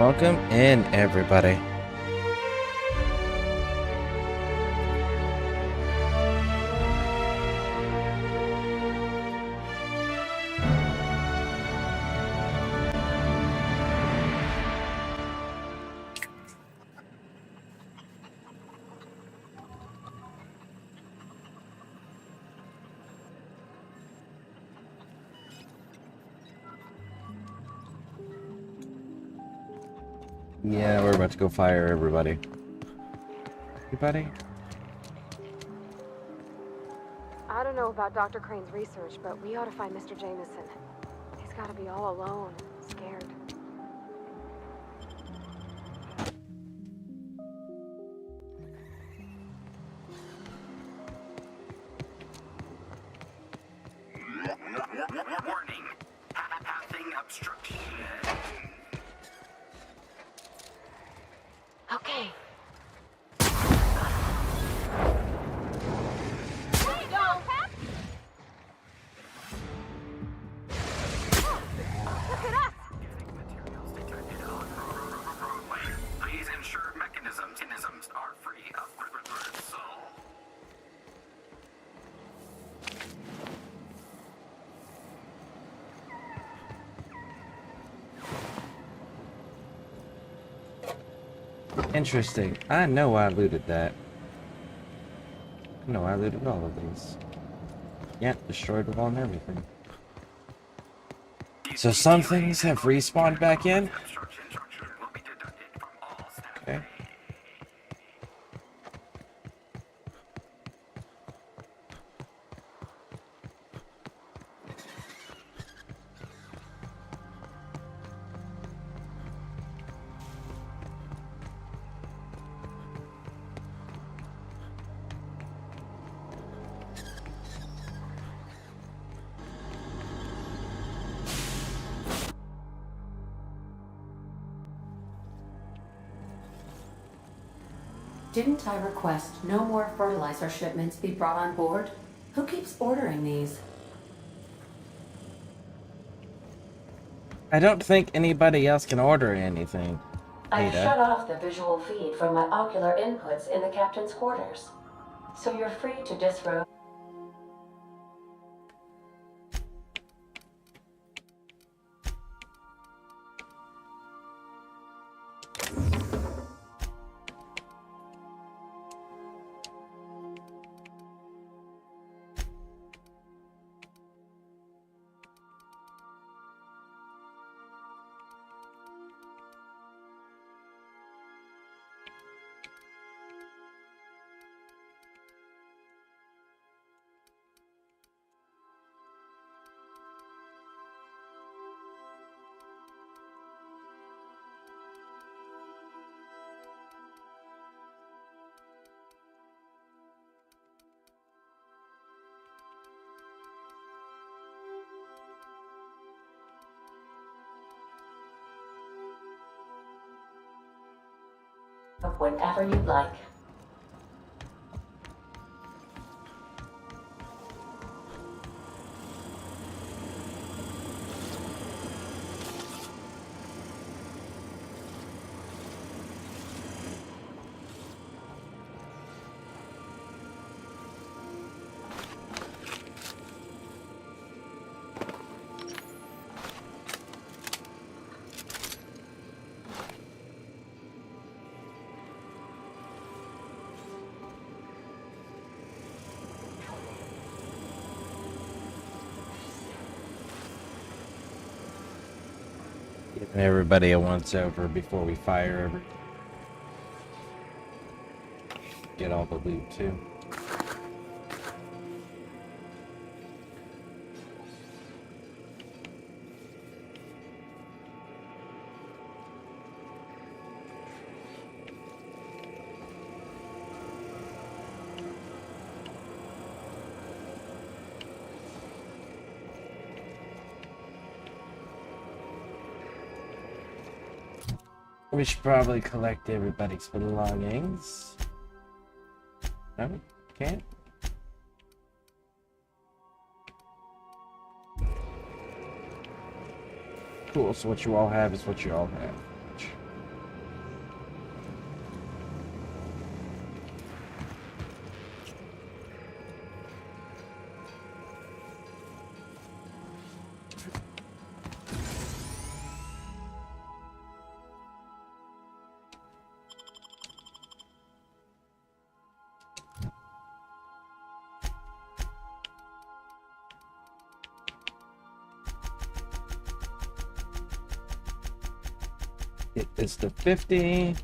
Welcome in, everybody. Yeah, we're about to go fire everybody. Everybody? I don't know about Dr. Crane's research, but we ought to find Mr. Jameson. He's got to be all alone, scared. Warning. Passing obstruction. Okay. Please ensure mechanisms are free of reversal. Interesting. I know I looted that. I looted all of these. Yeah, destroyed them all and everything. So some things have respawned back in? Okay. Didn't I request no more fertilizer shipments be brought on board? Who keeps ordering these? I don't think anybody else can order anything. I've Ada. shut off the visual feed from my ocular inputs in the captain's quarters. So you're free to disrobe. Whenever you'd like. Giving everybody a once over before we fire every. Get all the loot too. We should probably collect everybody's belongings. No? Can't? Cool, so what you all have is what you all have. It is the 50.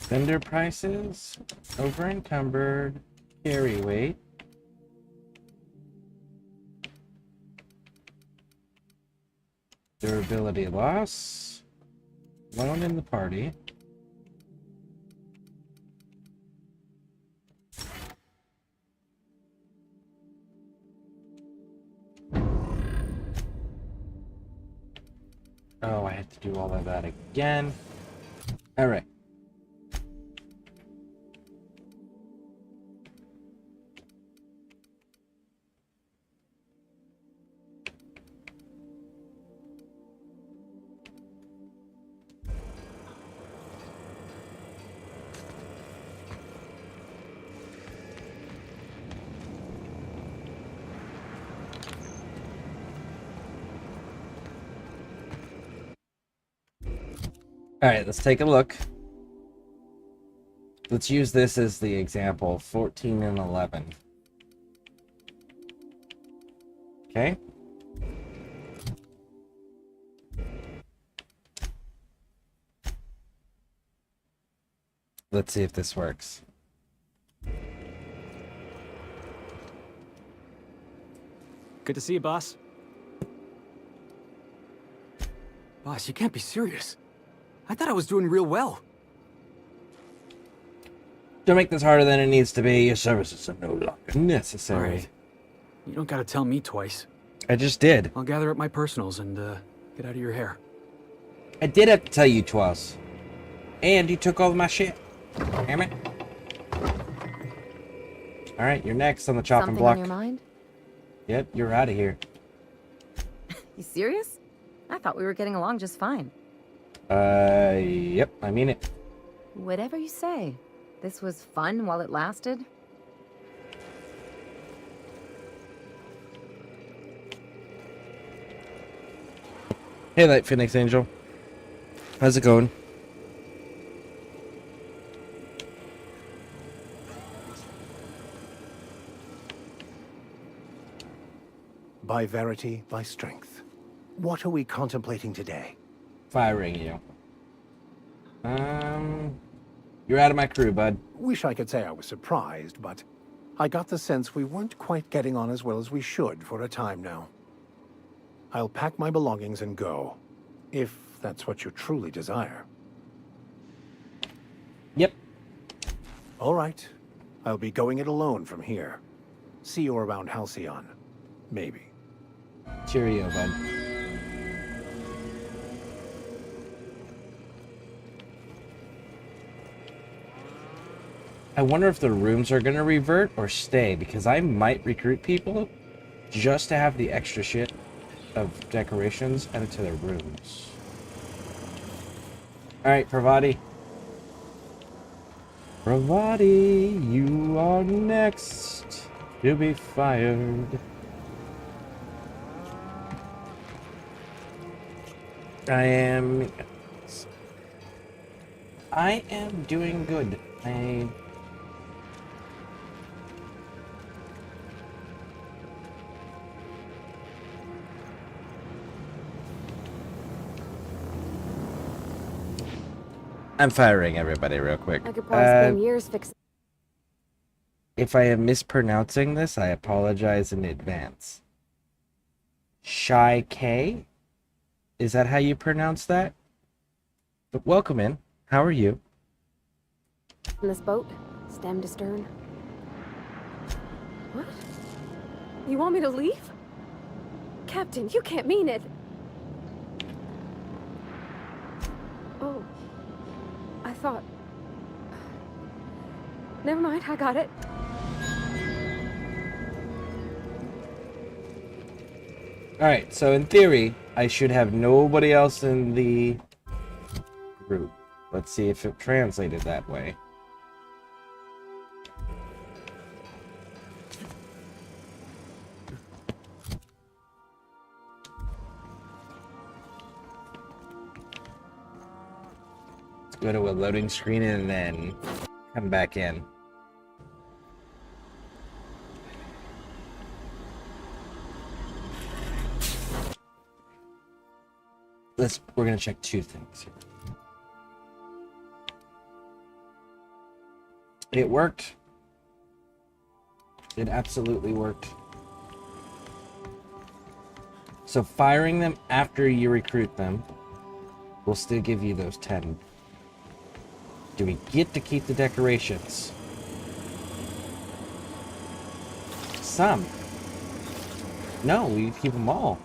Vendor prices, over encumbered, carry weight. Durability loss. Lone in the party. Oh, I had to do all of that again. All right. All right, let's take a look. Let's use this as the example, 14 and 11. Okay. Let's see if this works. Good to see you, boss. Boss, you can't be serious. I thought I was doing real well. Don't make this harder than it needs to be. Your services are no longer necessary. All right. You don't gotta tell me twice. I just did. I'll gather up my personals and, get out of your hair. I did have to tell you twice. And you took all of my shit. Damn it. Alright, you're next on the chopping block. Something on your mind? Yep, you're out of here. You serious? I thought we were getting along just fine. Yep, I mean it. Whatever you say. This was fun while it lasted. Hey, Light Phoenix Angel. How's it going? By verity, by strength. What are we contemplating today? Firing you. You're out of my crew, bud. Wish I could say I was surprised, but I got the sense we weren't quite getting on as well as we should for a time now. I'll pack my belongings and go, if that's what you truly desire. Yep. All right. I'll be going it alone from here. See you around Halcyon. Maybe. Cheerio, bud. I wonder if the rooms are going to revert or stay, because I might recruit people just to have the extra shit of decorations added to their rooms. Alright, Pravati. Pravati, you are next to be fired. I am doing good. I'm firing everybody real quick. I could probably spend years fixing. If I am mispronouncing this, I apologize in advance. Shy K? Is that how you pronounce that? But welcome in. How are you? this boat, stem to stern. What? You want me to leave? Captain, you can't mean it. thought... Never mind, I got it. Alright, so in theory, I should have nobody else in the group. Let's see if it translated that way. Let's go to a loading screen and then come back in. We're gonna check two things here. It worked. It absolutely worked. So firing them after you recruit them will still give you those 10. Do we get to keep the decorations? Some. No, we keep them all.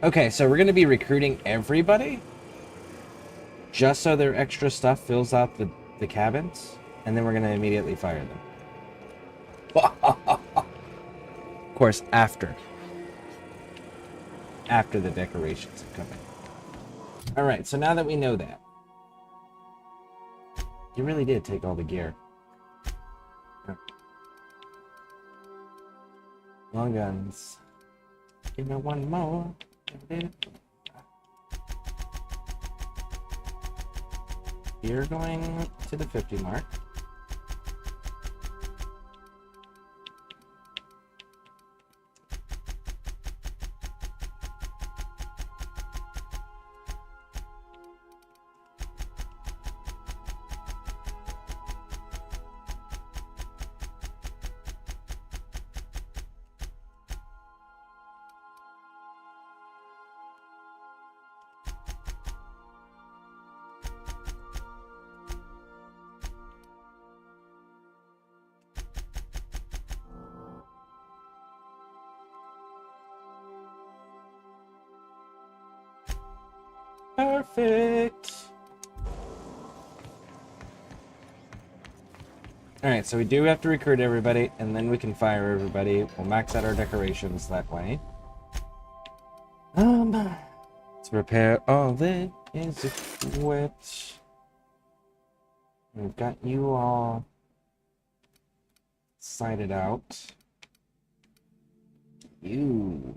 Okay, so we're going to be recruiting everybody just so their extra stuff fills out the cabins, and then we're going to immediately fire them. Of course, after the decorations have come in. Alright, so now that we know that, you really did take all the gear. Long guns. Give me one more. You're going to the 50 mark. Perfect. Alright, so we do have to recruit everybody, and then we can fire everybody. We'll max out our decorations that way. Let's repair all that is equipped. We've got you all sighted out. You.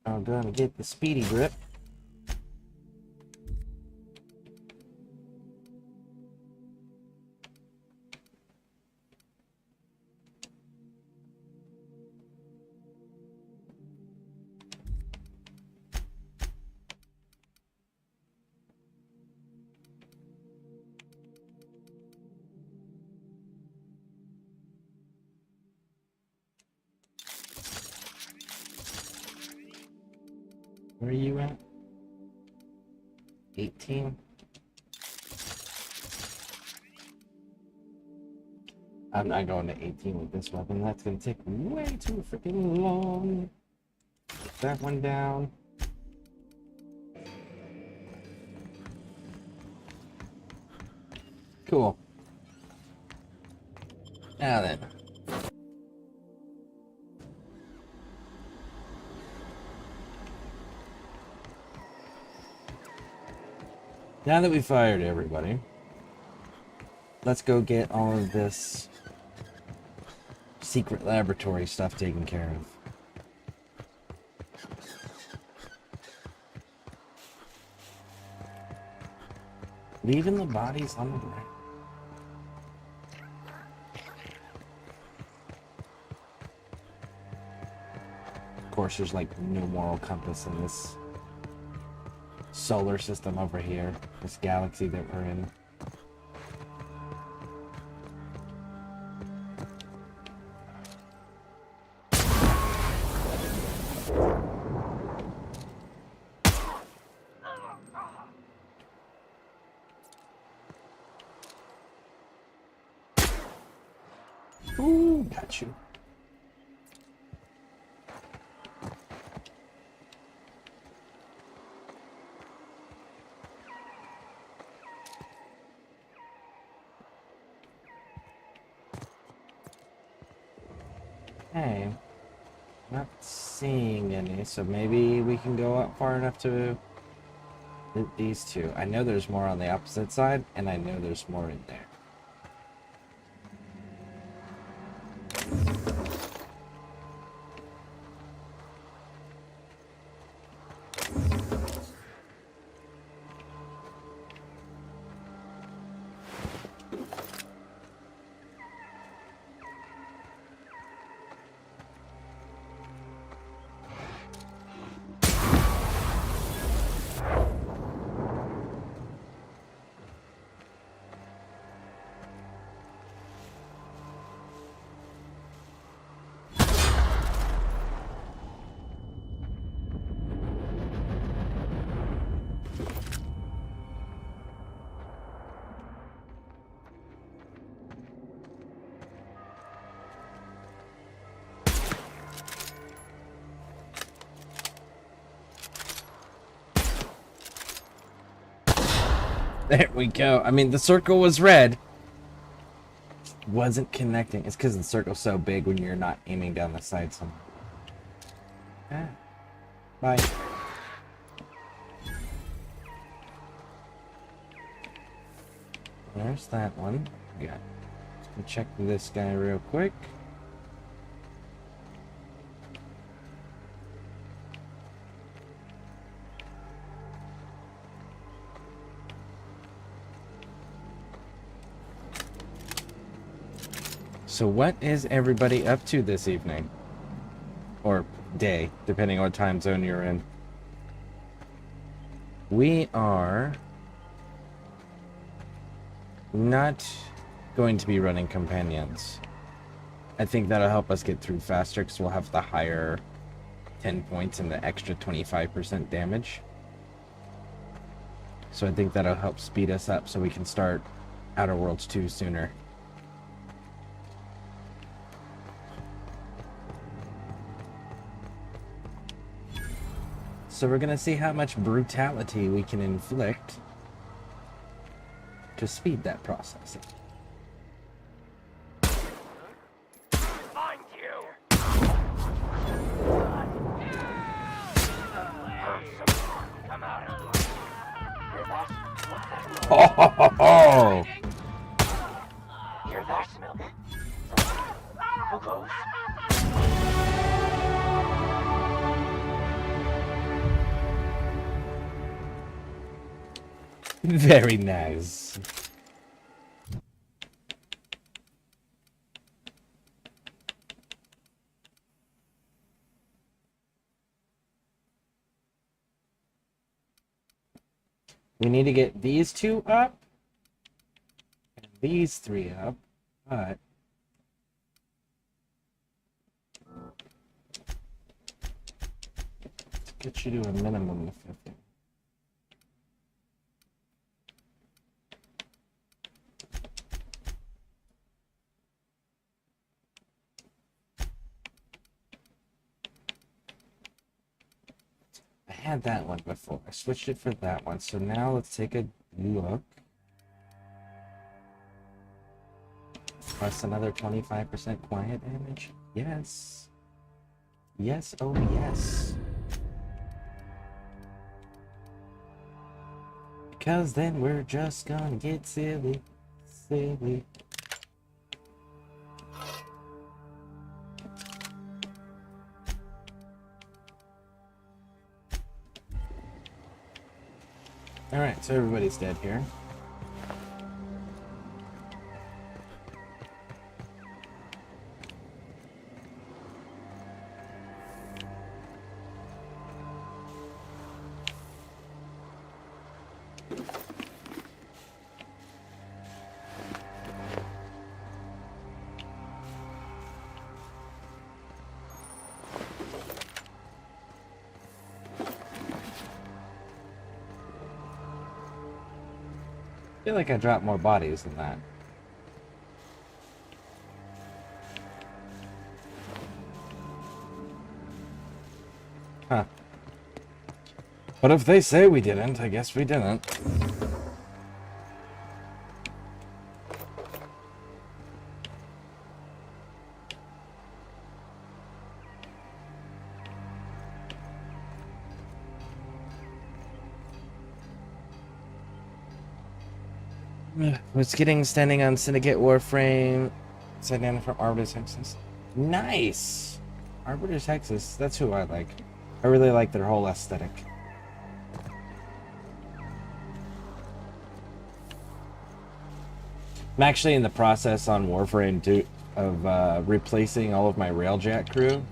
I'm gonna get the speedy grip. Where are you at? 18? I'm not going to 18 with this weapon. That's going to take way too freaking long. Put that one down. Cool. Now then. Now that we fired everybody, let's go get all of this secret laboratory stuff taken care of. Leaving the bodies on the ground. Of course, there's like no moral compass in this solar system over here, this galaxy that we're in. Ooh, got you. Okay. Not seeing any, so maybe we can go up far enough to hit these two. I know there's more on the opposite side, and I know there's more in there. There we go. I mean, the circle was red. Wasn't connecting. It's because the circle's so big when you're not aiming down the side somewhere. Ah. Bye. There's that one. Yeah. Let's check this guy real quick. So what is everybody up to this evening? Or day, depending on what time zone you're in. We are not going to be running companions. I think that'll help us get through faster because we'll have the higher 10 points and the extra 25% damage. So I think that'll help speed us up so we can start Outer Worlds 2 sooner. So we're gonna see how much brutality we can inflict to speed that processing. Find you! Come out. Oh, ho, ho, ho. Hear that smell? How close? Very nice. We need to get these two up and these three up, but let's get you to a minimum of 50. I had that one before. I switched it for that one. So now let's take a look. Plus another 25% quiet damage. Yes. Yes, oh yes. Because then we're just gonna get silly. Silly. Alright, so everybody's dead here. I feel like I dropped more bodies than that. Huh. But if they say we didn't, I guess we didn't. Was getting standing on Syndicate Warframe. Sat down from Arbiter's Hexus. Nice! Arbiter's Hexus, that's who I like. I really like their whole aesthetic. I'm actually in the process on Warframe 2 of replacing all of my Railjack crew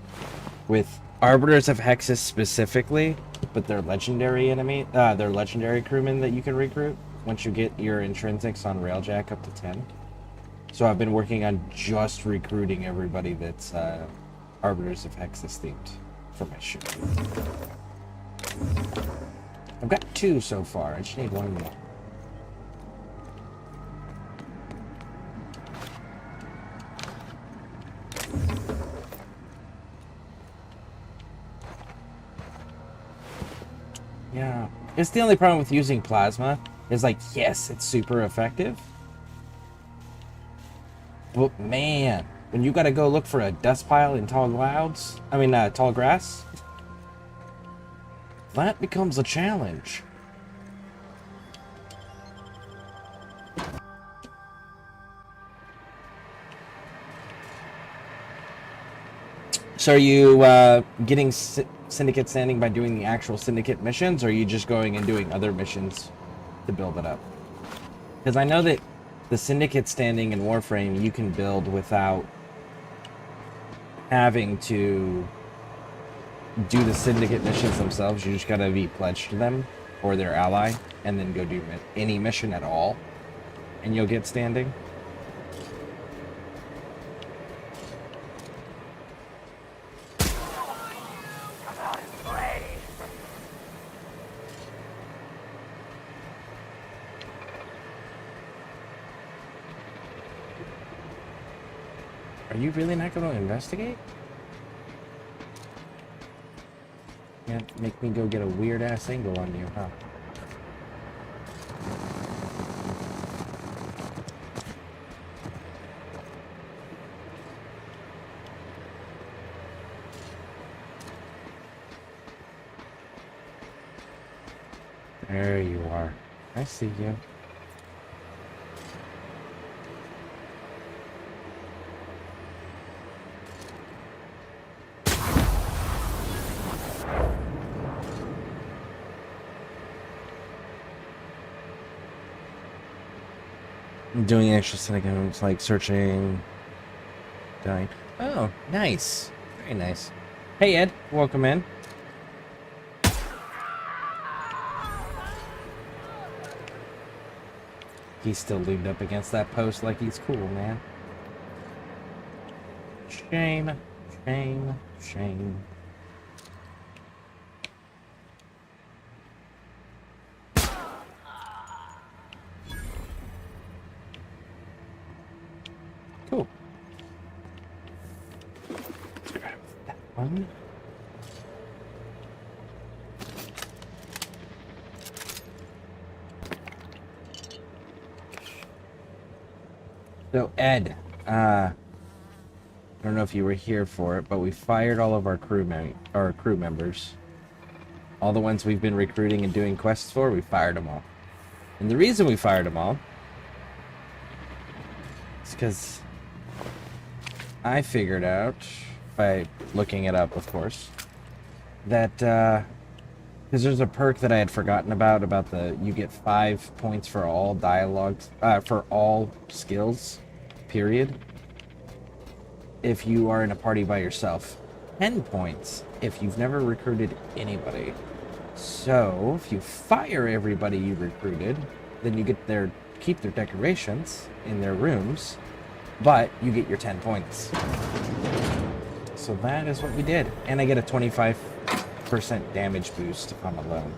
with Arbiters of Hexus specifically, but they're legendary they're legendary crewmen that you can recruit once you get your intrinsics on Railjack up to 10. So I've been working on just recruiting everybody that's Arbiters of Hexus themed for my ship. I've got 2 so far, I just need 1 more. Yeah, it's the only problem with using plasma is like, yes, it's super effective, but man, when you gotta go look for a dust pile in tall grass, that becomes a challenge. So are you getting Syndicate standing by doing the actual Syndicate missions, or are you just going and doing other missions to build it up? Because I know that the Syndicate standing in Warframe you can build without having to do the Syndicate missions themselves. You just gotta be pledged to them or their ally, and then go do any mission at all, and you'll get standing. Are you really not going to investigate? Can't make me go get a weird ass angle on you, huh? There you are. I see you. I'm doing extra syndicate, like searching, dying. Oh, nice. Very nice. Hey, Ed. Welcome in. He's still leaned up against that post like he's cool, man. Shame. Shame. Shame. Cool. Let's grab that one. So Ed, I don't know if you were here for it, but we fired all of our crew members. All the ones we've been recruiting and doing quests for, we fired them all. And the reason we fired them all is because I figured out, by looking it up, of course, that because there's a perk that I had forgotten about the you get 5 points for all dialogues, for all skills, period, if you are in a party by yourself. 10 points if you've never recruited anybody. So if you fire everybody you recruited, then you get keep their decorations in their rooms, but you get your 10 points. So that is what we did. And I get a 25% damage boost if I'm alone.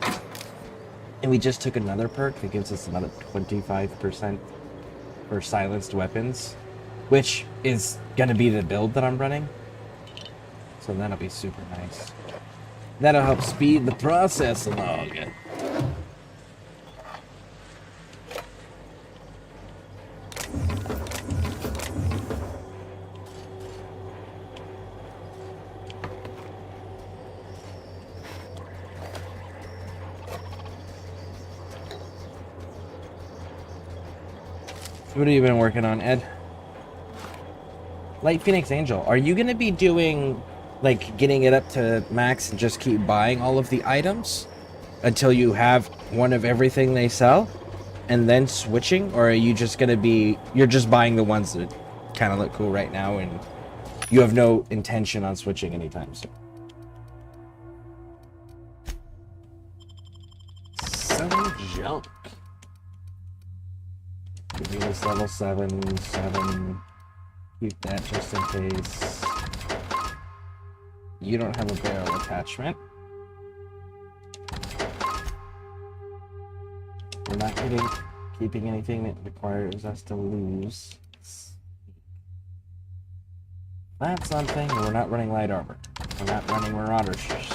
And we just took another perk that gives us another 25% for silenced weapons, which is going to be the build that I'm running. So that'll be super nice. That'll help speed the process along. What have you been working on, Ed? Light Phoenix Angel, are you gonna be doing, like, getting it up to max and just keep buying all of the items until you have one of everything they sell, and then switching, or are you just gonna be, you're just buying the ones that kind of look cool right now, and you have no intention on switching anytime soon? Some junk. Give me this level 7. Keep that just in case. You don't have a barrel attachment. We're not keeping anything that requires us to lose. That's something. We're not running light armor. We're not running marauder stuff.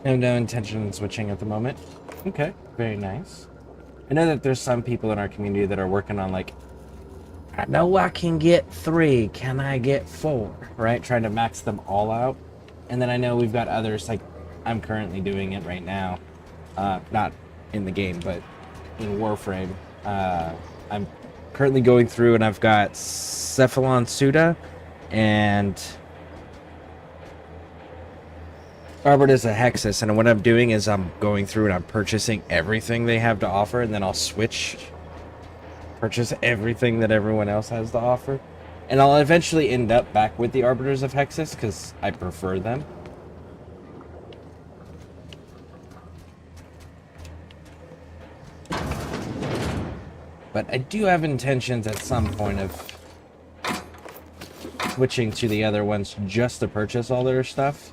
I have no intention of switching at the moment. Okay, very nice. I know that there's some people in our community that are working on, like, I know I can get 3, can I get 4? Right? Trying to max them all out. And then I know we've got others, like, I'm currently doing it right now. Not in the game, but in Warframe. I'm currently going through and I've got Cephalon Suda and Arbortus a Hexus, and what I'm doing is I'm going through and I'm purchasing everything they have to offer, and then I'll purchase everything that everyone else has to offer. And I'll eventually end up back with the Arbiters of Hexus, because I prefer them. But I do have intentions at some point of switching to the other ones just to purchase all their stuff.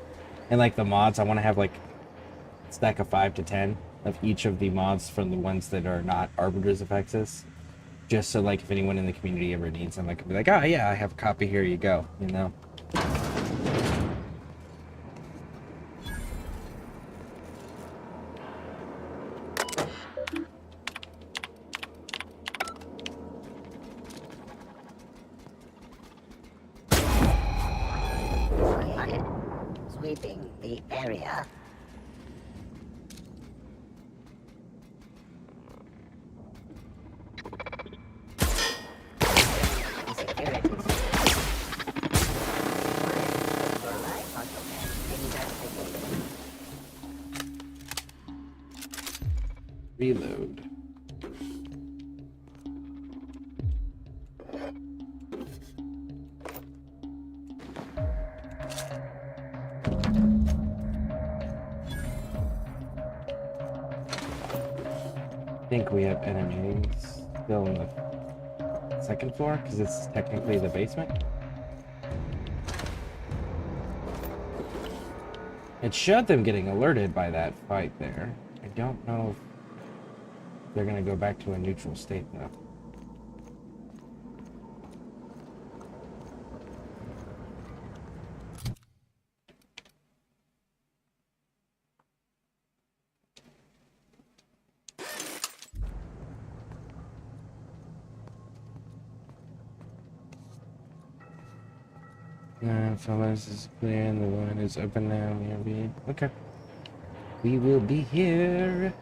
And like the mods, I want to have like a stack of 5 to 10 of each of the mods from the ones that are not Arbiters of Hexus. Just so like if anyone in the community ever needs them, I can be like, oh yeah, I have a copy, here you go, you know? Sweeping the area. Reload. I think we have enemies still on the second floor, because it's technically the basement. It showed them getting alerted by that fight there. I don't know if they're going to go back to a neutral state, though. Fellas, is clear and the line is open now. Maybe. Okay. We will be here.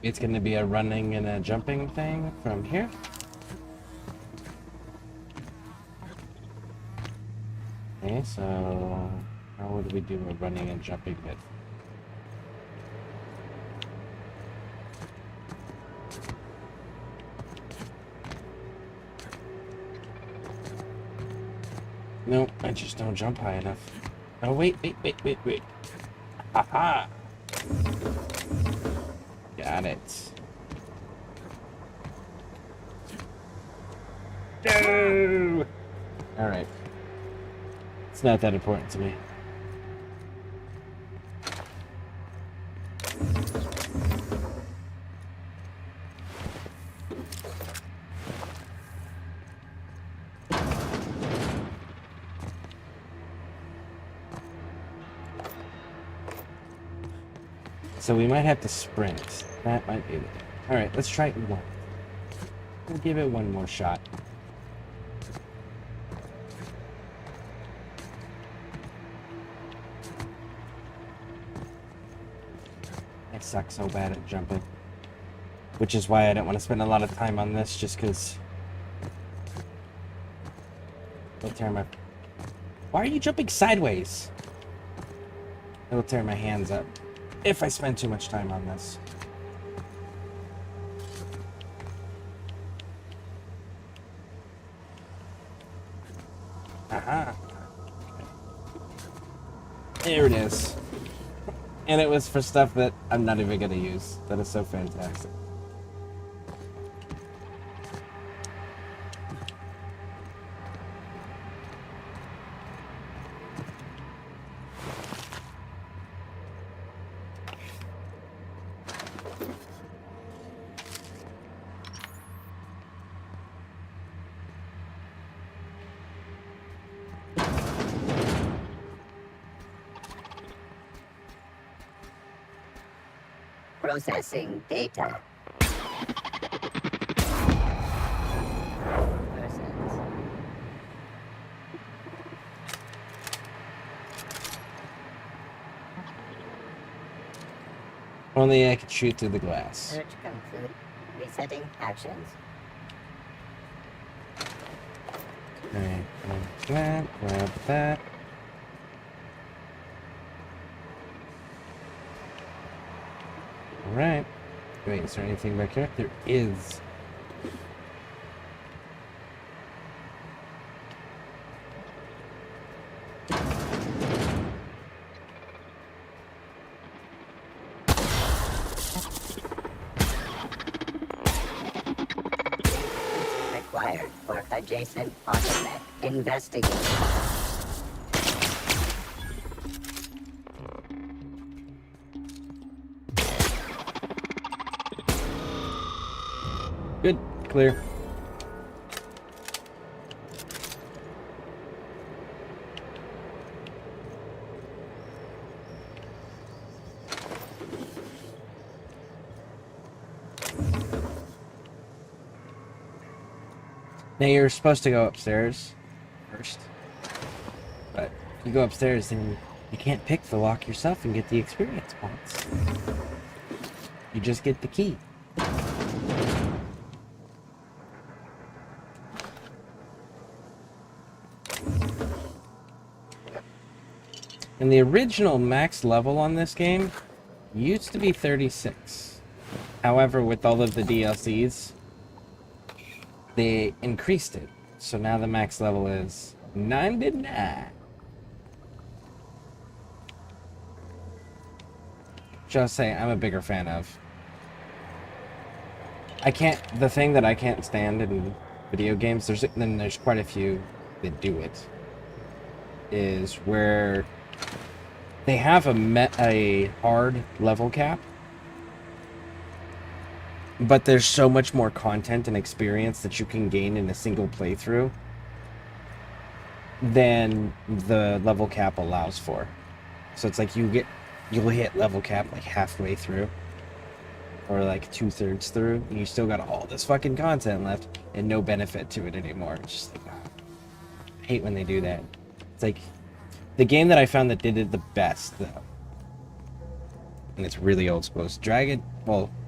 It's going to be a running and a jumping thing from here. Okay, so how would we do a running and jumping bit? Nope, I just don't jump high enough. Oh, wait. Aha! Got it. No! Alright. It's not that important to me. So we might have to sprint. That might be it. Alright, let's try it one. We'll give it one more shot. I suck so bad at jumping. Which is why I don't want to spend a lot of time on this, just because... It'll tear my... Why are you jumping sideways? It'll tear my hands up if I spend too much time on this. Aha. There it is. And it was for stuff that I'm not even gonna use. That is so fantastic. Processing data. Persons. Only I could shoot through the glass. Search complete. Resetting actions. Alright, grab that. Alright. Wait, is there anything back here? There is. Required for adjacent automatic investigation. Good. Clear. Now you're supposed to go upstairs first. But if you go upstairs, then you can't pick the lock yourself and get the experience points. You just get the key. And the original max level on this game used to be 36. However, with all of the DLCs, they increased it. So now the max level is 99. Which I'll say I'm a bigger fan of. The thing that I can't stand in video games, there's quite a few that do it, is where they have a hard level cap, but there's so much more content and experience that you can gain in a single playthrough than the level cap allows for. So it's like you'll hit level cap like halfway through, or like 2/3 through, and you still got all this fucking content left and no benefit to it anymore. It's just like, I hate when they do that. It's like the game that I found that did it the best, though, and it's really old school, is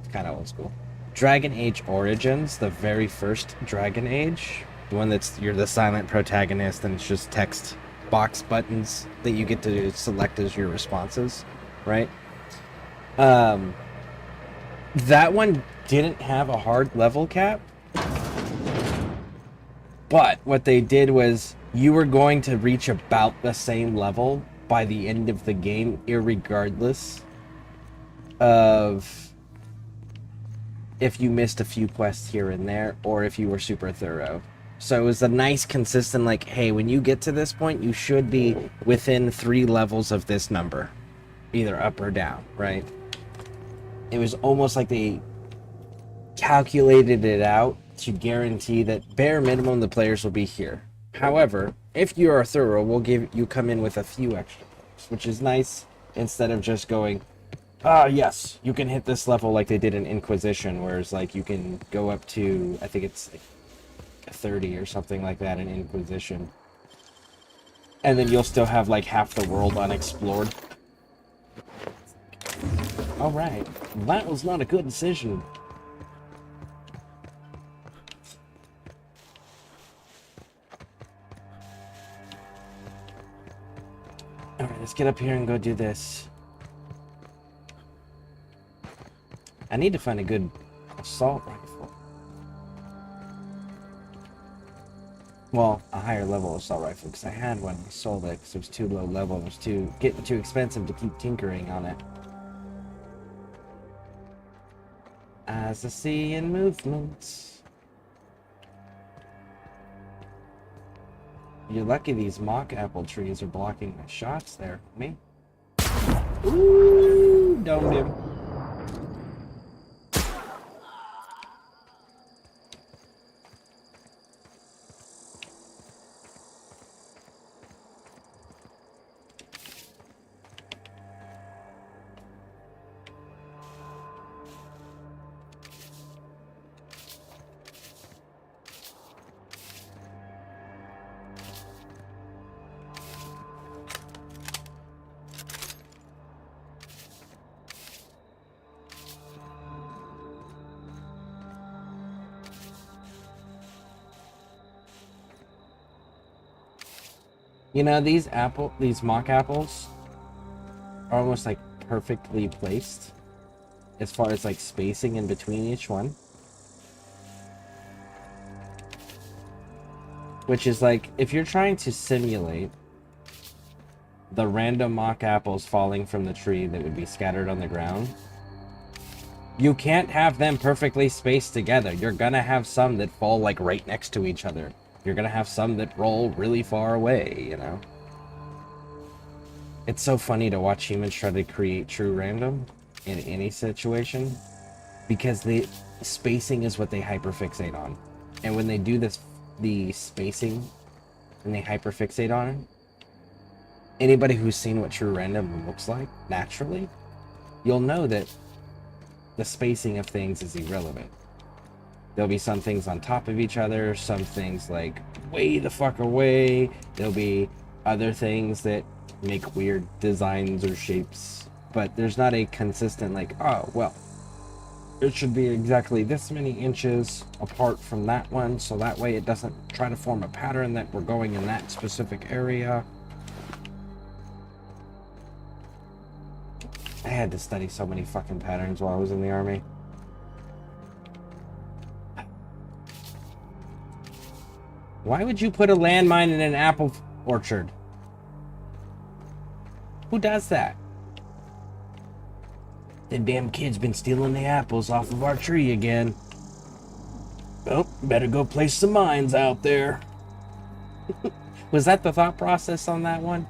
kind of old school. Dragon Age Origins, the very first Dragon Age, the one that's you're the silent protagonist and it's just text box buttons that you get to select as your responses, right? That one didn't have a hard level cap, but what they did was you were going to reach about the same level by the end of the game, irregardless of if you missed a few quests here and there or if you were super thorough. So it was a nice consistent, like, hey, when you get to this point, you should be within 3 levels of this number, either up or down, right? It was almost like they calculated it out to guarantee that bare minimum the players will be here. However, if you are thorough, we'll give you come in with a few extra points, which is nice instead of just going, yes, you can hit this level like they did in Inquisition, whereas like you can go up to, I think it's like 30 or something like that in Inquisition. And then you'll still have like half the world unexplored. Alright, that was not a good decision. Alright, let's get up here and go do this. I need to find a good assault rifle. Well, a higher level assault rifle, because I had one. I sold it because it was too low level. It was getting too expensive to keep tinkering on it. As I see in movements. You're lucky these mock apple trees are blocking my shots there. Me? Ooh, domed him. You know, these mock apples are almost like perfectly placed as far as like spacing in between each one. Which is like, if you're trying to simulate the random mock apples falling from the tree that would be scattered on the ground, you can't have them perfectly spaced together. You're gonna have some that fall like right next to each other. You're gonna have some that roll really far away, you know? It's so funny to watch humans try to create true random in any situation, because the spacing is what they hyperfixate on. And when they do this, the spacing, and they hyperfixate on it, anybody who's seen what true random looks like, naturally, you'll know that the spacing of things is irrelevant. There'll be some things on top of each other, some things like way the fuck away. There'll be other things that make weird designs or shapes, but there's not a consistent like, oh, well, it should be exactly this many inches apart from that one, so that way it doesn't try to form a pattern that we're going in that specific area. I had to study so many fucking patterns while I was in the army. Why would you put a landmine in an apple orchard? Who does that? Them damn kids been stealing the apples off of our tree again. Well, better go place some mines out there. Was that the thought process on that one?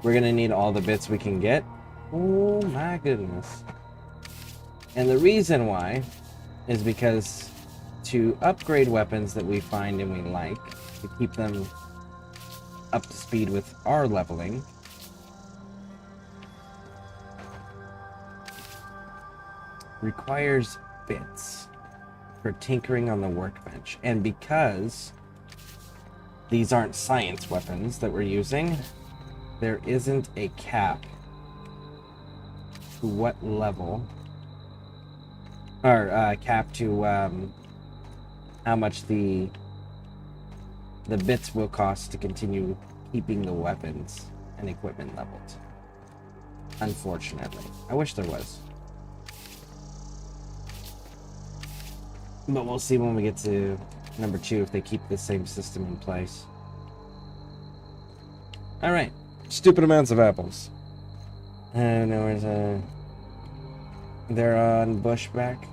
We're gonna need all the bits we can get. Oh my goodness. And the reason why is because to upgrade weapons that we find and we like, to keep them up to speed with our leveling, requires bits. for tinkering on the workbench. And because these aren't science weapons that we're using, there isn't a cap to what level, or cap to how much the bits will cost to continue keeping the weapons and equipment leveled. Unfortunately. I wish there was. But we'll see when we get to number 2 if they keep the same system in place. Alright. Stupid amounts of apples. I don't know where's they're on Bushback.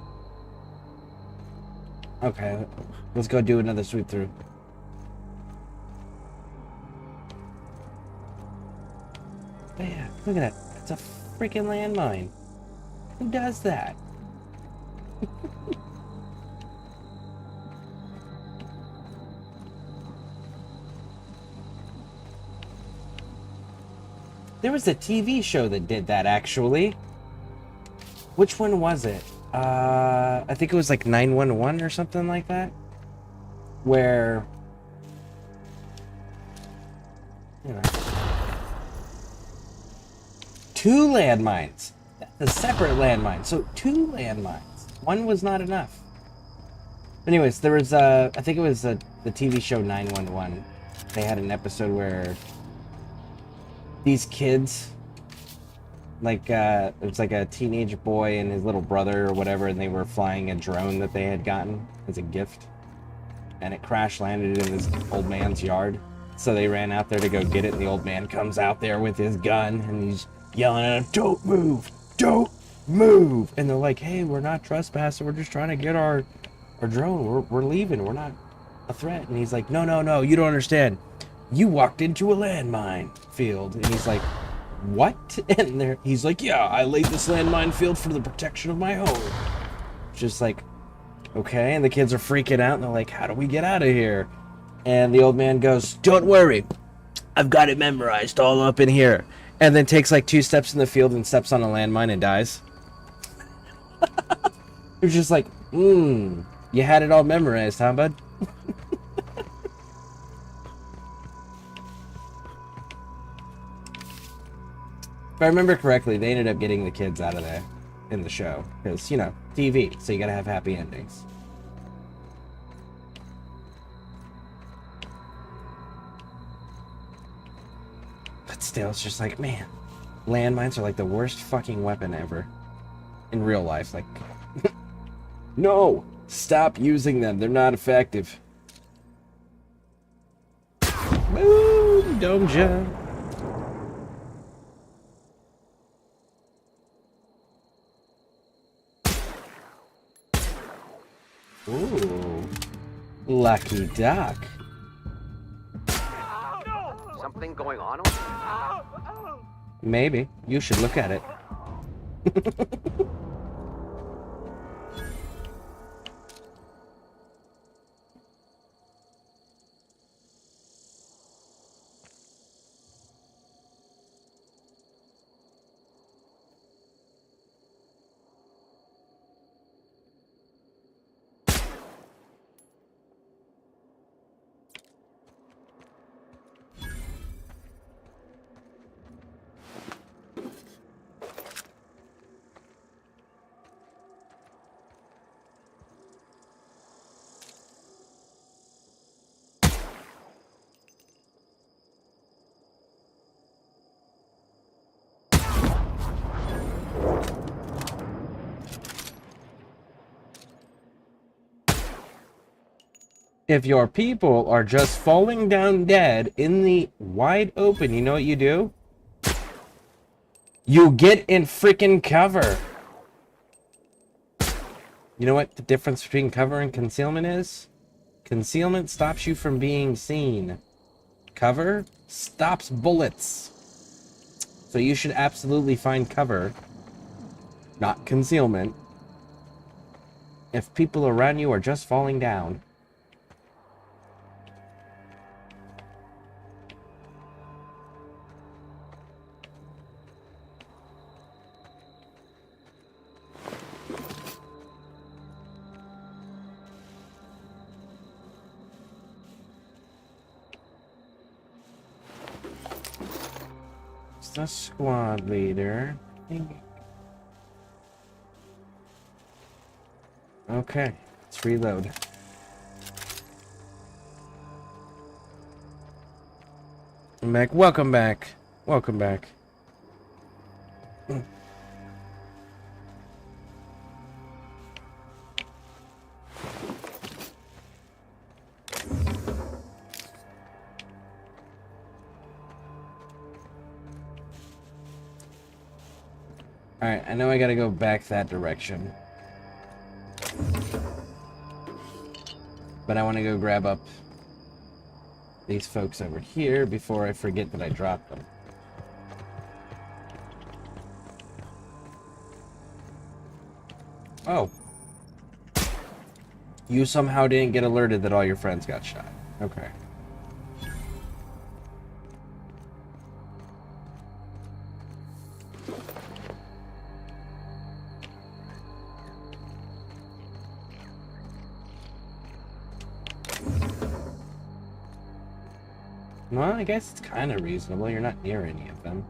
Okay, let's go do another sweep through. Yeah, look at that. It's a freaking landmine. Who does that? There was a TV show that did that, actually. Which one was it? I think it was like 911 or something like that. Where, you know, 2 landmines. That's a separate landmine. So 2 landmines. One was not enough. Anyways, there was I think it was the TV show 911. They had an episode where these kids, like it was like a teenage boy and his little brother or whatever, and they were flying a drone that they had gotten as a gift, and it crash landed in this old man's yard. So they ran out there to go get it, and the old man comes out there with his gun and he's yelling at him, "Don't move, don't move!" And they're like, "Hey, we're not trespassing, we're just trying to get our drone, we're leaving, we're not a threat." And he's like, no, you don't understand, you walked into a landmine field. And he's like, "What?" And he's like, "Yeah, I laid this landmine field for the protection of my home." Just like, okay. And the kids are freaking out and they're like, "How do we get out of here?" And the old man goes, "Don't worry, I've got it memorized all up in here." And then takes like 2 steps in the field and steps on a landmine and dies. It was just like, you had it all memorized, huh, bud? If I remember correctly, they ended up getting the kids out of there in the show. Because, you know, TV, so you gotta have happy endings. But still, it's just like, man, landmines are like the worst fucking weapon ever. In real life, like, no! Stop using them, they're not effective. Boom! Dome jump. Ooh. Lucky duck. Something going on? Maybe. You should look at it. If your people are just falling down dead in the wide open, you know what you do? You get in freaking cover. You know what the difference between cover and concealment is? Concealment stops you from being seen. Cover stops bullets. So you should absolutely find cover, not concealment, if people around you are just falling down. the squad leader. Okay, let's reload. I'm back. Welcome back. Welcome back. Alright, I know I gotta go back that direction. But I want to go grab up these folks over here before I forget that I dropped them. Oh. You somehow didn't get alerted that all your friends got shot. Okay. Well, I guess it's kind of reasonable. You're not near any of them.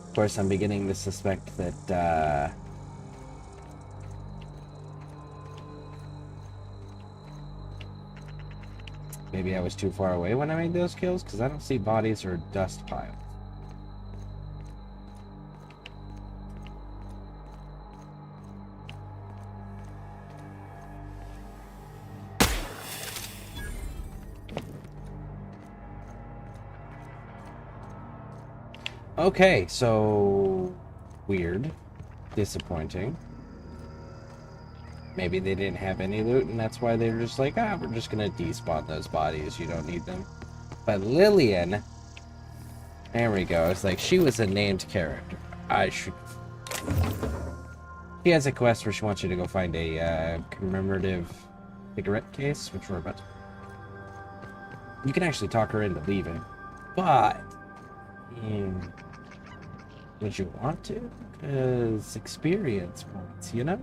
Of course, I'm beginning to suspect that, maybe I was too far away when I made those kills, because I don't see bodies or dust piles. Okay, so weird, disappointing. Maybe they didn't have any loot, and that's why they were just like, we're just gonna despawn those bodies. You don't need them. But Lillian, there we go. It's like she was a named character. I should. She has a quest where she wants you to go find a commemorative cigarette case, which we're about to. You can actually talk her into leaving, but. Would you want to? Because experience points, you know?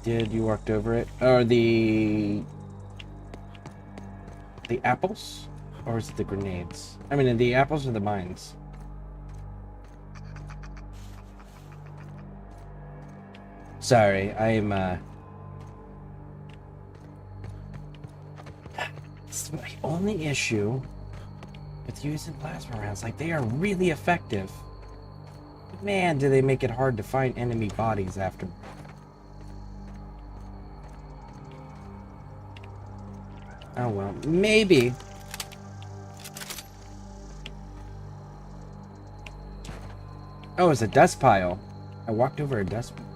Did you walked over it? Or the apples? Or is it the grenades? I mean, the apples or the mines? Sorry, I'm, it's my only issue with using plasma rounds. Like, they are really effective. But man, do they make it hard to find enemy bodies after. Oh, well, maybe. Oh, it's a dust pile. I walked over a dust pile.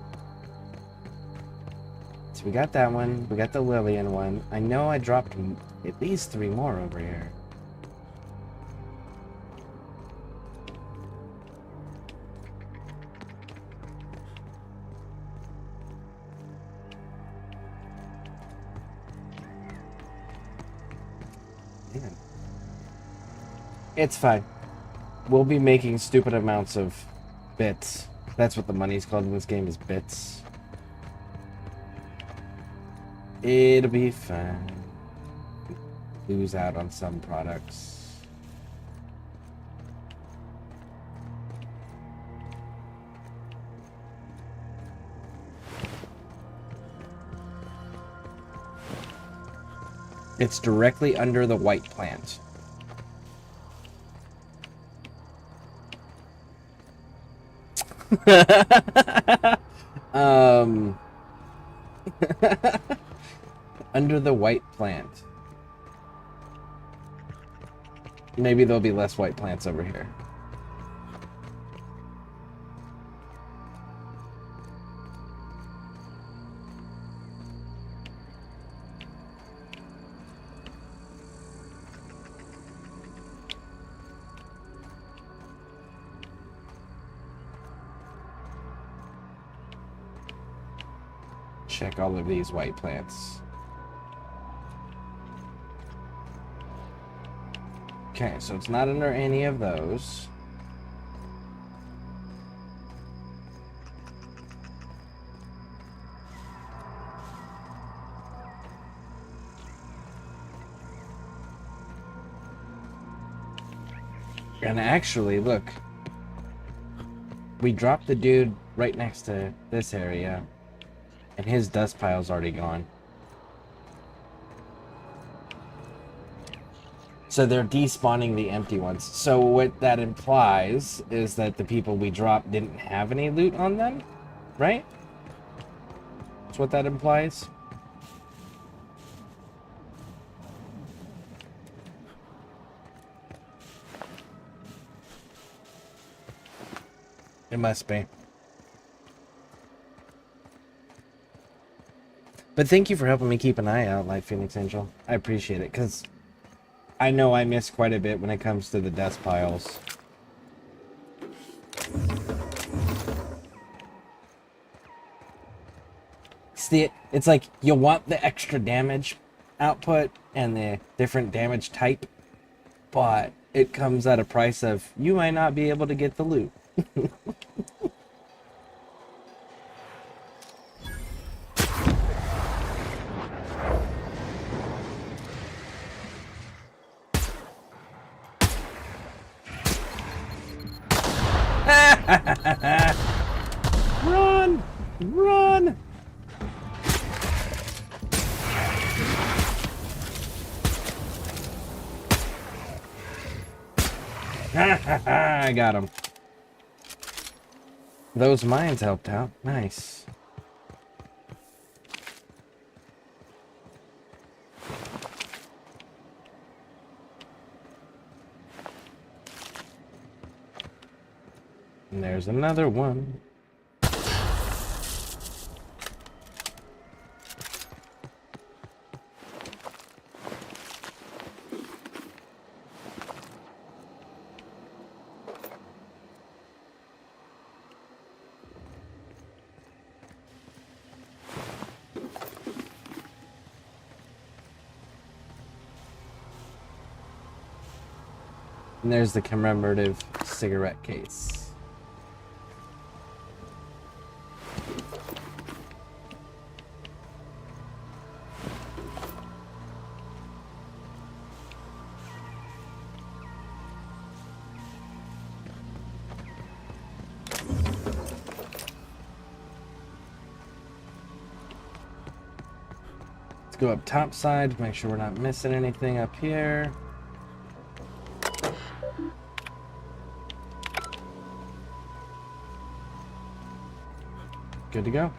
We got that one. We got the Lillian one. I know I dropped at least 3 more over here. Man. It's fine. We'll be making stupid amounts of bits. That's what the money's called in this game, is bits. It'll be fine. Lose out on some products. It's directly under the white plant. Under the white plant. Maybe there'll be less white plants over here. Check all of these white plants. Okay, so it's not under any of those. And actually, look. We dropped the dude right next to this area, and his dust pile's already gone. So they're despawning the empty ones. So what that implies is that the people we dropped didn't have any loot on them, right? That's what that implies. It must be. But thank you for helping me keep an eye out, Light Phoenix Angel. I appreciate it, because I know I miss quite a bit when it comes to the dust piles. See, it's like you want the extra damage output and the different damage type, but it comes at a price of you might not be able to get the loot. Run! Run! I got him. Those mines helped out. Nice. And there's another one. And there's the commemorative cigarette case. Let's go up top side, make sure we're not missing anything up here. Good to go.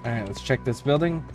Alright, let's check this building.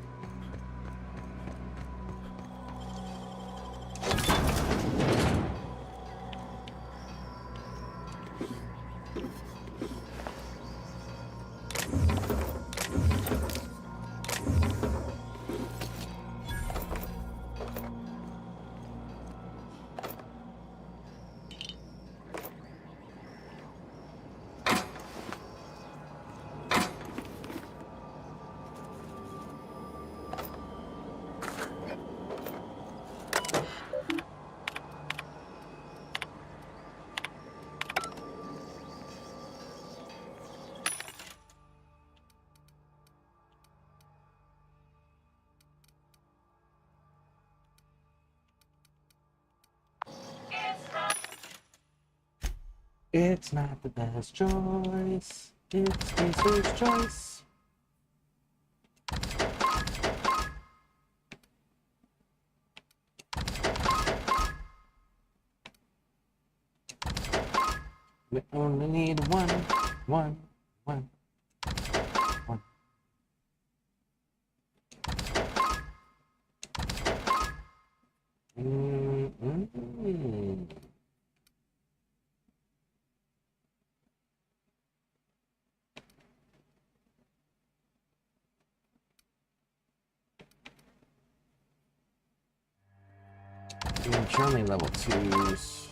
It's not the best choice. It's Spacer's choice. We only need one. Only level 2s.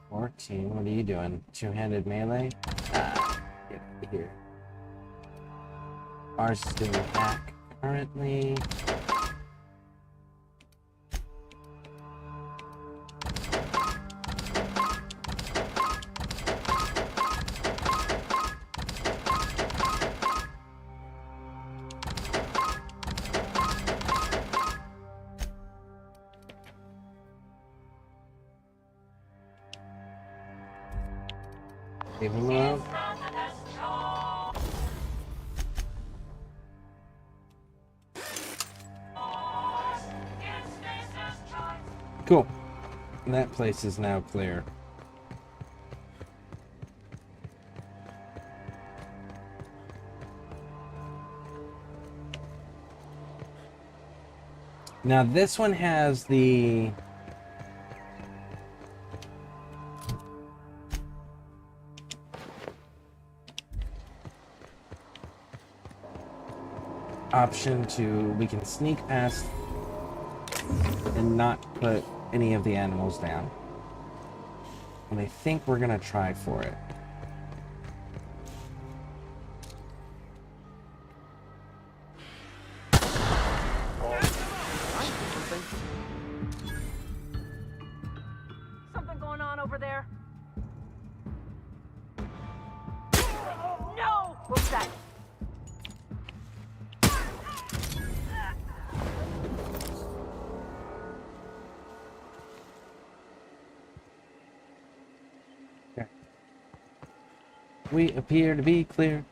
14. What are you doing? Two-handed melee? Ah, get out of here. Ours is doing hack currently. Leave him alone. Cool. That place is now clear. Now this one has the option to, we can sneak past and not put any of the animals down. And I think we're gonna try for it. Something going on over there? No! What's that? We appear to be clear.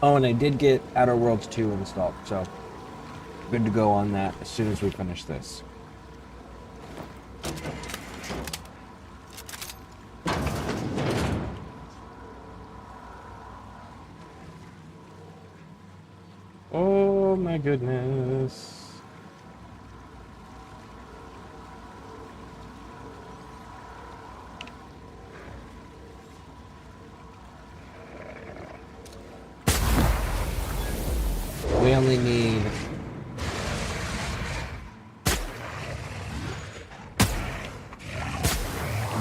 Oh, and I did get Outer Worlds 2 installed, so good to go on that as soon as we finish this. Oh my goodness. We only need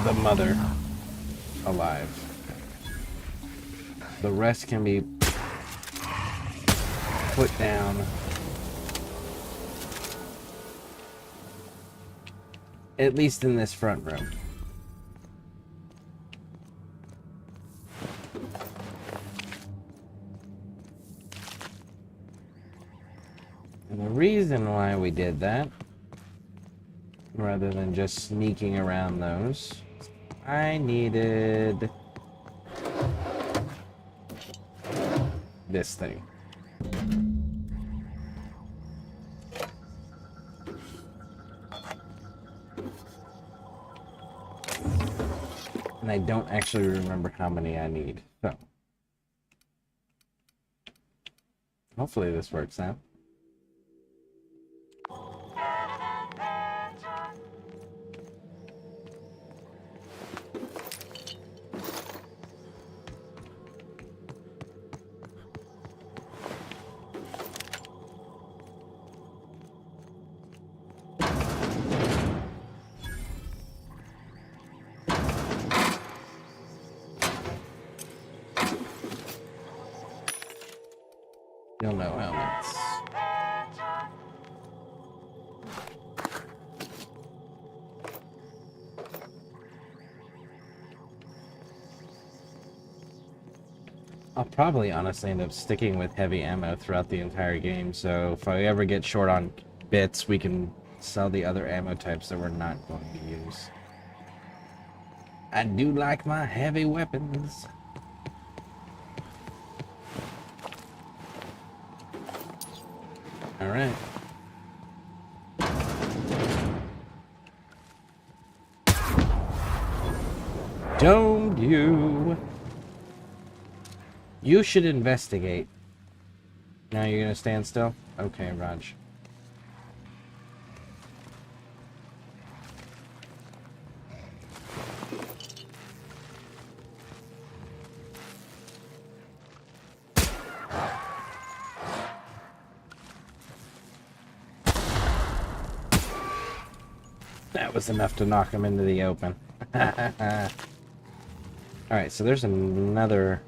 the mother alive. The rest can be put down. At least in this front room. And the reason why we did that, rather than just sneaking around those, I needed this thing. And I don't actually remember how many I need, so hopefully this works out. You'll know helmets. I'll probably honestly end up sticking with heavy ammo throughout the entire game, so if I ever get short on bits, we can sell the other ammo types that we're not going to use. I do like my heavy weapons. All right. Don't you? You should investigate. Now you're gonna stand still? Okay, Raj. That was enough to knock him into the open. Alright, so there's another...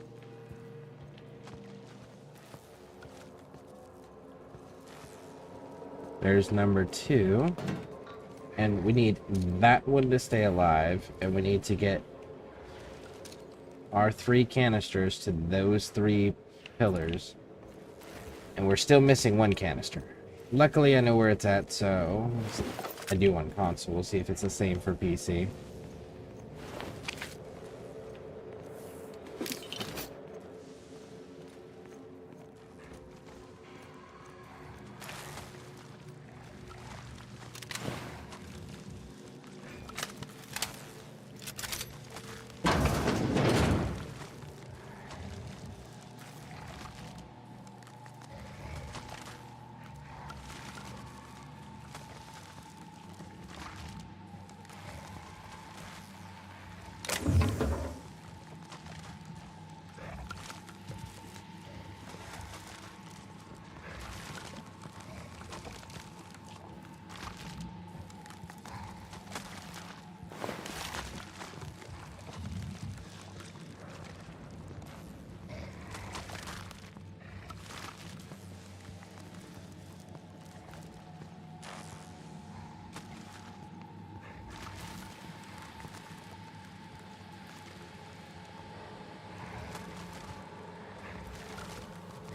There's number 2. And we need that one to stay alive. And we need to get our 3 canisters to those 3 pillars. And we're still missing 1 canister. Luckily, I know where it's at, so... I do on console. We'll see if it's the same for PC.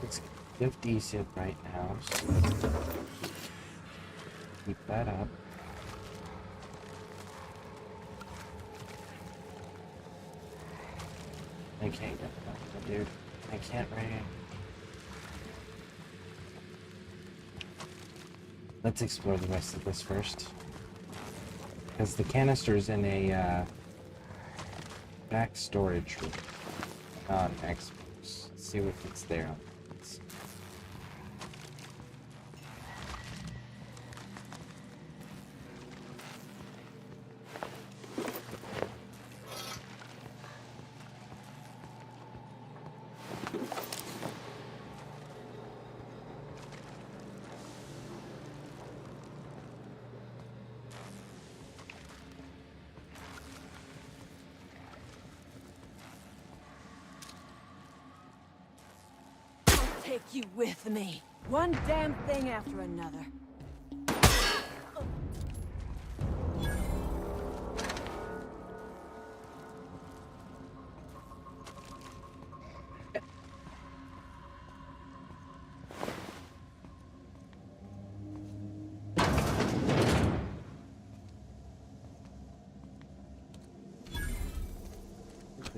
It's give decent right now, so let's keep that up. I can't get that, dude. I can't right. Let's explore the rest of this first. Because the canister's in a back storage room on Xbox. Let's see what it's there. Take you with me. One damn thing after another.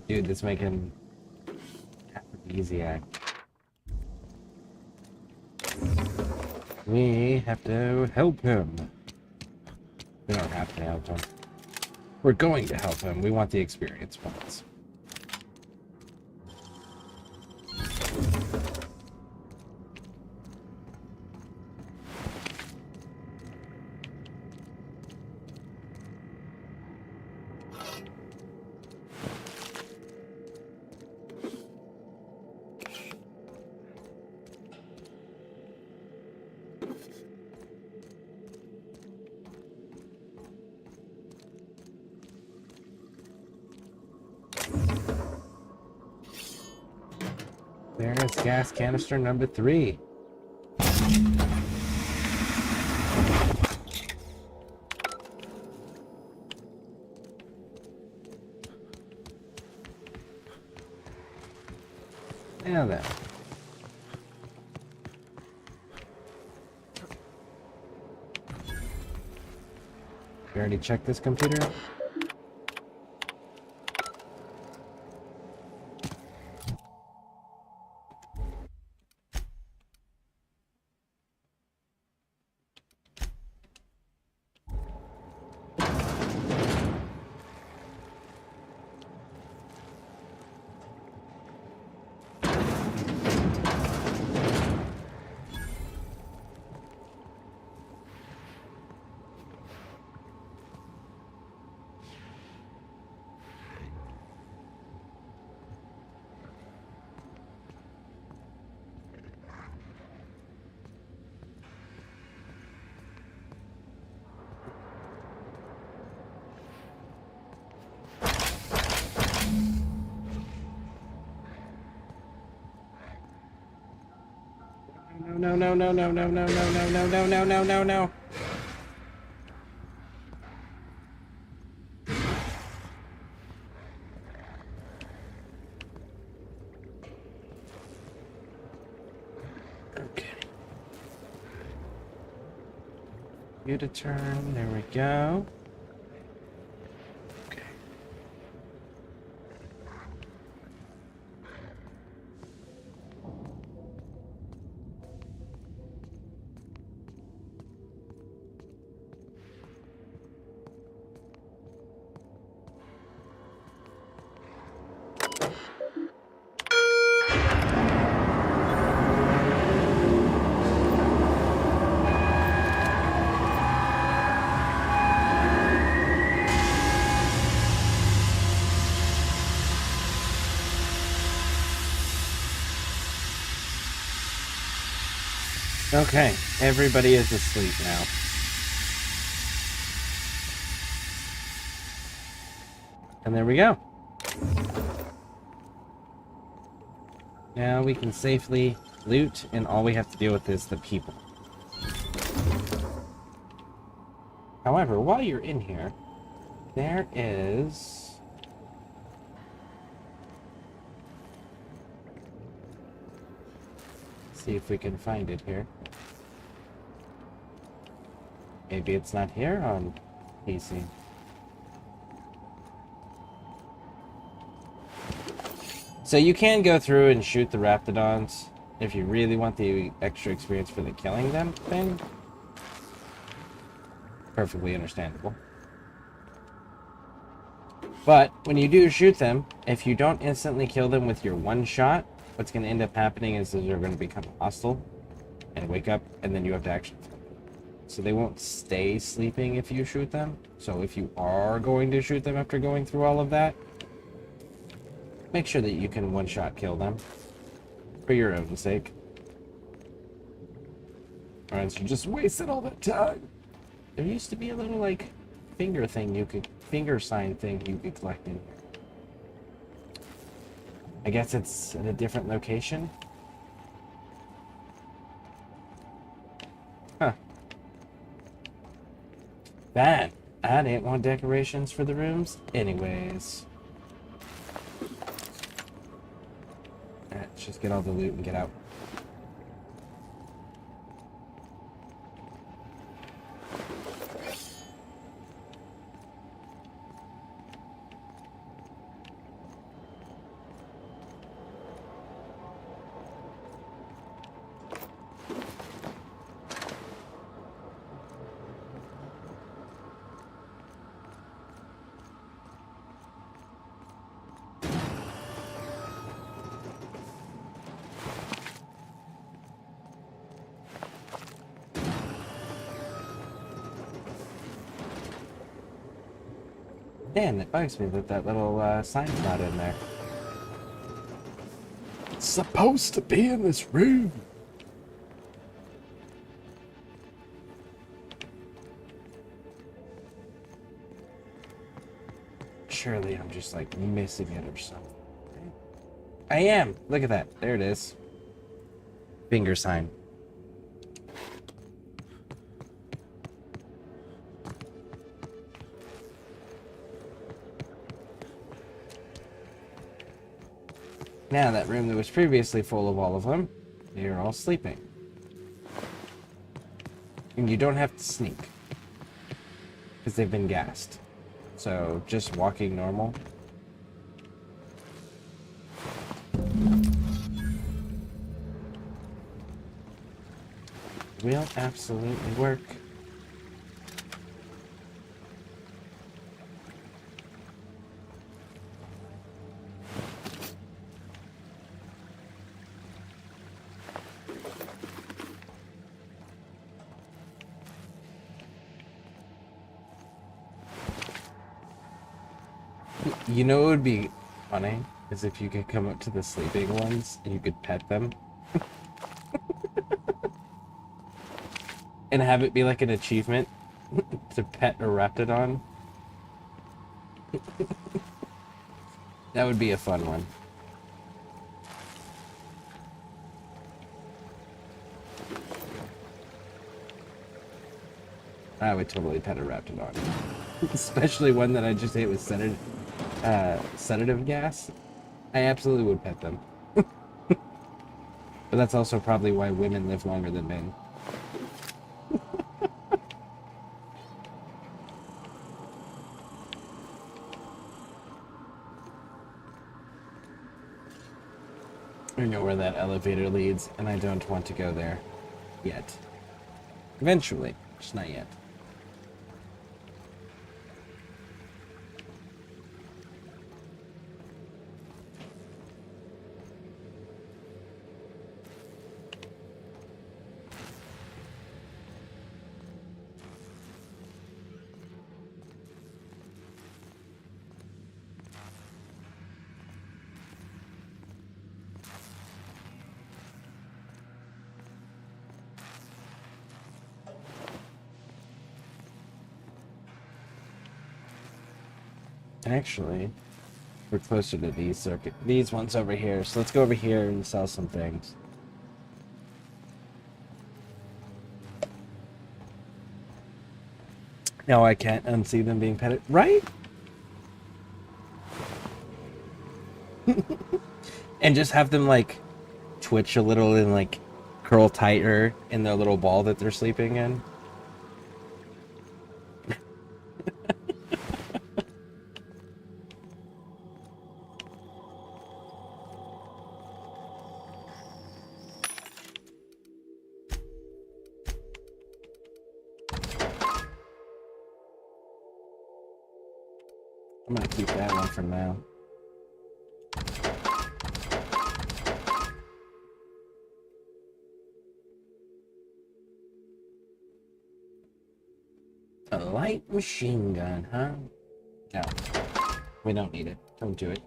Dude, that's making half an easy act. We have to help him. We don't have to help him. We're going to help him. We want the experience points. There's gas canister number 3. Now then. You already checked this computer? No, no, no, no, no, no, no, no, no, no, no, no, no, no. Okay. You to turn. There we go. Okay. Okay, everybody is asleep now. And there we go. Now we can safely loot, and all we have to deal with is the people. However, while you're in here, there is... see if we can find it here. Maybe it's not here on PC. So you can go through and shoot the Raptidons if you really want the extra experience for the killing them thing. Perfectly understandable. But when you do shoot them, if you don't instantly kill them with your one shot, what's going to end up happening is that they're going to become hostile and wake up, and then you have to action. So they won't stay sleeping if you shoot them. So if you are going to shoot them after going through all of that, make sure that you can one-shot kill them for your own sake. Or else you just wasted all that time. There used to be a little, like, finger sign thing you could collect in here. I guess it's at a different location. Huh. Bad. I didn't want decorations for the rooms anyways. Alright, let's just get all the loot and get out. Man, it bugs me that that little sign's not in there. It's supposed to be in this room. Surely I'm just like missing it or something. I am. Look at that. There it is. Finger sign. Now that room that was previously full of all of them, they're all sleeping. And you don't have to sneak, because they've been gassed. So just walking normal. Will absolutely work. You know what would be funny? Is if you could come up to the sleeping ones and you could pet them. And have it be like an achievement to pet a Raptidon. That would be a fun one. I would totally pet a Raptidon. Especially one that I just ate with sedative gas. I absolutely would pet them. But that's also probably why women live longer than men. I know where that elevator leads, and I don't want to go there yet. Eventually, just not yet. Actually, we're closer to these ones over here. So let's go over here and sell some things. No, I can't unsee them being petted. Right? And just have them, like, twitch a little and, like, curl tighter in their little ball that they're sleeping in. I'm gonna keep that one for now. A light machine gun, huh? No. We don't need it. Don't do it.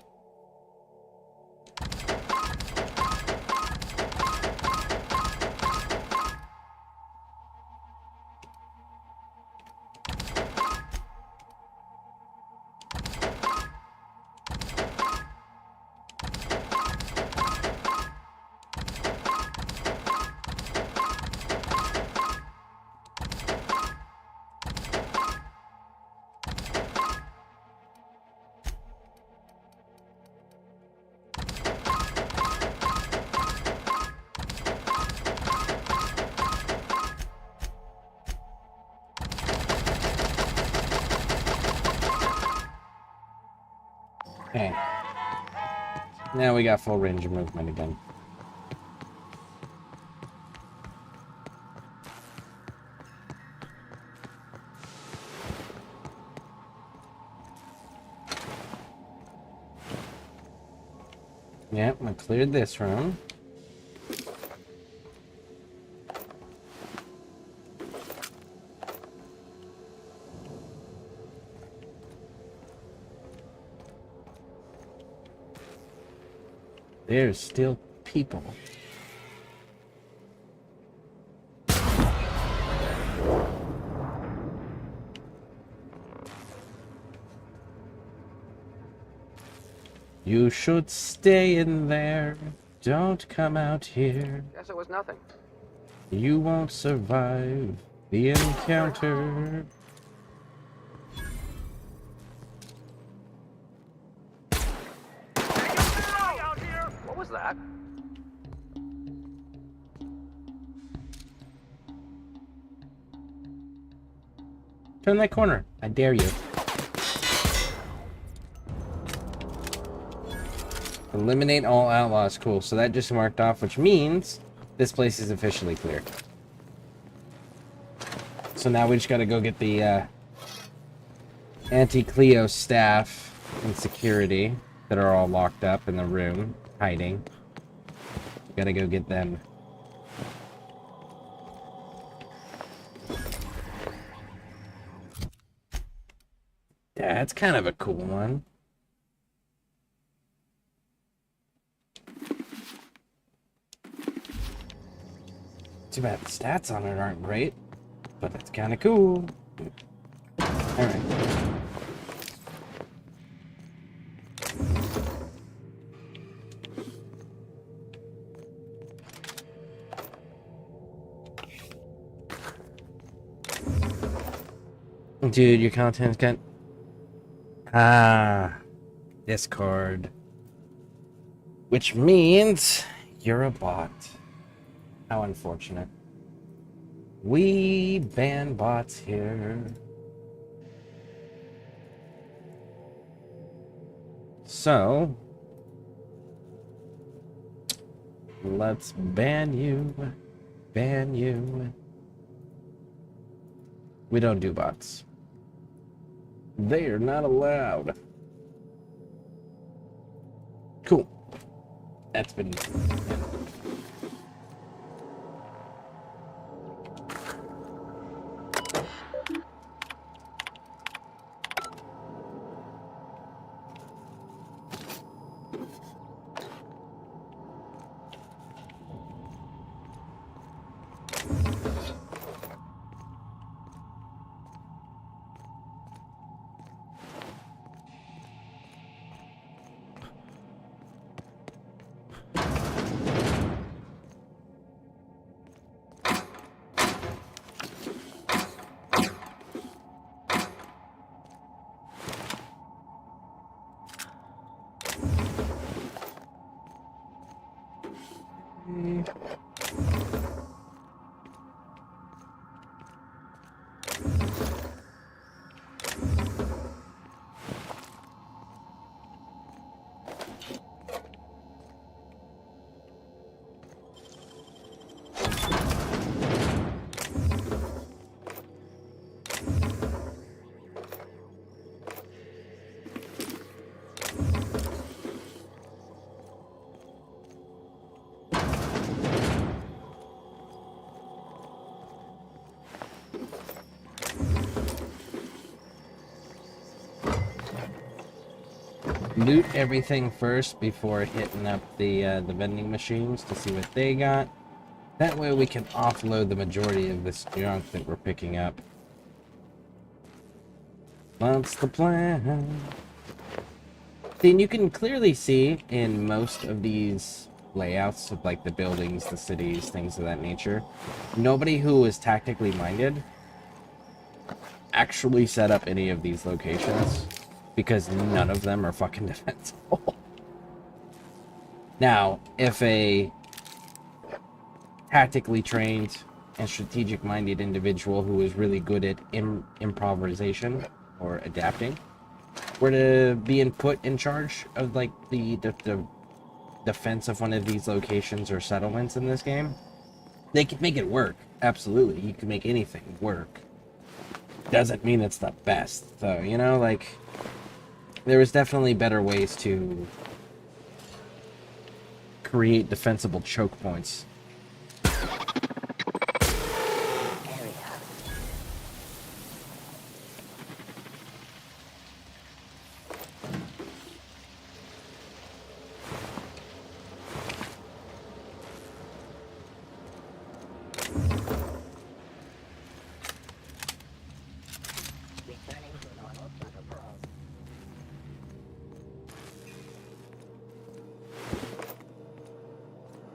Okay. Now we got full range of movement again. Yep, I cleared this room. There's still people. You should stay in there. Don't come out here. Guess it was nothing. You won't survive the encounter. What was that? Turn that corner. I dare you. Eliminate all outlaws. Cool. So that just marked off, which means this place is officially clear. So now we just gotta go get the anti-Cleo staff and security that are all locked up in the room, hiding. Gotta go get them. Yeah, that's kind of a cool one. Too bad the stats on it aren't great, but it's kind of cool. Alright. Dude, your content's got... Ah, Discord. Which means you're a bot. How unfortunate. We ban bots here. So, let's ban you. Ban you. We don't do bots. They are not allowed. Cool. That's been... Loot everything first before hitting up the vending machines to see what they got. That way we can offload the majority of this junk that we're picking up. That's the plan. Then you can clearly see in most of these layouts of like the buildings, the cities, things of that nature, nobody who is tactically minded actually set up any of these locations because none of them are fucking defensible. Now, if a tactically trained and strategic minded individual who is really good at improvisation or adapting were to be put in charge of like the defense of one of these locations or settlements in this game, they could make it work. Absolutely, you can make anything work. Doesn't mean it's the best though, you know, like there is definitely better ways to create defensible choke points.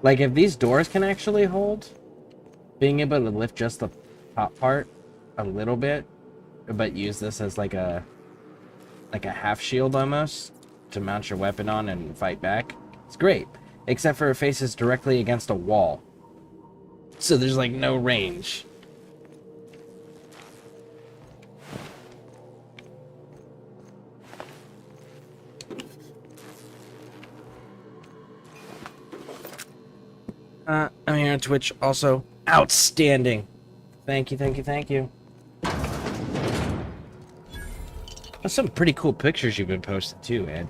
Like, if these doors can actually hold, being able to lift just the top part a little bit, but use this as like a half shield almost to mount your weapon on and fight back, it's great. Except for it faces directly against a wall. So there's like no range. I'm here on Twitch also. Outstanding. Thank you, thank you, thank you. That's some pretty cool pictures you've been posting too, Ed.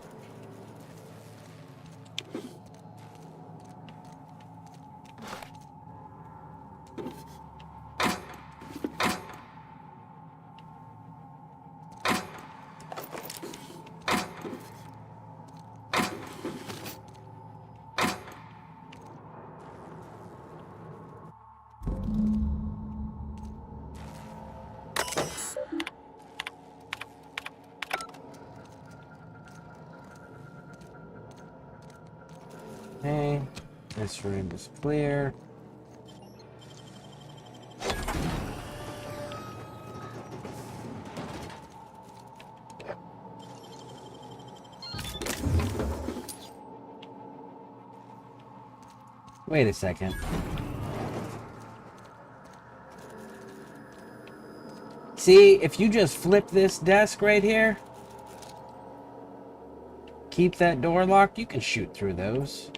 Okay, this room is clear. Wait a second. See, if you just flip this desk right here, keep that door locked, you can shoot through those.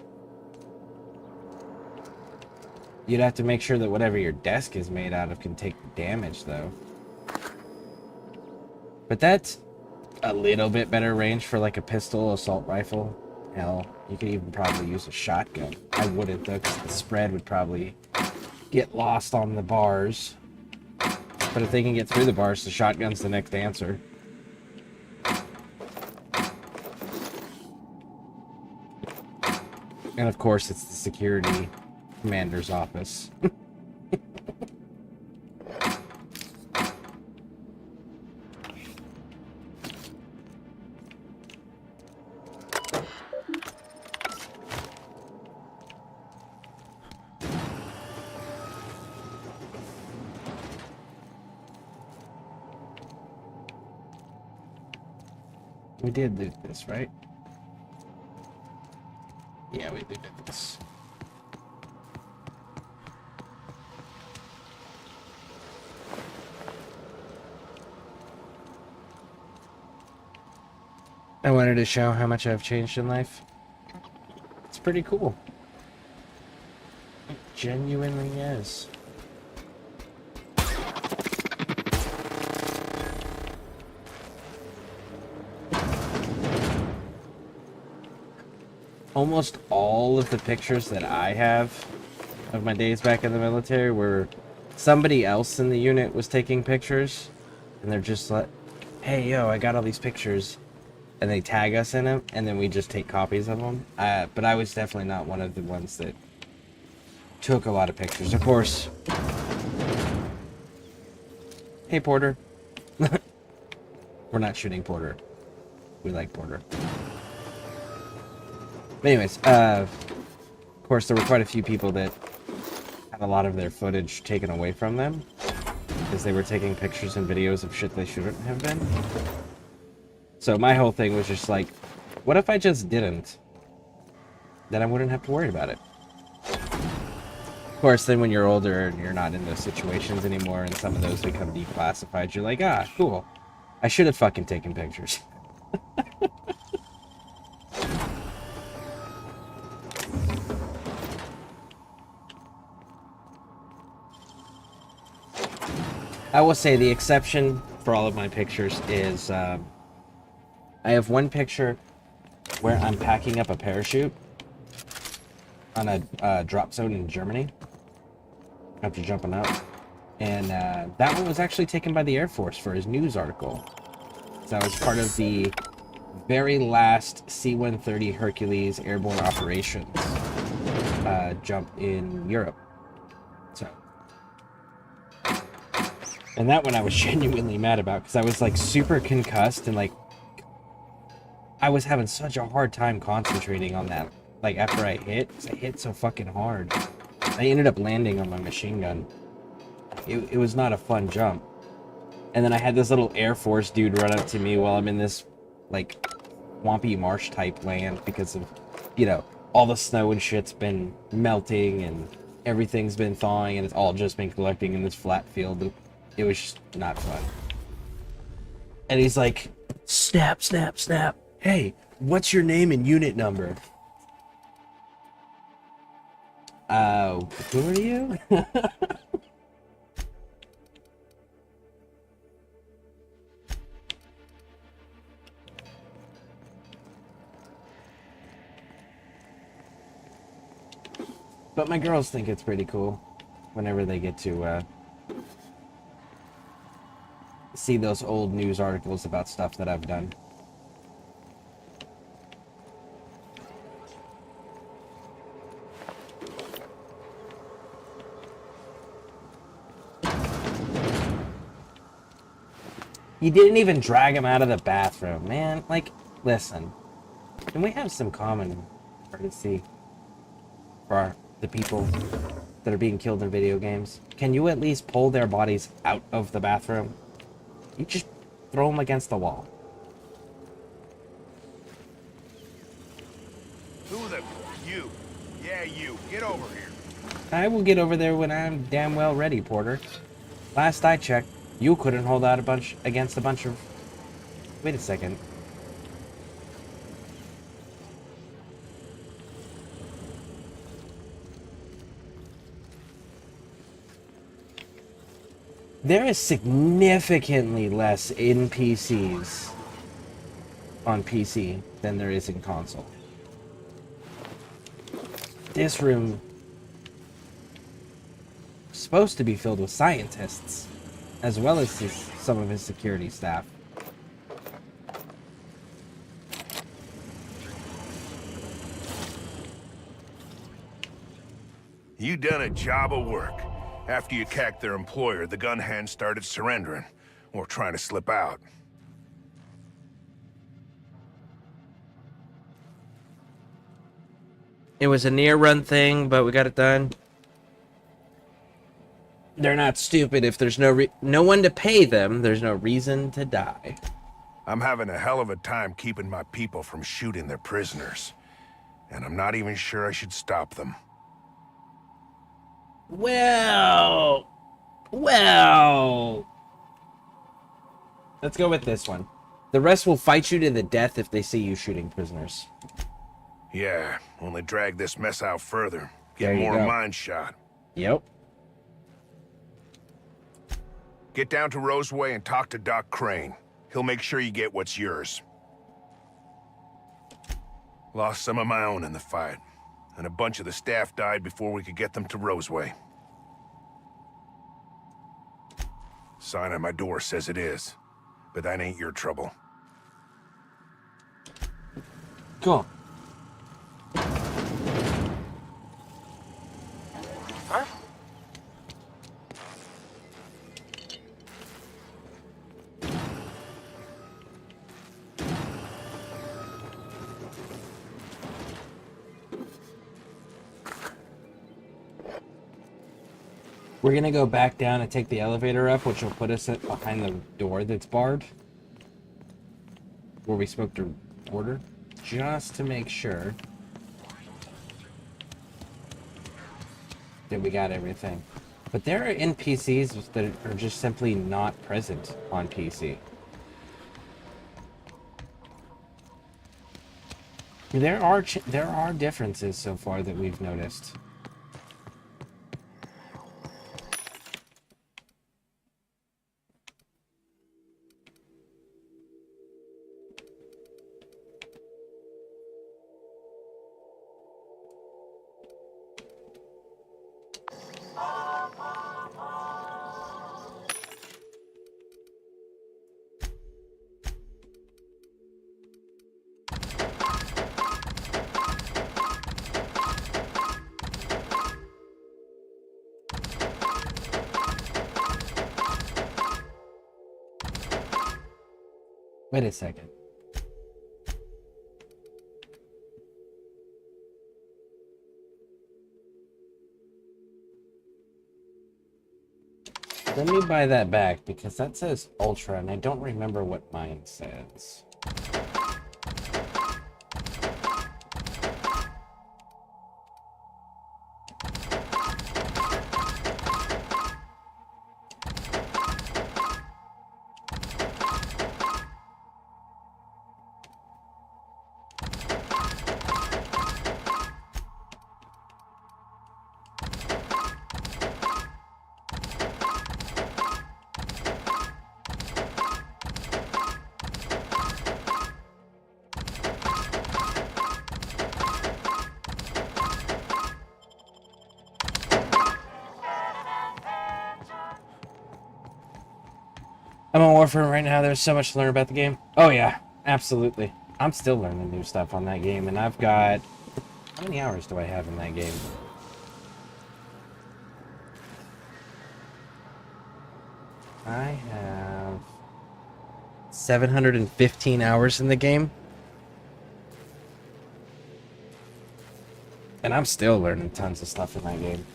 You'd have to make sure that whatever your desk is made out of can take damage, though. But that's a little bit better range for like a pistol, assault rifle. Hell, you could even probably use a shotgun. I wouldn't, though, because the spread would probably get lost on the bars. But if they can get through the bars, the shotgun's the next answer. And of course, it's the security commander's office. We did loot this, right? Yeah, we looted this. I wanted to show how much I've changed in life. It's pretty cool. It genuinely is. Almost all of the pictures that I have of my days back in the military were somebody else in the unit was taking pictures, and they're just like, hey, yo, I got all these pictures, and they tag us in them, and then we just take copies of them. But I was definitely not one of the ones that took a lot of pictures. Of course. Hey, Porter. We're not shooting Porter. We like Porter. But anyways, of course, there were quite a few people that had a lot of their footage taken away from them because they were taking pictures and videos of shit they shouldn't have been. So my whole thing was just like, what if I just didn't? Then I wouldn't have to worry about it. Of course, then when you're older and you're not in those situations anymore and some of those become declassified, you're like, ah, cool. I should have fucking taken pictures. I will say the exception for all of my pictures is I have one picture where I'm packing up a parachute on a drop zone in Germany after jumping up. And that one was actually taken by the Air Force for his news article. So that was part of the very last C-130 Hercules airborne operations jump in Europe. So. And that one I was genuinely mad about because I was like super concussed and like I was having such a hard time concentrating on that. Like after I hit, because I hit so fucking hard. I ended up landing on my machine gun. It was not a fun jump. And then I had this little Air Force dude run up to me while I'm in this like swampy marsh type land because of, you know, all the snow and shit's been melting and everything's been thawing and it's all just been collecting in this flat field. It was just not fun. And he's like, snap, snap, snap. Hey, what's your name and unit number? Who are you? But my girls think it's pretty cool whenever they get to see those old news articles about stuff that I've done. You didn't even drag him out of the bathroom, man. Like, listen. Can we have some common courtesy for the people that are being killed in video games? Can you at least pull their bodies out of the bathroom? You just throw them against the wall. Who the you? Yeah, you. Get over here. I will get over there when I'm damn well ready, Porter. Last I checked, you couldn't hold out against a bunch of... Wait a second. There is significantly less NPCs on PC than there is in console. This room is supposed to be filled with scientists, as well as some of his security staff. You done a job of work. After you cacked their employer, the gun hands started surrendering, or trying to slip out. It was a near-run thing, but we got it done. They're not stupid. If there's no one to pay them, there's no reason to die. I'm having a hell of a time keeping my people from shooting their prisoners. And I'm not even sure I should stop them. Well... Let's go with this one. The rest will fight you to the death if they see you shooting prisoners. Yeah, only drag this mess out further. There Get you more go. mine shot. Yep. Get down to Roseway and talk to Doc Crane. He'll make sure you get what's yours. Lost some of my own in the fight, and a bunch of the staff died before we could get them to Roseway. Sign on my door says it is, but that ain't your trouble. Cool. Huh? We're gonna go back down and take the elevator up, which will put us behind the door that's barred. Where we spoke to Porter. Just to make sure that we got everything. But there are NPCs that are just simply not present on PC. There are differences so far that we've noticed. Wait a second. Let me buy that back because that says Ultra and I don't remember what mine says. I'm on Warframe right now. There's so much to learn about the game. Oh yeah, absolutely. I'm still learning new stuff on that game, and I've got... How many hours do I have in that game? I have 715 hours in the game. And I'm still learning tons of stuff in that game.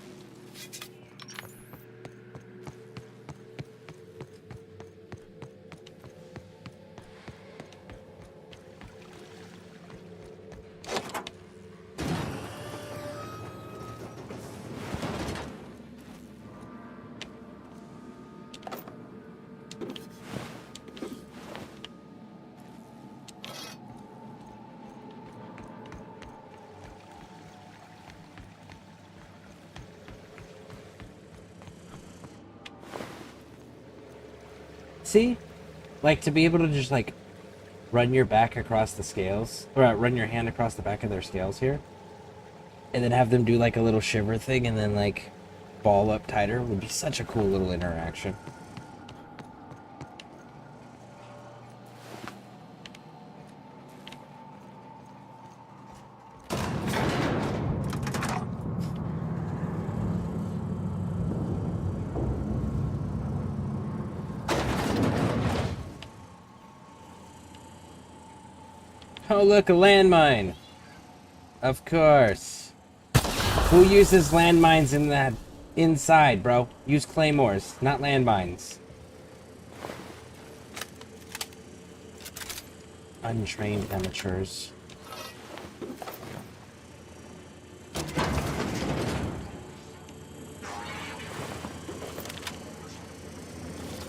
See? Like, to be able to just, like, run your back across the scales, or run your hand across the back of their scales here, and then have them do, like, a little shiver thing, and then, like, ball up tighter would be such a cool little interaction. Oh, look, a landmine. Of course. Who uses landmines in that inside, bro? Use claymores, not landmines. Untrained amateurs.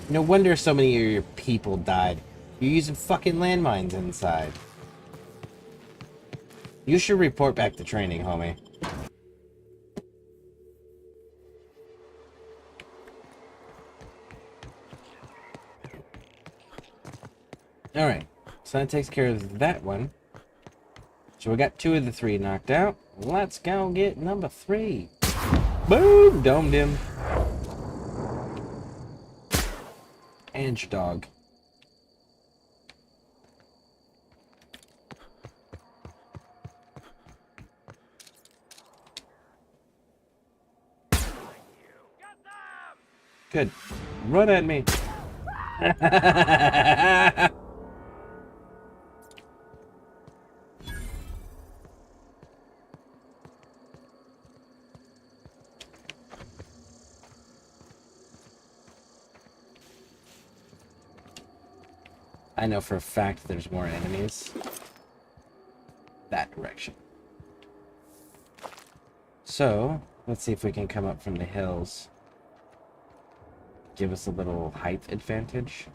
No wonder so many of your people died. You're using fucking landmines inside. You should report back to training, homie. Alright, so that takes care of that one. So we got 2 of the 3 knocked out. Let's go get number 3. Boom! Domed him. And your dog. Good. Run at me. I know for a fact there's more enemies. That direction. So, let's see if we can come up from the hills. Give us a little height advantage.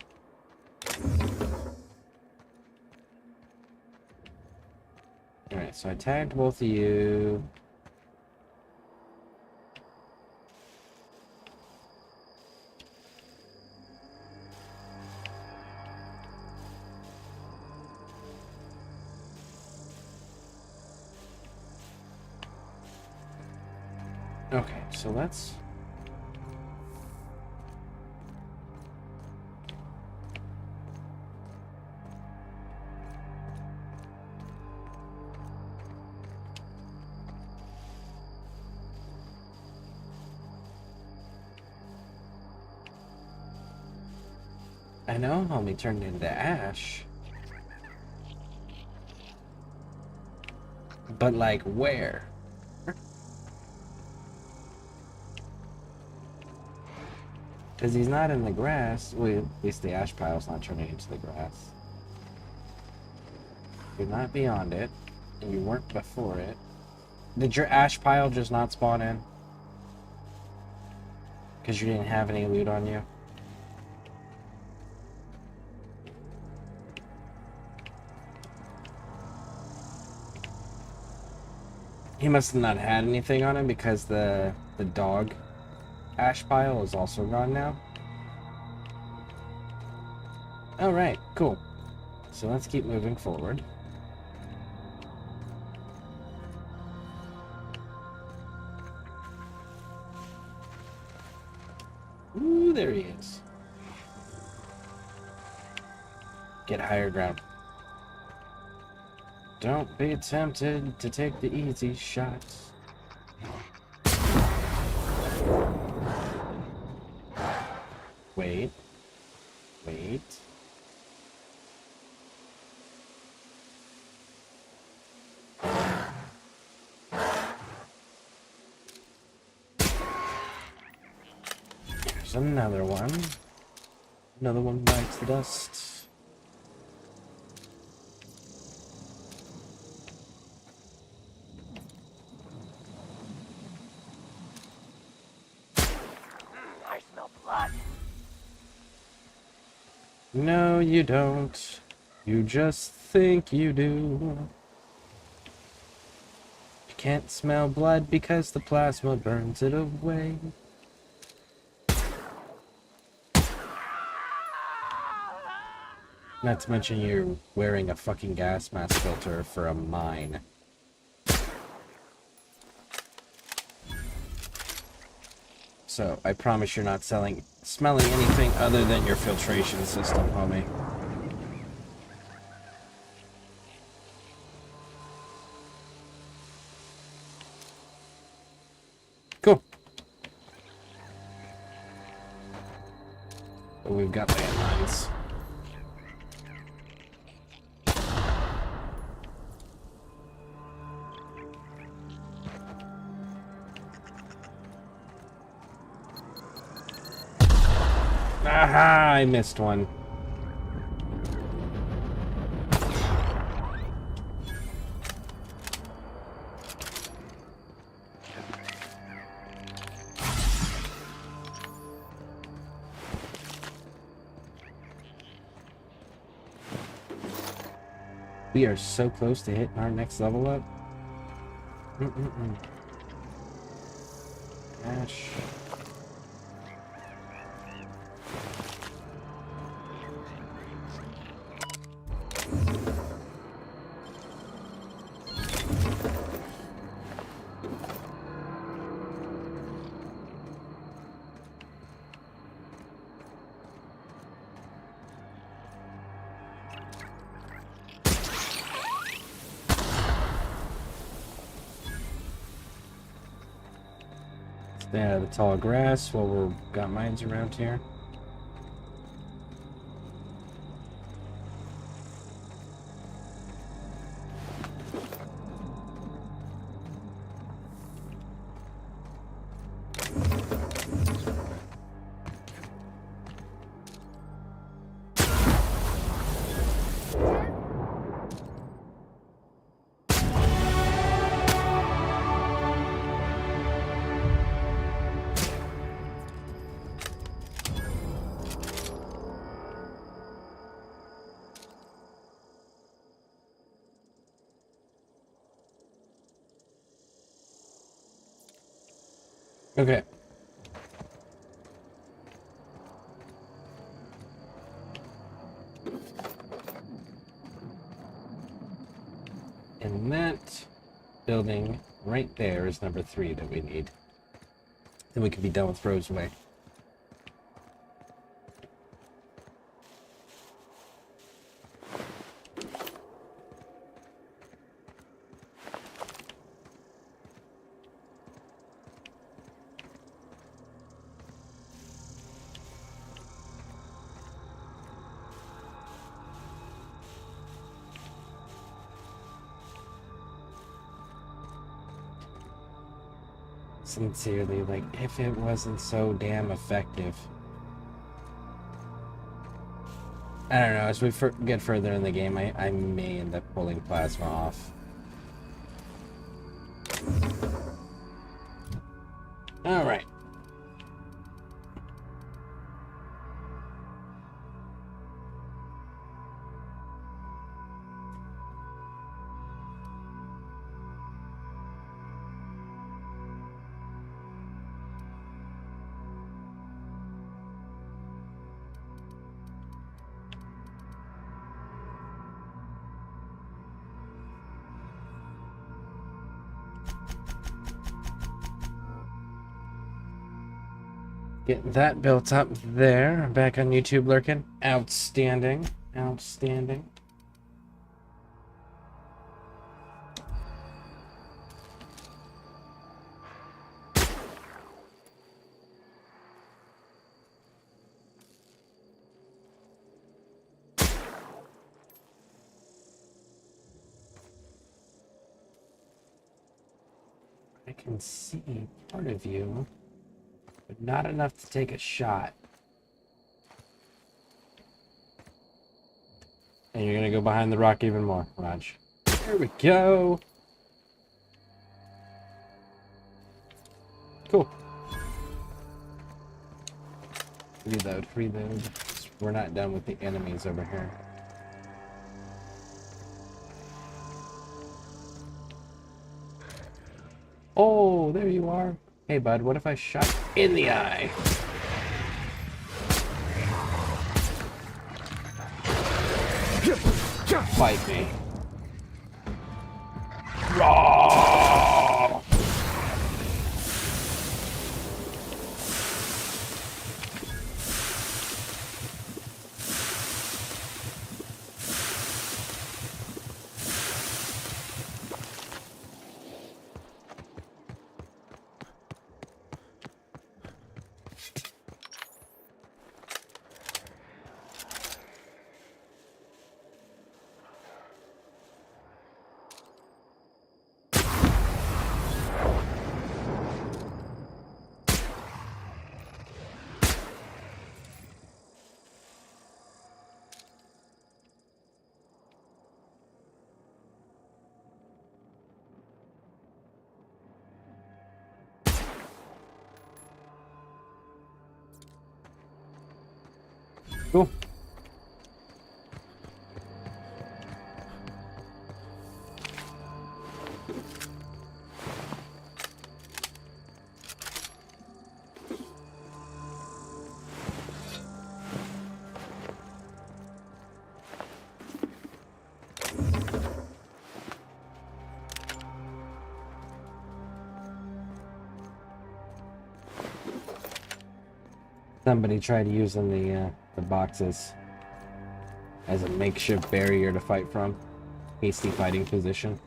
Alright, so I tagged both of you. Okay, so let's... I know homie turned into ash. But like where? Because he's not in the grass. Well, at least the ash pile's not turning into the grass. You're not beyond it. And you weren't before it. Did your ash pile just not spawn in? Because you didn't have any loot on you? He must have not had anything on him because the dog ash pile is also gone now. Alright, cool. So let's keep moving forward. Ooh, there he is. Get higher ground. Don't be tempted to take the easy shots. Wait. Wait. There's another one. Another one bites the dust. No, you don't. You just think you do. You can't smell blood because the plasma burns it away. Not to mention you're wearing a fucking gas mask filter for a mine. So, I promise you're not smelling anything other than your filtration system, homie. Cool. But we've got landmines. Aha! I missed one. We are so close to hitting our next level up. Ash. Stay out of the tall grass while we've got mines around here. Okay. And that building right there is number 3 that we need. Then we can be done with Roseway. Sincerely, like, if it wasn't so damn effective. I don't know, as we get further in the game, I may end up pulling plasma off. Alright. Get that built up there. Back on YouTube lurking. Outstanding. Outstanding. I can see part of you, but not enough to take a shot. And you're gonna go behind the rock even more, Raj. There we go. Cool. Reload, reload. We're not done with the enemies over here. Oh, there you are. Hey, bud, what if I shot in the eye? fight me. Raw! Cool. Somebody tried using the boxes as a makeshift barrier to fight from. Hasty fighting position.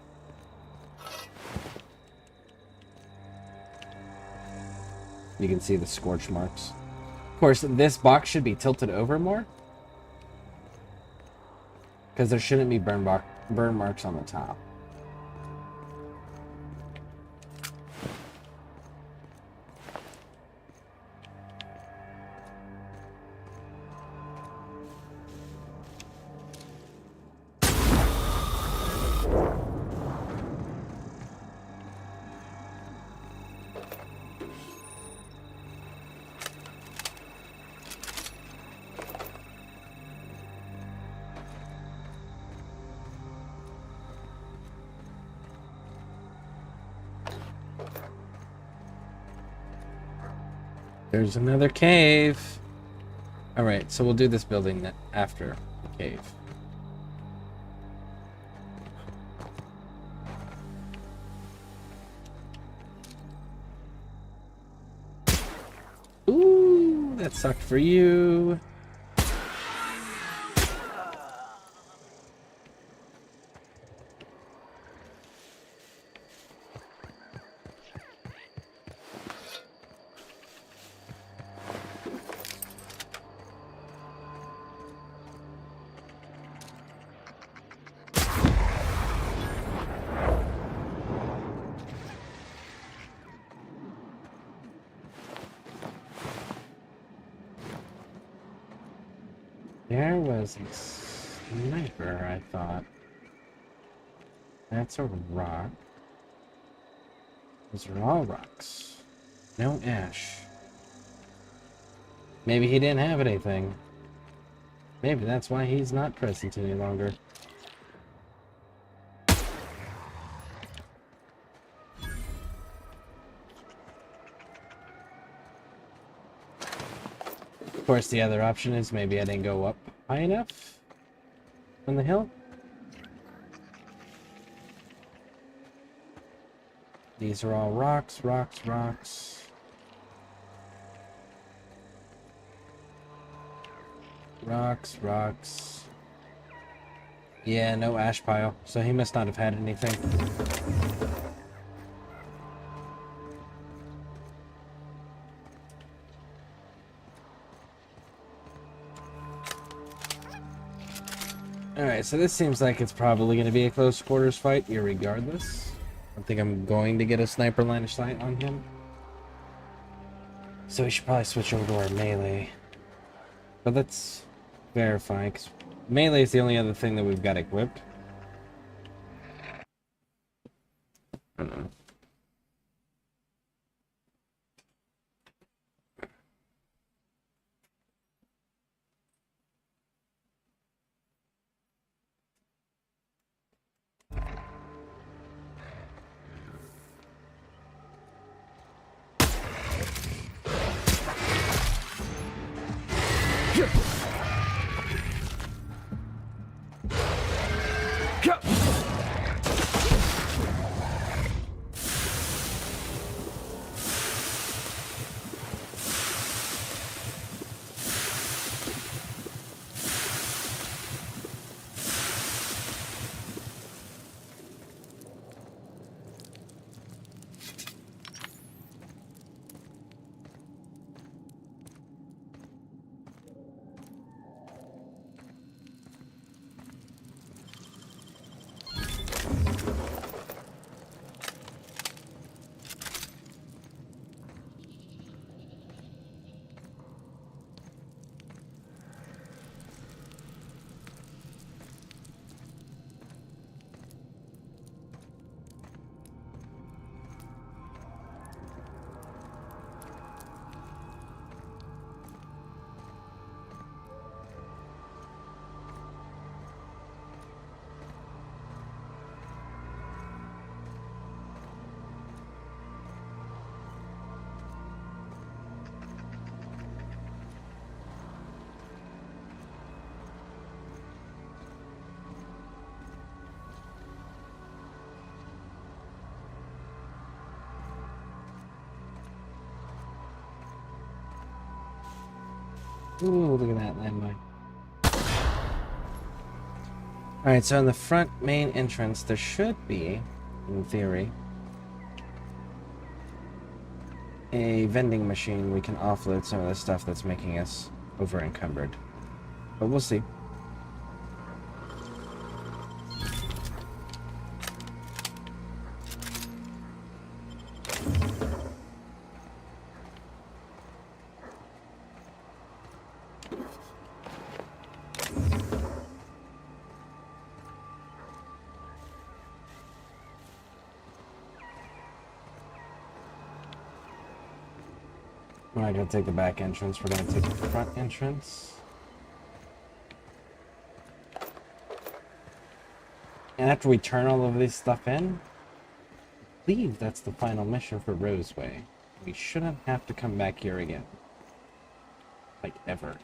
You can see the scorch marks. Of course, this box should be tilted over more, because there shouldn't be burn marks on the top. There's another cave. Alright, so we'll do this building after the cave. Ooh, that sucked for you. There was a sniper, I thought. That's a rock. Those are all rocks. No ash. Maybe he didn't have anything. Maybe that's why he's not present any longer. Of course, the other option is maybe I didn't go up high enough on the hill. These are all rocks, rocks, rocks. Rocks, rocks. Yeah, no ash pile, so he must not have had anything. Alright, so this seems like it's probably going to be a close quarters fight, irregardless. I don't think I'm going to get a sniper line of sight on him. So we should probably switch over to our melee. But let's verify, because melee is the only other thing that we've got equipped. I don't know. Ooh, look at that landmine. Alright, so in the front main entrance, there should be, in theory, a vending machine we can offload some of the stuff that's making us over encumbered. But we'll see. We're not going to take the back entrance, we're going to take the front entrance. And after we turn all of this stuff in, I believe that's the final mission for Roseway. We shouldn't have to come back here again. Like, ever.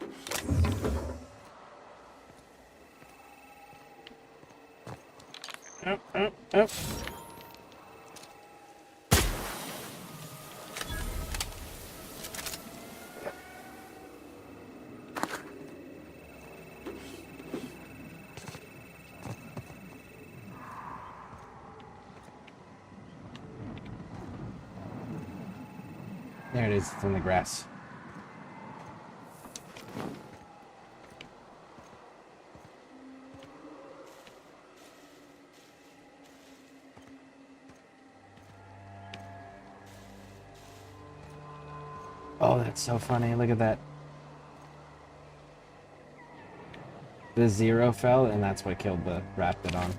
Oh. There it is, it's in the grass. Oh, that's so funny, look at that. The zero fell, and that's what killed the Raptidon.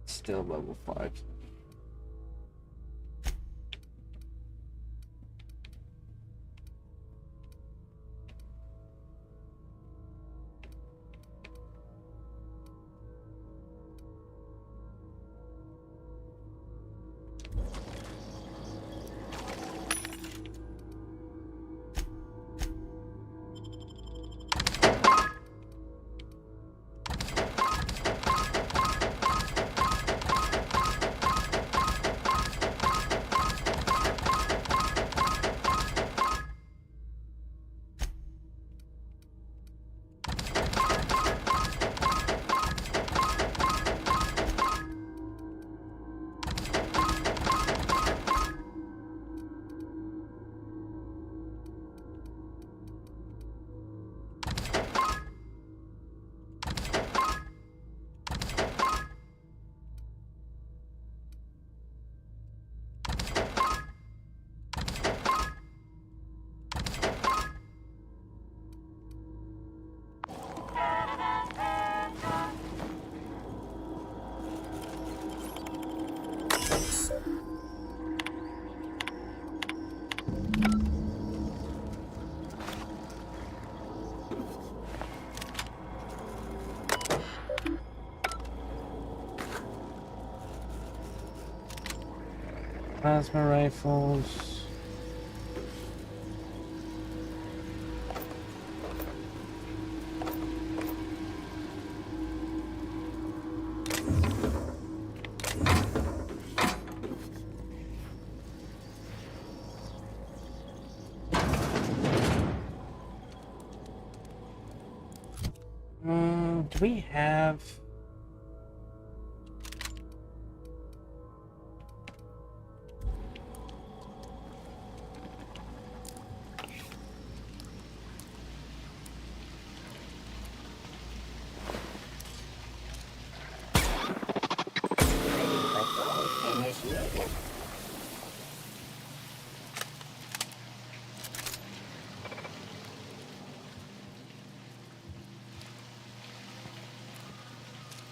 Still level 5. Plasma rifles. Do we have... Initiated.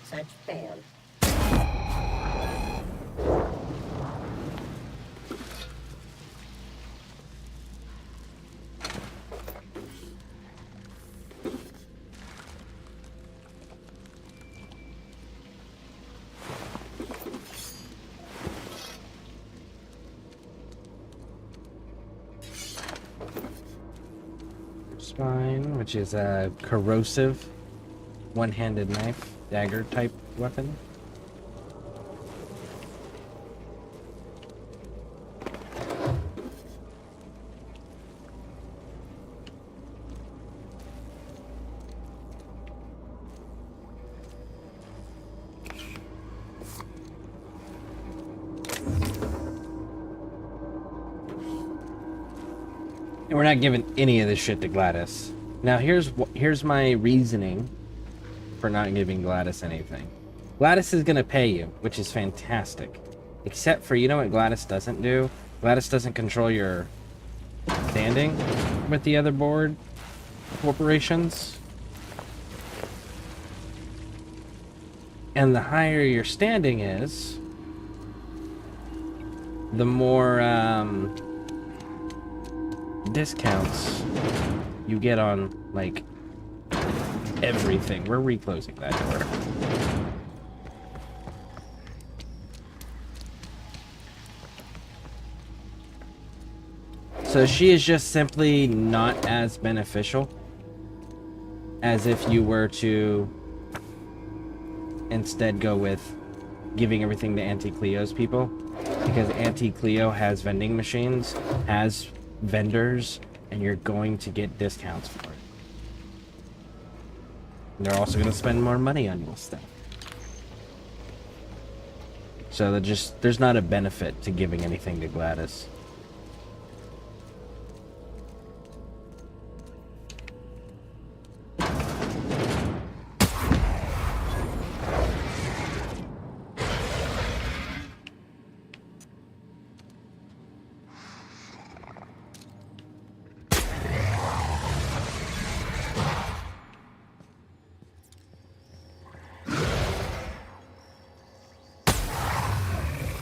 Search failed. Spine, which is a corrosive one-handed knife, dagger type weapon. And we're not giving any of this shit to Gladys. Now here's my reasoning for not giving Gladys anything. Gladys is gonna pay you, which is fantastic. Except for, you know what Gladys doesn't do? Gladys doesn't control your standing with the other board corporations. And the higher your standing is, the more discounts you get on, like, everything. We're reclosing that door. So she is just simply not as beneficial as if you were to instead go with giving everything to Auntie Cleo's people, because Auntie Cleo has vending machines, has vendors, and you're going to get discounts for it. And they're also going to spend more money on your stuff. So there's not a benefit to giving anything to Gladys.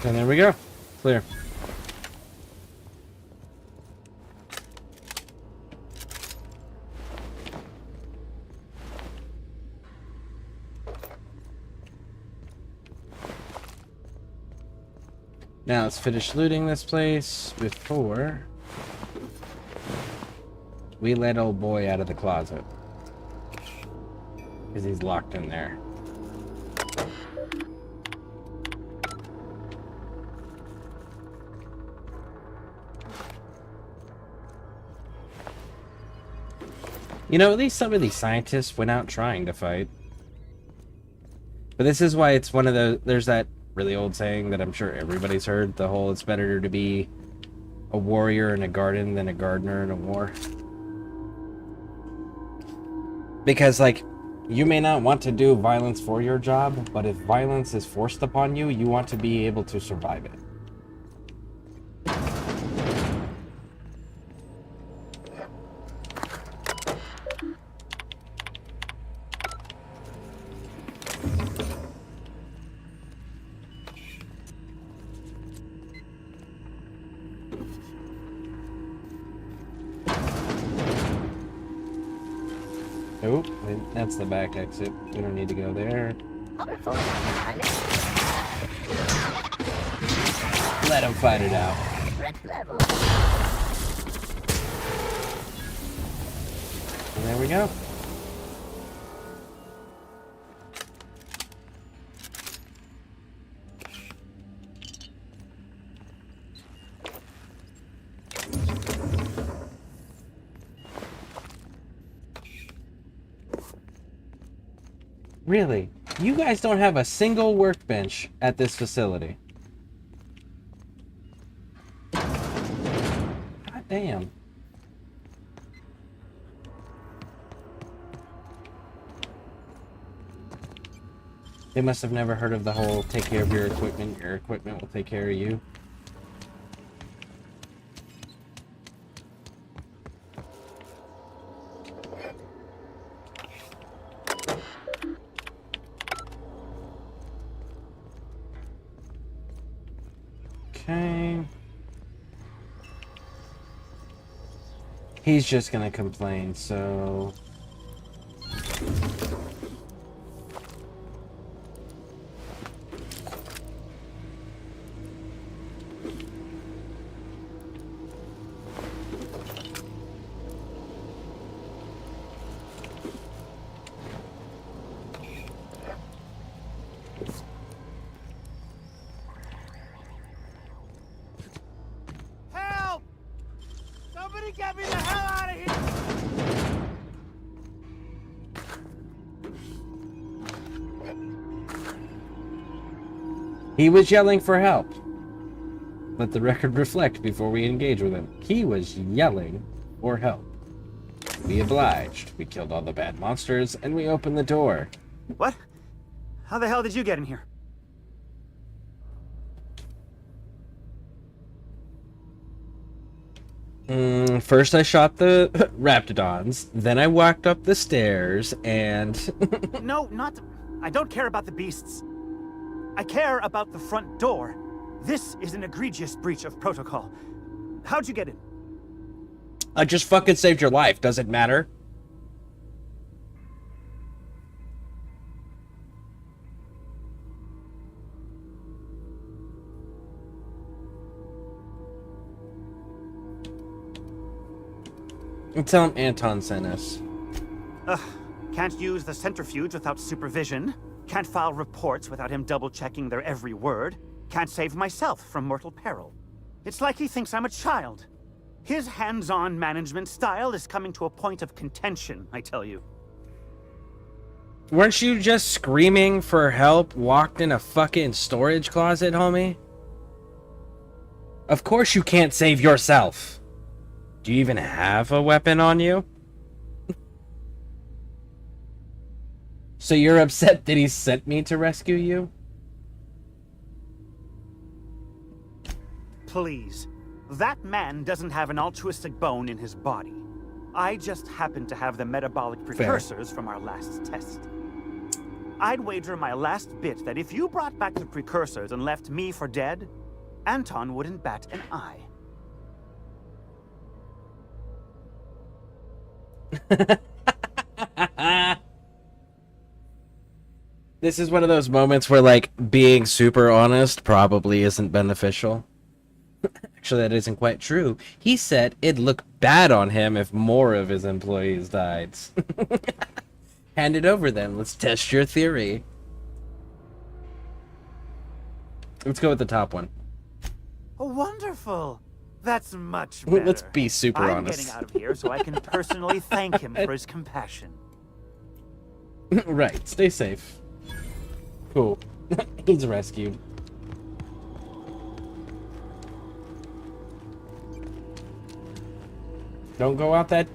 And there we go. Clear. Now let's finish looting this place before we let old boy out of the closet. Because he's locked in there. You know, at least some of these scientists went out trying to fight. But this is why it's one of the... There's that really old saying that I'm sure everybody's heard. The whole, it's better to be a warrior in a garden than a gardener in a war. Because, like, you may not want to do violence for your job, but if violence is forced upon you, you want to be able to survive it. Oh, that's the back exit. We don't need to go there. Let him fight it out. And there we go. Really? You guys don't have a single workbench at this facility? God damn. They must have never heard of the whole take care of your equipment will take care of you. Okay. He's just gonna complain, so... He was yelling for help. Let the record reflect before we engage with him. He was yelling for help. We obliged. We killed all the bad monsters, and we opened the door. What? How the hell did you get in here? First I shot the Raptidons, then I walked up the stairs, and... No, not... I don't care about the beasts. I care about the front door. This is an egregious breach of protocol. How'd you get in? I just fucking saved your life. Does it matter? And tell him Anton sent us. Ugh. Can't use the centrifuge without supervision. Can't file reports without him double-checking their every word. Can't save myself from mortal peril. It's like he thinks I'm a child. His hands-on management style is coming to a point of contention, I tell you. Weren't you just screaming for help, walked in a fucking storage closet, homie? Of course you can't save yourself. Do you even have a weapon on you? So you're upset that he sent me to rescue you? Please. That man doesn't have an altruistic bone in his body. I just happen to have the metabolic precursors from our last test. I'd wager my last bit that if you brought back the precursors and left me for dead, Anton wouldn't bat an eye. This is one of those moments where, like, being super honest probably isn't beneficial. Actually, that isn't quite true. He said it'd look bad on him if more of his employees died. Hand it over then. Let's test your theory. Let's go with the top one. Oh, wonderful. That's much better. Let's be super honest. I'm getting out of here so I can personally thank him for his compassion. Right. Stay safe. Cool. He's rescued. Don't go out that...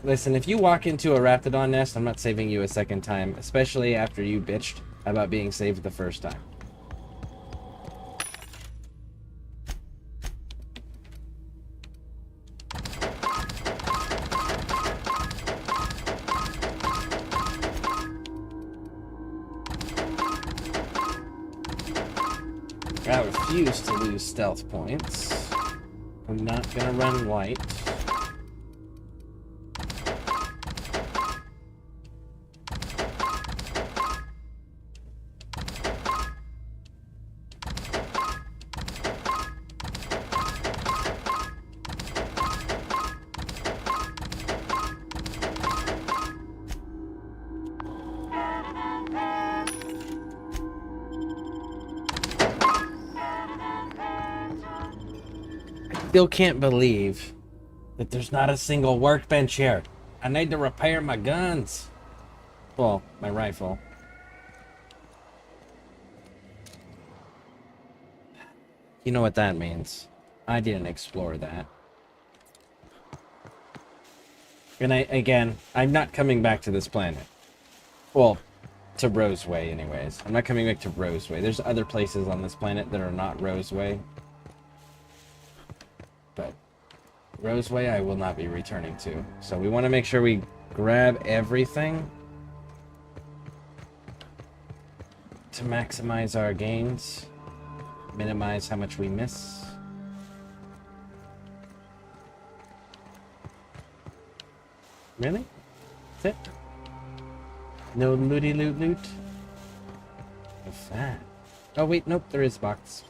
Listen, if you walk into a Raptidon nest, I'm not saving you a second time, especially after you bitched about being saved the first time. I refuse to lose stealth points. I'm not gonna run white. Still can't believe that there's not a single workbench here. I need to repair my guns. Well, my rifle. You know what that means. I didn't explore that. And I'm not coming back to this planet. Well, to Roseway anyways. I'm not coming back to Roseway. There's other places on this planet that are not Roseway. But Roseway I will not be returning to. So we want to make sure we grab everything to maximize our gains, minimize how much we miss. Really? That's it? No looty loot loot? What's that? Oh wait, nope, there is box.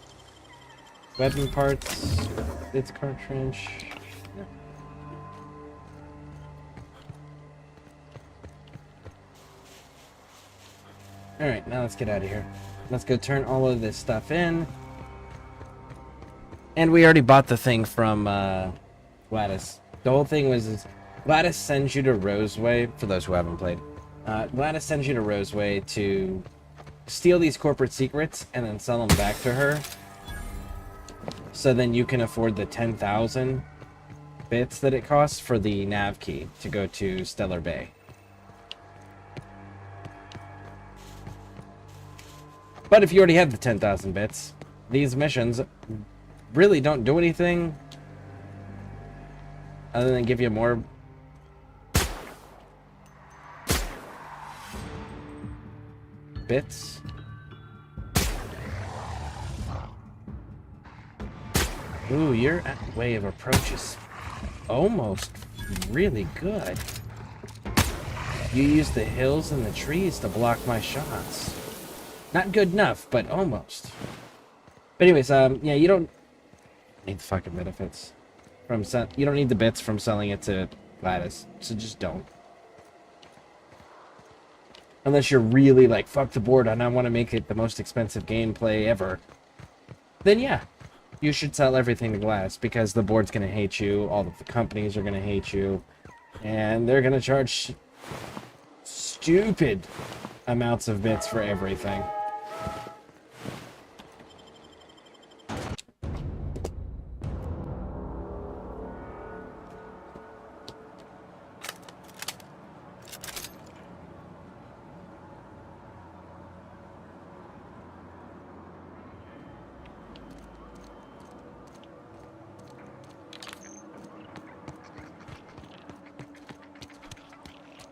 Weapon parts, its cartridge. Yeah. Alright, now let's get out of here. Let's go turn all of this stuff in. And we already bought the thing from Gladys. The whole thing was Gladys sends you to Roseway, for those who haven't played. Gladys sends you to Roseway to steal these corporate secrets and then sell them back to her. So then you can afford the 10,000 bits that it costs for the nav key to go to Stellar Bay. But if you already have the 10,000 bits, these missions really don't do anything other than give you more bits. Ooh, your way of approach is almost really good. You use the hills and the trees to block my shots. Not good enough, but almost. But anyways, yeah, you don't need the fucking benefits from you don't need the bits from selling it to Gladys, so just don't. Unless you're really like, fuck the board and I want to make it the most expensive gameplay ever. Then yeah, you should sell everything to Gladys, because the board's gonna hate you, all of the companies are gonna hate you, and they're gonna charge stupid amounts of bits for everything.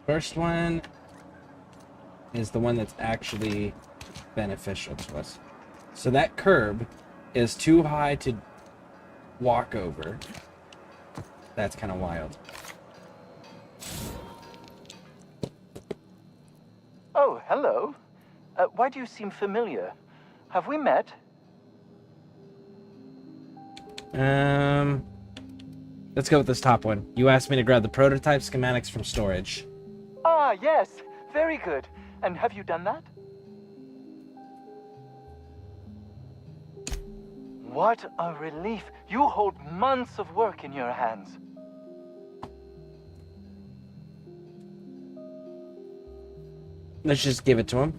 First one is the one that's actually beneficial to us. So that curb is too high to walk over. That's kind of wild. Oh, hello. Why do you seem familiar? Have we met? Let's go with this top one. You asked me to grab the prototype schematics from storage. Ah, yes. Very good. And have you done that? What a relief. You hold months of work in your hands. Let's just give it to him.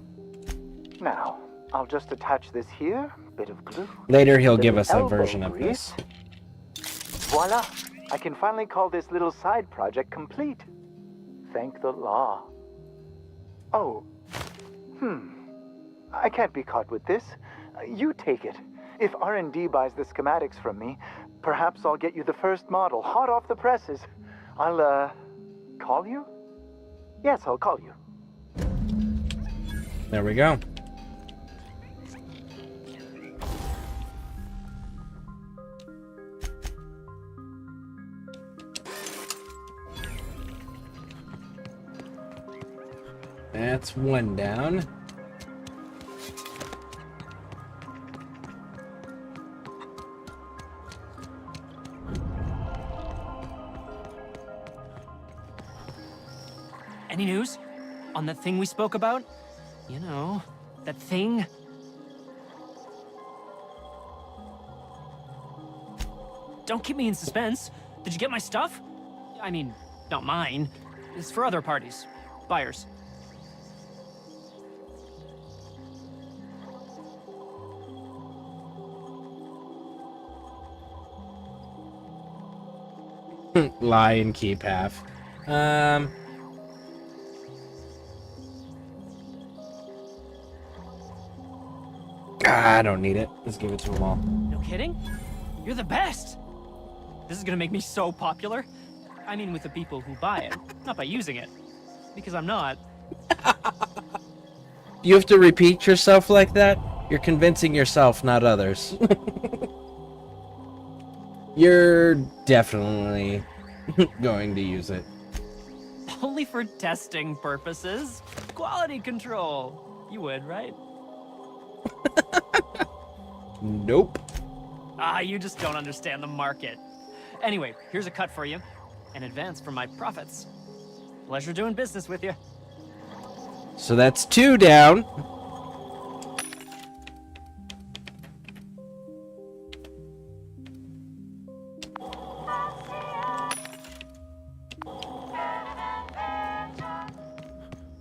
Now, I'll just attach this here. Bit of glue. Later he'll give Little us a elbow version of grease. this. Voila! I can finally call this little side project complete. Thank the law. Oh. I can't be caught with this. You take it. If R&D buys the schematics from me, perhaps I'll get you the first model, hot off the presses. I'll, call you? Yes, I'll call you. There we go. That's one down. Any news? On the thing we spoke about? You know, that thing? Don't keep me in suspense. Did you get my stuff? I mean, not mine. It's for other parties. Buyers. Lie and keep half. I don't need it. Let's give it to them all. No kidding? You're the best! This is gonna make me so popular. I mean with the people who buy it, not by using it. Because I'm not. You have to repeat yourself like that? You're convincing yourself, not others. You're definitely going to use it. Only for testing purposes. Quality control. You would, right? Nope. Ah, you just don't understand the market. Anyway, here's a cut for you. An advance for my profits. Pleasure doing business with you. So that's 2 down.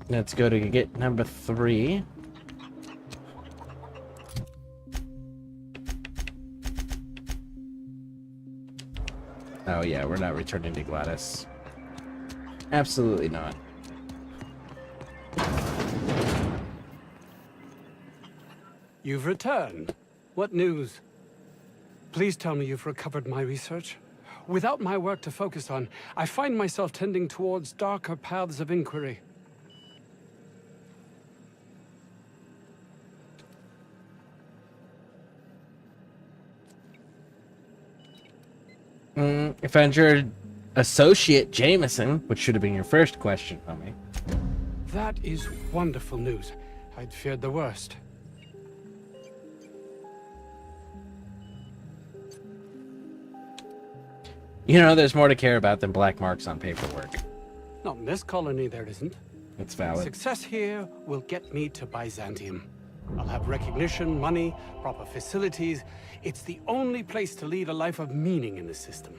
Let's go to get number 3. Oh yeah, we're not returning to Gladys. Absolutely not. You've returned. What news? Please tell me you've recovered my research. Without my work to focus on, I find myself tending towards darker paths of inquiry. I found your associate, Jameson, which should have been your first question, homie. That is wonderful news. I'd feared the worst. You know, there's more to care about than black marks on paperwork. Not in this colony, there isn't. It's valid. Success here will get me to Byzantium. I'll have recognition, money, proper facilities. It's the only place to lead a life of meaning in the system.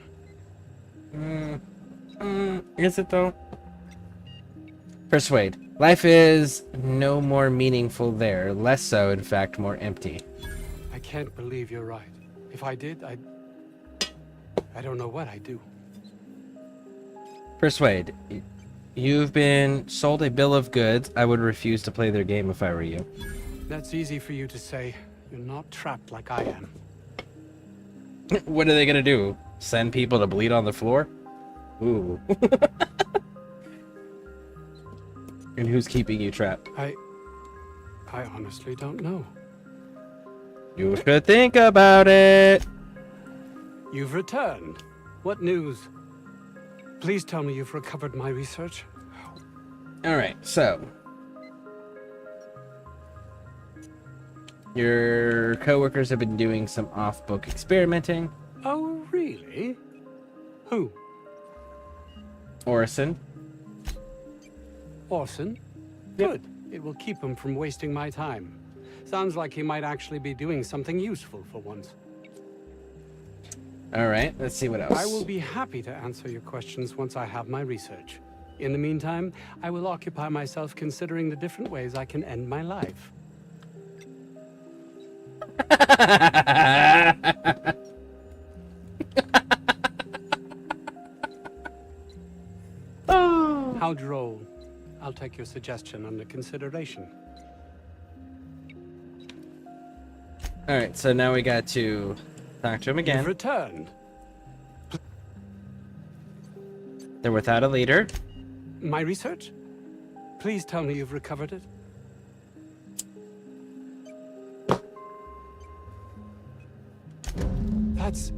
Is it though? Persuade. Life is no more meaningful there. Less so, in fact, more empty. I can't believe you're right. If I did, I don't know what I'd do. Persuade. You've been sold a bill of goods. I would refuse to play their game if I were you. That's easy for you to say. You're not trapped like I am. What are they gonna do? Send people to bleed on the floor? Ooh. And who's keeping you trapped? I honestly don't know. You should think about it. You've returned. What news? Please tell me you've recovered my research. Alright, so. Your coworkers have been doing some off-book experimenting. Oh, really? Who? Orson. Orson? Good. It will keep him from wasting my time. Sounds like he might actually be doing something useful for once. Alright, let's see what else. I will be happy to answer your questions once I have my research. In the meantime, I will occupy myself considering the different ways I can end my life. Oh. How droll. I'll take your suggestion under consideration. Alright, so now we got to talk to him again. You've returned. They're without a leader. My research? Please tell me you've recovered it. That's...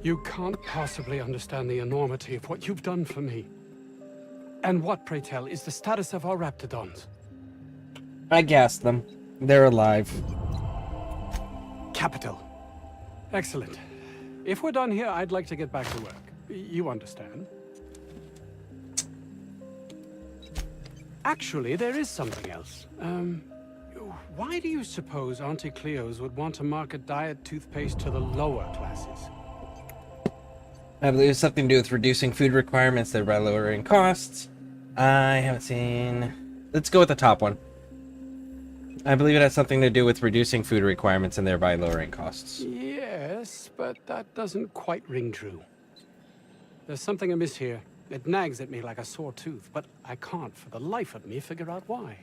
You can't possibly understand the enormity of what you've done for me. And what, pray tell, is the status of our raptidons? I gassed them. They're alive. Capital. Excellent. If we're done here, I'd like to get back to work. You understand? Actually, there is something else. Why do you suppose Auntie Cleo's would want to market diet toothpaste to the lower classes? I believe it's something to do with reducing food requirements, thereby lowering costs. I haven't seen... Let's go with the top one. I believe it has something to do with reducing food requirements and thereby lowering costs. Yes, but that doesn't quite ring true. There's something amiss here. It nags at me like a sore tooth, but I can't for the life of me figure out why.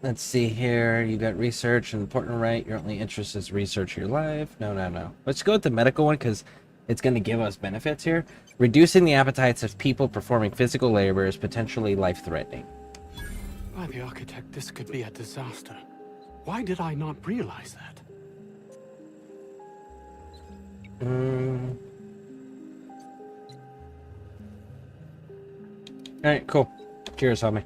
Let's see here. You got research and important, right? Your only interest is research your life. No. Let's go with the medical one because it's going to give us benefits here. Reducing the appetites of people performing physical labor is potentially life-threatening. By the architect, this could be a disaster. Why did I not realize that? Alright, cool. Cheers, homie.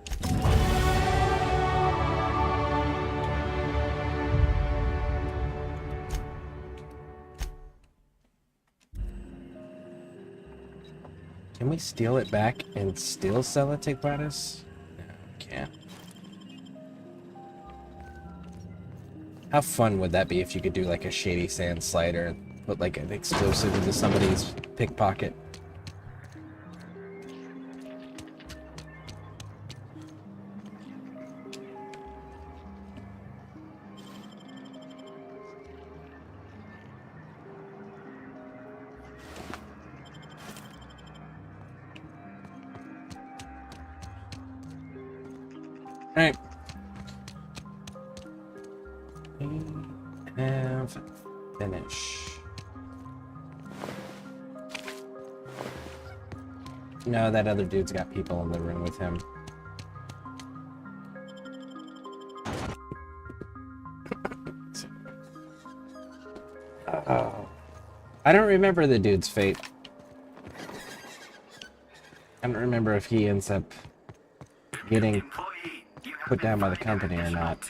Can we steal it back and still sell it to Gladys? No, we can't. How fun would that be if you could do like a shady sand slider and put like an explosive into somebody's pickpocket? Alright. We have finished. No, that other dude's got people in the room with him. I don't remember the dude's fate. I don't remember if he ends up getting put down by the company or not.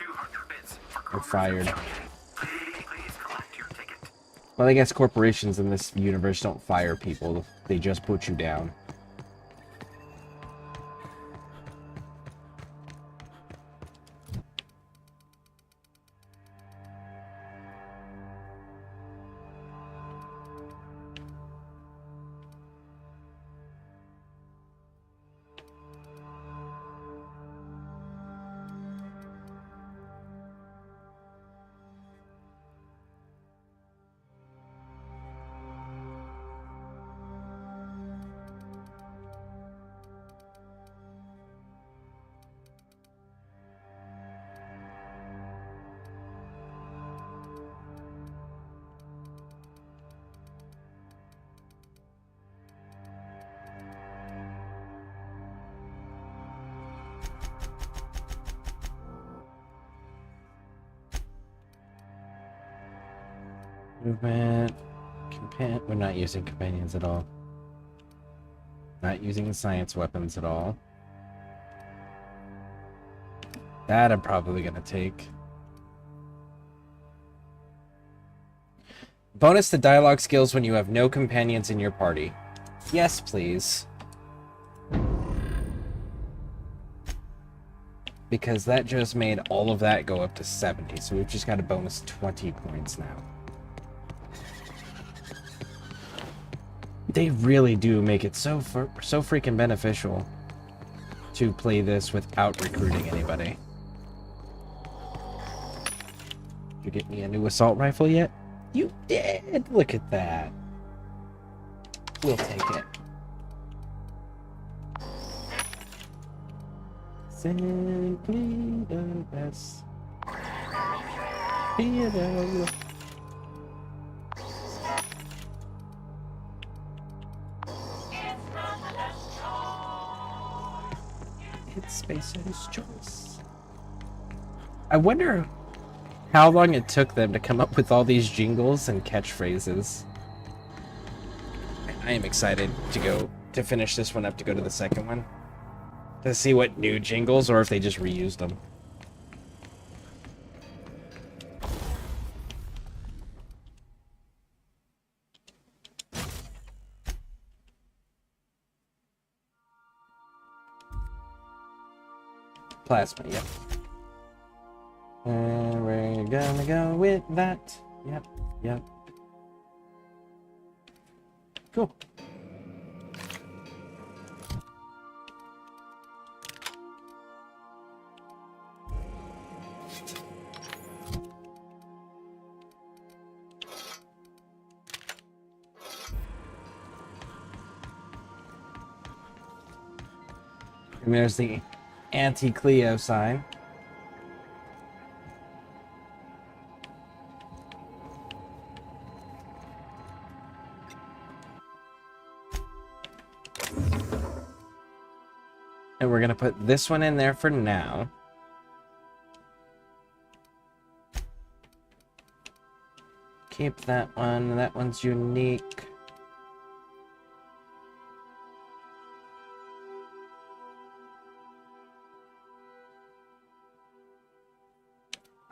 Or fired. Well, I guess corporations in this universe don't fire people. They just put you down. Movement. We're not using companions at all. Not using science weapons at all. That I'm probably gonna take. Bonus to dialogue skills when you have no companions in your party. Yes, please. Because that just made all of that go up to 70, so we've just got a bonus 20 points now. They really do make it so freaking beneficial to play this without recruiting anybody. Did you get me a new assault rifle yet? You did! Look at that. We'll take it. Simply the best. Hero. It's Spacer's choice. I wonder how long it took them to come up with all these jingles and catchphrases. I am excited to finish this one up to go to the second one. To see what new jingles or if they just reused them. Plasma, yep. And we're gonna go with that. Yep, yep. Cool. And there's the anti-Cleo sign. And we're going to put this one in there for now. Keep that one. That one's unique.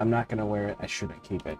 I'm not going to wear it. I shouldn't keep it.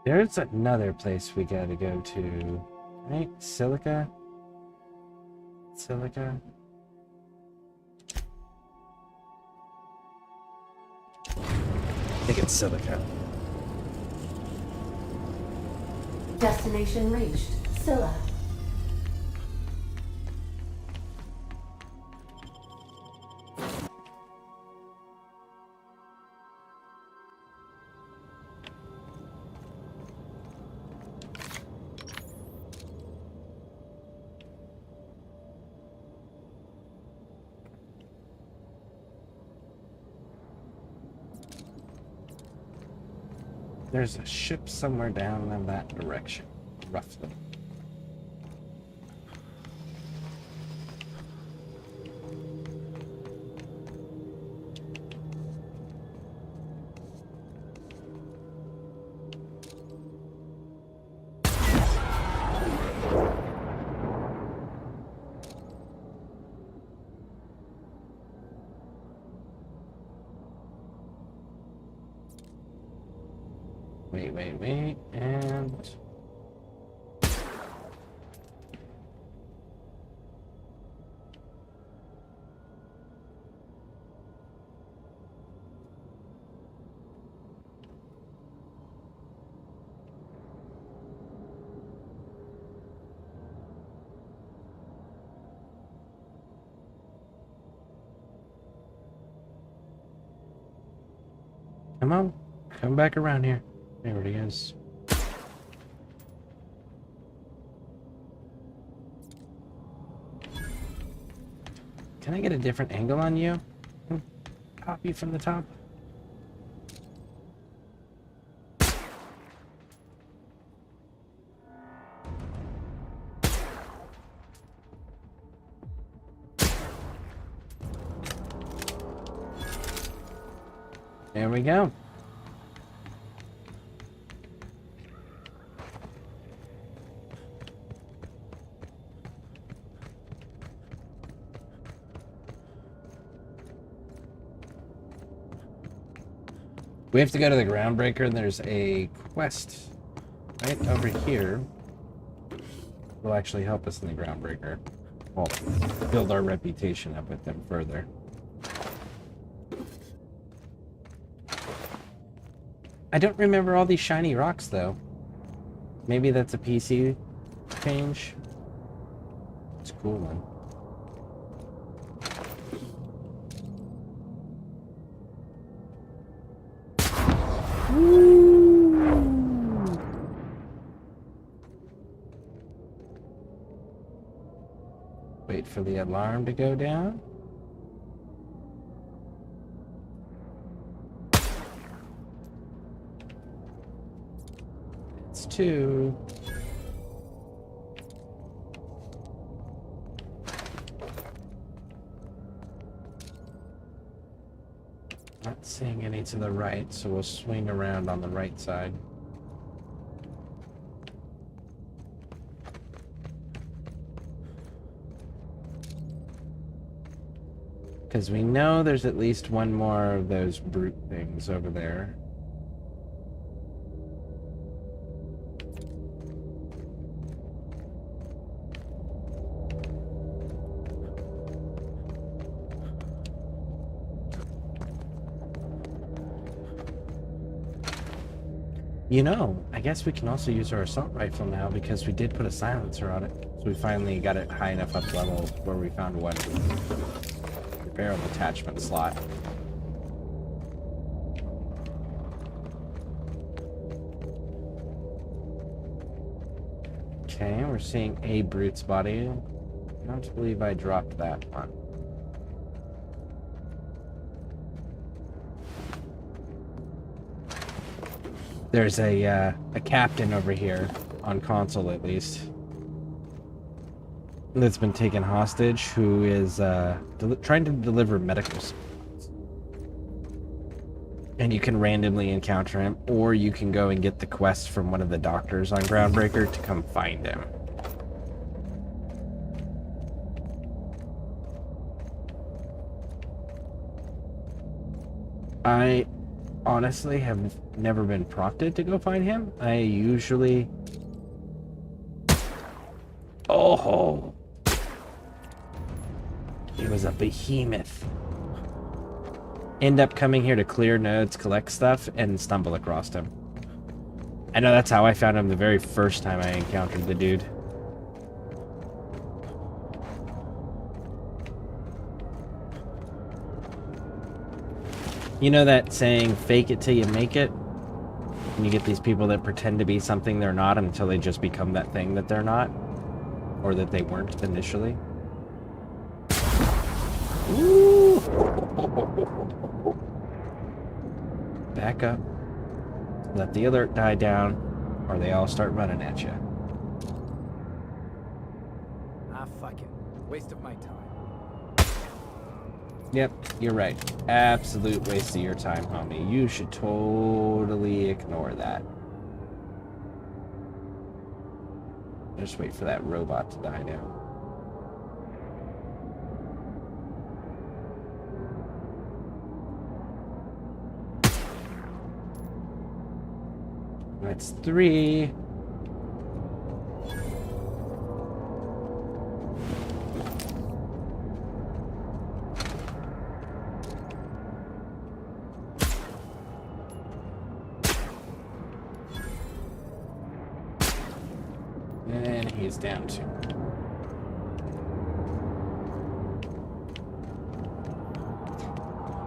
There's another place we gotta go to. Right? Silica? Silica? I think it's Silica. Destination reached. Scylla. There's a ship somewhere down in that direction, roughly. Wait, and... Come on, come back around here. There it is. Can I get a different angle on you? Pop you from the top? There we go. We have to go to the Groundbreaker, and there's a quest right over here. Will actually help us in the Groundbreaker. Well, build our reputation up with them further. I don't remember all these shiny rocks, though. Maybe that's a PC change. It's a cool one. Wait for the alarm to go down. It's 2. Not seeing any to the right, so we'll swing around on the right side. Because we know there's at least one more of those brute things over there. You know, I guess we can also use our assault rifle now because we did put a silencer on it. So we finally got it high enough up level where we found one barrel attachment slot. Okay, we're seeing a brute's body. I don't believe I dropped that one. There's a captain over here, on console at least, that's been taken hostage, who is trying to deliver medical supplies. And you can randomly encounter him, or you can go and get the quest from one of the doctors on Groundbreaker to come find him. I honestly have never been prompted to go find him. I usually... Oh! He was a behemoth. End up coming here to clear nodes, collect stuff, and stumble across him. I know that's how I found him the very first time I encountered the dude. You know that saying, fake it till you make it? And you get these people that pretend to be something they're not until they just become that thing that they're not? Or that they weren't initially? Ooh. Back up. Let the alert die down, or they all start running at you. Ah, fuck it. Waste of my time. Yep, you're right. Absolute waste of your time, homie. You should totally ignore that. Just wait for that robot to die down. That's 3. And he's down 2.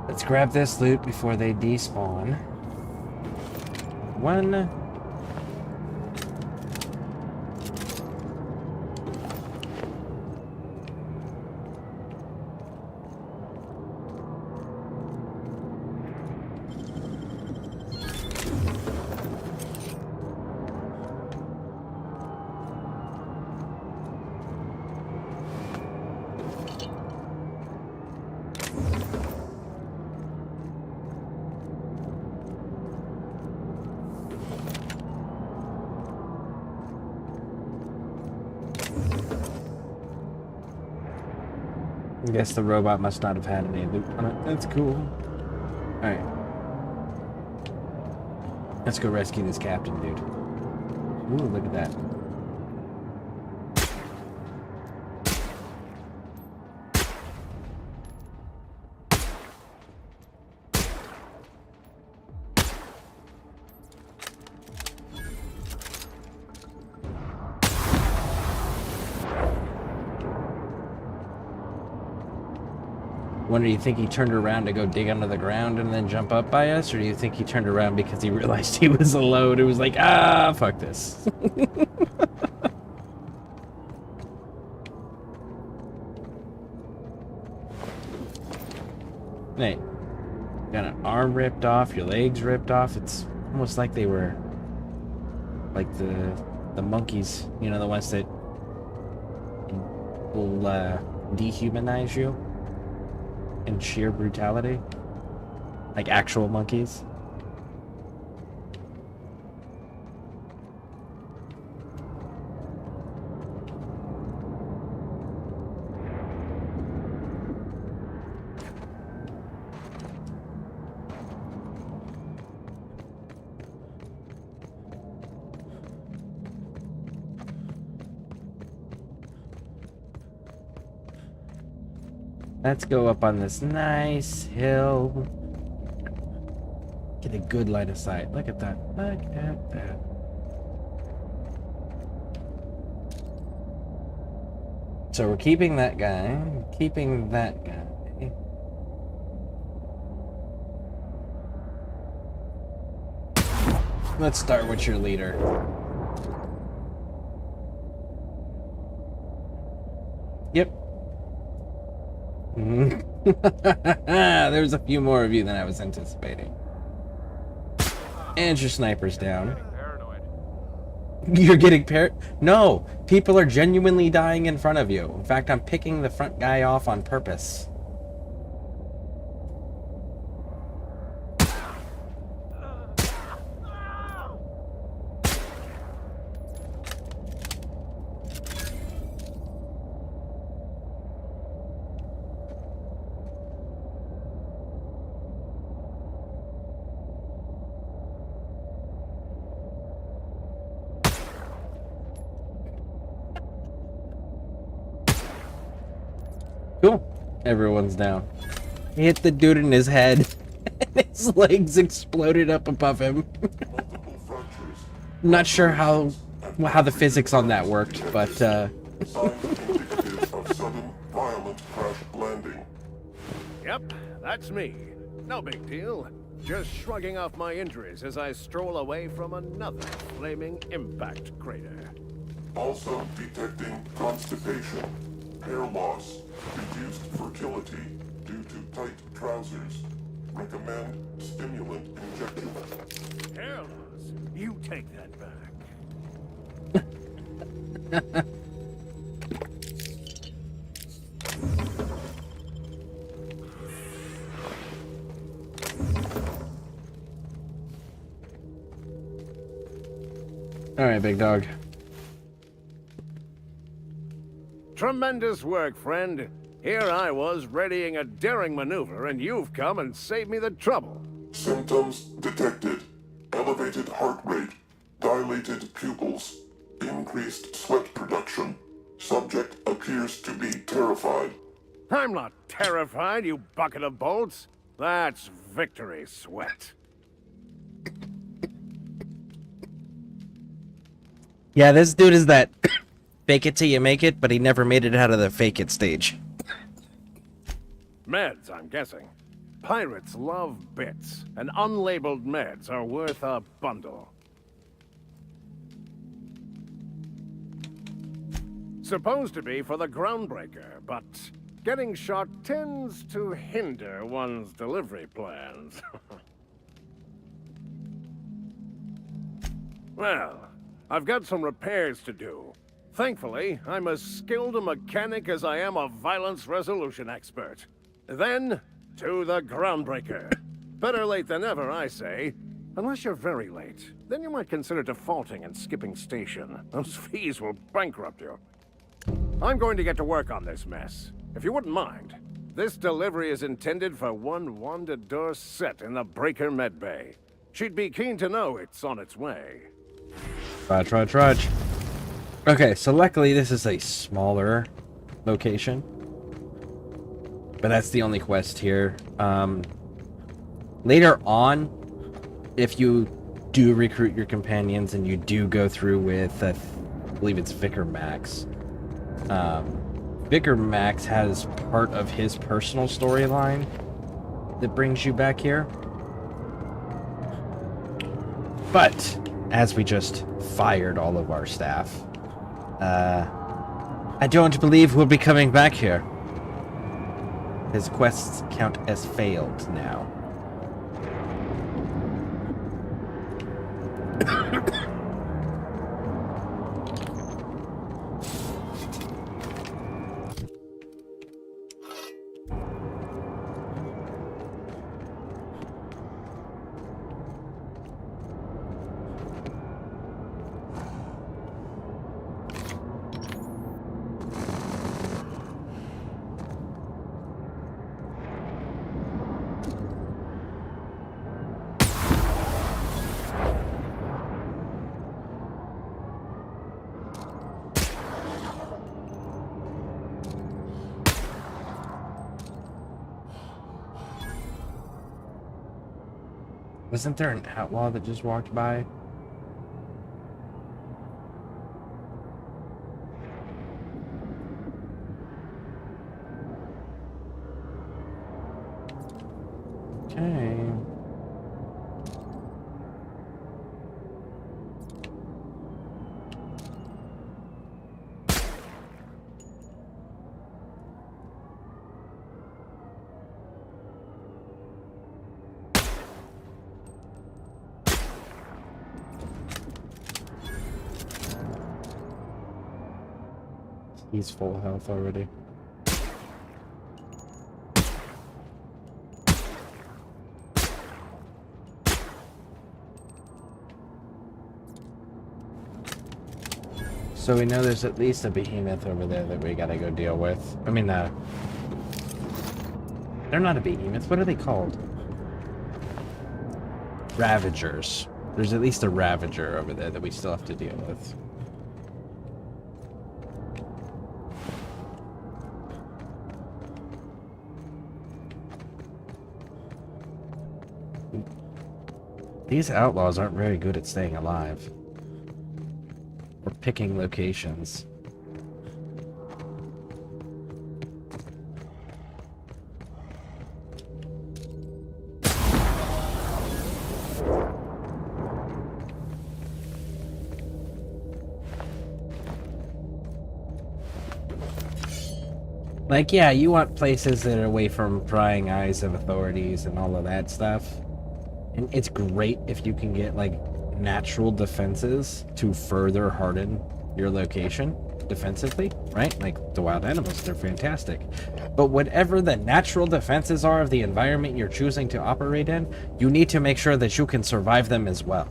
Let's grab this loot before they despawn. 1. I guess the robot must not have had any loot on it. That's cool. Alright. Let's go rescue this captain, dude. Ooh, look at that. Wonder, do you think he turned around to go dig under the ground and then jump up by us? Or do you think he turned around because he realized he was alone? It was like, ah, fuck this. Hey, got an arm ripped off, your legs ripped off. It's almost like they were like the monkeys, you know, the ones that will dehumanize you in sheer brutality, like actual monkeys. Let's go up on this nice hill. Get a good line of sight. Look at that. Look at that. So we're keeping that guy. Keeping that guy. Let's start with your leader. Yep. There's a few more of you than I was anticipating. And your sniper's down. You're getting No! People are genuinely dying in front of you. In fact, I'm picking the front guy off on purpose. Cool. Everyone's down. He hit the dude in his head, and his legs exploded up above him. I'm not sure how the physics on that worked, but Yep, that's me. No big deal. Just shrugging off my injuries as I stroll away from another flaming impact crater. Also detecting constipation, hair loss, reduced fertility due to tight trousers. Recommend stimulant injection. Hair loss? You take that back. Alright, big dog. Tremendous work, friend. Here I was readying a daring maneuver, and you've come and saved me the trouble. Symptoms detected. Elevated heart rate, dilated pupils, increased sweat production. Subject appears to be terrified. I'm not terrified, you bucket of bolts. That's victory sweat. Yeah, this dude is that fake it till you make it, but he never made it out of the fake it stage. Meds, I'm guessing. Pirates love bits, and unlabeled meds are worth a bundle. Supposed to be for the groundbreaker, but getting shot tends to hinder one's delivery plans. Well, I've got some repairs to do. Thankfully, I'm as skilled a mechanic as I am a violence resolution expert. Then, to the groundbreaker. Better late than never, I say. Unless you're very late. Then you might consider defaulting and skipping station. Those fees will bankrupt you. I'm going to get to work on this mess. If you wouldn't mind, this delivery is intended for one Wanda Dorset in the Breaker Medbay. She'd be keen to know it's on its way. Trudge. Okay, so luckily this is a smaller location. But that's the only quest here. Later on, if you do recruit your companions and you do go through with, I believe it's Vicar Max. Vicar Max has part of his personal storyline that brings you back here. But, as we just fired all of our staff, I don't believe we'll be coming back here. His quests count as failed now. Wasn't there an outlaw that just walked by? Okay. He's full health already. So we know there's at least a behemoth over there that we gotta go deal with. I mean, they're not a behemoth. What are they called? Ravagers. There's at least a Ravager over there that we still have to deal with. These outlaws aren't very good at staying alive. Or picking locations. Like, yeah, you want places that are away from prying eyes of authorities and all of that stuff. And it's great if you can get, like, natural defenses to further harden your location defensively, right? Like the wild animals, they're fantastic. But whatever the natural defenses are of the environment you're choosing to operate in, you need to make sure that you can survive them as well.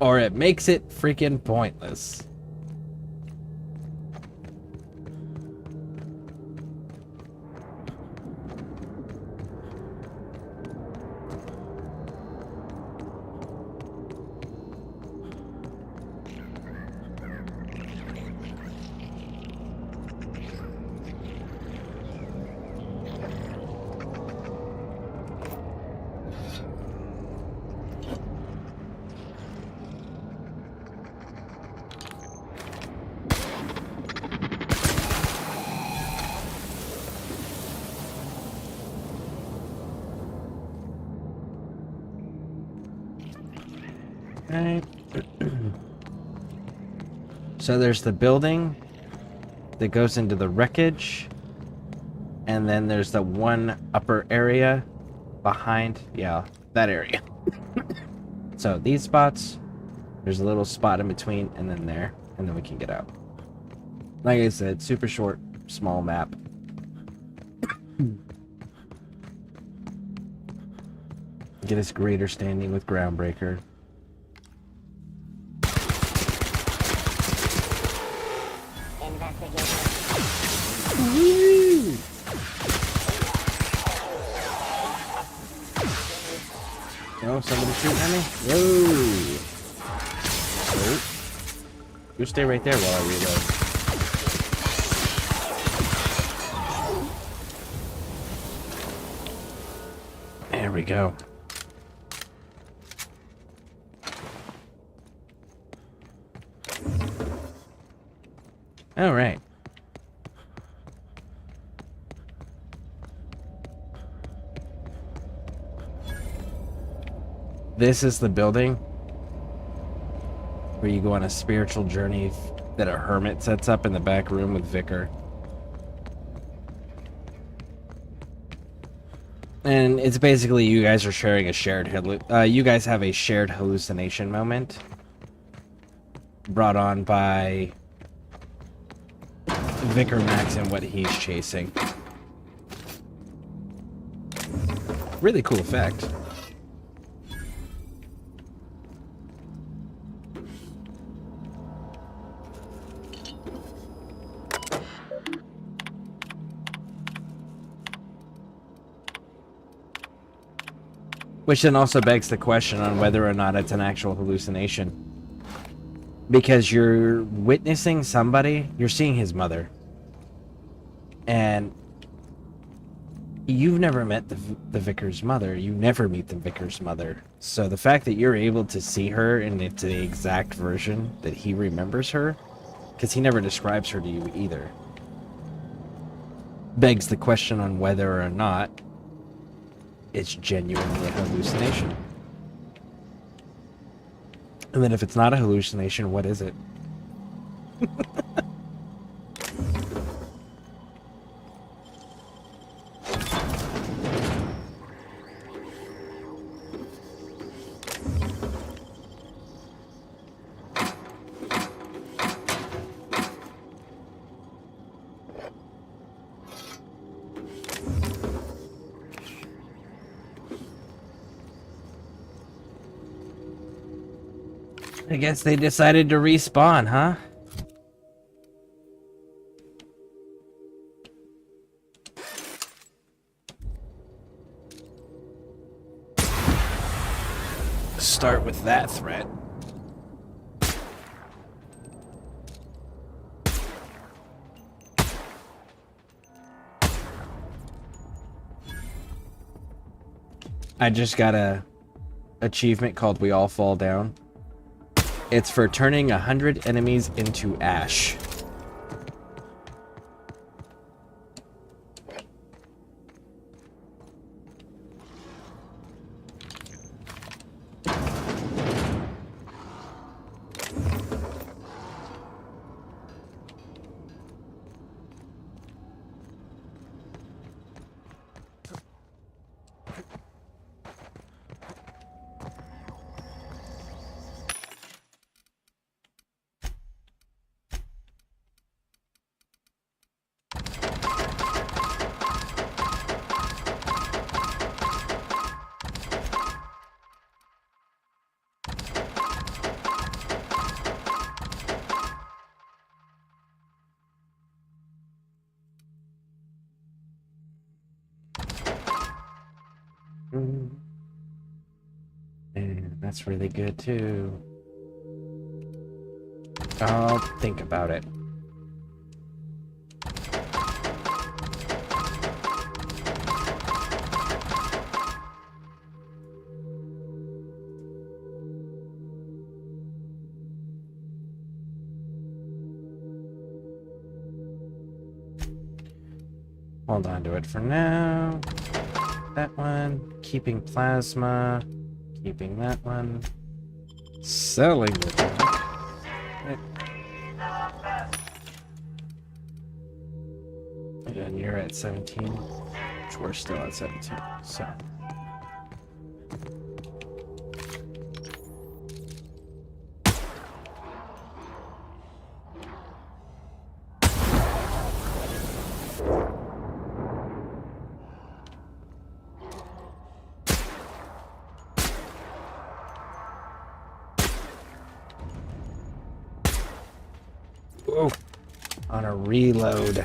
Or it makes it freaking pointless. Right. So there's the building that goes into the wreckage, and then there's the one upper area behind, yeah, that area. So these spots, there's a little spot in between, and then there, and then we can get out. Like I said, super short, small map. Get us greater standing with Groundbreaker. Woo! Oh, somebody shooting at me? Whoa! Oh. You stay right there while I reload. There we go. All right. This is the building where you go on a spiritual journey that a hermit sets up in the back room with Vicar. And it's basically you guys are sharing a shared you guys have a shared hallucination moment brought on by Vicar Max and what he's chasing. Really cool effect. Which then also begs the question on whether or not it's an actual hallucination. Because you're witnessing somebody, you're seeing his mother. And you've never met the vicar's mother. You never meet the vicar's mother. So the fact that you're able to see her and it's the exact version that he remembers her, because he never describes her to you either, begs the question on whether or not it's genuinely a hallucination. And then if it's not a hallucination, what is it? I guess they decided to respawn, huh? Start with that threat. I just got a achievement called We All Fall Down. It's for turning 100 enemies into ash. And that's really good too. I'll think about it. Hold on to it for now. That one. Keeping plasma. Keeping that one. Selling the junk. And you're at 17. Which we're still at 17. So. Whoa. On a reload.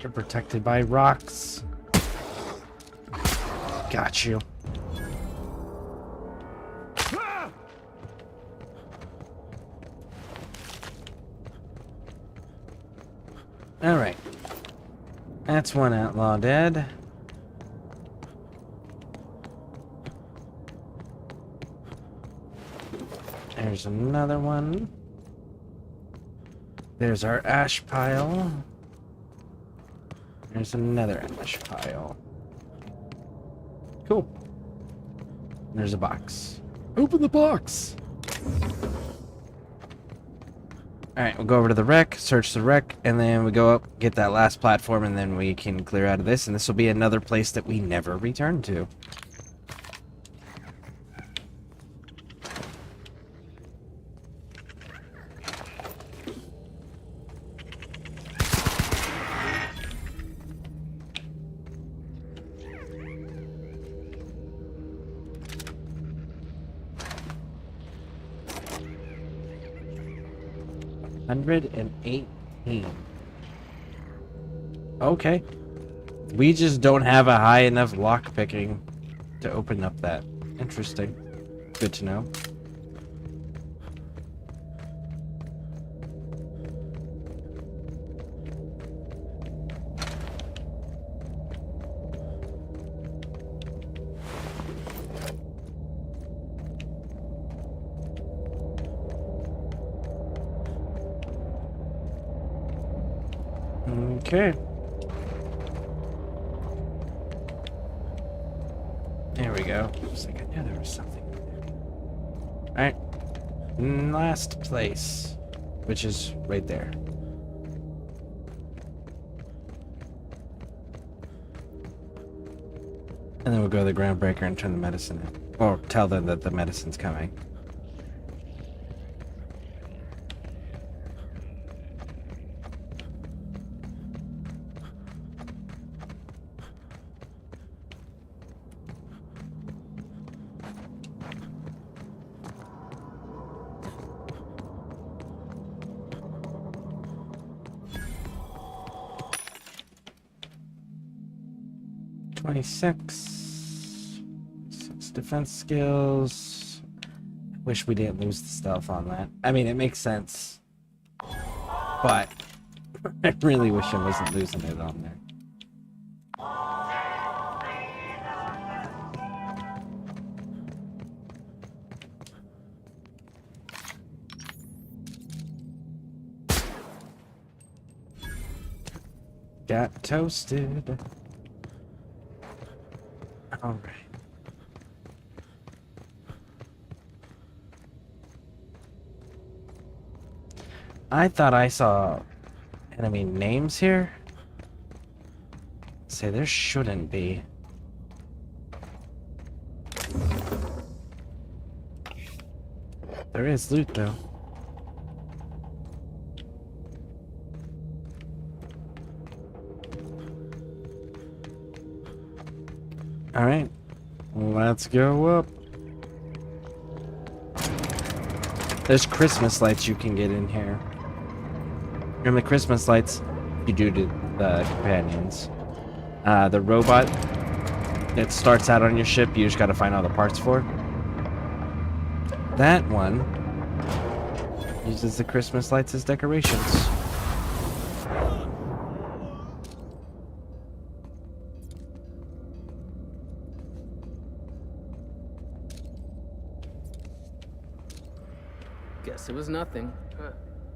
You're protected by rocks. Got you. Alright. That's one outlaw dead. There's another one. There's our ash pile. There's another ash pile. Cool. There's a box. Open the box! Alright, we'll go over to the wreck, search the wreck, and then we go up, get that last platform, and then we can clear out of this, and this will be another place that we never return to. $118. Okay. We just don't have a high enough lockpicking to open up that. Interesting. Good to know. Okay. There we go. Looks like I knew there was something. Alright. Last place. Which is right there. And then we'll go to the groundbreaker and turn the medicine in. Or tell them that the medicine's coming. Six defense skills. Wish we didn't lose the stealth on that. I mean, it makes sense. But I really wish I wasn't losing it on there. Got toasted. All right. I thought I saw enemy names here. Say there shouldn't be. There is loot though. All right, let's go up. There's Christmas lights you can get in here. Remember the Christmas lights you do to the companions. The robot that starts out on your ship, you just gotta find all the parts for. That one uses the Christmas lights as decorations. Guess it was nothing.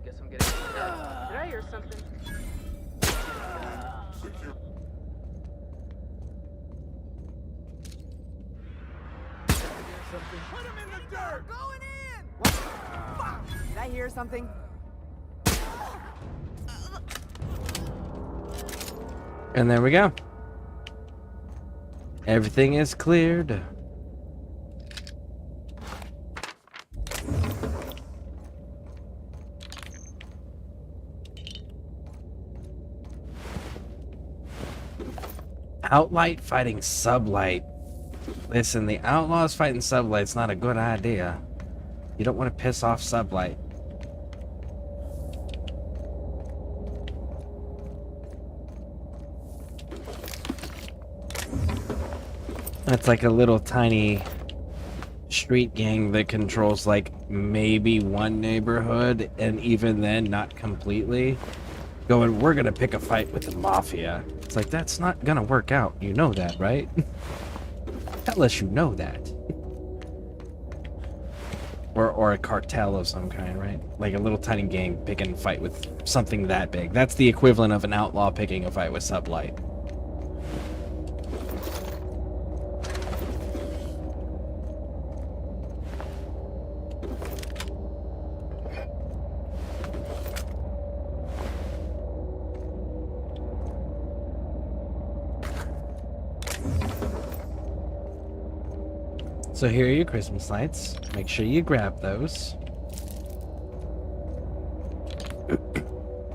Guess I'm getting. Did I hear something? Put him in the dirt! Going in! What? Fuck! Did I hear something? And there we go. Everything is cleared. Outlight fighting sublight. Listen, the outlaws fighting sublight's not a good idea. You don't want to piss off sublight. That's like a little tiny street gang that controls like maybe one neighborhood, and even then not completely. Going, we're gonna pick a fight with the mafia. It's like, that's not gonna work out. You know that, right? Tell us you know that. Or a cartel of some kind, right? Like a little tiny gang picking a fight with something that big. That's the equivalent of an outlaw picking a fight with sublight. So here are your Christmas lights. Make sure you grab those.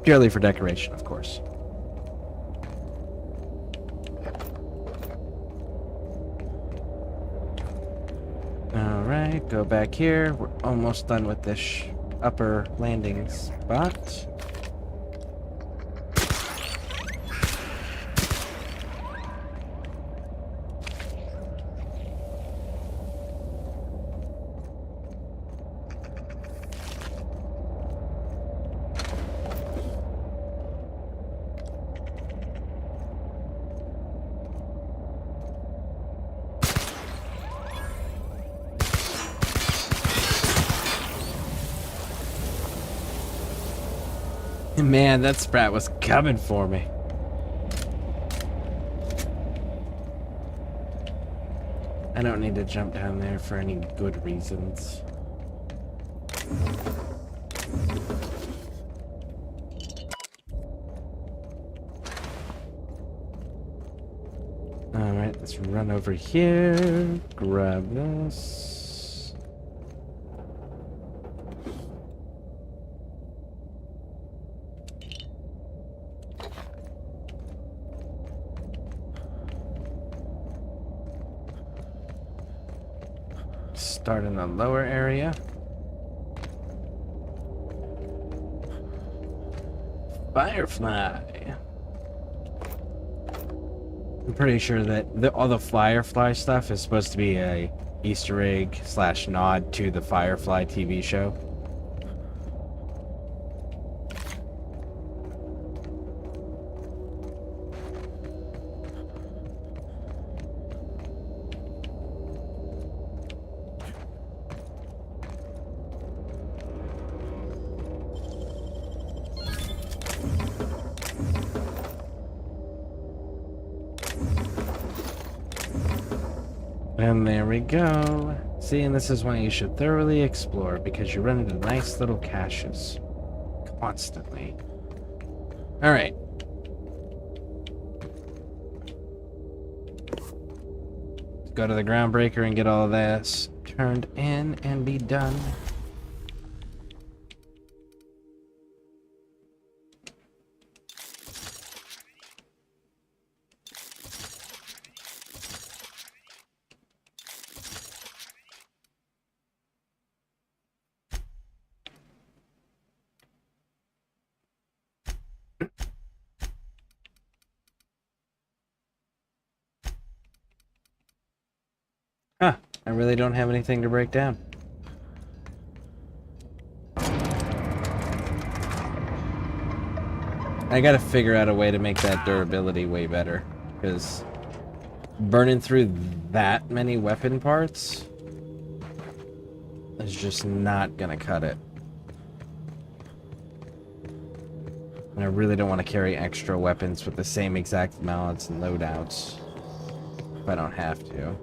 Purely for decoration, of course. Alright, go back here. We're almost done with this upper landing spot. Man, that sprat was coming for me. I don't need to jump down there for any good reasons. Alright, let's run over here, grab this. Start in the lower area. Firefly. I'm pretty sure that all the Firefly stuff is supposed to be a Easter egg / nod to the Firefly TV show. And there we go. See, and this is why you should thoroughly explore, because you run into nice little caches. Constantly. Alright. Go to the groundbreaker and get all of this turned in and be done. Huh, I really don't have anything to break down. I gotta figure out a way to make that durability way better, because burning through that many weapon parts is just not gonna cut it. And I really don't want to carry extra weapons with the same exact mounts and loadouts if I don't have to.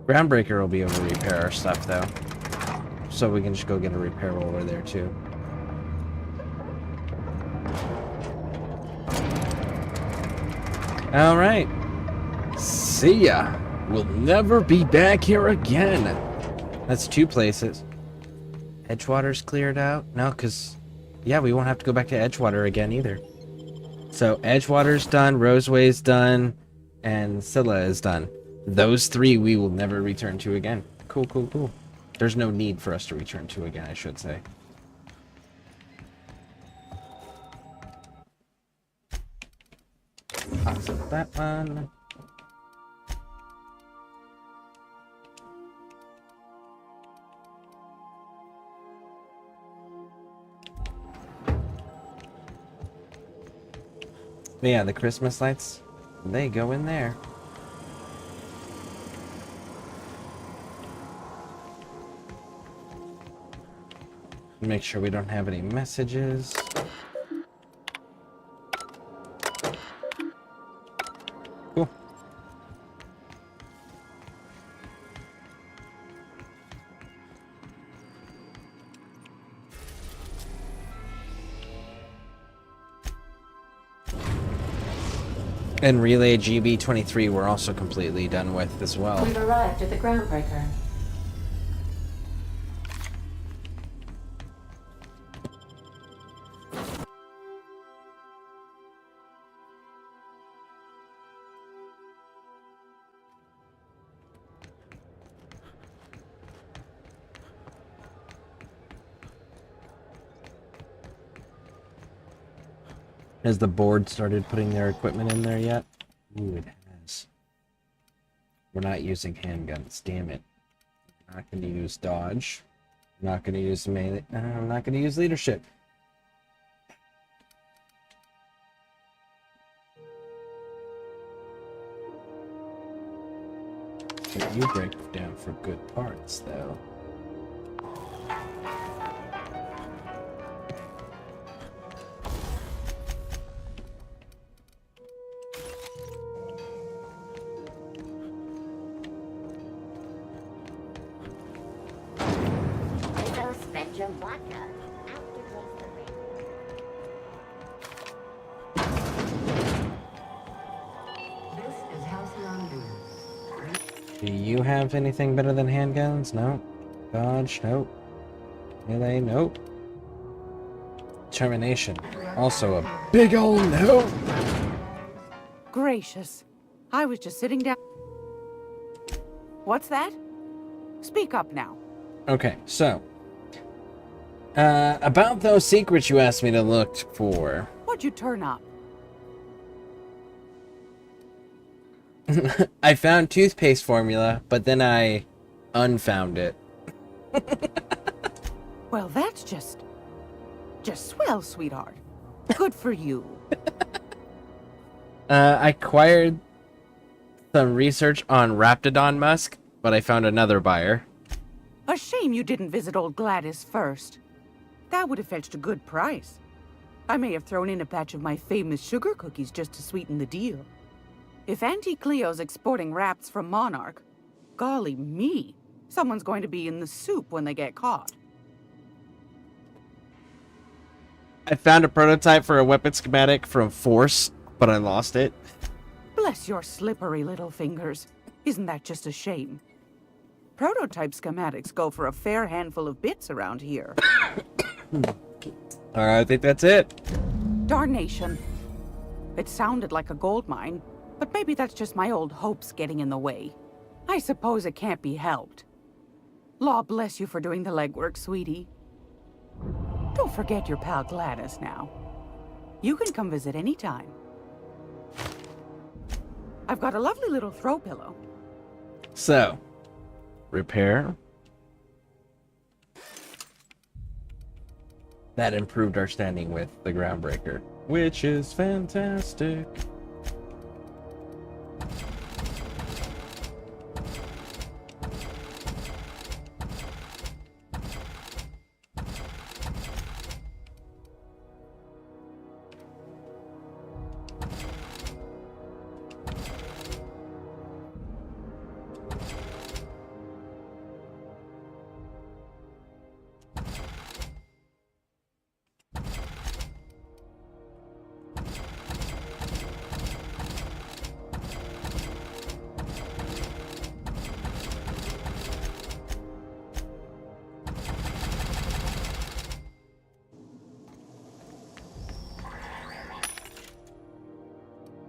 Groundbreaker will be able to repair our stuff, though. So we can just go get a repair while we're there, too. Alright. See ya. We'll never be back here again. That's 2 places. Edgewater's cleared out? No, because... yeah, we won't have to go back to Edgewater again, either. So, Edgewater's done, Roseway's done, and Scylla is done. Those 3 we will never return to again. Cool, cool, cool. There's no need for us to return to again, I should say. Awesome, that one. But yeah, the Christmas lights, they go in there. Make sure we don't have any messages. Cool. And Relay GB23 we're also completely done with as well. We've arrived at the groundbreaker. Has the board started putting their equipment in there yet? Ooh, it has. We're not using handguns, damn it. I'm not going to use dodge. I'm not going to use melee. I'm not going to use leadership. You break down for good parts, though. Do you have anything better than handguns? No. Dodge? Nope. Melee? Nope. Determination. Also a big ol' no. Gracious. I was just sitting down. What's that? Speak up now. Okay, so. About those secrets you asked me to look for. What'd you turn up? I found toothpaste formula, but then I unfound it. Well, that's just swell, sweetheart. Good for you. I acquired some research on Raptidon musk, but I found another buyer. A shame you didn't visit old Gladys first. That would have fetched a good price. I may have thrown in a batch of my famous sugar cookies just to sweeten the deal. If Auntie Cleo's exporting wraps from Monarch, Golly me. Someone's going to be in the soup when they get caught. I found a prototype for a weapon schematic from Force, but I lost it. Bless your slippery little fingers. Isn't that just a shame? Prototype schematics go for a fair handful of bits around here. I think that's it. Darnation. It sounded like a gold mine, but maybe that's just my old hopes getting in the way. I suppose it can't be helped. Law bless you for doing the legwork, sweetie. Don't forget your pal Gladys now. You can come visit anytime. I've got a lovely little throw pillow. So, repair. That improved our standing with the Groundbreaker, which is fantastic.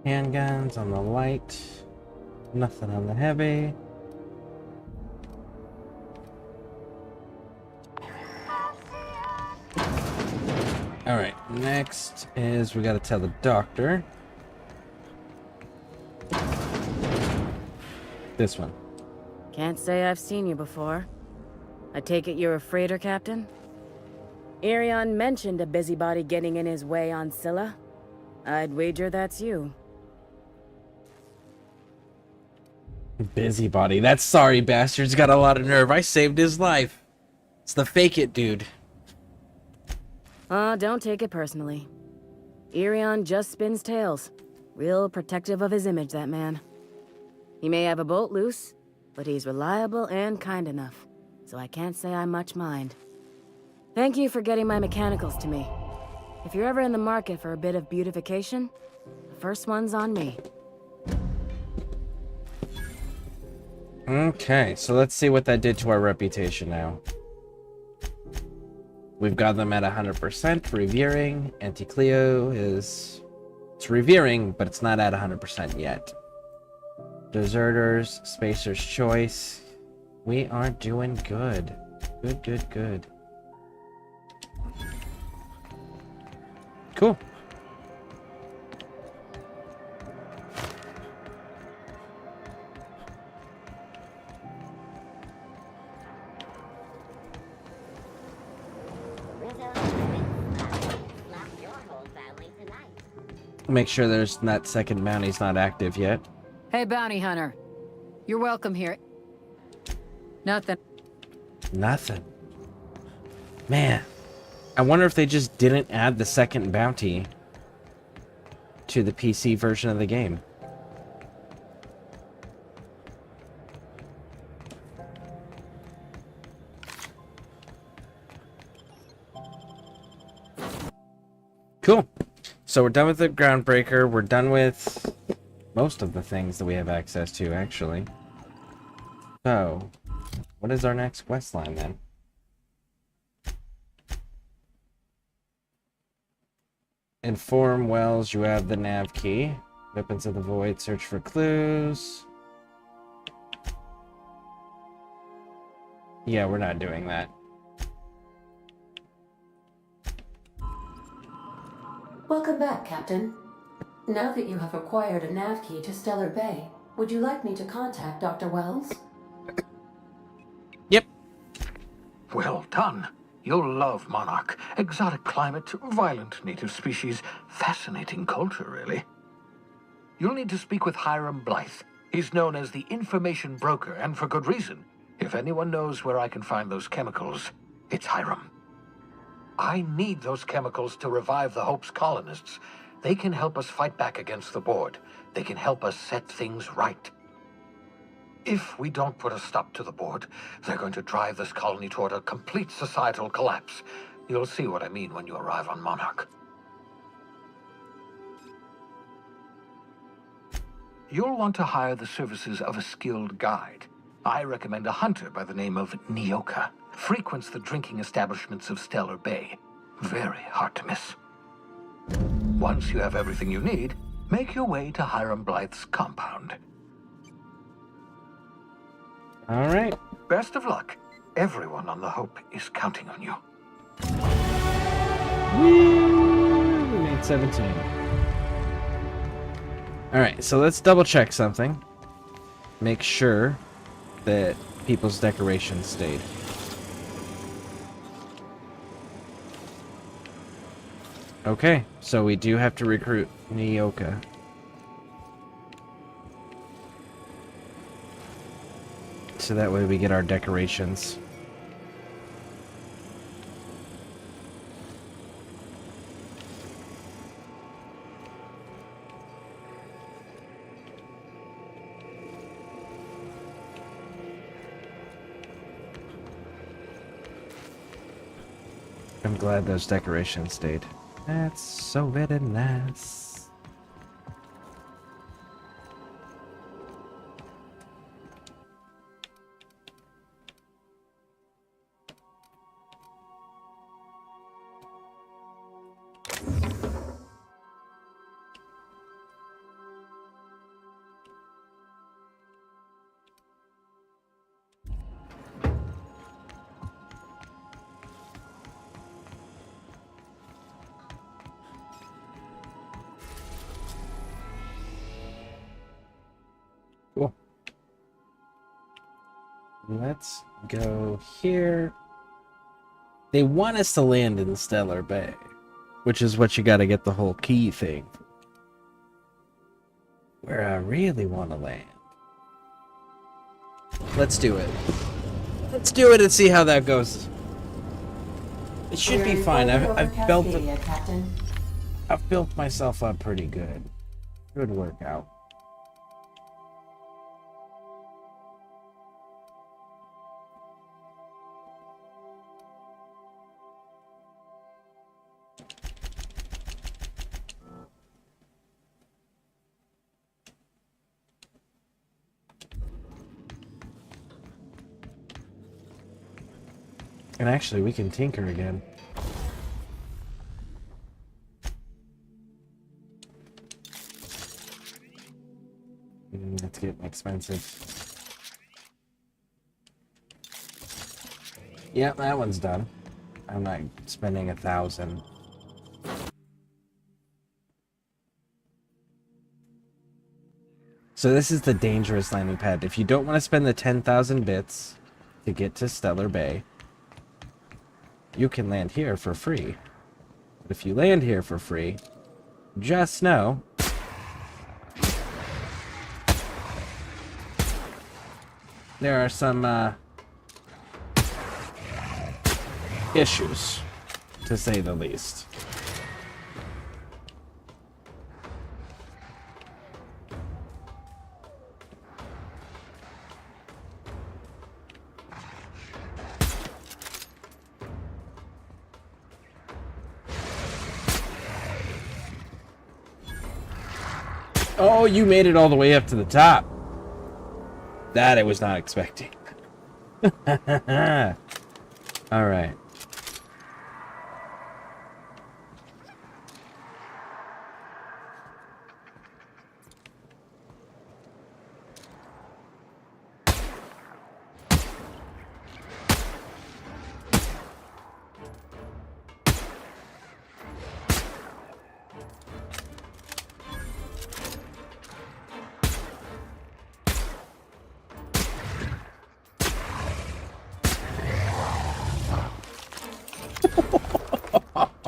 Handguns on the light, nothing on the heavy. Alright, next is we gotta tell the doctor. This one. Can't say I've seen you before. I take it you're a freighter captain? Irion mentioned a busybody getting in his way on Scylla. I'd wager that's you. Busybody. That sorry bastard's got a lot of nerve. I saved his life. It's the fake it dude. Don't take it personally. Irion just spins tales. Real protective of his image, that man. He may have a bolt loose, but he's reliable and kind enough, so I can't say I much mind. Thank you for getting my mechanicals to me. If you're ever in the market for a bit of beautification, the first one's on me. Okay, so let's see what that did to our reputation now. We've got them at 100%, revering. Anti-Cleo is... It's revering, but it's not at 100% yet. Deserters, Spacer's Choice. We are doing good. Good, good, good. Cool. Make sure there's that second bounty's not active yet. Hey, bounty hunter. You're welcome here. Nothing. Nothing. Man, I wonder if they just didn't add the second bounty to the PC version of the game. Cool. So we're done with the Groundbreaker. We're done with most of the things that we have access to, actually. So, what is our next quest line then? Inform Wells you have the nav key. Weapons of the Void, search for clues. Yeah, we're not doing that. Welcome back, Captain. Now that you have acquired a nav key to Stellar Bay, would you like me to contact Dr. Wells? Yep. Well done. You'll love Monarch. Exotic climate, violent native species, fascinating culture, really. You'll need to speak with Hiram Blythe. He's known as the information broker, and for good reason. If anyone knows where I can find those chemicals, it's Hiram. I need those chemicals to revive the Hope's colonists. They can help us fight back against the Board. They can help us set things right. If we don't put a stop to the board, they're going to drive this colony toward a complete societal collapse. You'll see what I mean when you arrive on Monarch. You'll want to hire the services of a skilled guide. I recommend a hunter by the name of Nyoka. Frequents the drinking establishments of Stellar Bay. Very hard to miss. Once you have everything you need, make your way to Hiram Blythe's compound. All right. Best of luck. Everyone on the Hope is counting on you. Woo! We made 17. All right, so let's double check something. Make sure that people's decorations stayed. Okay, so we do have to recruit Nyoka. So that way we get our decorations. I'm glad those decorations stayed. That's so very nice. Cool. Let's go here. They want us to land in Stellar Bay, which is what you gotta get the whole key thing. Where I really want to land. Let's do it. Let's do it and see how that goes. It should be fine. I've built myself up pretty good. Good workout. And actually, we can tinker again. It's getting expensive. Yeah, that one's done. I'm not spending 1,000. So this is the dangerous landing pad. If you don't want to spend the 10,000 bits to get to Stellar Bay, you can land here for free. But if you land here for free, just know there are some issues, to say the least. Oh, you made it all the way up to the top. That I was not expecting. All right.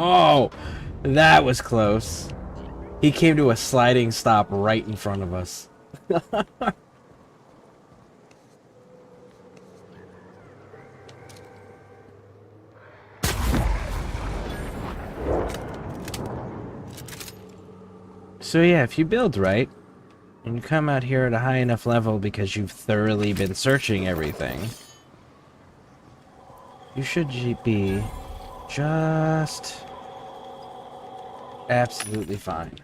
Oh, that was close. He came to a sliding stop right in front of us. So yeah, if you build right, When you come out here at a high enough level because you've thoroughly been searching everything, you should be just absolutely fine.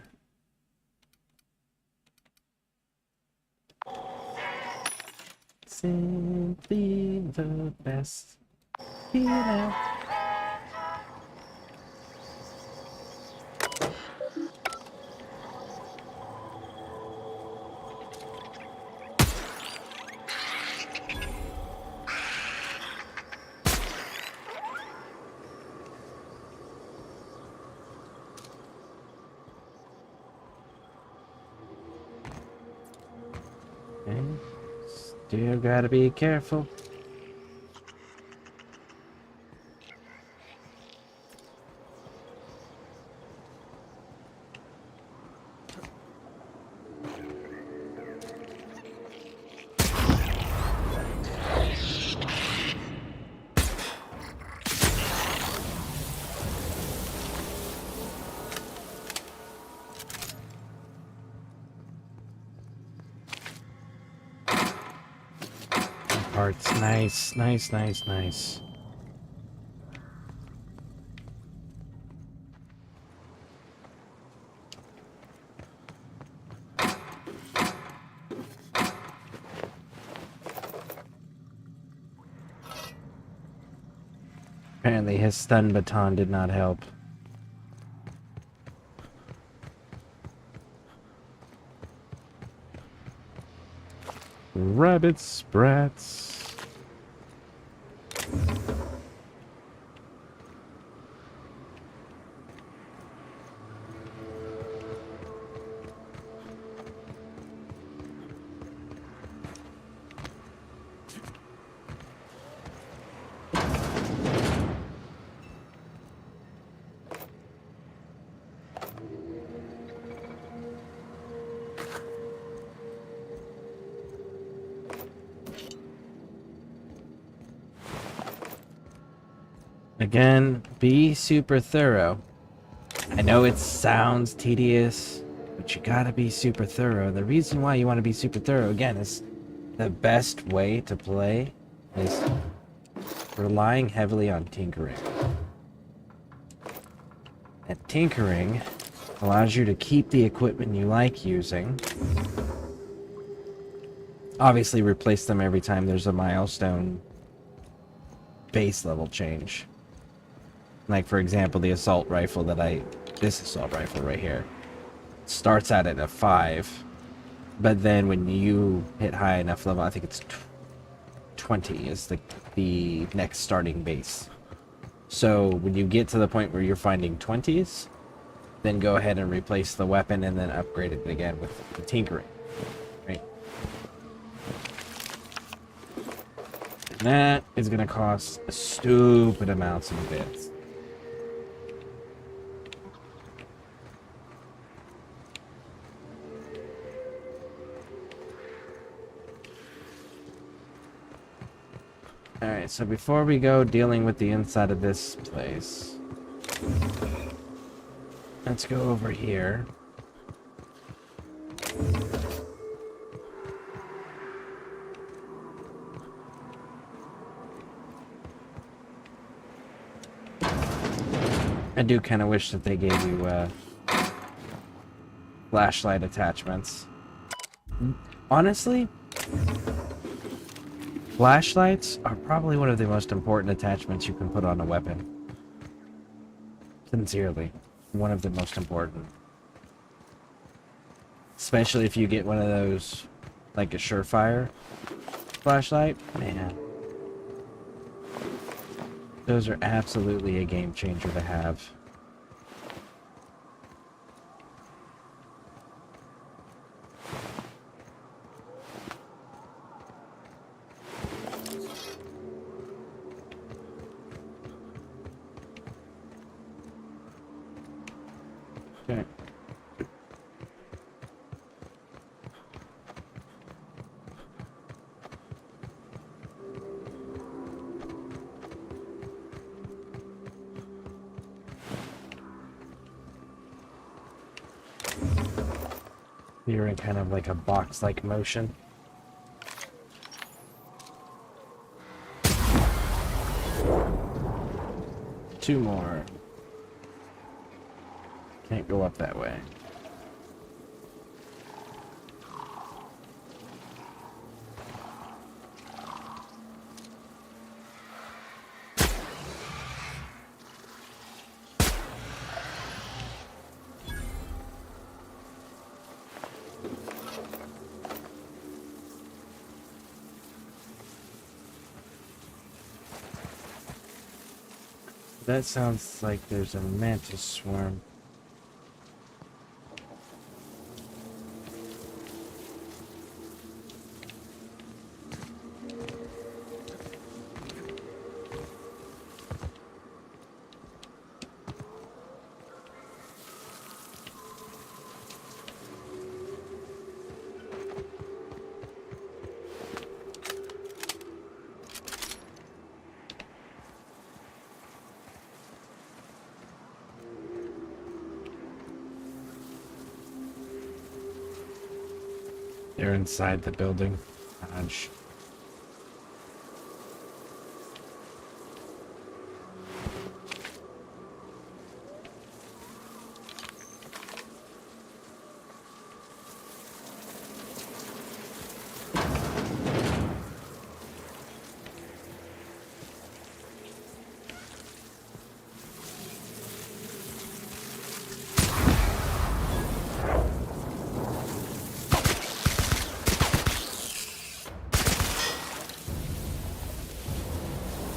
Simply the best. You know. Okay. Still gotta be careful. Parts, nice, nice, nice, nice. Apparently his stun baton did not help. Rabbit sprats. Again, be super thorough. I know it sounds tedious, but you gotta be super thorough. The reason why you want to be super thorough, again, is the best way to play is relying heavily on tinkering. And tinkering allows you to keep the equipment you like using. Obviously, replace them every time there's a milestone base level change. Like, for example, the assault rifle this assault rifle right here starts out at a 5, but then when you hit high enough level, I think it's 20 is the next starting base. So when you get to the point where you're finding 20s, then go ahead and replace the weapon and then upgrade it again with the tinkering, right? And that is going to cost stupid amounts of bits. Alright, so before we go dealing with the inside of this place, let's go over here. I do kind of wish that they gave you flashlight attachments. Honestly, flashlights are probably one of the most important attachments you can put on a weapon. Sincerely, one of the most important. Especially if you get one of those, like a Surefire flashlight, man. Those are absolutely a game changer to have. Okay. You're in kind of like a box-like motion. Two more. Can't go up that way. That sounds like there's a mantis swarm. They're inside the building. Dodge.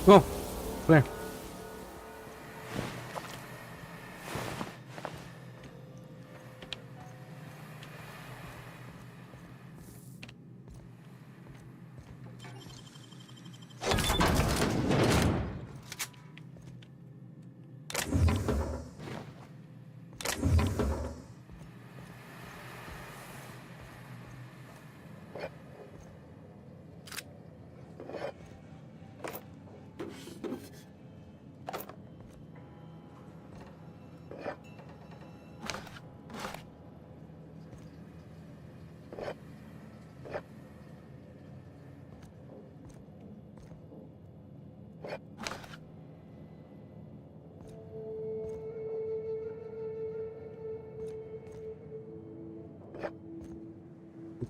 Cool. Clear.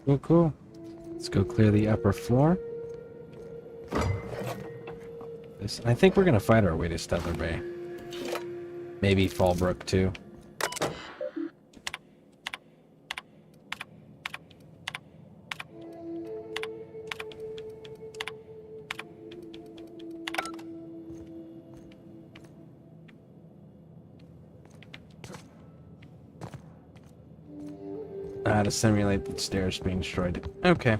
Cool, cool. Let's go clear the upper floor. I think we're gonna fight our way to Stellar Bay. Maybe Fallbrook too. To simulate the stairs being destroyed. Okay.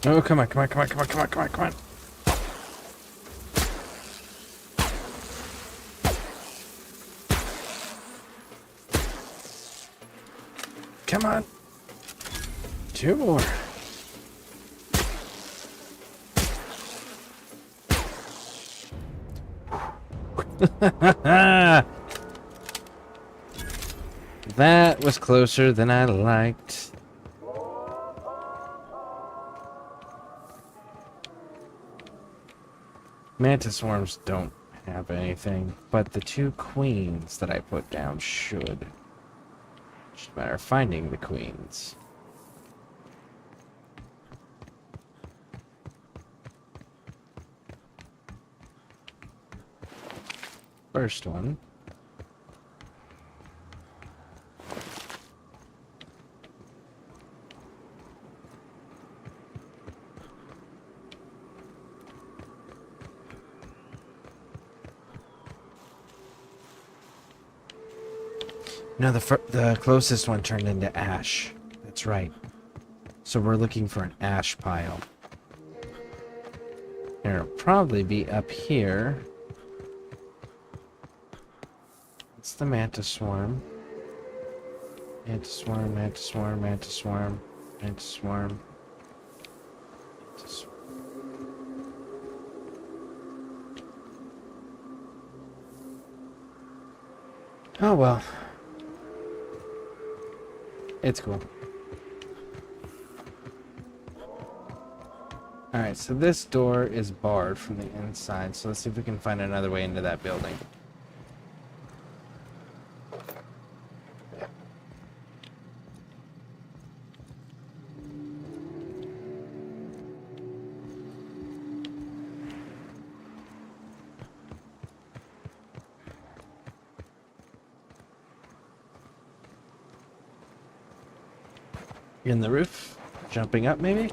Oh, come on, come on, come on, come on, come on, come on, come on. Come on. Two more. That was closer than I liked. Mantis swarms don't have anything, but the two queens that I put down should. Just a matter of finding the queens. First one. No, the closest one turned into ash. That's right. So we're looking for an ash pile. It'll probably be up here. It's the mantis swarm. Mantis swarm, mantis swarm, mantis swarm, mantis swarm. Mantis swarm. Oh well. It's cool. Alright, so this door is barred from the inside, so let's see if we can find another way into that building. In the roof? Jumping up, maybe?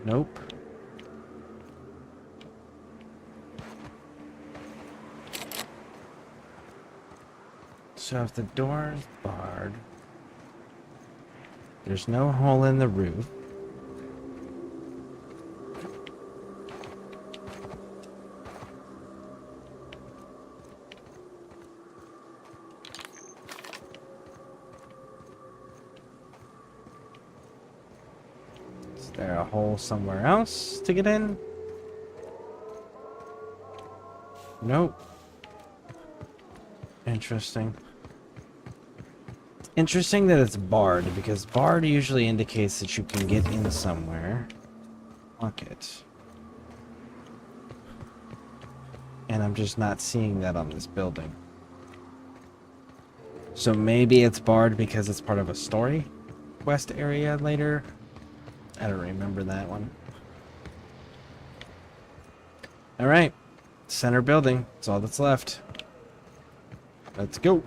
Nope. So if the door is barred, there's no hole in the roof. Is there a hole somewhere else to get in? Nope. Interesting. Interesting that it's barred, because barred usually indicates that you can get in somewhere. Lock it. And I'm just not seeing that on this building. So maybe it's barred because it's part of a story quest area later. I don't remember that one. Alright. Center building. That's all that's left. Let's go.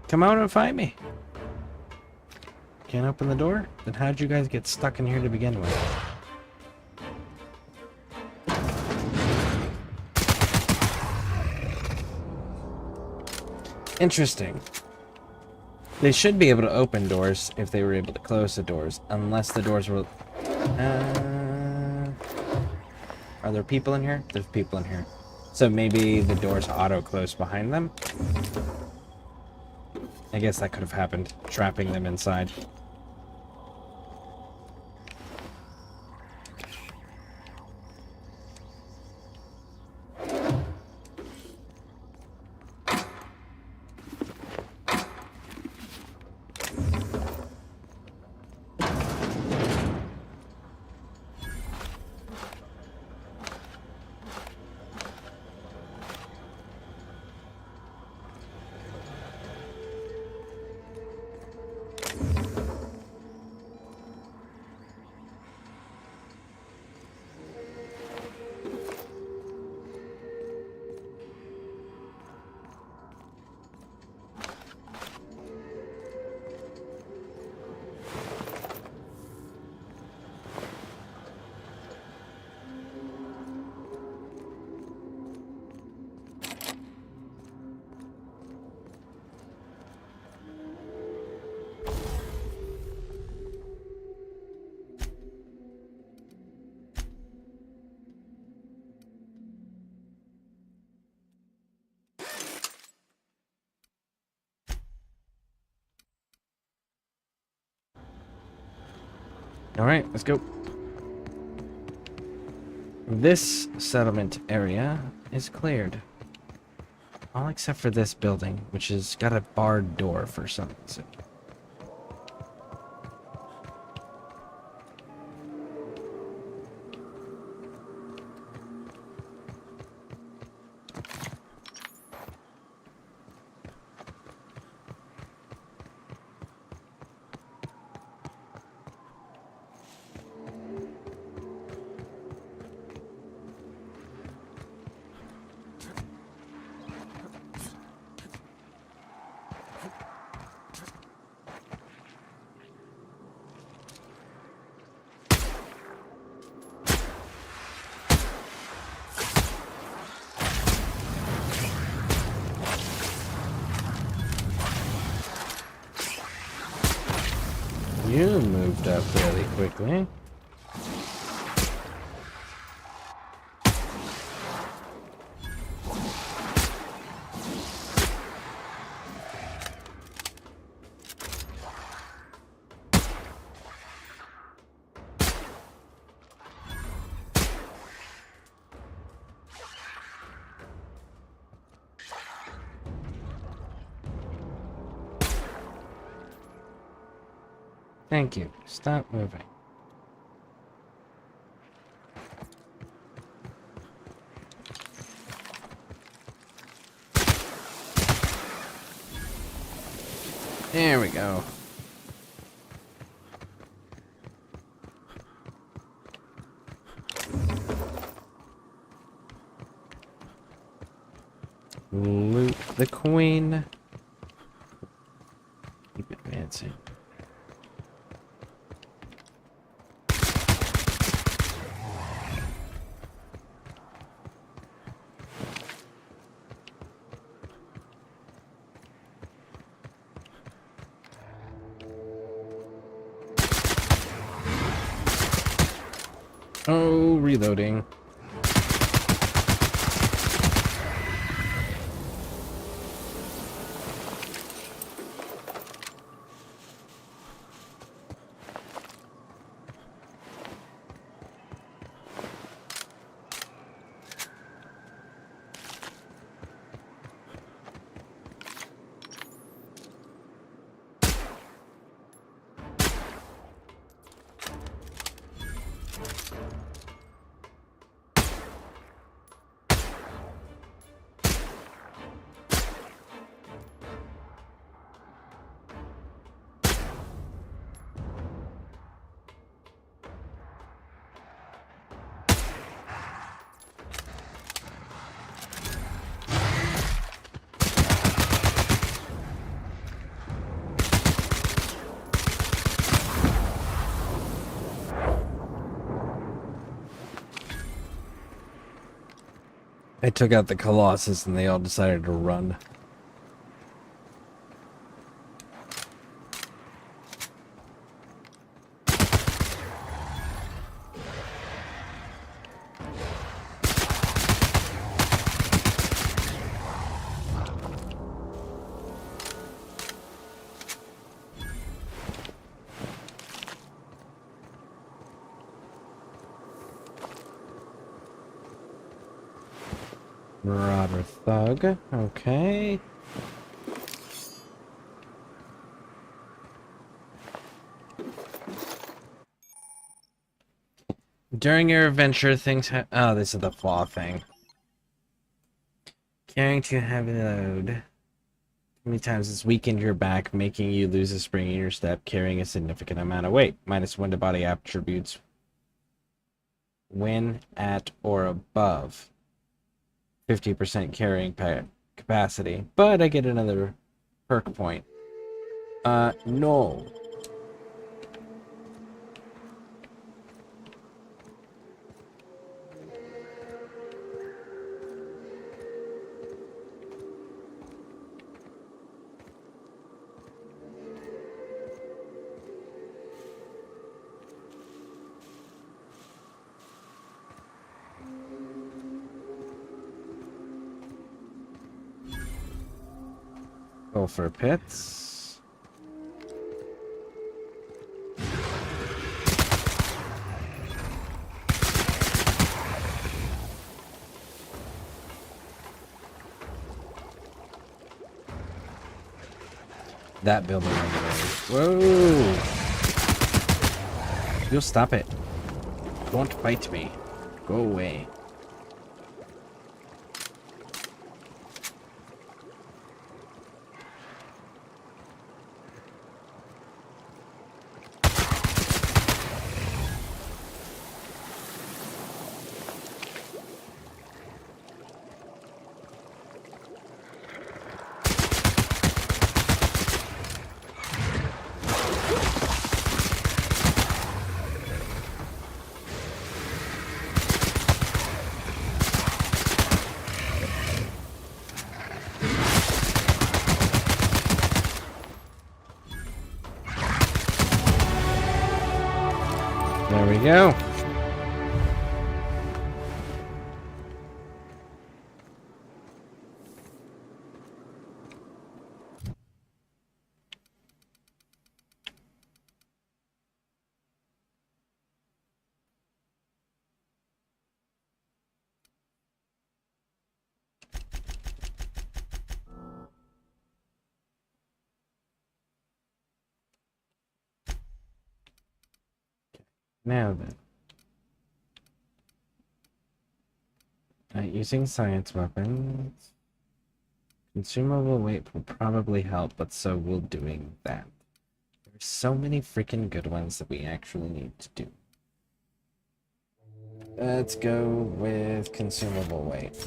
Come out and find me. Can't open the door? Then how'd you guys get stuck in here to begin with? Interesting. They should be able to open doors if they were able to close the doors, unless the doors were... Are there people in here? There's people in here. So maybe the doors auto-close behind them? I guess that could have happened, trapping them inside. Alright, let's go. This settlement area is cleared. All except for this building, which has got a barred door for some reason. You moved up fairly quickly. Thank you. Stop moving. There we go. Loot the queen. Keep advancing. Oh, reloading. I took out the Colossus and they all decided to run. Marauder Thug, okay. During your adventure, things oh, this is the flaw thing. Carrying too heavy load. How many times this weakened your back, making you lose a spring in your step, carrying a significant amount of weight. -1 to body attributes when at or above 50% carrying capacity, but I get another perk point. No. Go for pits. That building over there. Whoa! You'll stop it. Don't fight me. Go away. we go. Now then. Using science weapons. Consumable weight will probably help, but so will doing that. There's so many freaking good ones that we actually need to do. Let's go with consumable weight.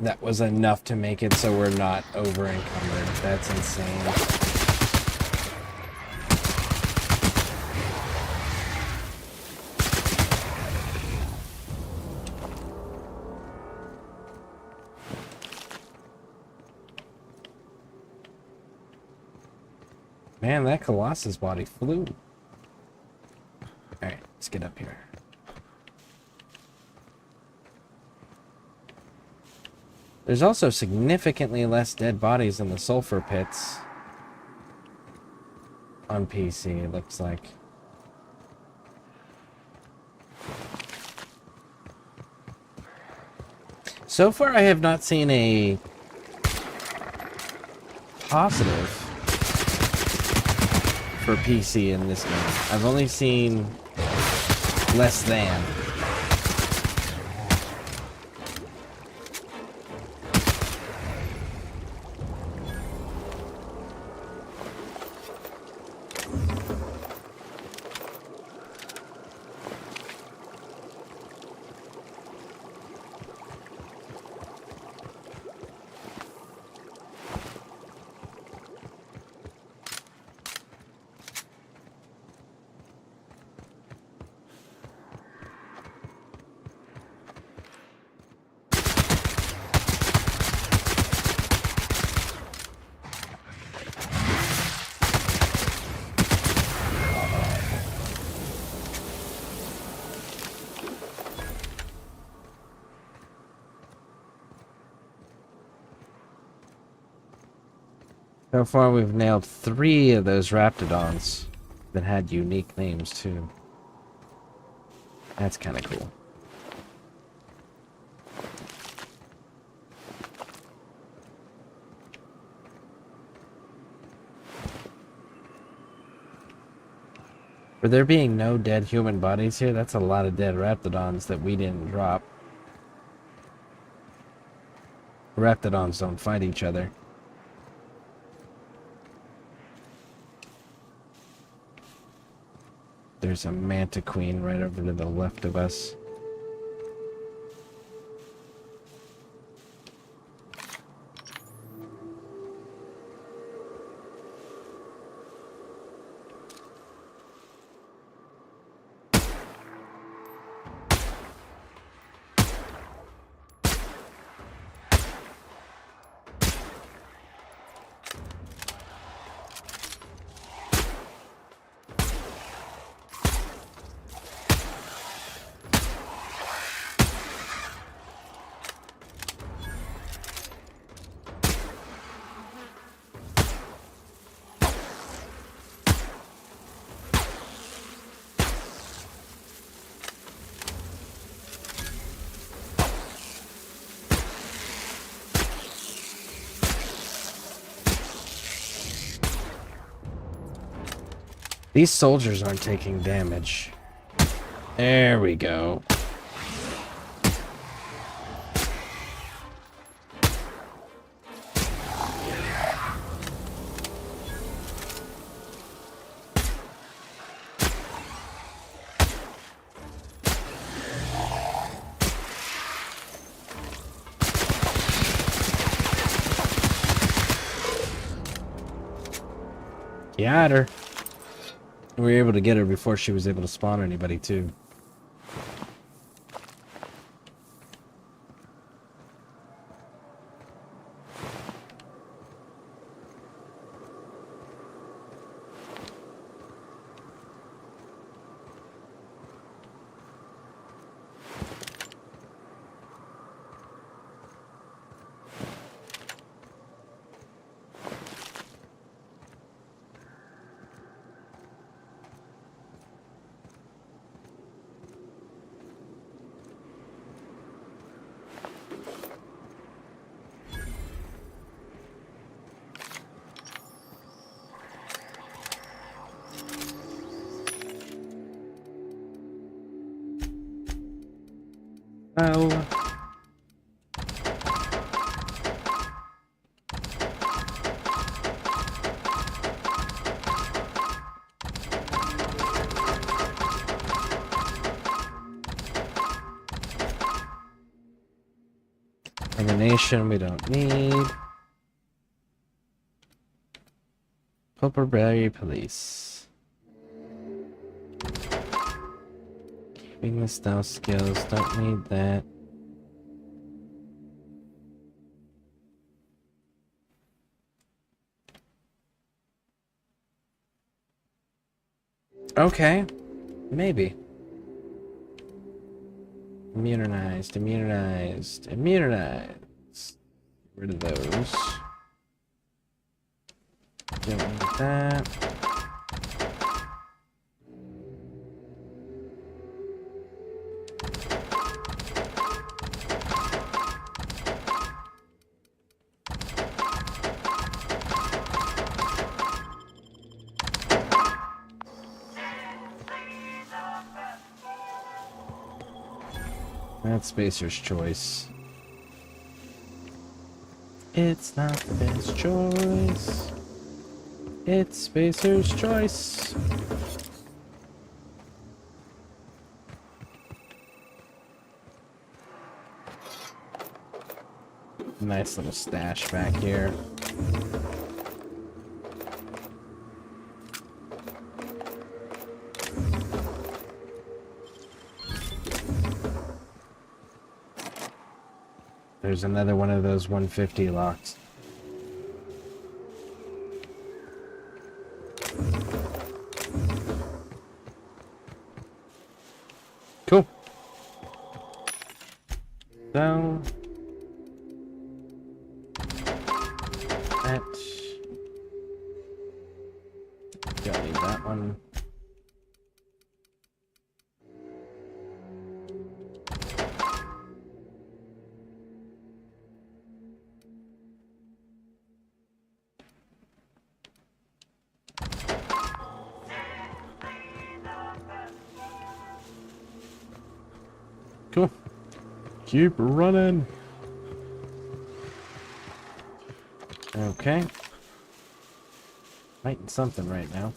That was enough to make it so we're not over encumbered. That's insane. Man, that Colossus body flew. Alright, let's get up here. There's also significantly less dead bodies in the sulfur pits on PC, it looks like. So far, I have not seen a positive for PC in this game. I've only seen less than. So far, we've nailed 3 of those Raptidons that had unique names, too. That's kind of cool. For there being no dead human bodies here, that's a lot of dead Raptidons that we didn't drop. Raptidons don't fight each other. There's a Manta Queen right over to the left of us. These soldiers aren't taking damage. There we go. Got her. We were able to get her before she was able to spawn anybody, too. Oh. Elimination we don't need. Pulperberry Police. Keeping the stealth skills, don't need that. Okay, maybe. Immunized, immunized, immunized. Get rid of those. Don't need that. That's Spacer's choice. It's not the best choice. It's Spacer's choice. Nice little stash back here. There's another one of those 150 locks. Cool. So that don't need that one. Cool. Keep running. Okay. Fighting something right now.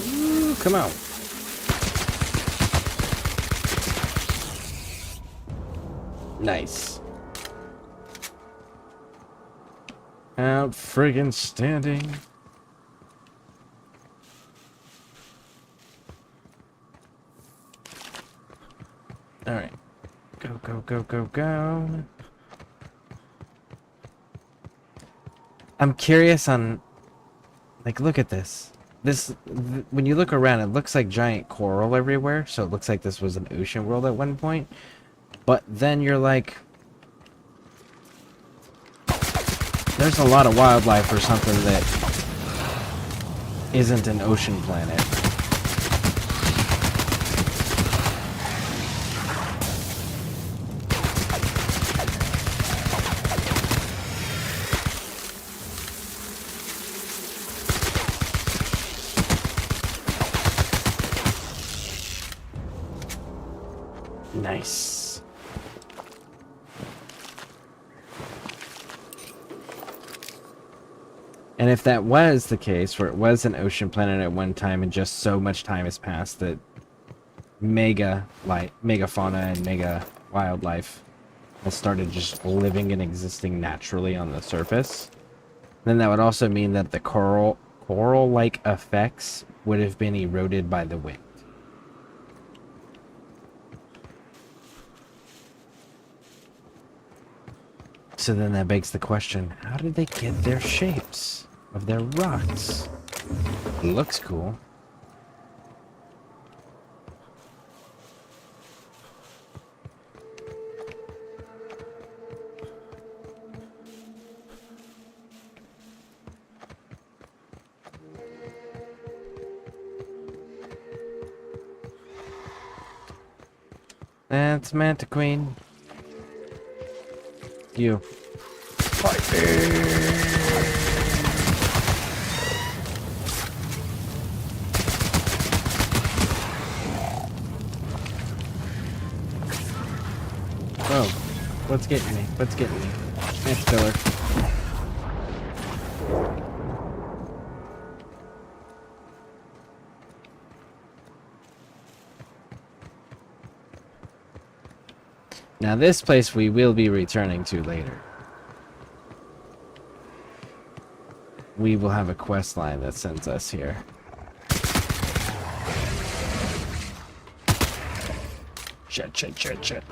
Ooh, come on. Nice. Out friggin' standing. Alright. Go, go, go, go, go. I'm curious on... Like, look at this. When you look around, it looks like giant coral everywhere, so it looks like this was an ocean world at one point. But then you're like... There's a lot of wildlife for something that isn't an ocean planet. Nice. And if that was the case, where it was an ocean planet at one time and just so much time has passed that mega fauna and mega wildlife has started just living and existing naturally on the surface, then that would also mean that the coral-like effects would have been eroded by the wind. So then that begs the question, how did they get their shapes of their rocks? It looks cool. That's Manta Queen. You. Oh, what's getting me? What's getting me? Thanks, Filler. Now this place we will be returning to later. We will have a quest line that sends us here. Shit.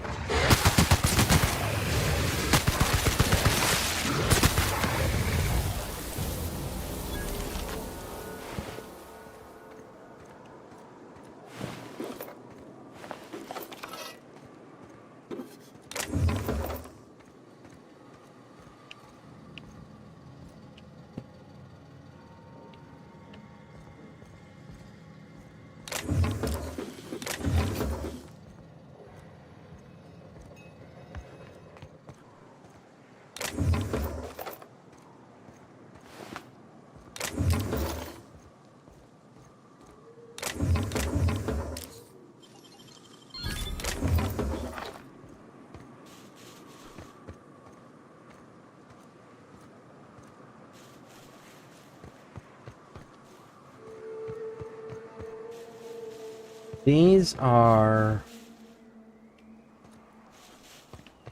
These are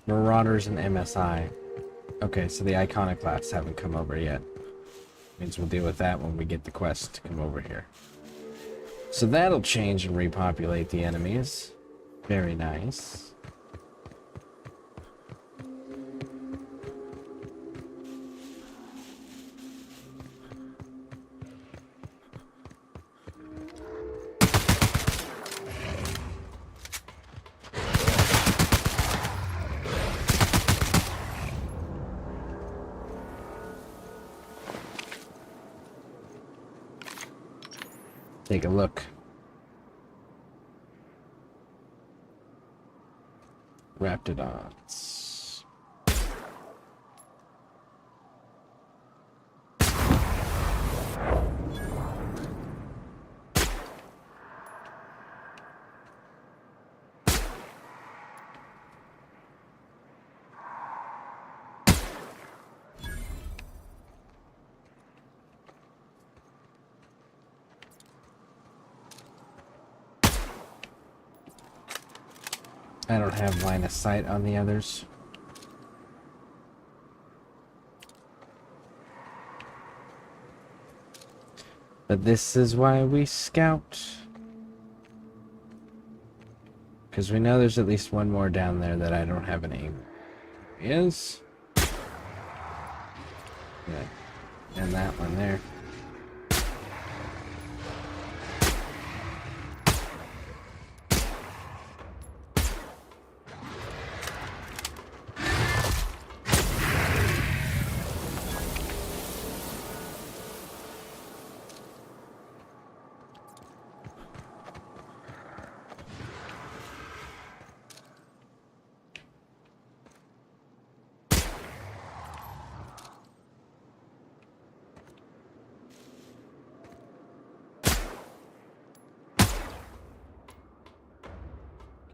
Marauders and MSI. Okay, so the Iconoclasts haven't come over yet. Means we'll deal with that when we get the quest to come over here. So that'll change and repopulate the enemies. Very nice. Take a look. Raptidons. I don't have line of sight on the others. But this is why we scout. Because we know there's at least one more down there that I don't have an aim. Is. Yeah. And that one there.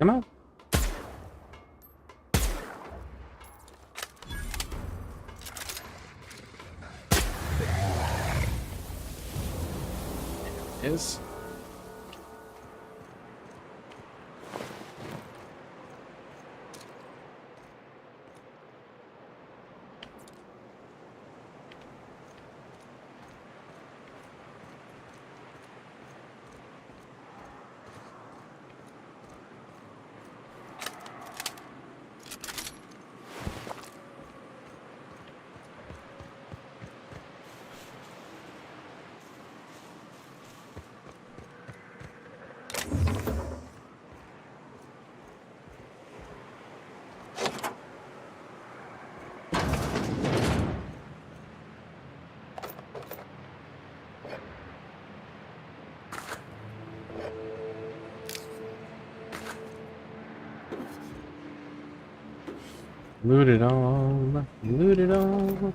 Come on. Is. Loot it all. Loot it all.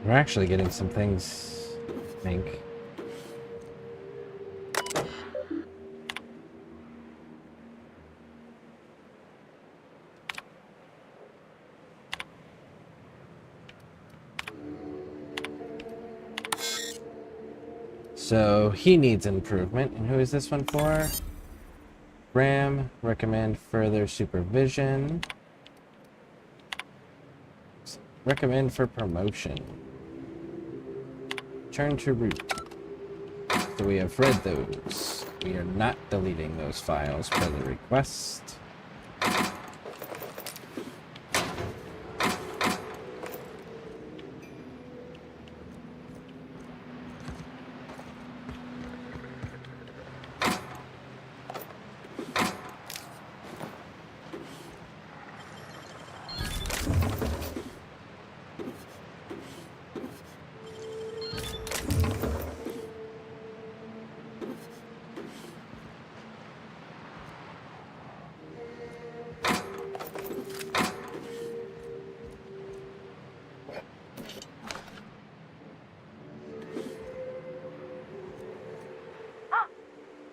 We're actually getting some things, I think. So he needs improvement. And who is this one for? Ram, recommend further supervision. Recommend for promotion. Turn to root. So we have read those. We are not deleting those files per the request.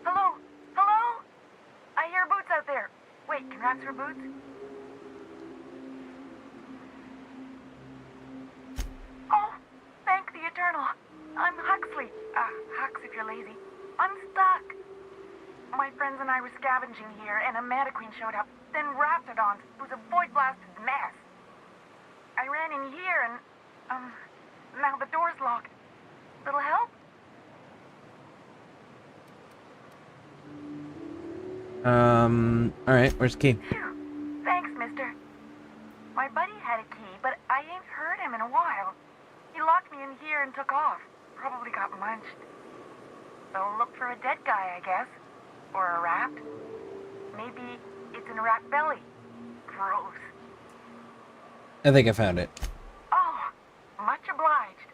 Hello? Hello? I hear Boots out there. Wait, can Raps for Boots? Oh, thank the Eternal. I'm Huxley. Hux if you're lazy. I'm stuck. My friends and I were scavenging here, and a Meta Queen showed up. Then Raptidons. It was a void-blasted mess. I ran in here and, now the door's locked. Little help? Alright, where's the key? Thanks, mister. My buddy had a key, but I ain't heard him in a while. He locked me in here and took off. Probably got munched. So look for a dead guy, I guess. Or a rat. Maybe it's in a rat belly. Gross. I think I found it. Oh, much obliged.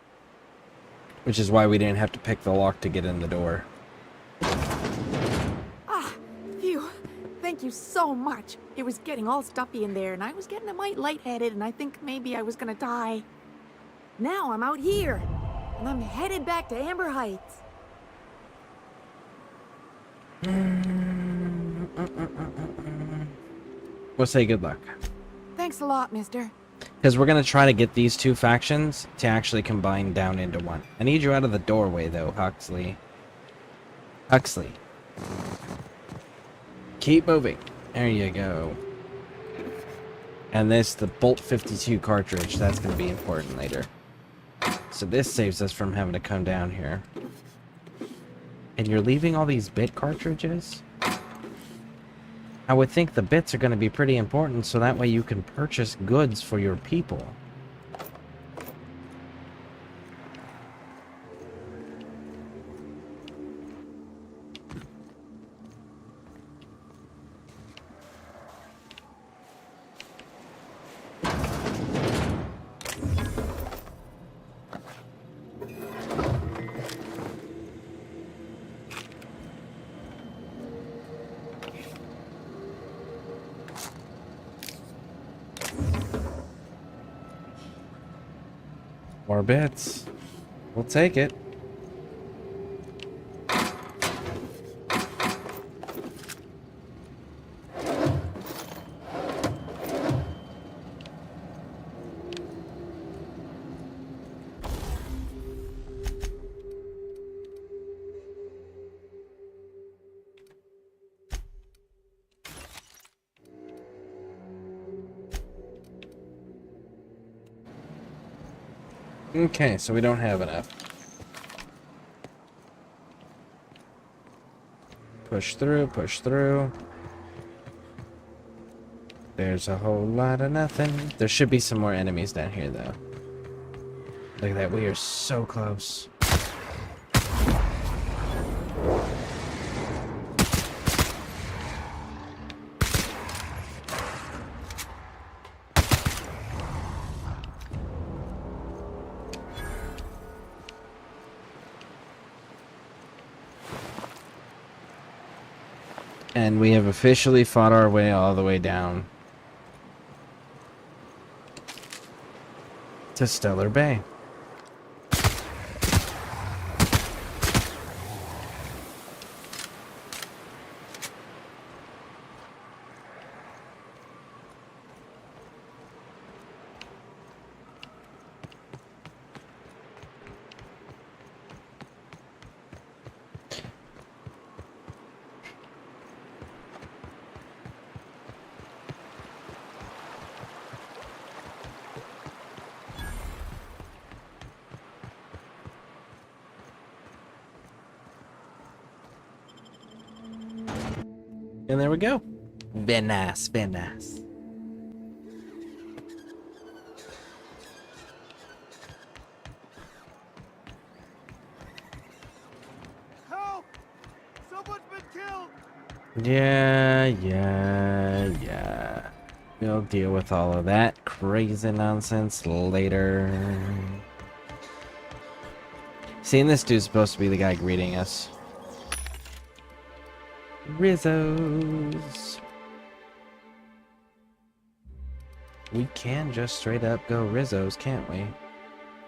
Which is why we didn't have to pick the lock to get in the door. Ah, phew. Thank you so much. It was getting all stuffy in there, and I was getting a mite lightheaded, and I think maybe I was gonna die. Now I'm out here, and I'm headed back to Amber Heights. We'll say good luck. Thanks a lot, mister. Because we're going to try to get these two factions to actually combine down into one. I need you out of the doorway, though, Huxley. Huxley. Keep moving. There you go. And this, the Bolt 52 cartridge, that's going to be important later. So this saves us from having to come down here. And you're leaving all these bit cartridges? I would think the bits are going to be pretty important, so that way you can purchase goods for your people. More bits. We'll take it. Okay, so we don't have enough. Push through, push through. There's a whole lot of nothing. There should be some more enemies down here, though. Look at that, we are so close. And we have officially fought our way all the way down to Stellar Bay. And there we go. Very nice, very nice. Help! Someone's been killed! Yeah. We'll deal with all of that crazy nonsense later. Seeing this dude's supposed to be the guy greeting us. Rizzos. We can just straight up go Rizzos, can't we?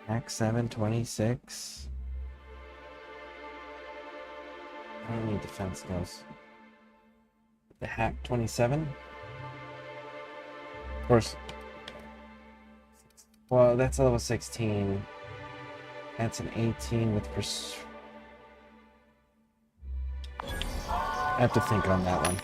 Hack 726. I don't need defense skills. The hack 27. Of course. Well, that's a level 16. That's an 18 with I have to think on that one.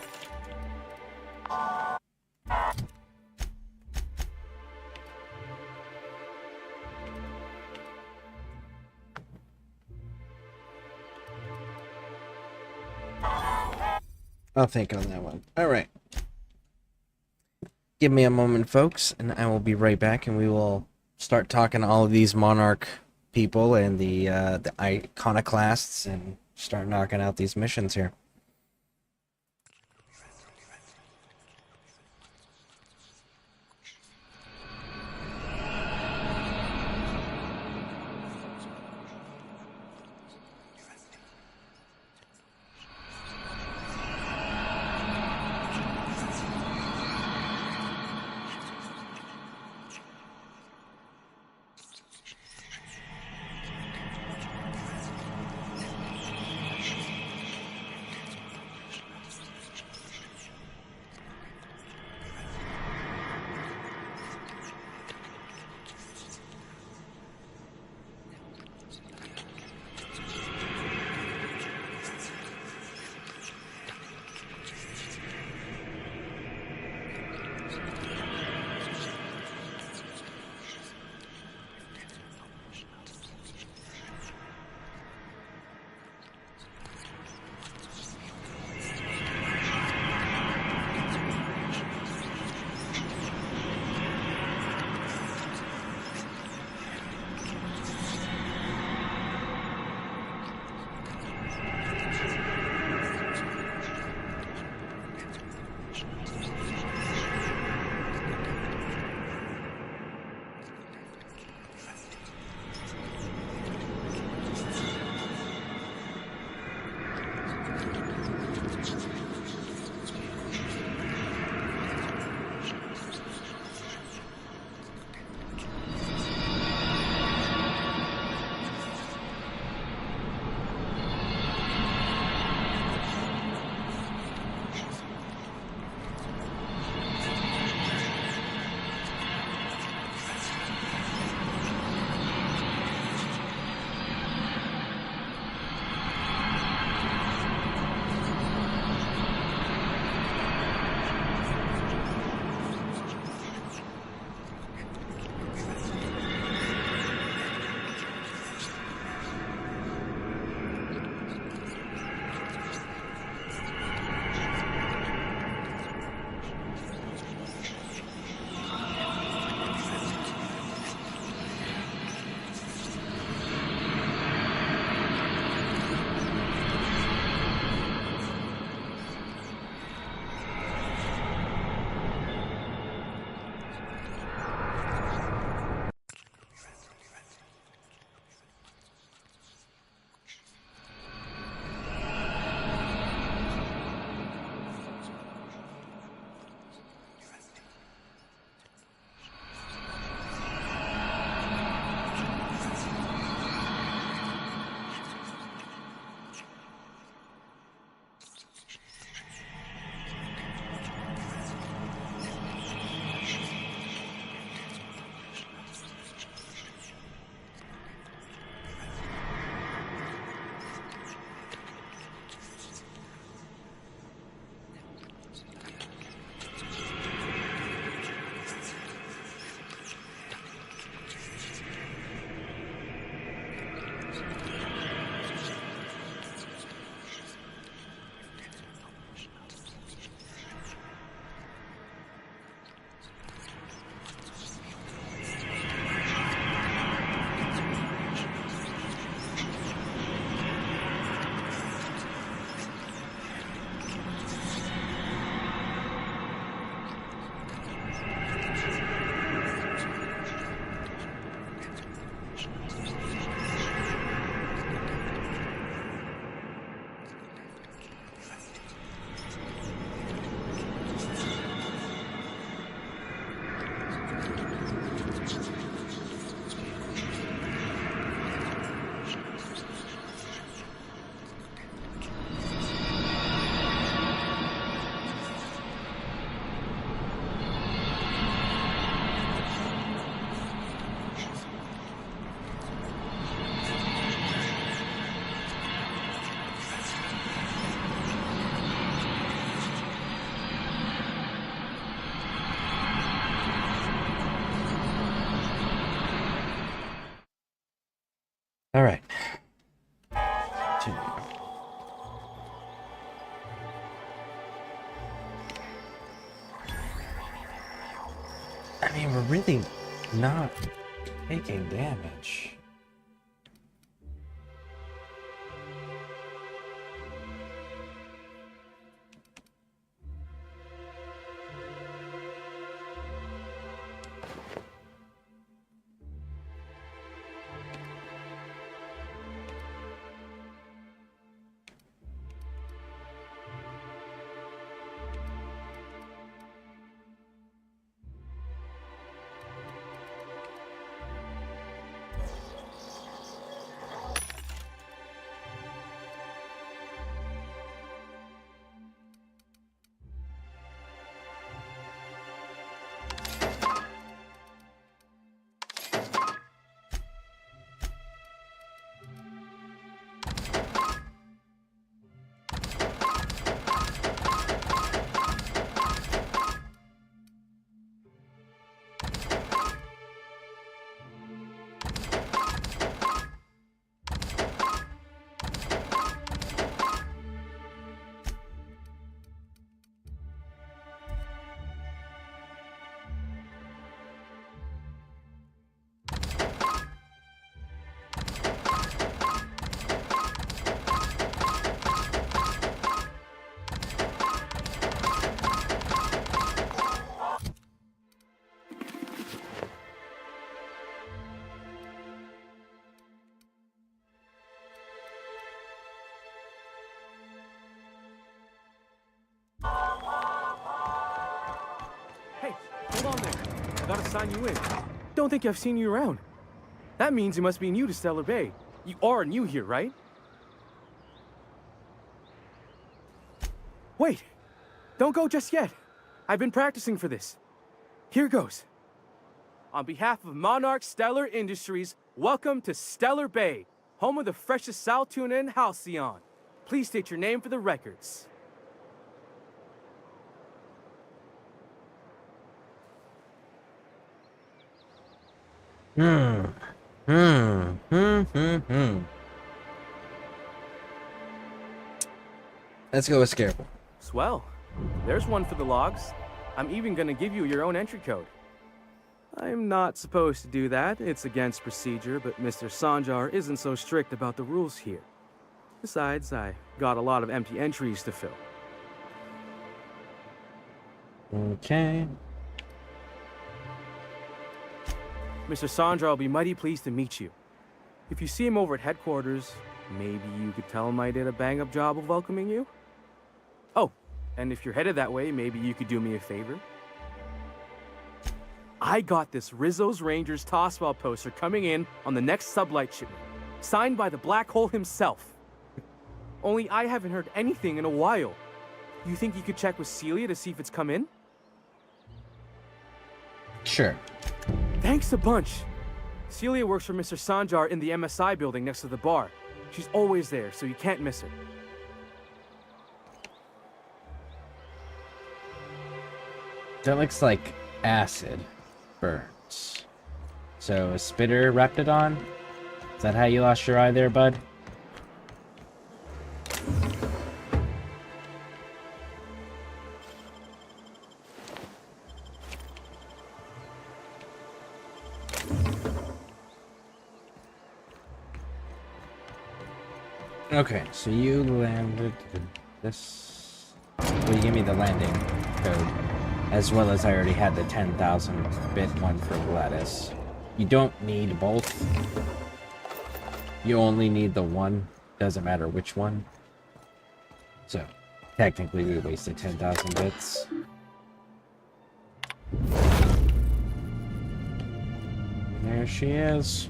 I'll think on that one. All right. Give me a moment, folks, and I will be right back, and we will start talking to all of these Monarch people and the iconoclasts and start knocking out these missions here. I mean, we're really not taking damage. Hey, hold on there. I gotta sign you in. Don't think I've seen you around. That means you must be new to Stellar Bay. You are new here, right? Wait! Don't go just yet. I've been practicing for this. Here goes. On behalf of Monarch Stellar Industries, welcome to Stellar Bay, home of the freshest sal tuna in Halcyon. Please state your name for the records. Let's go with ScareCrew. Swell. There's one for the logs. I'm even gonna give you your own entry code. I'm not supposed to do that. It's against procedure, but Mr. Sanjar isn't so strict about the rules here. Besides, I got a lot of empty entries to fill. Okay. Mr. Sanjar will be mighty pleased to meet you. If you see him over at headquarters, maybe you could tell him I did a bang-up job of welcoming you? Oh, and if you're headed that way, maybe you could do me a favor? I got this Rizzo's Rangers Tosswell poster coming in on the next sublight shipment, signed by the Black Hole himself. Only I haven't heard anything in a while. You think you could check with Celia to see if it's come in? Sure. Thanks a bunch. Celia works for Mr. Sanjar in the MSI building next to the bar. She's always there, so you can't miss her. That looks like acid burns. So, a spitter Raptidon? Is that how you lost your eye there, bud? Okay, so you landed this. Well, you gave me the landing code, as well as I already had the 10,000 bit one for Gladys. You don't need both. You only need the one. Doesn't matter which one. So, technically, we wasted 10,000 bits. There she is.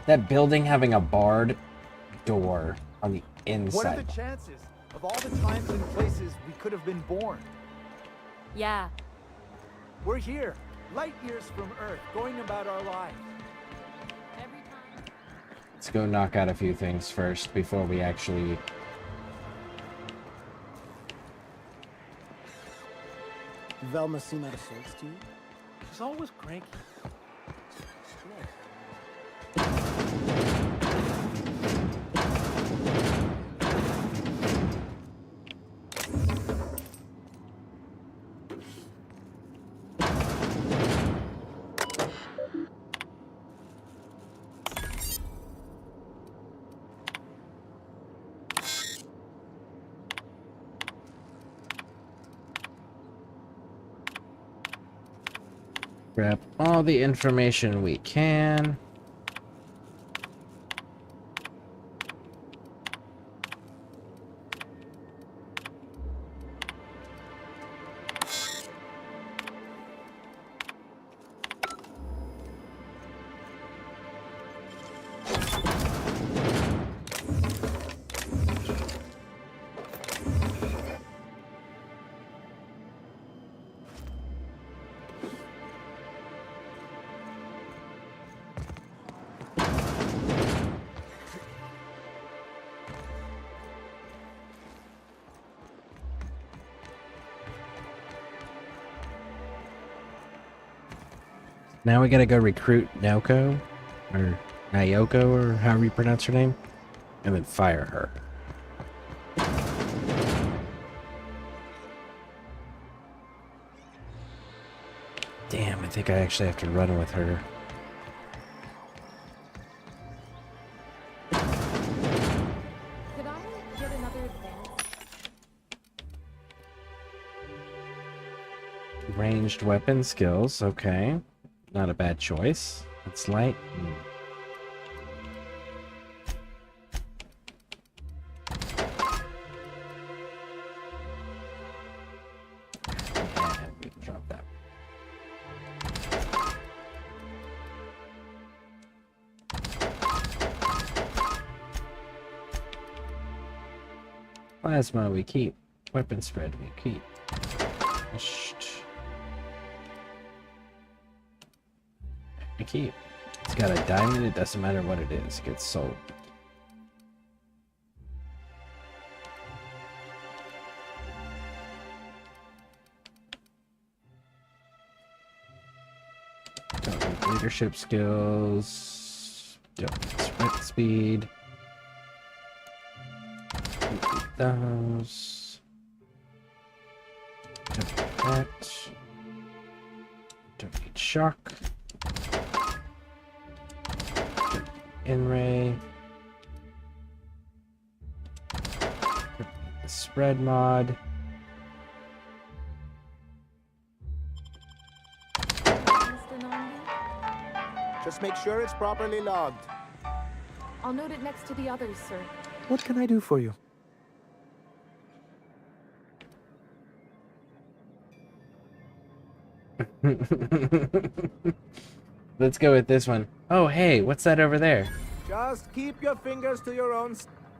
That building having a barred door on the inside. What are the chances of all the times and places we could have been born? Yeah. We're here, light years from Earth, going about our lives. Let's go knock out a few things first before we actually... Velma seem out of sorts to you? She's always cranky. Grab all the information we can. Now we gotta go recruit Naoko, or Nayoko, or however you pronounce her name, and then fire her. Damn, I think I actually have to run with her. Could I get another advance? Ranged weapon skills, okay. Not a bad choice. It's light. Yeah, we can drop that. Plasma we keep. Weapon spread we keep. I keep. It's got a diamond, it doesn't matter what it is, it gets sold. Don't need leadership skills. Don't need sprint speed. Don't need those. Don't need that. Don't need shock. In-ray. The spread mod. Just make sure it's properly logged. I'll note it next to the others, sir. What can I do for you? Let's go with this one. Oh, hey, what's that over there? Just keep your fingers to your own.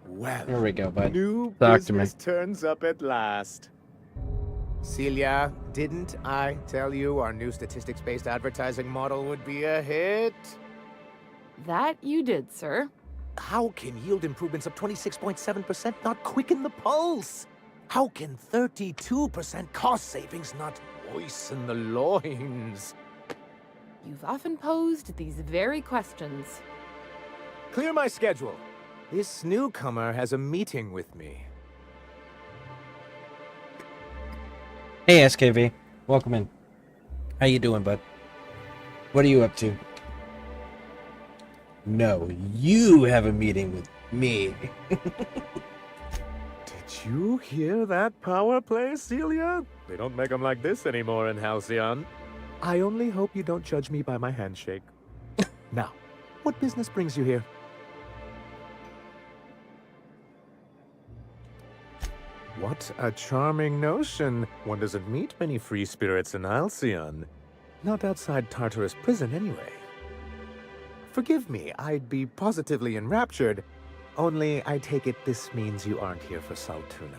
Well, There we go, bud. new Talk to me. business turns up at last. Celia, didn't I tell you our new statistics-based advertising model would be a hit? That you did, sir. How can yield improvements of 26.7% not quicken the pulse? How can 32% cost savings not moisten the loins? You've often posed these very questions. Clear my schedule. This newcomer has a meeting with me. Hey, SKV. Welcome in. How you doing, bud? What are you up to? No, you have a meeting with me. Did you hear that power play, Celia? They don't make them like this anymore in Halcyon. I only hope you don't judge me by my handshake. Now, what business brings you here? What a charming notion. One doesn't meet many free spirits in Halcyon. Not outside Tartarus prison, anyway. Forgive me, I'd be positively enraptured. Only, I take it this means you aren't here for Saltuna.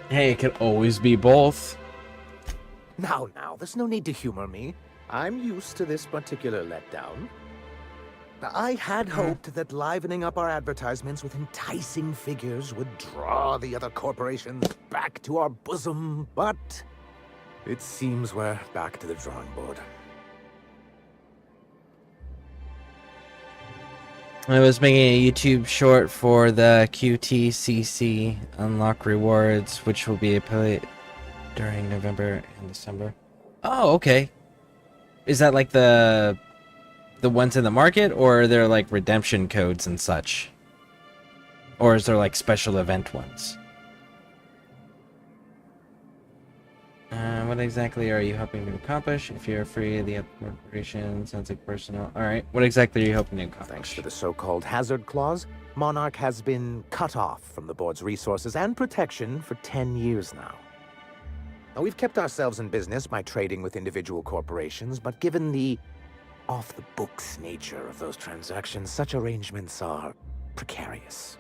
Hey, it could always be both. Now, there's no need to humor me. I'm used to this particular letdown. I had hoped that livening up our advertisements with enticing figures would draw the other corporations back to our bosom, but It seems we're back to the drawing board. I was making a YouTube short for the QTCC unlock rewards, which will be played during November and December. Oh, okay. Is that like the ones in the market, or are there like redemption codes and such? Or is there like special event ones? What exactly are you hoping to accomplish? If you're free of the corporation, sounds like personal. Alright, what exactly are you hoping to accomplish? Thanks to the so-called hazard clause, Monarch has been cut off from the board's resources and protection for 10 years now. Now, we've kept ourselves in business by trading with individual corporations, but given the off-the-books nature of those transactions, such arrangements are precarious.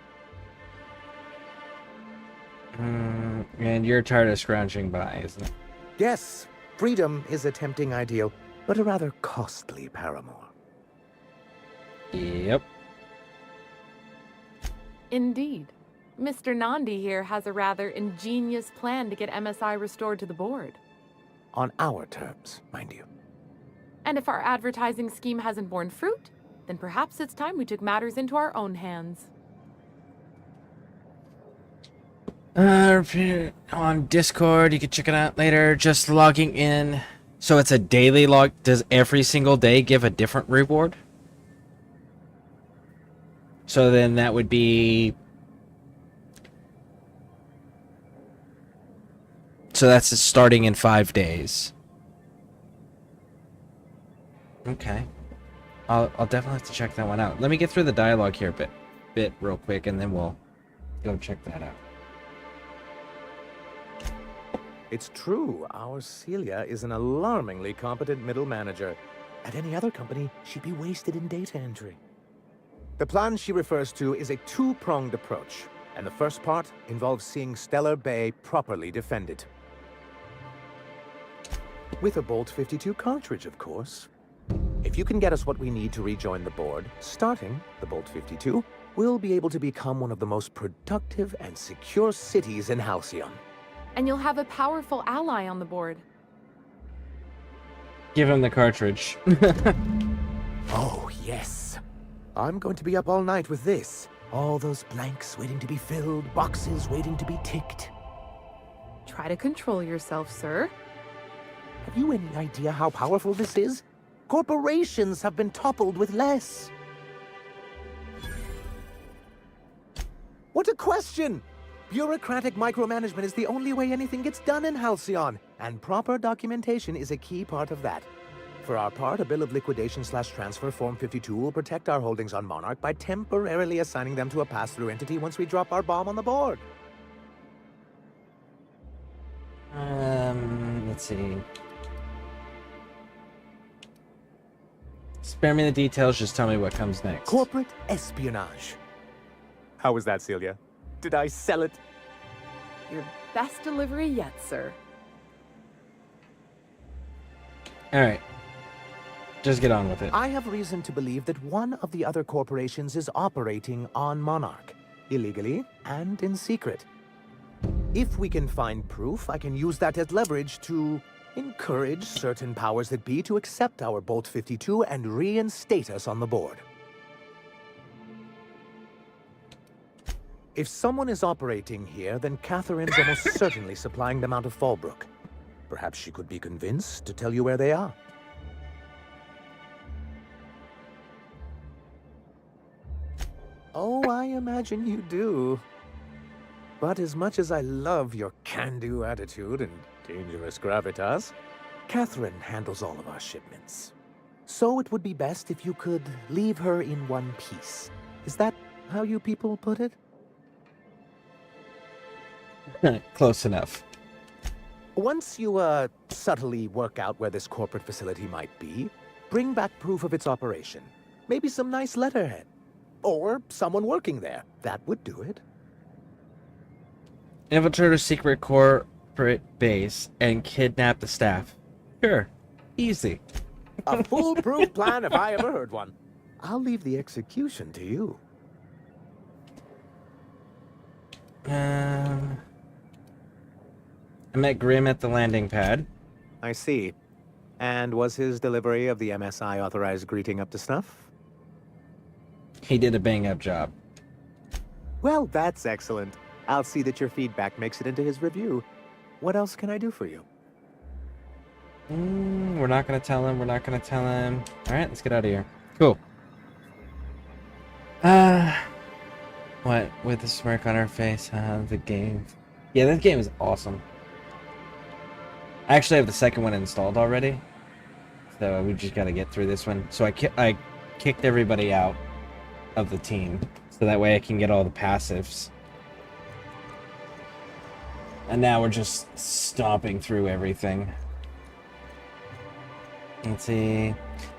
And you're tired of scrounging by, isn't it? Yes, freedom is a tempting ideal, but a rather costly paramour. Yep. Indeed. Mr. Nandi here has a rather ingenious plan to get MSI restored to the board. On our terms, mind you. And if our advertising scheme hasn't borne fruit, then perhaps it's time we took matters into our own hands. On Discord, you can check it out later. Just logging in. So it's a daily log. Does every single day give a different reward? So then that would be... So that's starting in 5 days. Okay. I'll definitely have to check that one out. Let me get through the dialogue here a bit real quick, and then we'll go check that out. It's true, our Celia is an alarmingly competent middle manager. At any other company, she'd be wasted in data entry. The plan she refers to is a two-pronged approach, and the first part involves seeing Stellar Bay properly defended. With a Bolt 52 cartridge, of course. If you can get us what we need to rejoin the board, starting the Bolt 52, we'll be able to become one of the most productive and secure cities in Halcyon. And you'll have a powerful ally on the board. Give him the cartridge. Oh, yes. I'm going to be up all night with this. All those blanks waiting to be filled, boxes waiting to be ticked. Try to control yourself, sir. Have you any idea how powerful this is? Corporations have been toppled with less. What a question! Bureaucratic micromanagement is the only way anything gets done in Halcyon, and proper documentation is a key part of that. For our part, a bill of liquidation/transfer Form 52 will protect our holdings on Monarch by temporarily assigning them to a pass-through entity once we drop our bomb on the board. Let's see. Spare me the details, just tell me what comes next. Corporate espionage. How was that, Celia? Did I sell it? Your best delivery yet, sir. Alright. Just get on with it. I have reason to believe that one of the other corporations is operating on Monarch, illegally and in secret. If we can find proof, I can use that as leverage to encourage certain powers that be to accept our Bolt 52 and reinstate us on the board. If someone is operating here, then Catherine's almost certainly supplying them out of Fallbrook. Perhaps she could be convinced to tell you where they are. Oh, I imagine you do. But as much as I love your can-do attitude and dangerous gravitas, Catherine handles all of our shipments. So it would be best if you could leave her in one piece. Is that how you people put it? Close enough. Once you, subtly work out where this corporate facility might be, bring back proof of its operation. Maybe some nice letterhead. Or someone working there. That would do it. Infiltrate a secret corporate base and kidnap the staff. Sure. Easy. A foolproof plan if I ever heard one. I'll leave the execution to you. I met Grim at the landing pad. I see. And was his delivery of the MSI authorized greeting up to snuff? He did a bang-up job. Well, that's excellent. I'll see that your feedback makes it into his review. What else can I do for you? We're not gonna tell him. We're not gonna tell him. All right, let's get out of here. Cool. What? With a smirk on her face, the game. Yeah, this game is awesome. I actually have the second one installed already. So we just gotta get through this one. So I kicked everybody out of the team. So that way I can get all the passives. And now we're just stomping through everything. Let's see.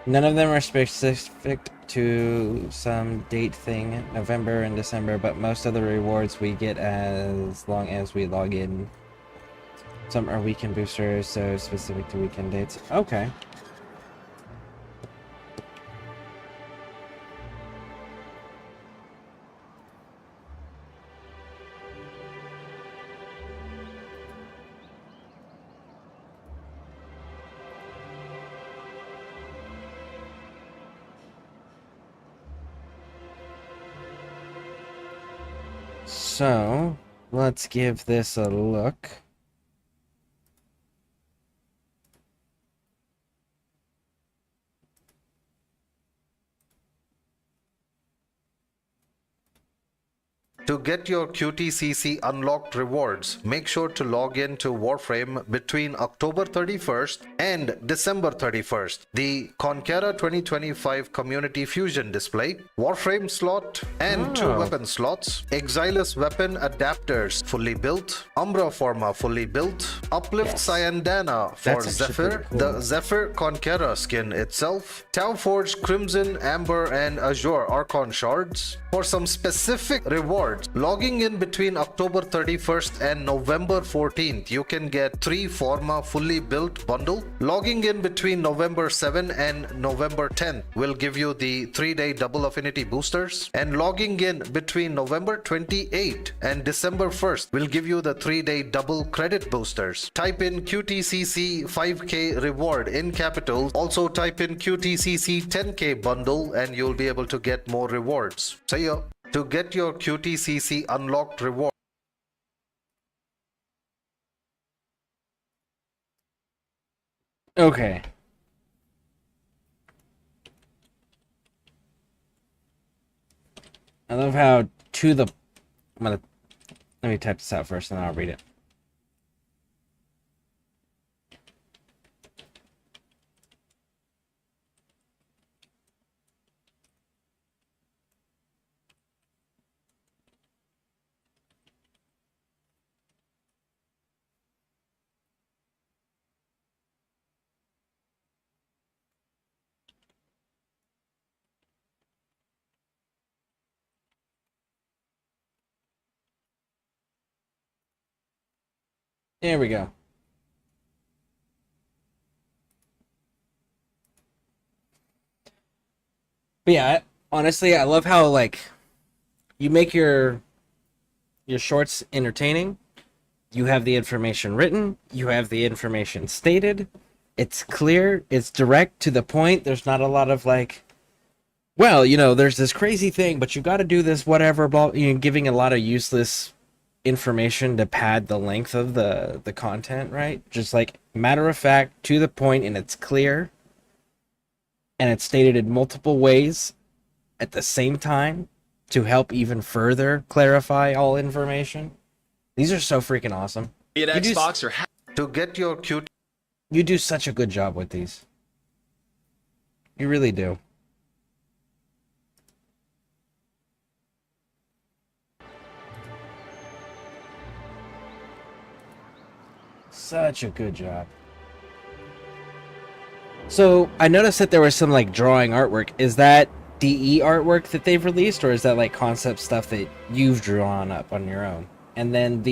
None of them are specific to some date thing, November and December, but most of the rewards we get as long as we log in. Some are weekend boosters, so specific to weekend dates. Okay. So, let's give this a look. To get your QTCC unlocked rewards, make sure to log in to Warframe between October 31st and December 31st. The Conquera 2025 Community Fusion display, Warframe slot and 2 weapon slots, Exilus weapon adapters fully built, Umbra Forma fully built, Uplift Cyandana for Zephyr, the Zephyr Conquera skin itself, Tau Forge Crimson, Amber and Azure Archon shards. For some specific rewards, logging in between October 31st and November 14th, you can get 3 Forma fully built bundle. Logging in between November 7 and November 10th will give you the 3-day double affinity boosters. And logging in between November 28 and December 1st will give you the 3-day double credit boosters. Type in QTCC 5K reward in capitals. Also type in QTCC 10K bundle and you'll be able to get more rewards. See ya. To get your QTCC unlocked reward. Okay. I love how let me type this out first and then I'll read it. There we go. But yeah, honestly, I love how like you make your shorts entertaining. You have the information written, you have the information stated. It's clear, it's direct to the point. There's not a lot of like, well, you know, there's this crazy thing, but you got to do this whatever, blah, you know, giving a lot of useless information to pad the length of the content, right? Just like matter of fact, to the point, and it's clear, and it's stated in multiple ways at the same time to help even further clarify all information. These are so freaking awesome. Be it Xbox or to get your cute. You do such a good job with these. You really do. Such a good job. So I noticed that there was some like drawing artwork. Is that DE artwork that they've released, or is that like concept stuff that you've drawn up on your own? And then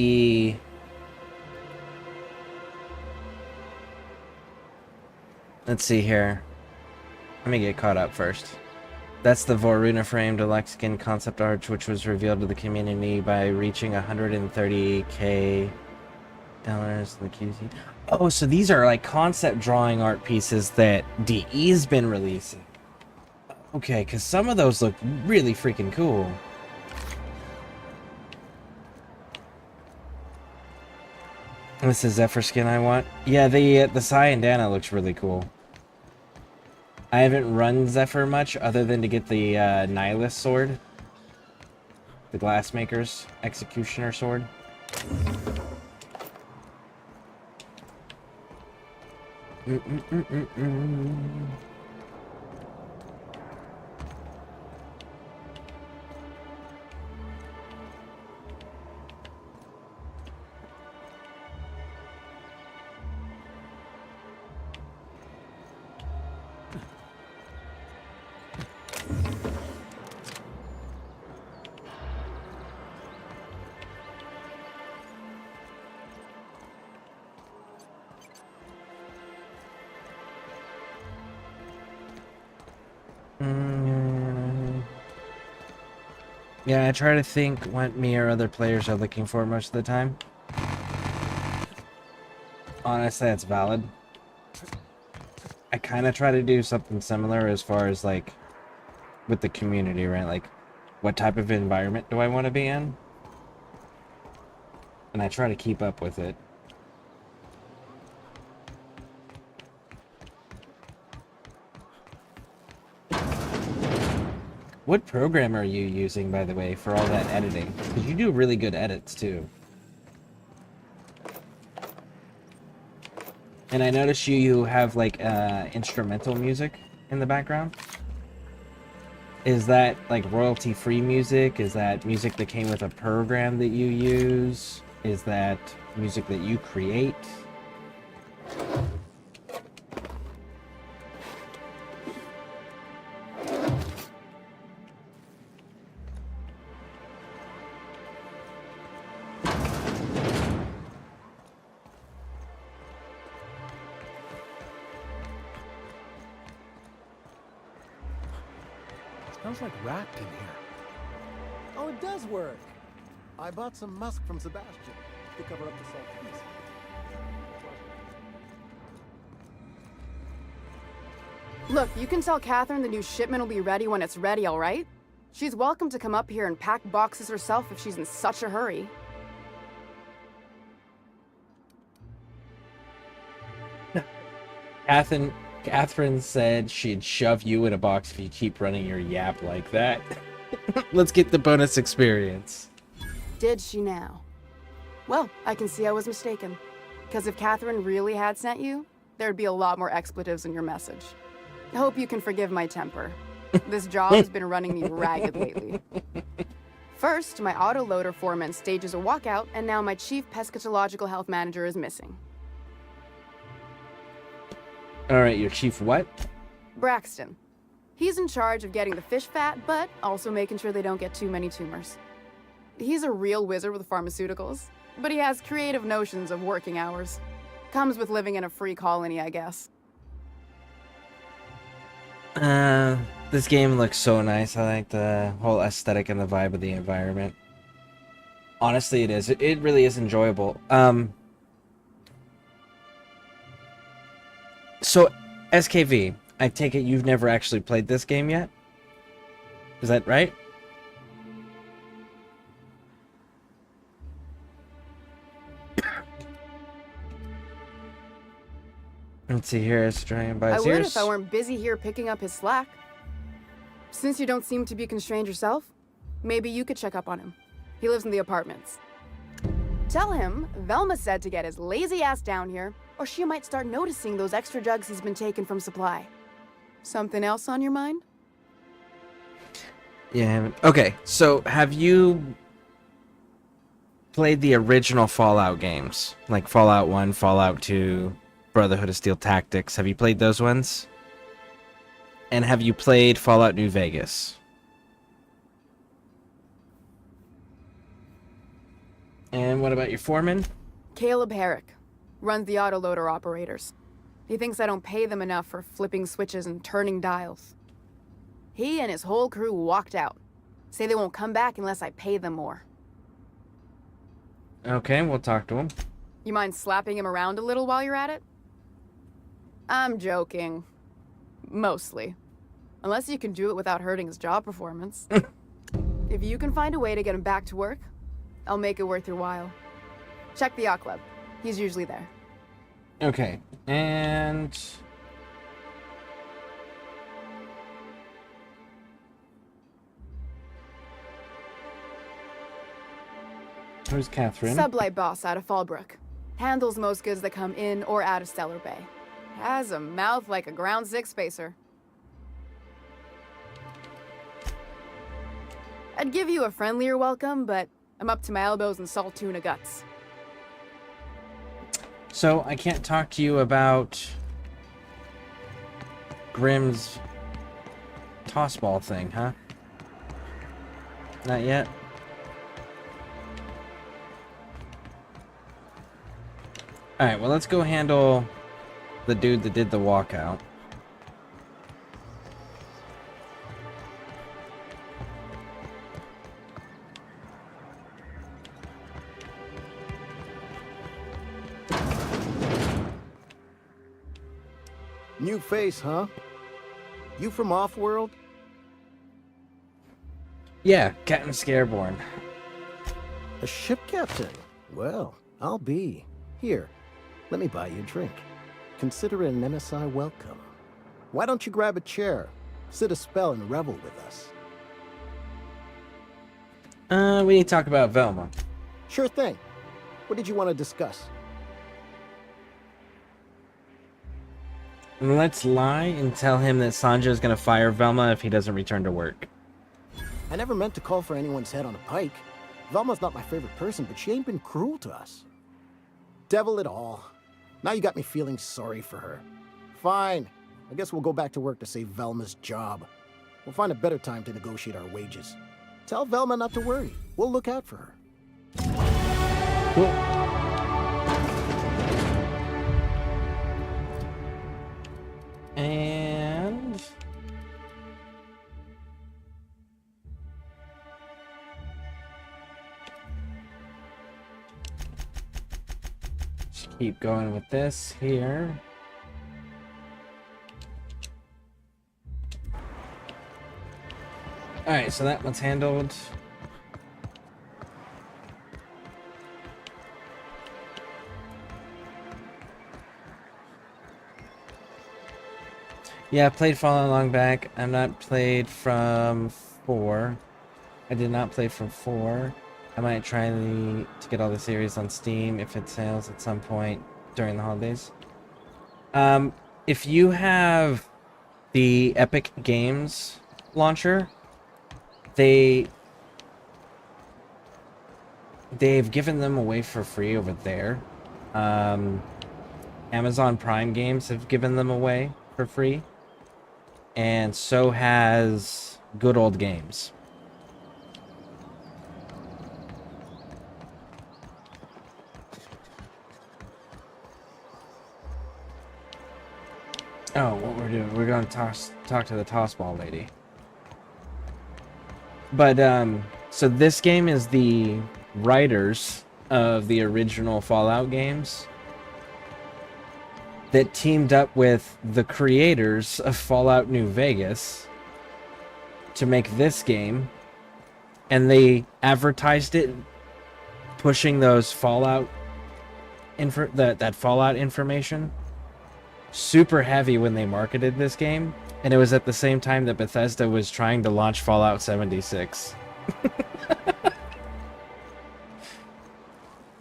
let's see here. Let me get caught up first. That's the Voruna Frame Deluxe Skin concept art, which was revealed to the community by reaching 130k Dollars the QC. Oh, so these are like concept drawing art pieces that DE's been releasing. Okay, because some of those look really freaking cool. This is Zephyr skin I want. Yeah, the Cyan looks really cool. I haven't run Zephyr much other than to get the Nihilist sword. The Glassmaker's Executioner sword. Yeah, I try to think what me or other players are looking for most of the time. Honestly, that's valid. I kind of try to do something similar as far as, like, with the community, right? Like, what type of environment do I want to be in? And I try to keep up with it. What program are you using, by the way, for all that editing? Because you do really good edits, too. And I noticed you have, like, instrumental music in the background. Is that, like, royalty-free music? Is that music that came with a program that you use? Is that music that you create? Smells like wrapped in here. Oh, it does work. I bought some musk from Sebastian to cover up the saltiness. Look, you can tell Catherine the new shipment will be ready when it's ready, all right? She's welcome to come up here and pack boxes herself if she's in such a hurry. Catherine said she'd shove you in a box if you keep running your yap like that. Let's get the bonus experience. Did she now? Well, I can see I was mistaken. Because if Catherine really had sent you, there'd be a lot more expletives in your message. I hope you can forgive my temper. This job has been running me ragged lately. First, my autoloader foreman stages a walkout, and now my chief pescatological health manager is missing. Alright, your chief what? Braxton. He's in charge of getting the fish fat, but also making sure they don't get too many tumors. He's a real wizard with pharmaceuticals, but he has creative notions of working hours. Comes with living in a free colony, I guess. This game looks so nice. I like the whole aesthetic and the vibe of the environment. Honestly, it is. It really is enjoyable. So, SKV, I take it you've never actually played this game yet? Is that right? Let's see here, it's trying by I would if I weren't busy here picking up his slack. Since you don't seem to be constrained yourself, maybe you could check up on him. He lives in the apartments. Tell him Velma said to get his lazy ass down here, or she might start noticing those extra jugs he's been taking from supply. Something else on your mind? Yeah. Okay, so have you played the original Fallout games? Like Fallout 1, Fallout 2, Brotherhood of Steel Tactics. Have you played those ones? And have you played Fallout New Vegas? And what about your foreman? Caleb Herrick. Runs the autoloader operators. He thinks I don't pay them enough for flipping switches and turning dials. He and his whole crew walked out. Say they won't come back unless I pay them more. Okay, we'll talk to him. You mind slapping him around a little while you're at it? I'm joking. Mostly. Unless you can do it without hurting his job performance. If you can find a way to get him back to work, I'll make it worth your while. Check the yacht club. He's usually there. Okay, and... Who's Catherine? Sublight boss out of Fallbrook. Handles most goods that come in or out of Stellar Bay. Has a mouth like a ground six spacer. I'd give you a friendlier welcome, but I'm up to my elbows in salt tuna guts. So, I can't talk to you about Grimm's tossball thing, huh? Not yet? Alright, well, let's go handle the dude that did the walkout. New face, huh? You from Offworld? Yeah, Captain Scareborn. A ship captain? Well, I'll be. Here, let me buy you a drink. Consider it an MSI welcome. Why don't you grab a chair, sit a spell, and revel with us? We need to talk about Velma. Sure thing. What did you want to discuss? Let's lie and tell him that Sanjo is going to fire Velma if he doesn't return to work. I never meant to call for anyone's head on a pike. Velma's not my favorite person, but she ain't been cruel to us. Devil it all. Now you got me feeling sorry for her. Fine. I guess we'll go back to work to save Velma's job. We'll find a better time to negotiate our wages. Tell Velma not to worry. We'll look out for her. Cool. And... just keep going with this here. Alright, so that one's handled. Yeah, I played Fallout long back. I'm not played from 4. I did not play from 4. I might try to get all the series on Steam if it sales at some point during the holidays. If you have the Epic Games launcher, they've given them away for free over there. Amazon Prime Games have given them away for free. And so has Good Old Games. Oh, what we're doing? We're going to talk to the tossball lady. But so this game is the writers of the original Fallout games that teamed up with the creators of Fallout New Vegas to make this game, and they advertised it pushing those Fallout that Fallout information super heavy when they marketed this game, and it was at the same time that Bethesda was trying to launch Fallout 76.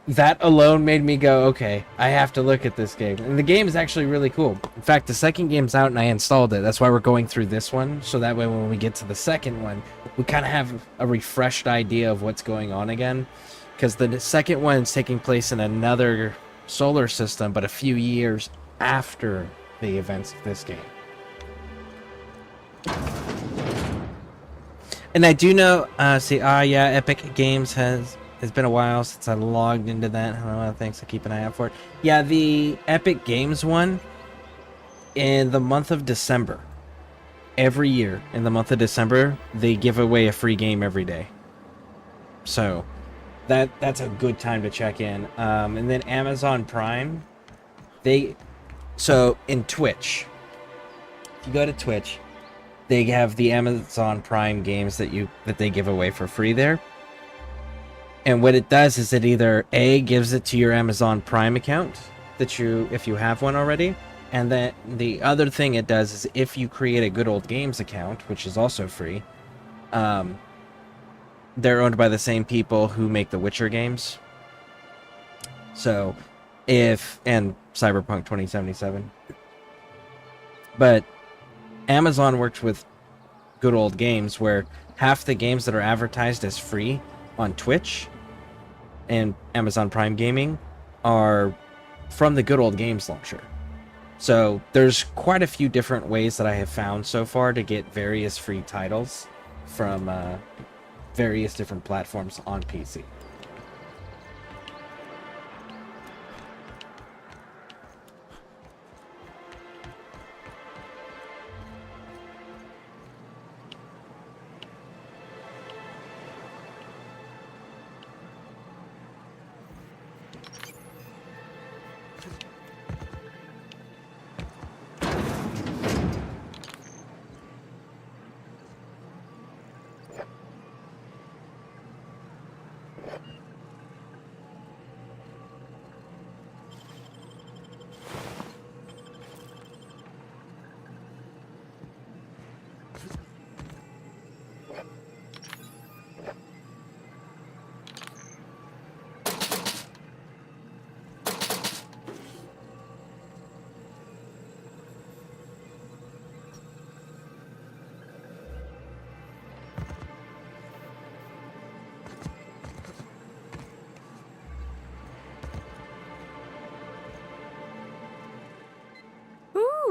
That alone made me go, okay, I have to look at this game. And the game is actually really cool. In fact, the second game's out and I installed it. That's why we're going through this one. So that way when we get to the second one, we kind of have a refreshed idea of what's going on again. Because the second one is taking place in another solar system, but a few years after the events of this game. And I do know, yeah, Epic Games it's been a while since I logged into that. I don't know, thanks, I keep an eye out for it. Yeah, the Epic Games one, in the month of December, every year in the month of December, they give away a free game every day. So, that's a good time to check in. And then Amazon Prime, so in Twitch, if you go to Twitch, they have the Amazon Prime games that they give away for free there. And what it does is it either A, gives it to your Amazon Prime account if you have one already, and then the other thing it does is if you create a Good Old Games account, which is also free, they're owned by the same people who make the Witcher games. So, and Cyberpunk 2077. But Amazon worked with Good Old Games where half the games that are advertised as free on Twitch and Amazon Prime Gaming are from the Good Old Games launcher. So there's quite a few different ways that I have found so far to get various free titles from various different platforms on PC.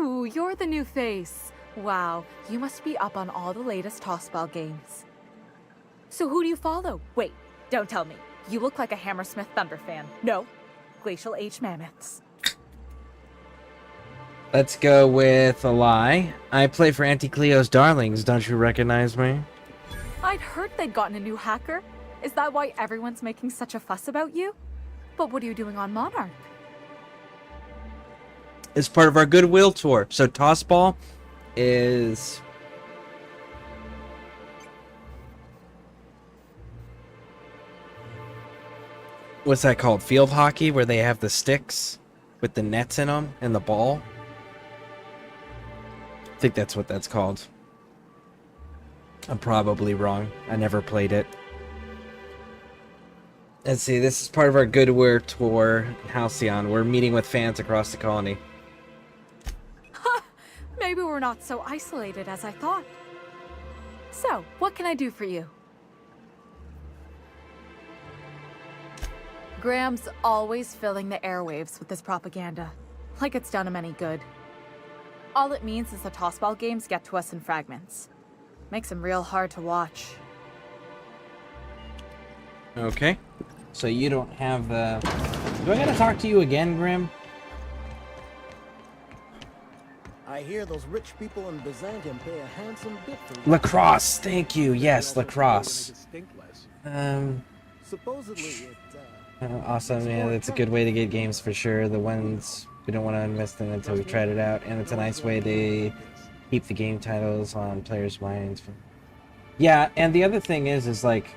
Ooh, you're the new face. Wow, you must be up on all the latest tossball games. So who do you follow? Wait, don't tell me. You look like a Hammersmith Thunder fan. No, Glacial Age Mammoths. Let's go with a lie. I play for Auntie Cleo's Darlings. Don't you recognize me? I'd heard they'd gotten a new hacker. Is that why everyone's making such a fuss about you? But what are you doing on Monarch? It's part of our Goodwill tour. So Tossball is... what's that called? Field hockey, where they have the sticks with the nets in them and the ball. I think that's what that's called. I'm probably wrong. I never played it. Let's see, this is part of our Goodwill tour in Halcyon. We're meeting with fans across the colony. Maybe we're not so isolated as I thought. So, what can I do for you? Graham's always filling the airwaves with this propaganda, like it's done him any good. All it means is the tossball games get to us in fragments. Makes them real hard to watch. Okay. So you don't have the... Do I gotta talk to you again, Grim? I hear those rich people in Byzantium pay a handsome bit for Lacrosse, thank you. Yes, lacrosse. Supposedly it, Awesome, yeah, that's a good way to get games for sure. The ones we don't want to invest in until we've tried it out, and it's a nice way to keep the game titles on players' minds. Yeah, and the other thing is like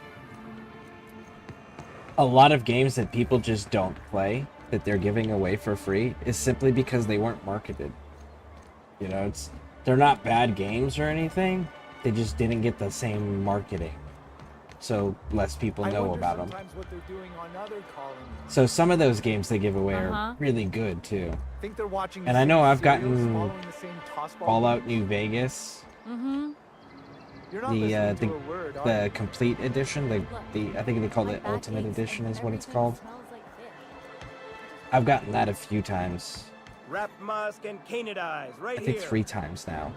a lot of games that people just don't play that they're giving away for free is simply because they weren't marketed. You know, they're not bad games or anything. They just didn't get the same marketing, so less people know about them. So some of those games they give away are really good too. And I know I've gotten Fallout New Vegas, the complete edition, the I think they call it Ultimate Edition is what it's called. I've gotten that a few times. Wrap Musk and Canadize right I think 3 times now,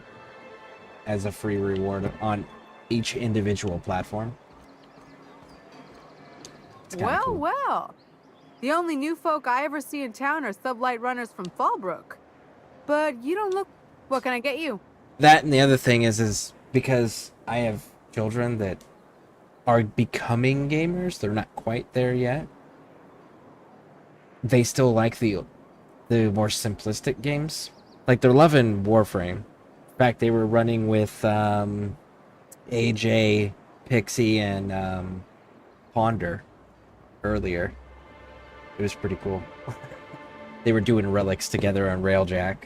as a free reward on each individual platform. Well, cool. well. The only new folk I ever see in town are sublight runners from Fallbrook. But you don't look... What can I get you? That and the other thing is because I have children that are becoming gamers. They're not quite there yet. They still like the more simplistic games. Like, they're loving Warframe. In fact, they were running with AJ, Pixie, and Ponder earlier. It was pretty cool. They were doing relics together on Railjack.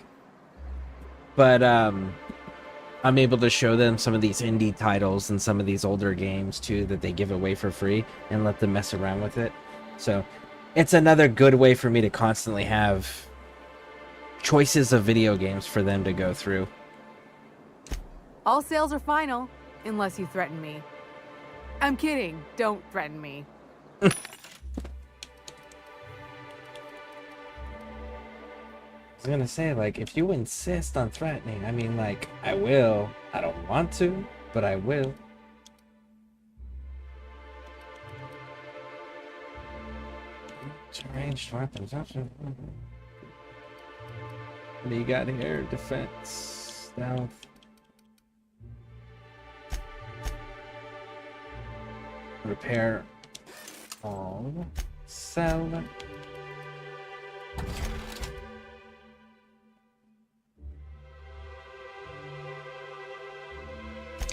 But I'm able to show them some of these indie titles and some of these older games too that they give away for free and let them mess around with it. So it's another good way for me to constantly have choices of video games for them to go through. All sales are final, unless you threaten me. I'm kidding. Don't threaten me. I was gonna say, like, if you insist on threatening, I mean, like, I will. I don't want to, but I will. Ranged weapons. What do you got here? Defense, stealth. Repair all. Sell.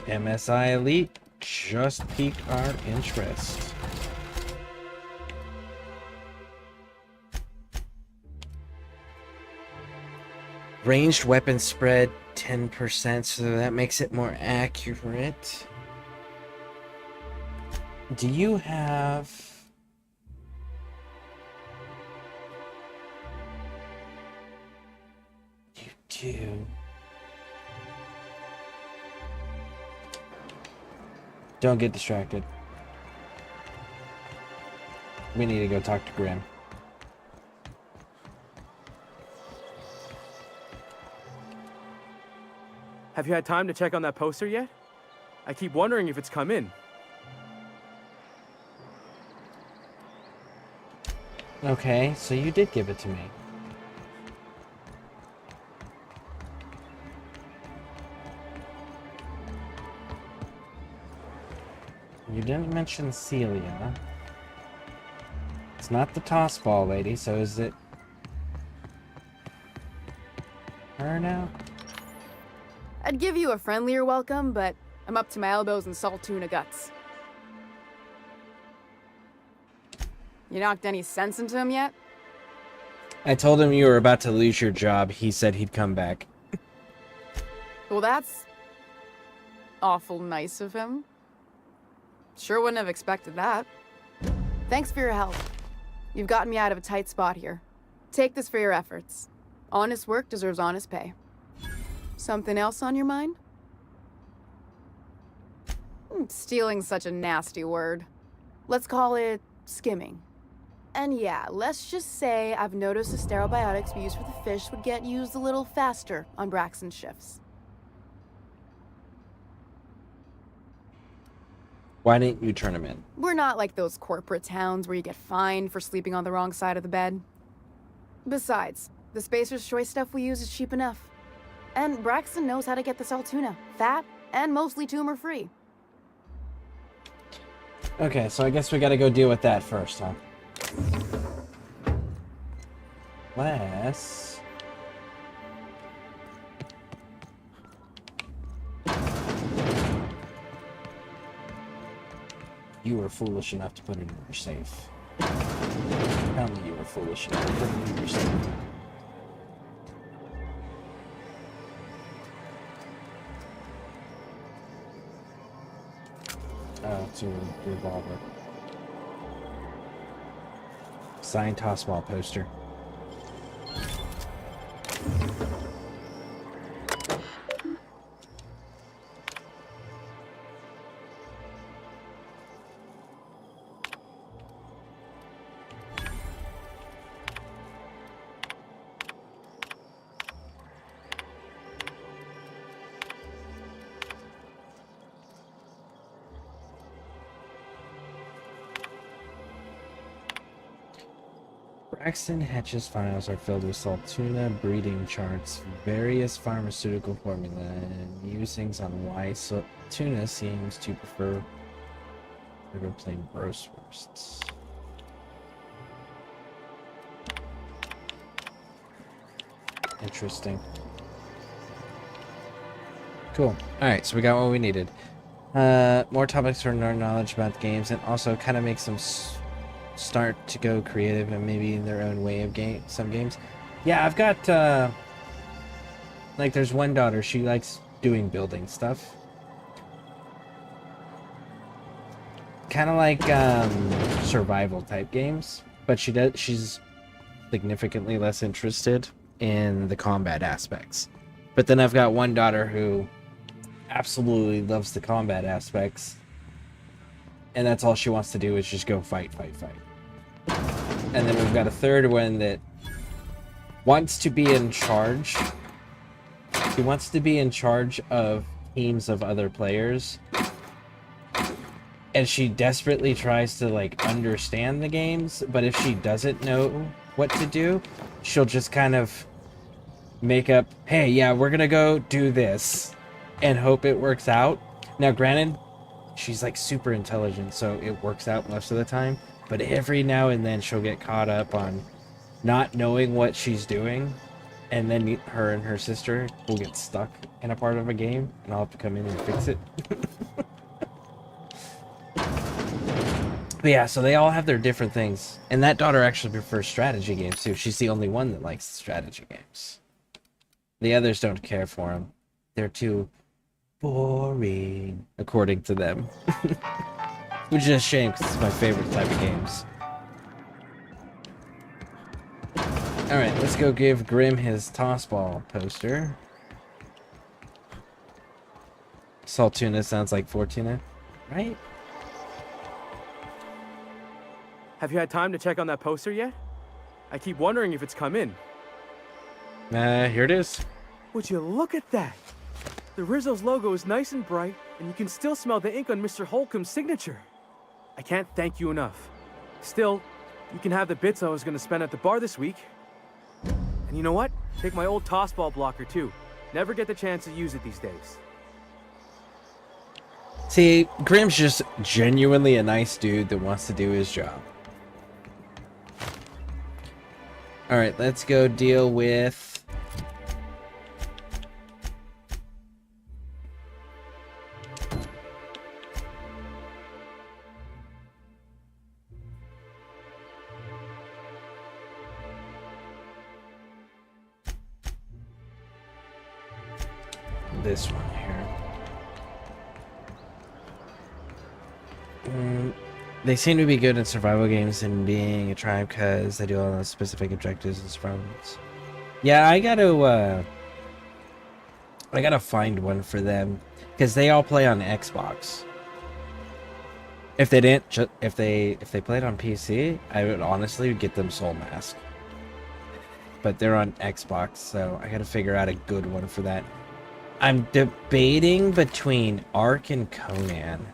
MSI Elite just piqued our interest. Ranged weapon spread 10%, so that makes it more accurate. Do you have... You do. Don't get distracted. We need to go talk to Grim. Have you had time to check on that poster yet? I keep wondering if it's come in. Okay, so you did give it to me. You didn't mention Celia. It's not the toss ball lady, so is it her now? I'd give you a friendlier welcome, but I'm up to my elbows in salt tuna guts. You knocked any sense into him yet? I told him you were about to lose your job. He said he'd come back. Well, that's awful nice of him. Sure wouldn't have expected that. Thanks for your help. You've gotten me out of a tight spot here. Take this for your efforts. Honest work deserves honest pay. Something else on your mind? Stealing's such a nasty word. Let's call it skimming. And yeah, let's just say I've noticed the sterile biotics we use for the fish would get used a little faster on Braxton's shifts. Why didn't you turn him in? We're not like those corporate towns where you get fined for sleeping on the wrong side of the bed. Besides, the Spacer's Choice stuff we use is cheap enough. And Braxton knows how to get the salt tuna, fat and mostly tumor-free. Okay, so I guess we gotta go deal with that first, huh? Let's... You were foolish enough to put it in your safe. Tell me you were foolish enough to put it in your safe. Oh, it's a revolver. Signed tossball poster. Braxton Hatch's files are filled with salt tuna breeding charts, various pharmaceutical formula, and musings on why tuna seems to prefer We're gonna play Grosswursts. Interesting. Cool. Alright, so we got what we needed. More topics for our knowledge about the games, and also kind of makes them start to go creative and maybe in their own way of some games. Yeah, I've got, like, there's one daughter, she likes doing building stuff. Kind of like, survival type games, but she's significantly less interested in the combat aspects. But then I've got one daughter who absolutely loves the combat aspects, and that's all she wants to do is just go fight. And then we've got a third one that wants to be in charge. She wants to be in charge of teams of other players, and she desperately tries to, like, understand the games, but if she doesn't know what to do, she'll just kind of make up, hey, yeah, we're gonna go do this, and hope it works out. Now, granted, she's, like, super intelligent, so it works out most of the time, but every now and then she'll get caught up on not knowing what she's doing, and then her and her sister will get stuck in a part of a game, and I'll have to come in and fix it. But yeah, so they all have their different things. And that daughter actually prefers strategy games too. She's the only one that likes strategy games. The others don't care for them. They're too boring, according to them. Which is a shame, because it's my favorite type of games. Alright, let's go give Grim his tossball poster. Saltuna sounds like Fortuna, right? Have you had time to check on that poster yet? I keep wondering if it's come in. Here it is. Would you look at that? The Rizzo's logo is nice and bright, and you can still smell the ink on Mr. Holcomb's signature. I can't thank you enough. Still, you can have the bits I was going to spend at the bar this week. And you know what? Take my old tossball blocker too. Never get the chance to use it these days. See, Grim's just genuinely a nice dude that wants to do his job. Alright, let's go deal with... this one here. They seem to be good in survival games and being a tribe because they do all those specific objectives and survivals. Yeah, I gotta find one for them because they all play on Xbox. If they didn't, if they played on PC, I would honestly get them Soul Mask. But they're on Xbox, so I gotta figure out a good one for that. I'm debating between Ark and Conan.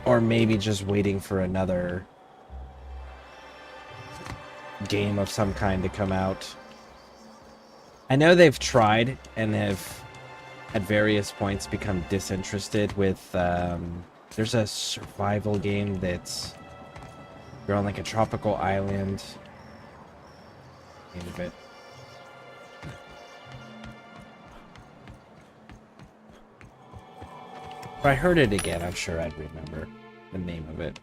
Or maybe just waiting for another game of some kind to come out. I know they've tried and have at various points become disinterested with, there's a survival game that's, you're on like a tropical island. Name of it. If I heard it again, I'm sure I'd remember the name of it.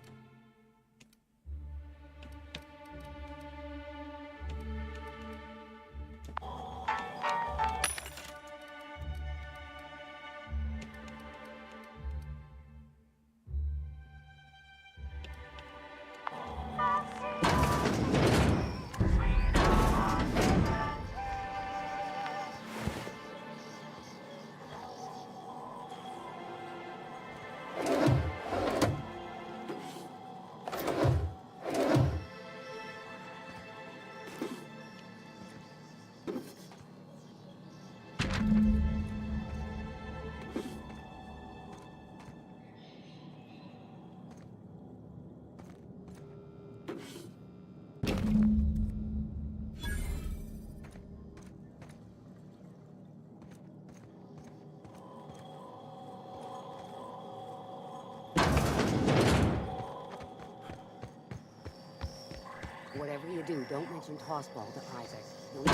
Whatever you do, don't mention Tossball to Isaac. I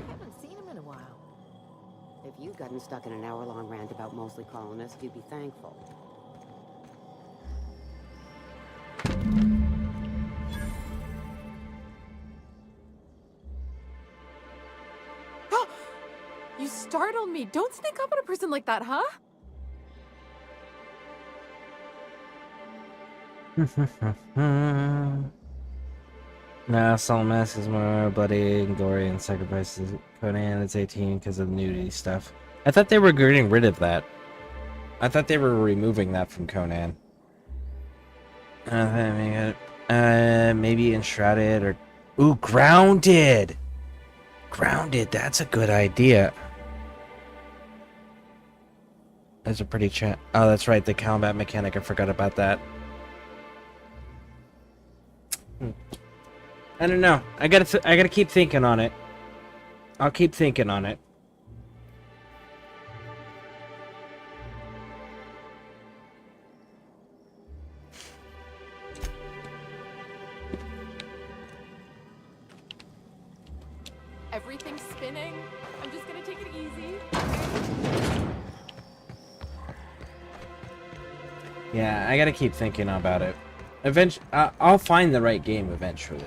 haven't seen him in a while. If you'd gotten stuck in an hour-long rant about mostly colonists, you'd be thankful. You startled me. Don't sneak up on a person like that, huh? Nah, Salt Mask is more bloody and gory and sacrifices Conan. It's 18 because of the nudity stuff. I thought they were getting rid of that. I thought they were removing that from Conan. Maybe Enshrouded or... Ooh, Grounded! Grounded, that's a good idea. That's a pretty chat. Oh, that's right, the combat mechanic. I forgot about that. I don't know. I gotta keep thinking on it. I'll keep thinking on it. Everything's spinning. I'm just gonna take it easy. Yeah, I gotta keep thinking about it. Eventually, I'll find the right game eventually.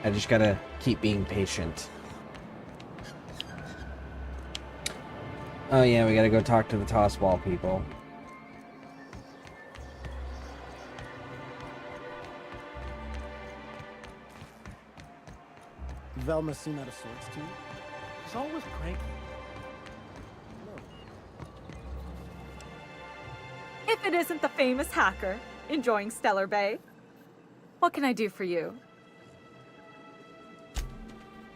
I just gotta keep being patient. Oh yeah, we gotta go talk to the Tossball people. Velma seem out of sorts too? He's always cranky. If it isn't the famous hacker enjoying Stellar Bay, what can I do for you?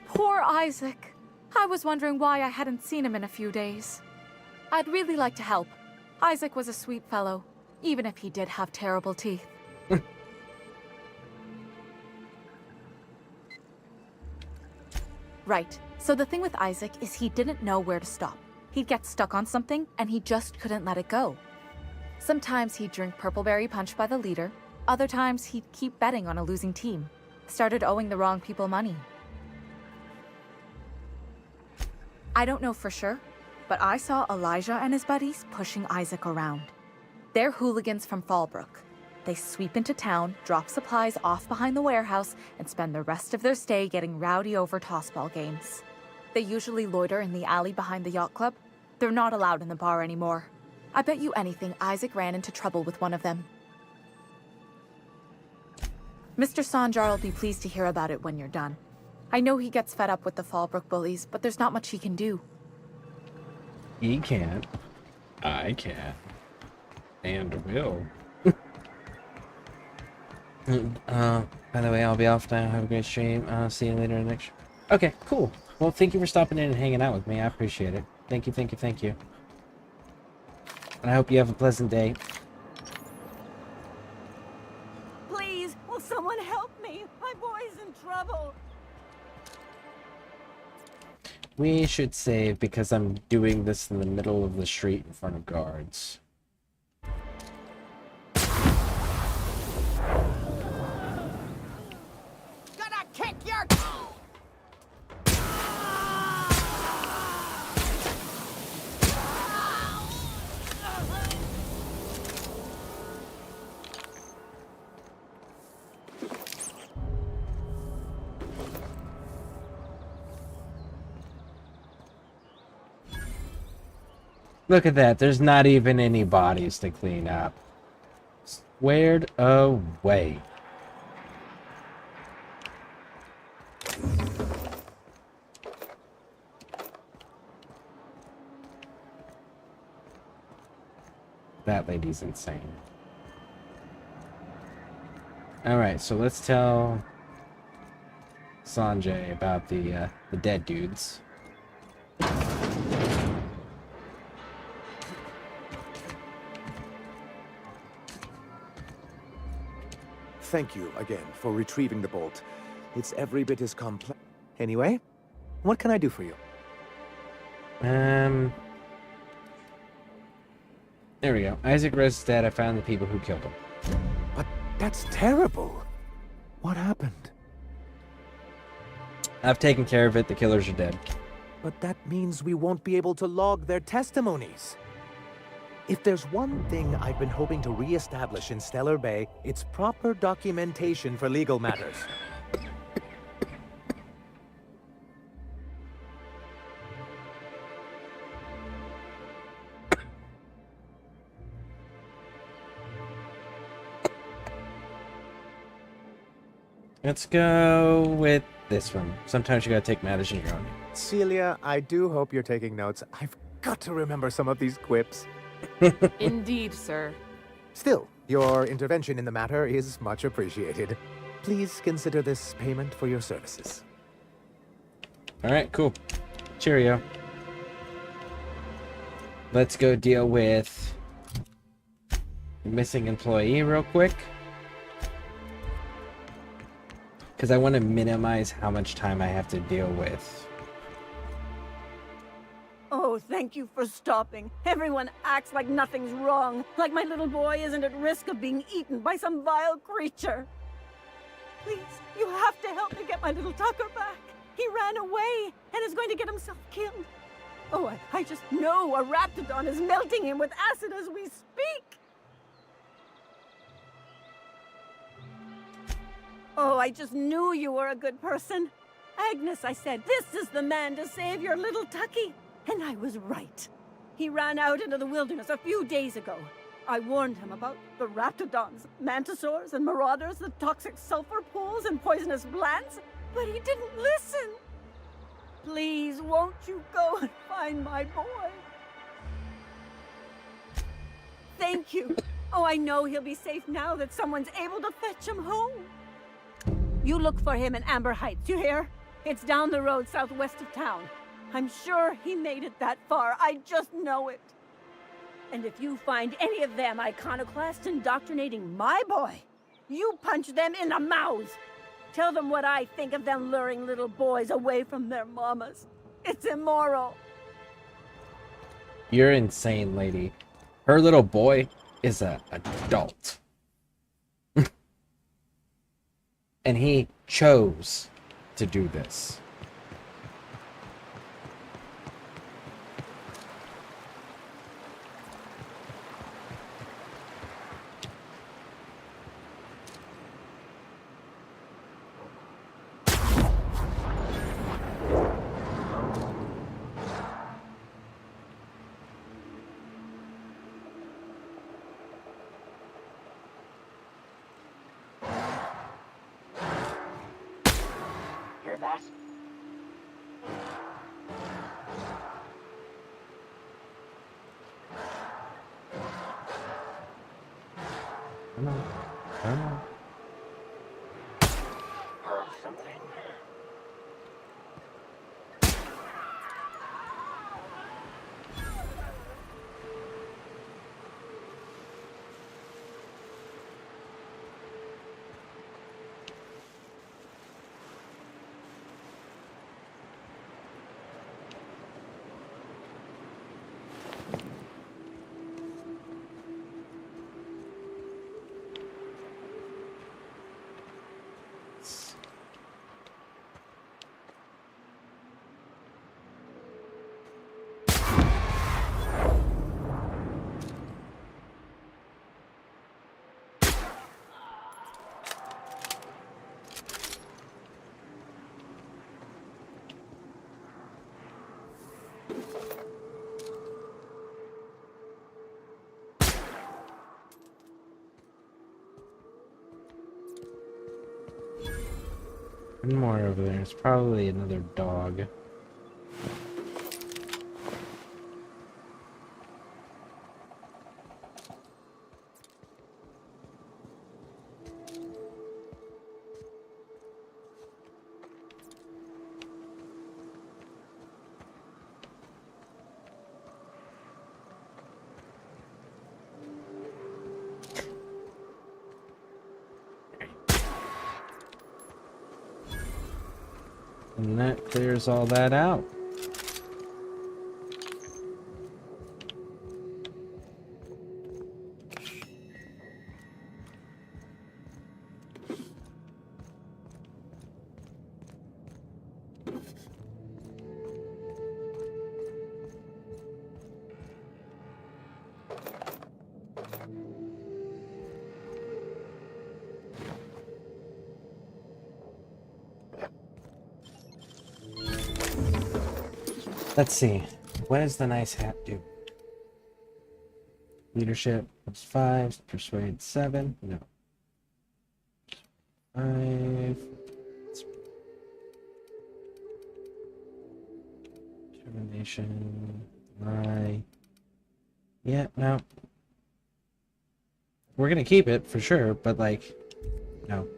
Poor Isaac. I was wondering why I hadn't seen him in a few days. I'd really like to help. Isaac was a sweet fellow, even if he did have terrible teeth. Right. So the thing with Isaac is he didn't know where to stop. He'd get stuck on something, and he just couldn't let it go. Sometimes he'd drink Purpleberry Punch by the liter. Other times he'd keep betting on a losing team. Started owing the wrong people money. I don't know for sure, but I saw Elijah and his buddies pushing Isaac around. They're hooligans from Fallbrook. They sweep into town, drop supplies off behind the warehouse, and spend the rest of their stay getting rowdy over tossball games. They usually loiter in the alley behind the yacht club. They're not allowed in the bar anymore. I bet you anything Isaac ran into trouble with one of them. Mr. Sanjar will be pleased to hear about it when you're done. I know he gets fed up with the Fallbrook bullies, but there's not much he can do. He can't. I can. And will. By the way, I'll be off now. Have a great stream. See you later in the next. Okay, cool. Well, thank you for stopping in and hanging out with me. I appreciate it. Thank you, thank you, thank you. And I hope you have a pleasant day. Please, will someone help me? My boy's in trouble. We should save because I'm doing this in the middle of the street in front of guards. Gonna kick your... Look at that. There's not even any bodies to clean up. Squared away. That lady's insane. Alright, so let's tell Sanjay about the dead dudes. Thank you again for retrieving the bolt. It's every bit as complex. Anyway, what can I do for you? There we go. Isaac Rose is dead. I found the people who killed him. What? That's terrible. What happened? I've taken care of it. The killers are dead. But that means we won't be able to log their testimonies. If there's one thing I've been hoping to re-establish in Stellar Bay, it's proper documentation for legal matters. Let's go with this one. Sometimes you gotta take matters in your own hands. Celia, I do hope you're taking notes. I've got to remember some of these quips. Indeed, sir. Still, your intervention in the matter is much appreciated. Please consider this payment for your services. Alright, cool. Cheerio. Let's go deal with missing employee real quick. Because I want to minimize how much time I have to deal with. Oh, thank you for stopping. Everyone acts like nothing's wrong, like my little boy isn't at risk of being eaten by some vile creature. Please, you have to help me get my little Tucker back. He ran away and is going to get himself killed. Oh, I just know a raptidon is melting him with acid as we speak. Oh, I just knew you were a good person. Agnes, I said, this is the man to save your little Tucky. And I was right. He ran out into the wilderness a few days ago. I warned him about the raptidons, mantisaurs, and marauders, the toxic sulfur pools, and poisonous plants, but he didn't listen. Please, won't you go and find my boy? Thank you. Oh, I know he'll be safe now that someone's able to fetch him home. You look for him in Amber Heights, you hear? It's down the road southwest of town. I'm sure he made it that far. I just know it. And if you find any of them iconoclasts indoctrinating my boy, you punch them in the mouths. Tell them what I think of them luring little boys away from their mamas. It's immoral. You're insane, lady. Her little boy is an adult. And he chose to do this. Hear that? Come on. Come on. Heard something. One more over there. It's probably another dog. And that clears all that out. Let's see. What does the nice hat do? Leadership +5, persuade 7. No. 5. Determination. Yeah, no. We're gonna keep it for sure, but like, no.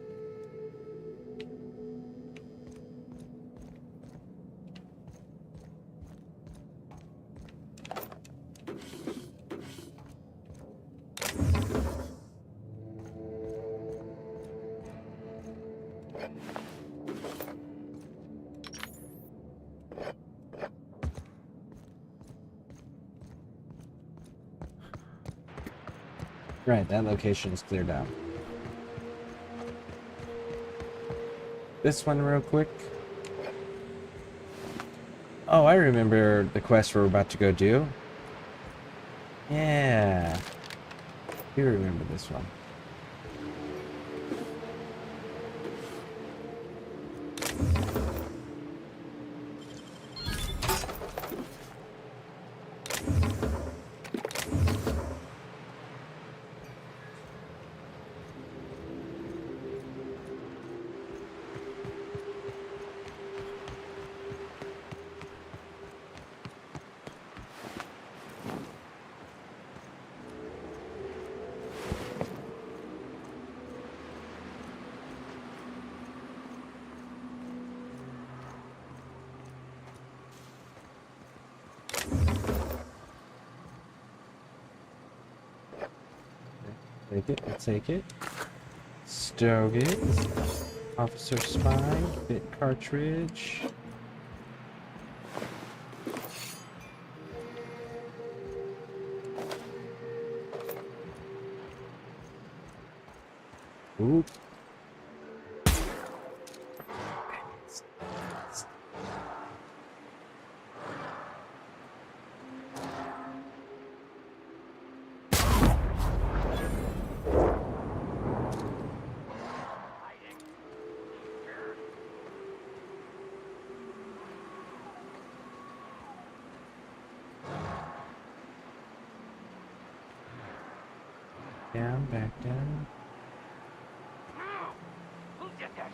Right, that location is cleared out. This one real quick. Oh, I remember the quest we're about to go do. Yeah. You remember this one. Take it, we'll take it. Stoke it. Officer spy, bit cartridge. Ooh. Down, back down. Who did this?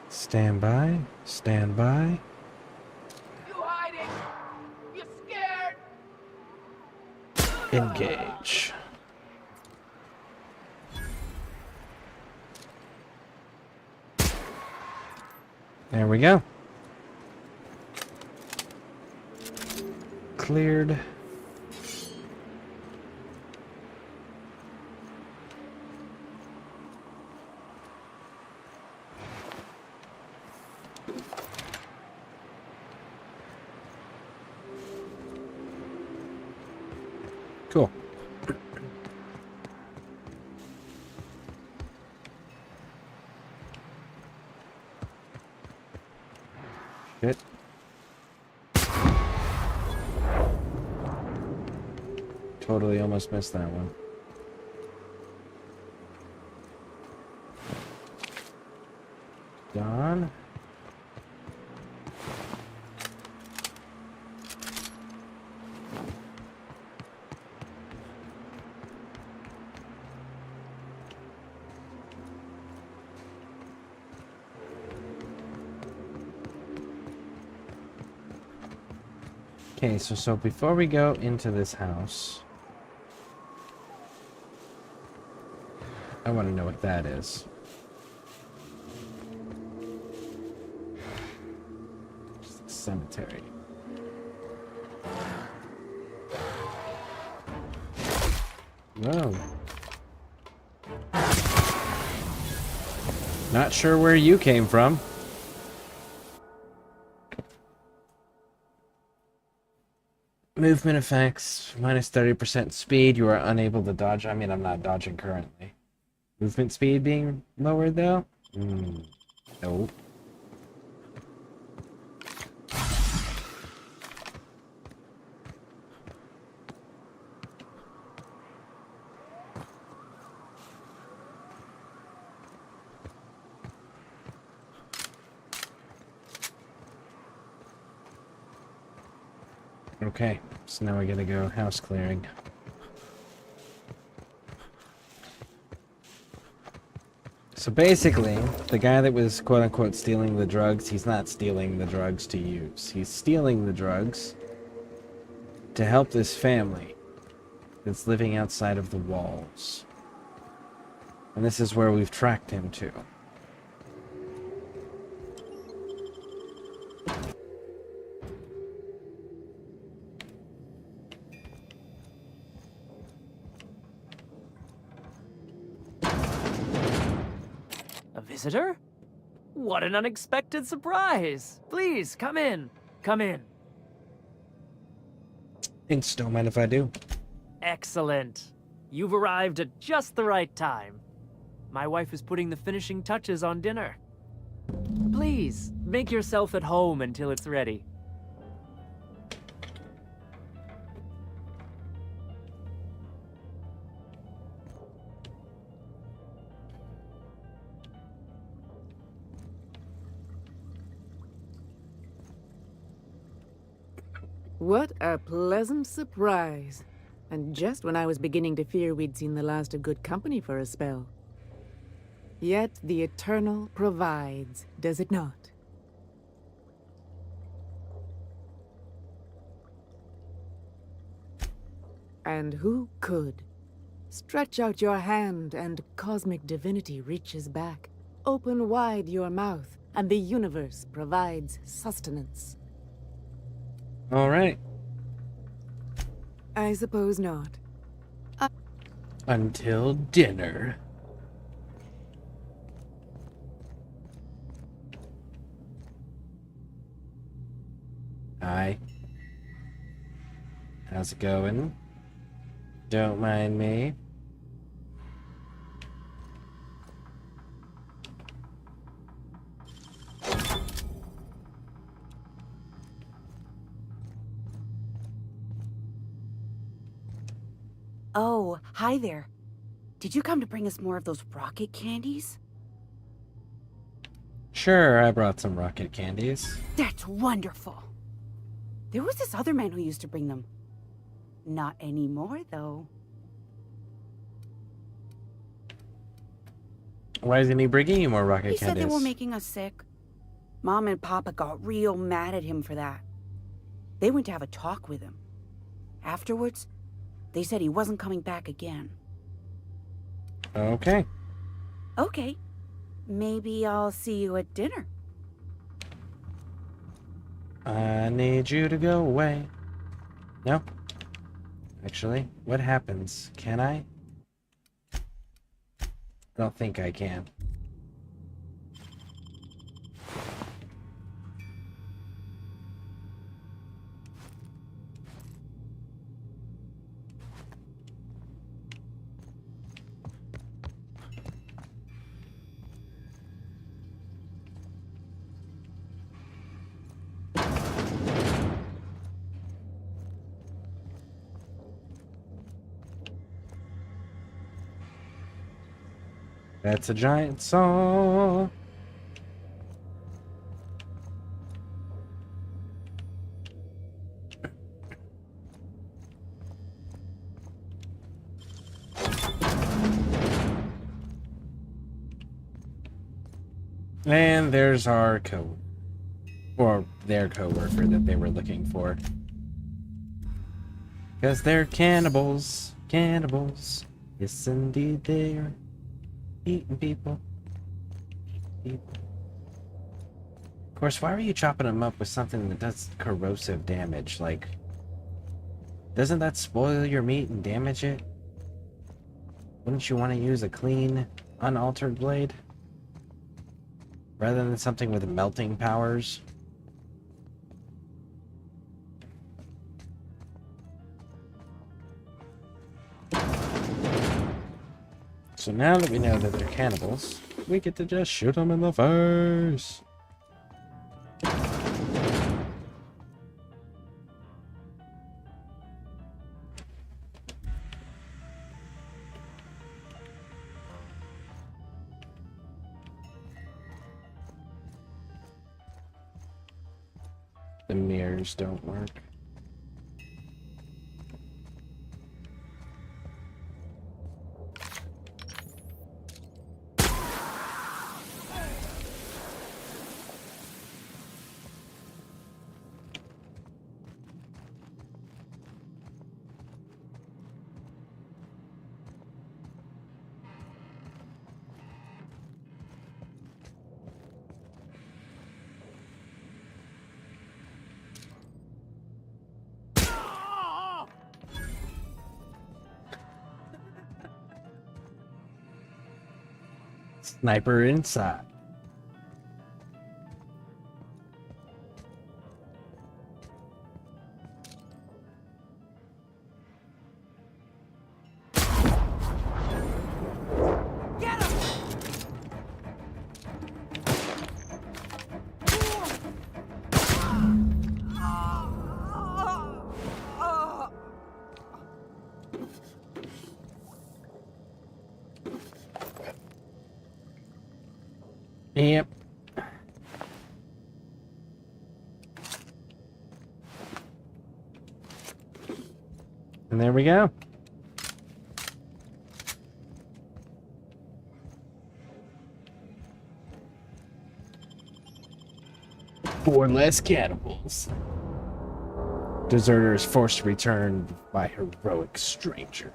Stand by, stand by. You hiding? You scared? Engage. There we go. Cleared. Cool. Shit. Totally almost missed that one. Done. Okay, so before we go into this house, I want to know what that is. Cemetery. Whoa. Not sure where you came from. Movement effects, minus 30% speed. You are unable to dodge. I mean, I'm not dodging currently. Movement speed being lowered, though? Nope. Okay, so now we gotta go house clearing. So basically, the guy that was quote-unquote stealing the drugs, he's not stealing the drugs to use. He's stealing the drugs to help this family that's living outside of the walls. And this is where we've tracked him to. A visitor? What an unexpected surprise! Please, come in. Come in. Thanks, don't mind if I do. Excellent. You've arrived at just the right time. My wife is putting the finishing touches on dinner. Please, make yourself at home until it's ready. What a pleasant surprise. And just when I was beginning to fear we'd seen the last of good company for a spell. Yet the Eternal provides, does it not? And who could? Stretch out your hand and cosmic divinity reaches back. Open wide your mouth and the universe provides sustenance. Alright. I suppose not. Until dinner. Hi. How's it going? Don't mind me. Oh, hi there. Did you come to bring us more of those rocket candies? Sure, I brought some rocket candies. That's wonderful. There was this other man who used to bring them. Not anymore, though. Why isn't he bringing you more rocket He candies? said they were making us sick. Mom and Papa got real mad at him for that. They went to have a talk with him. Afterwards, they said he wasn't coming back again. Okay. Okay. Maybe I'll see you at dinner. I need you to go away. No? Actually, what happens? Can I? I don't think I can. That's a giant saw. And there's our or their co-worker that they were looking for. Because they're cannibals. Cannibals. Yes, indeed they are. Eating people. Eating people. Of course, why are you chopping them up with something that does corrosive damage? Like, doesn't that spoil your meat and damage it? Wouldn't you want to use a clean, unaltered blade? Rather than something with melting powers? So now that we know that they're cannibals, we get to just shoot them in the face. The mirrors don't work. Sniper inside. Yep. And there we go. Four less cannibals. Deserters forced to return by heroic stranger.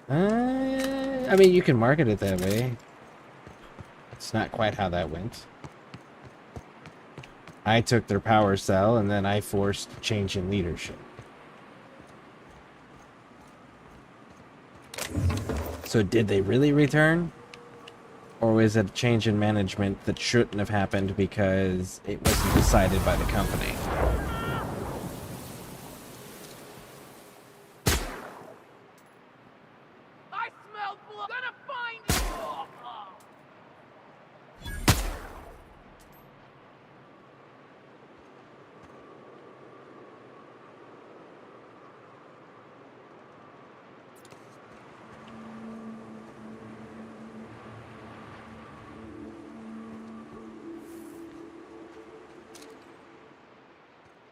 I mean, you can market it that way. It's not quite how that went. I took their power cell and then I forced change in leadership. So did they really return? Or was it a change in management that shouldn't have happened because it wasn't decided by the company? I smell blood. Gonna find you.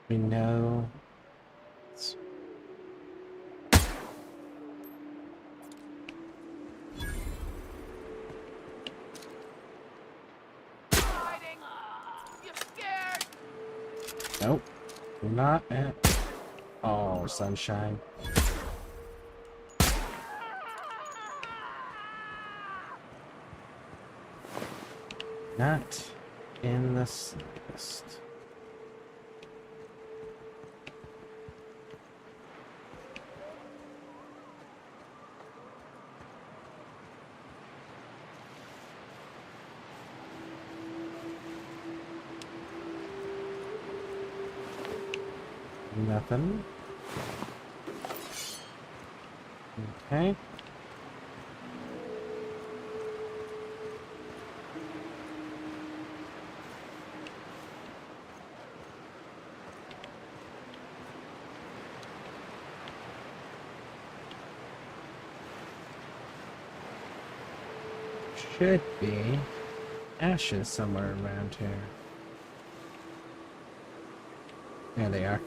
We know. Hiding. You scared? Nope. We're not at. Oh, sunshine. Not in the slightest. Nothing. Okay. Should be ashes somewhere around here. There they are.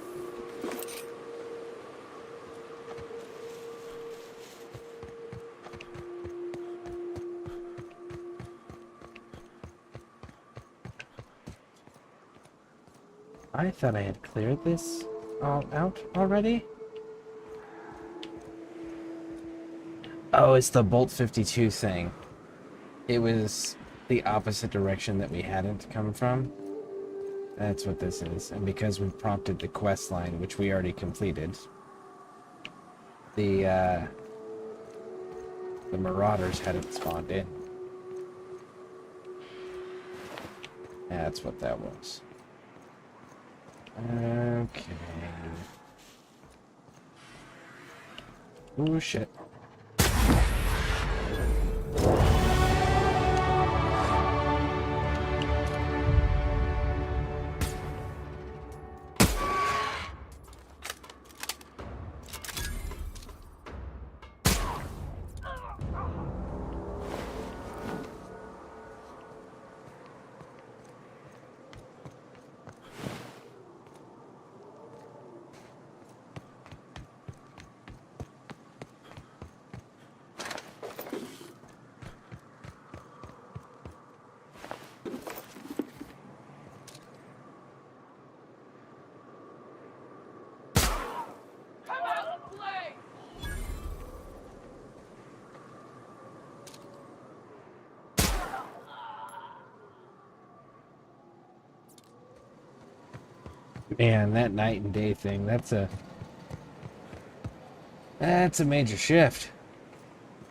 I thought I had cleared this all out already. Oh, it's the Bolt 52 thing. It was the opposite direction that we hadn't come from. That's what this is. And because we prompted the quest line, which we already completed, the Marauders hadn't spawned in. That's what that was. Okay. Oh shit. Man, that night and day thing, that's a major shift.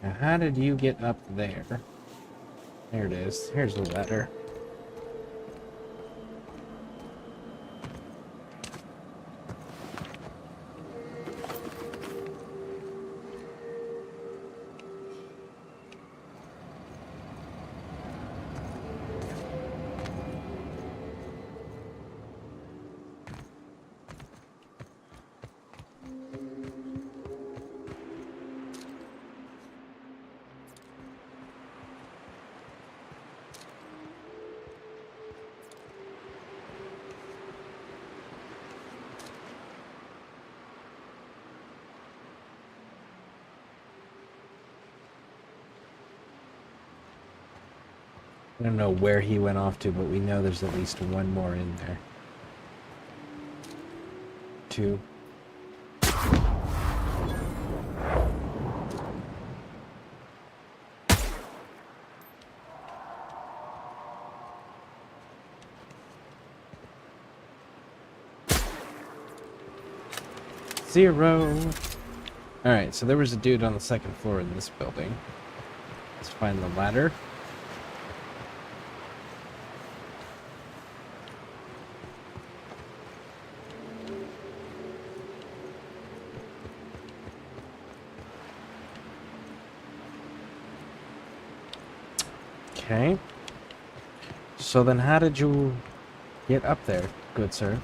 Now, how did you get up there? There it is. Here's the ladder. I don't know where he went off to, but we know there's at least one more in there. 2. Zero. Alright, so there was a dude on the second floor in this building. Let's find the ladder. Okay. So then how did you get up there, good sir?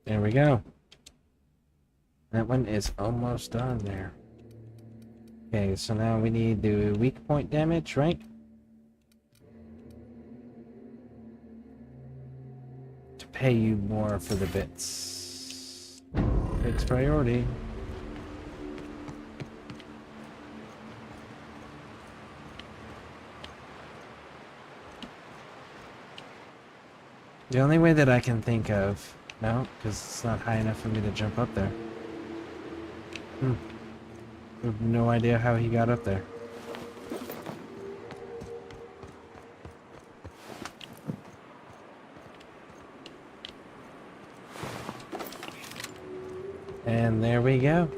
There we go. That one is almost done there. Okay, so now we need the weak point damage, right? To pay you more for the bits. Takes priority. The only way that I can think of... No, because it's not high enough for me to jump up there. I have no idea how he got up there. And there we go.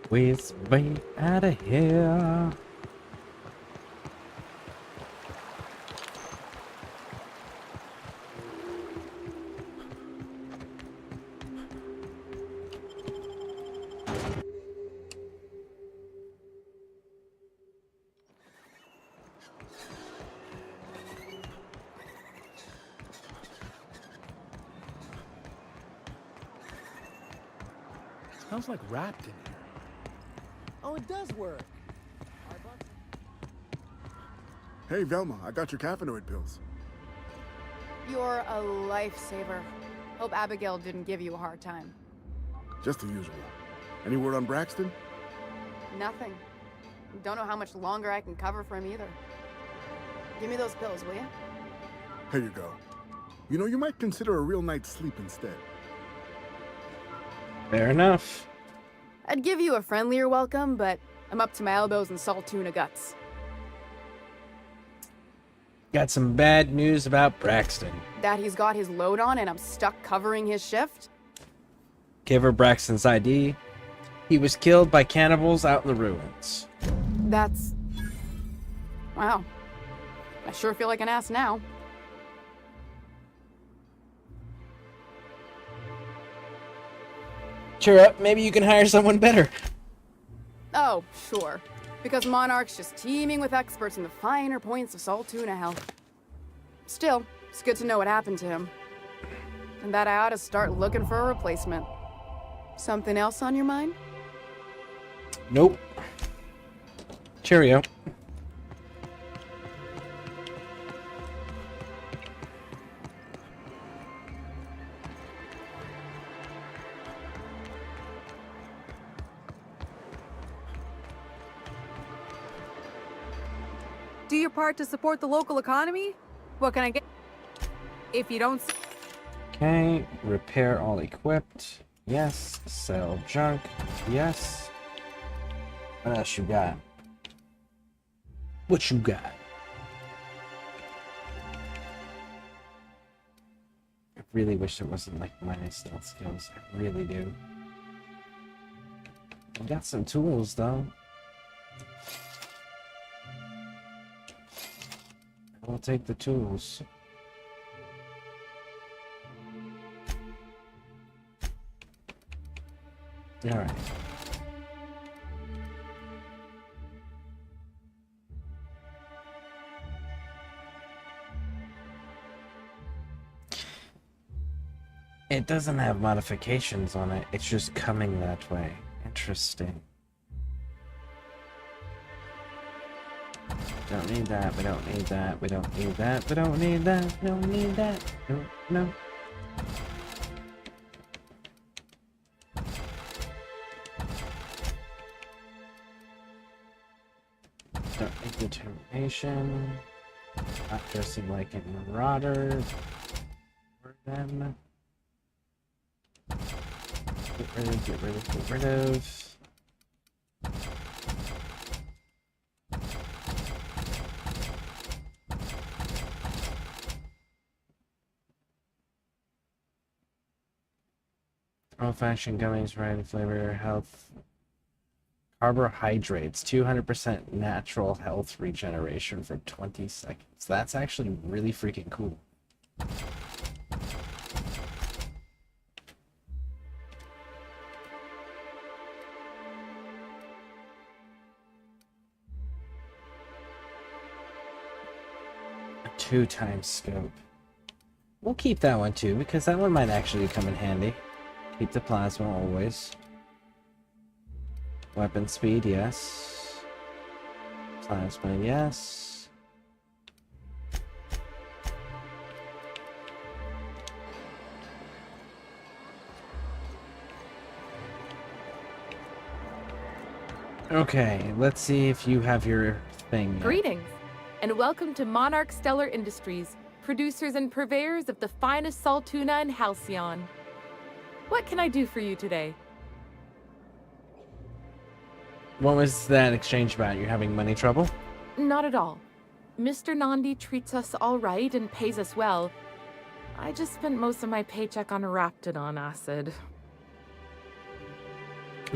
We're way out of here. Smells like wrapped in here. Oh, it does work. Hey, Velma, I got your caffeinoid pills. You're a lifesaver. Hope Abigail didn't give you a hard time. Just the usual. Any word on Braxton? Nothing. Don't know how much longer I can cover for him either. Give me those pills, will you? Here you go. You know, you might consider a real night's sleep instead. Fair enough. I'd give you a friendlier welcome, but I'm up to my elbows in salt tuna guts. Got some bad news about Braxton. That he's got his load on and I'm stuck covering his shift? Give her Braxton's ID. He was killed by cannibals out in the ruins. That's... Wow. I sure feel like an ass now. Cheer up, maybe you can hire someone better. Oh, sure. Because Monarch's just teeming with experts in the finer points of salt tuna health. Still, it's good to know what happened to him. And that I ought to start looking for a replacement. Something else on your mind? Nope. Cheerio. Do your part to support the local economy? What can I get? If you don't... Okay, repair all equipped. Yes. Sell junk. Yes. What else you got? What you got? I really wish there wasn't like minus stealth skills. I really do. I got some tools though. I'll take the tools. All right. It doesn't have modifications on it. It's just coming that way. Interesting. Don't need that. We don't need that. We don't need that. We don't need that. We don't need that. No. No. Don't need determination. Not dressing like a marauder. For them. Get rid of, get rid of, get rid of. Old-fashioned gummies, variety, flavor, health. Carbohydrates, 200% natural health regeneration for 20 seconds. That's actually really freaking cool. A 2x scope. We'll keep that one too, because that one might actually come in handy. Keep the plasma always. Weapon speed, yes. Plasma, yes. Okay, let's see if you have your thing yet. Greetings, and welcome to Monarch Stellar Industries, producers and purveyors of the finest salt tuna in Halcyon. What can I do for you today? What was that exchange about? You're having money trouble? Not at all. Mr. Nandi treats us all right and pays us well. I just spent most of my paycheck on Raptidon acid.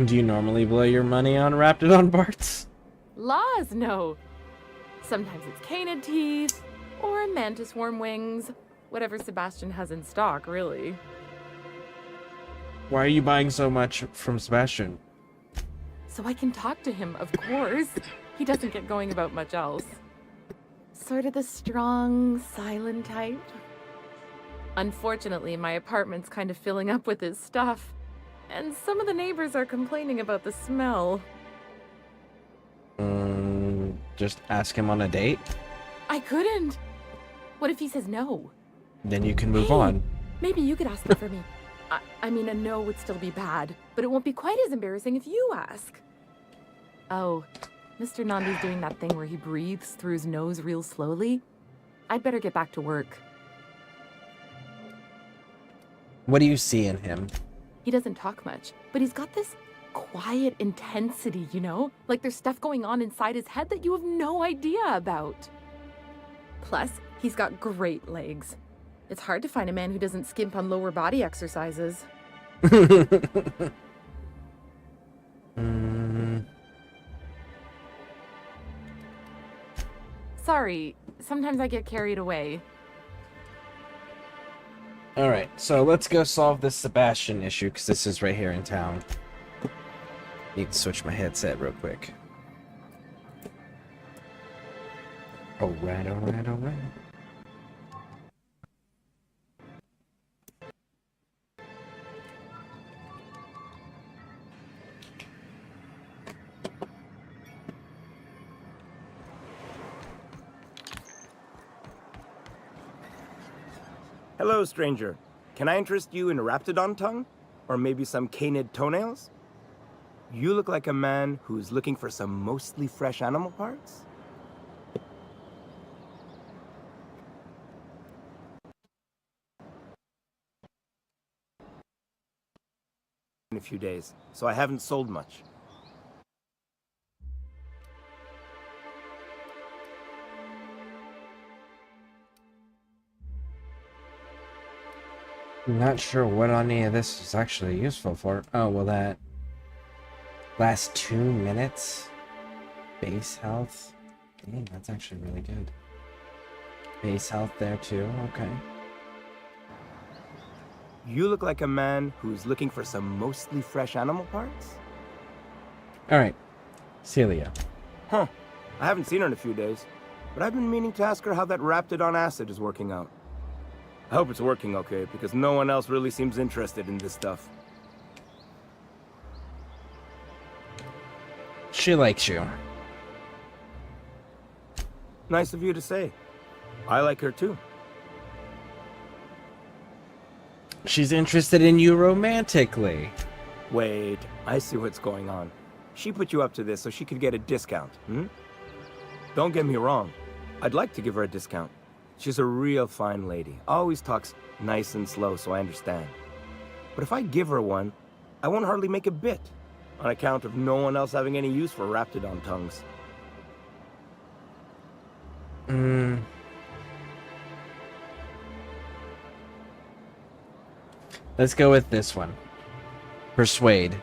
Do you normally blow your money on Raptidon parts? Laws, no. Sometimes it's canid teeth, or mantis worm wings. Whatever Sebastian has in stock, really. Why are you buying so much from Sebastian? So I can talk to him, of course. He doesn't get going about much else. Sort of the strong, silent type. Unfortunately, my apartment's kind of filling up with his stuff. And some of the neighbors are complaining about the smell. Just ask him on a date? I couldn't. What if he says no? Then you can move on. Maybe you could ask him for me. I mean, a no would still be bad, but it won't be quite as embarrassing if you ask. Oh, Mr. Nandi's doing that thing where he breathes through his nose real slowly. I'd better get back to work. What do you see in him? He doesn't talk much, but he's got this quiet intensity, you know? Like there's stuff going on inside his head that you have no idea about. Plus, he's got great legs. It's hard to find a man who doesn't skimp on lower body exercises. Sorry, sometimes I get carried away. Alright, so let's go solve this Sebastian issue, because this is right here in town. Need to switch my headset real quick. Alright, alright, alright. Hello, stranger. Can I interest you in a Raptidon tongue? Or maybe some canid toenails? You look like a man who's looking for some mostly fresh animal parts? in a few days, so I haven't sold much. I'm not sure what any of this is actually useful for. Oh, well, that last 2 minutes base health. Dang, that's actually really good. Base health there too. Okay. You look like a man who's looking for some mostly fresh animal parts? All right, Celia. Huh. I haven't seen her in a few days, but I've been meaning to ask her how that Raptidon acid is working out. I hope it's working okay, because no one else really seems interested in this stuff. She likes you. Nice of you to say. I like her too. She's interested in you romantically. Wait, I see what's going on. She put you up to this so she could get a discount, hmm? Don't get me wrong. I'd like to give her a discount. She's a real fine lady. Always talks nice and slow, so I understand. But if I give her one, I won't hardly make a bit, on account of no one else having any use for Raptidon tongues. Let's go with this one. Persuade.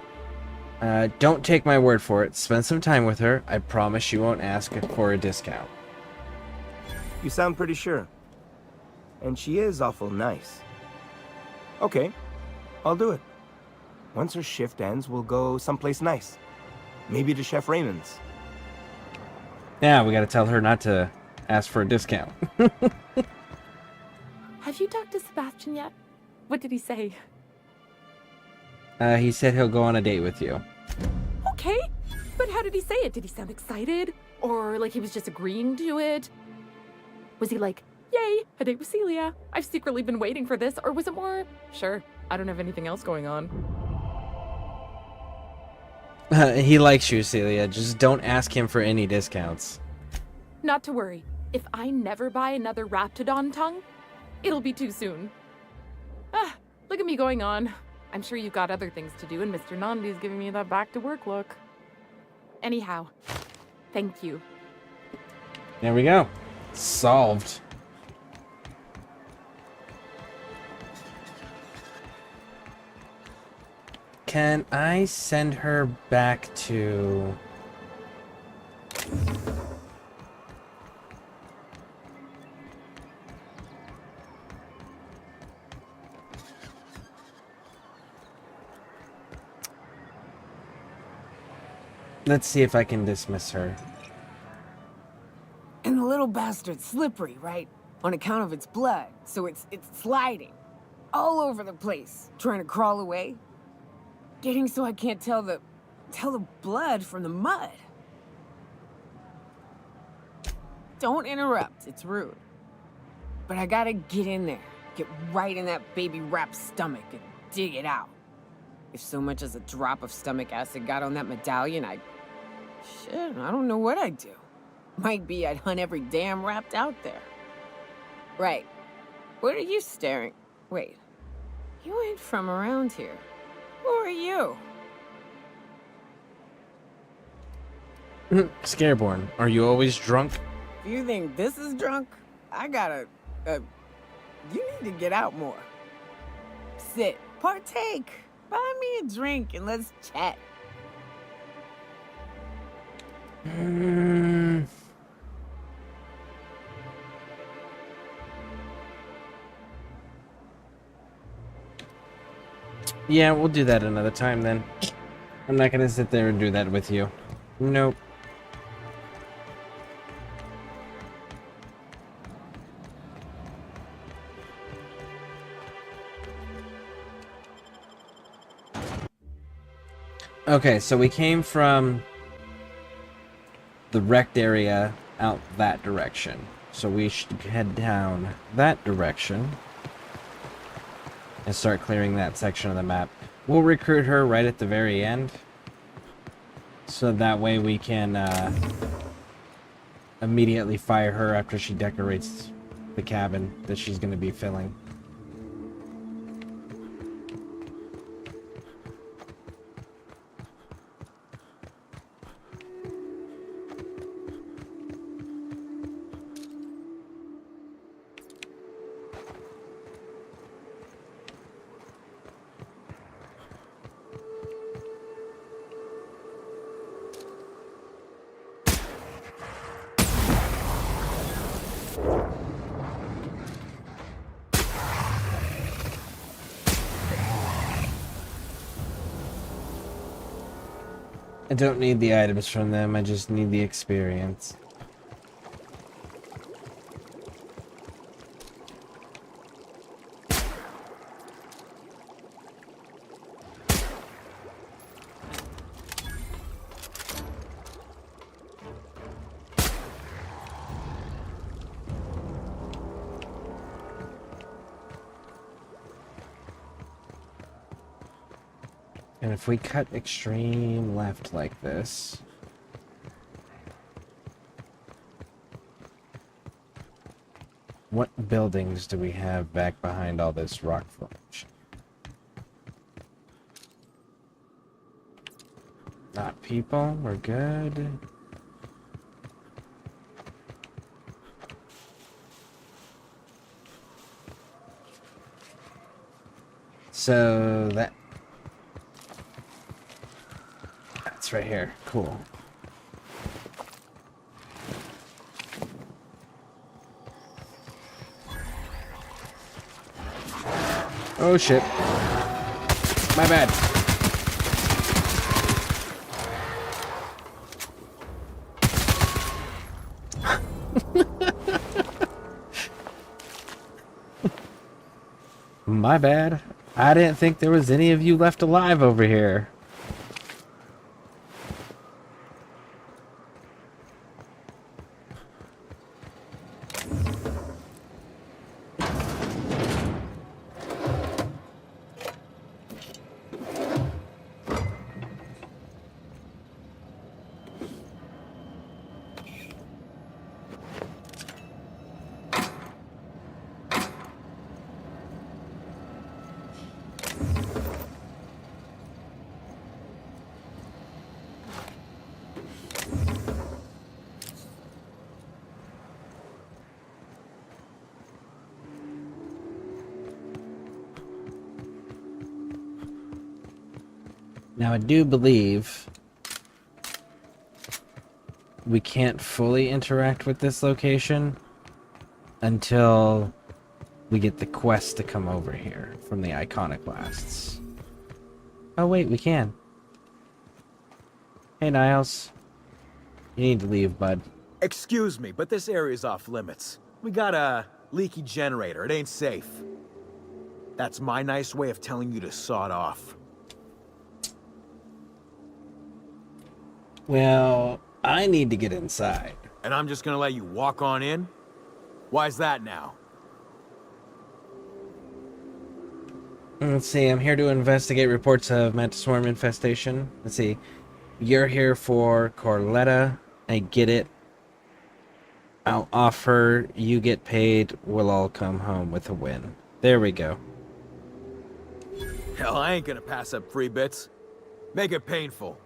Don't take my word for it. Spend some time with her. I promise you won't ask for a discount. You sound pretty sure. And she is awful nice. Okay, I'll do it. Once her shift ends, we'll go someplace nice. Maybe to Chef Raymond's. Yeah, we gotta tell her not to ask for a discount. Have you talked to Sebastian yet? What did he say? He said he'll go on a date with you. Okay, but how did he say it? Did he sound excited? Or like he was just agreeing to it? Was he like, yay, a date with Celia? I've secretly been waiting for this. Or was it more, sure, I don't have anything else going on? He likes you, Celia. Just don't ask him for any discounts. Not to worry. If I never buy another Raptidon tongue, it'll be too soon. Ah, look at me going on. I'm sure you've got other things to do, and Mr. Nandi's giving me that back-to-work look. Anyhow, thank you. There we go. Solved. Can I send her back to... Let's see if I can dismiss her. And the little bastard's slippery, right? On account of its blood, so it's sliding. All over the place, trying to crawl away. Getting so I can't tell the blood from the mud. Don't interrupt, it's rude. But I gotta get in there, get right in that baby rap's stomach and dig it out. If so much as a drop of stomach acid got on that medallion, shit, I don't know what I'd do. Might be I'd hunt every damn wrapped out there. Right. What are you staring? Wait. You ain't from around here. Who are you? Scareborn, are you always drunk? If you think this is drunk, I gotta, you need to get out more. Sit, partake, buy me a drink and let's chat. Yeah, we'll do that another time then. I'm not gonna sit there and do that with you. Nope. Okay, so we came from the wrecked area out that direction. So we should head down that direction and start clearing that section of the map. We'll recruit her right at the very end, so that way we can immediately fire her after she decorates the cabin that she's going to be filling. I don't need the items from them, I just need the experience. And if we cut extreme left like this... What buildings do we have back behind all this rock formation? Not people, we're good. So that's right here. Cool. Oh shit. My bad. My bad. I didn't think there was any of you left alive over here. Now I do believe we can't fully interact with this location until we get the quest to come over here from the iconoclasts. Oh wait, we can. Hey Niles. You need to leave, bud. Excuse me, but this area's off limits. We got a leaky generator. It ain't safe. That's my nice way of telling you to sod off. Well, I need to get inside. And I'm just gonna let you walk on in? Why's that now? Let's see, I'm here to investigate reports of mantis swarm infestation. Let's see. You're here for Corletta. I get it. I'll offer, you get paid, we'll all come home with a win. There we go. Hell, I ain't gonna pass up free bits. Make it painful.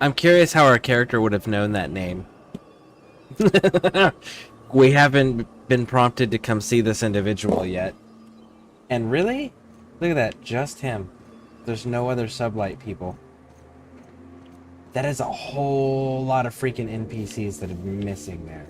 I'm curious how our character would have known that name. We haven't been prompted to come see this individual yet. And really? Look at that, just him. There's no other sublight people. That is a whole lot of freaking NPCs that are missing there.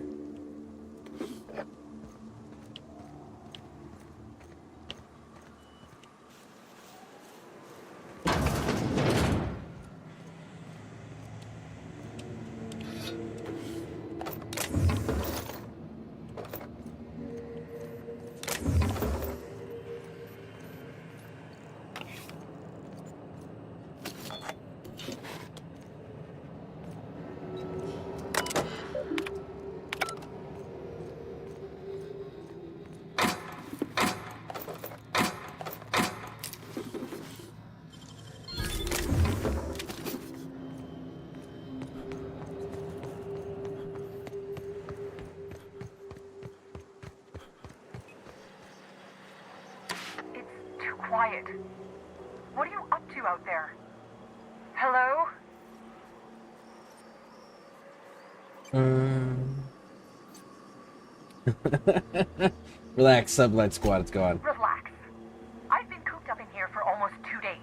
Quiet. What are you up to out there? Hello? Relax, Sublight Squad, it's gone. Relax. I've been cooped up in here for almost 2 days.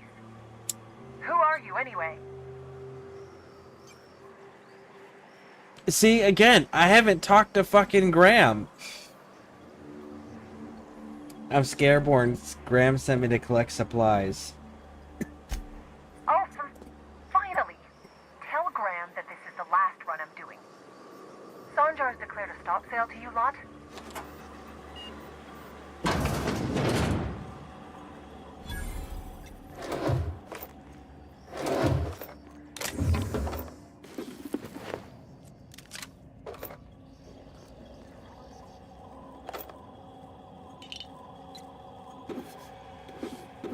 Who are you anyway? See, again, I haven't talked to fucking Graham. I'm Scareborn. Graham sent me to collect supplies. Oh, Jars declared a stop sale to you lot?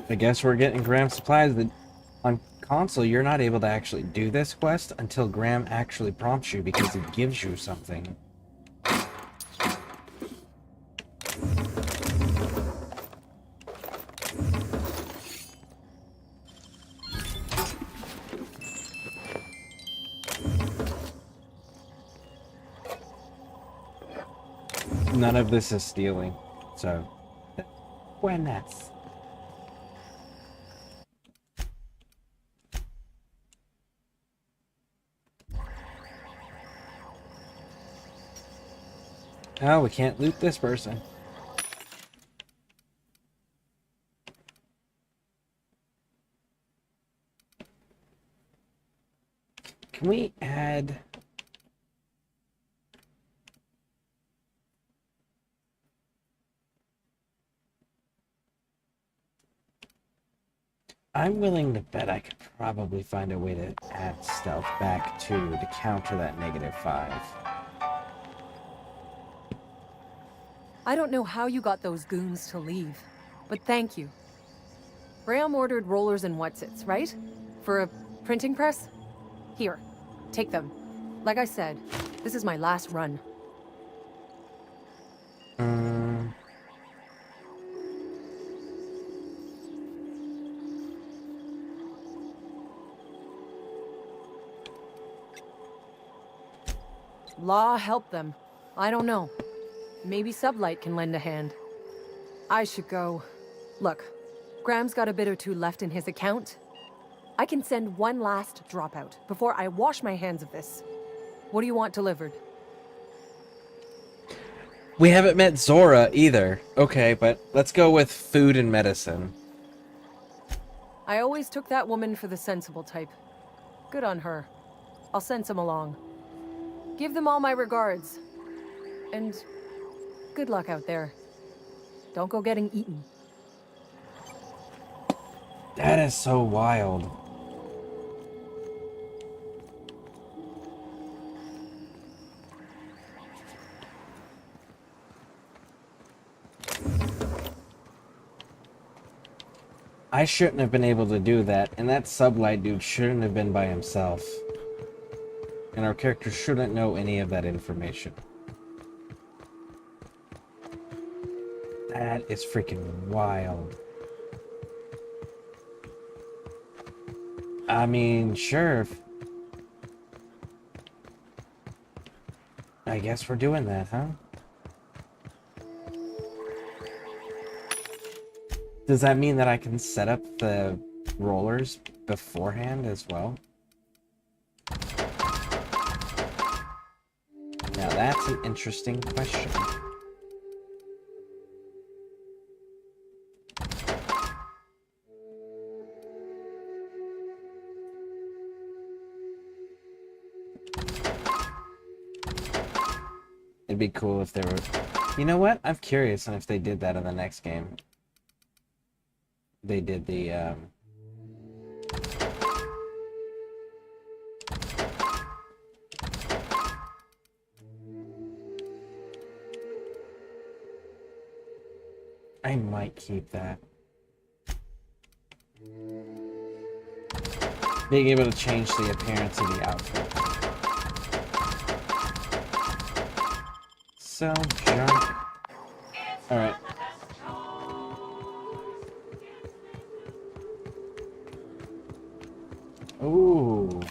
I guess we're getting Graham supplies. On console, you're not able to actually do this quest until Graham actually prompts you because he gives you something. None of this is stealing, so buenas. Oh, we can't loot this person. Can we add... I'm willing to bet I could probably find a way to add stealth back to counter that -5. I don't know how you got those goons to leave, but thank you. Graham ordered rollers and whatsits, right? For a printing press? Here, take them. Like I said, this is my last run. Law help them. I don't know. Maybe Sublight can lend a hand. I should go. Look, Graham's got a bit or two left in his account. I can send one last dropout before I wash my hands of this. What do you want delivered? We haven't met Zora either. Okay, but let's go with food and medicine. I always took that woman for the sensible type. Good on her. I'll send some along. Give them all my regards. And good luck out there. Don't go getting eaten. That is so wild. I shouldn't have been able to do that, and that Sublight dude shouldn't have been by himself. And our character shouldn't know any of that information. That is freaking wild. I mean, sure. I guess we're doing that, huh? Does that mean that I can set up the rollers beforehand as well? Now that's an interesting question. It'd be cool if there were... You know what? I'm curious on if they did that in the next game. They did the, I might keep that. Being able to change the appearance of the outfit. So, junk. Alright. Ooh.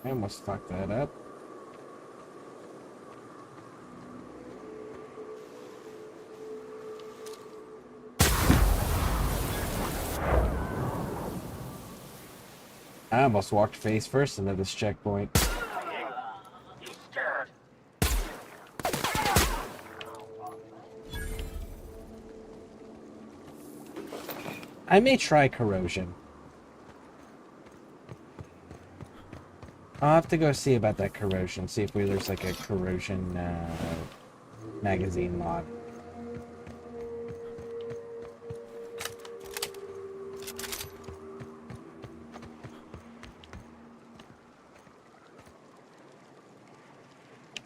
I almost fucked that up. I almost walked face first into this checkpoint. I may try corrosion. I'll have to go see about that corrosion. See if there's like a corrosion magazine mod.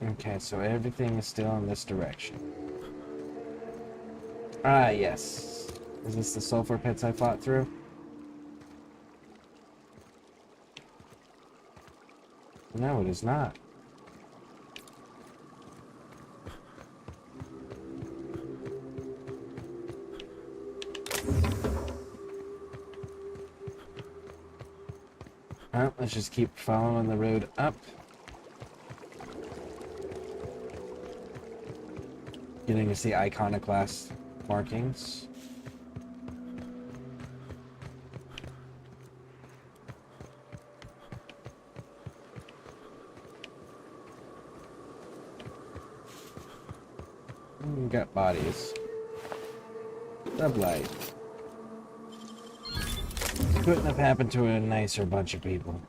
Okay, so everything is still in this direction. Ah, yes. Is this the sulfur pits I fought through? No, it is not. Well, let's just keep following the road up. Getting to see iconoclast markings. Got bodies. Sublight. Couldn't have happened to a nicer bunch of people.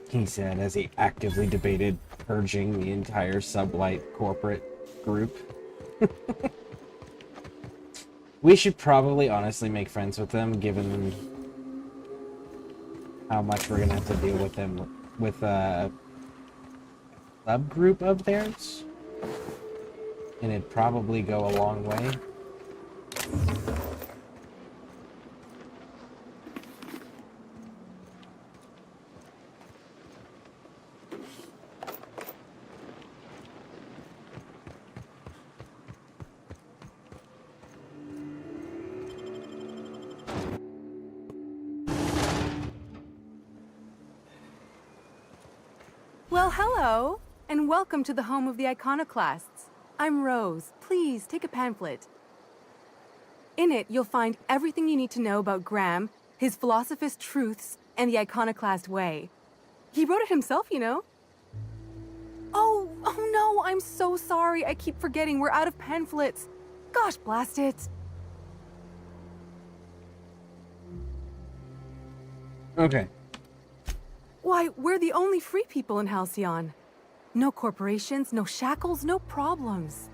He said as he actively debated purging the entire Sublight corporate group. We should probably honestly make friends with them, given how much we're gonna have to deal with them with a subgroup of theirs. And it'd probably go a long way. Well, hello, and welcome to the home of the iconoclasts. I'm Rose. Please take a pamphlet. In it, you'll find everything you need to know about Graham, his philosophist truths, and the iconoclast way. He wrote it himself, you know. Oh no, I'm so sorry. I keep forgetting we're out of pamphlets. Gosh, blast it. Okay. Why, we're the only free people in Halcyon. No corporations, no shackles, no problems.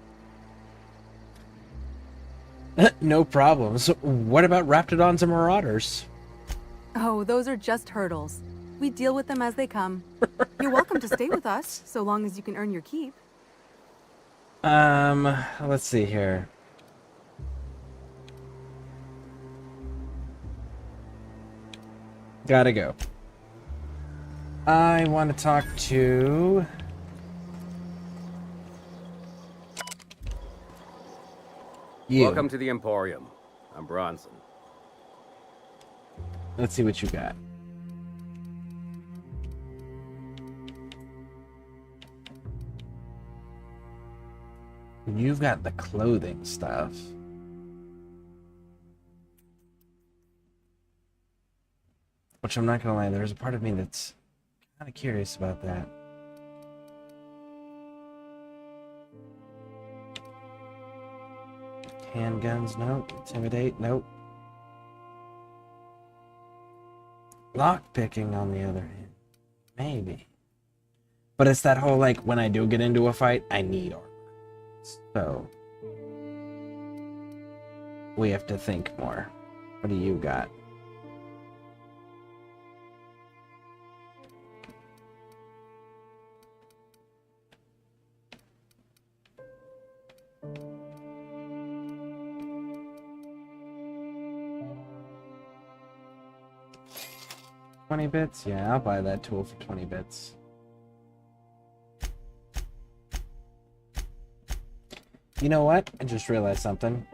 No problems. What about Raptidons and Marauders? Oh, those are just hurdles. We deal with them as they come. You're welcome to stay with us, so long as you can earn your keep. Let's see here. Gotta go. I want to talk to... you. Welcome to the Emporium. I'm Bronson. Let's see what you got. You've got the clothing stuff. Which I'm not gonna lie, there's a part of me that's kind of curious about that. Handguns, nope. Intimidate, nope. Lockpicking, on the other hand, maybe. But it's that whole, like, when I do get into a fight, I need armor. So, we have to think more. What do you got? $20 bits? Yeah, I'll buy that tool for 20 bits. You know what? I just realized something.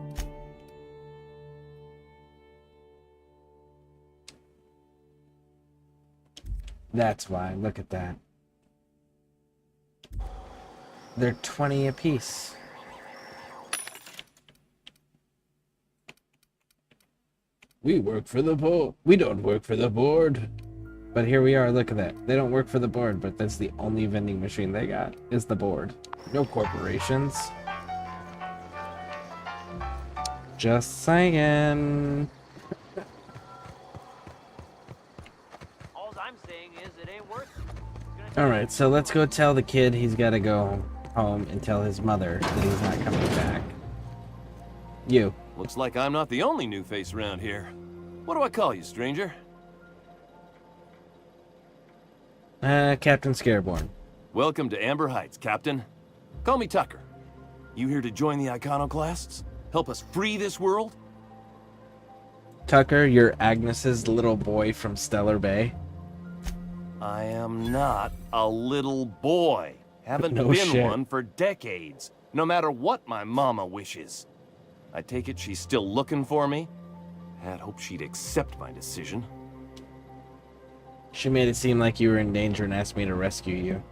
That's why. Look at that. They're 20 apiece. We work for the board. We don't work for the board. But here we are, look at that. They don't work for the board, but that's the only vending machine they got, is the board. No corporations. Just saying. saying is it ain't worth Alright, so let's go tell the kid he's gotta go home and tell his mother that he's not coming back. You. Looks like I'm not the only new face around here. What do I call you, stranger? Captain Scareborn. Welcome to Amber Heights, Captain. Call me Tucker. You here to join the Iconoclasts? Help us free this world? Tucker, you're Agnes's little boy from Stellar Bay. I am not a little boy. Haven't No been shit. one for decades, no matter what my mama wishes. I take it she's still looking for me? Had hoped she'd accept my decision. She made it seem like you were in danger and asked me to rescue you.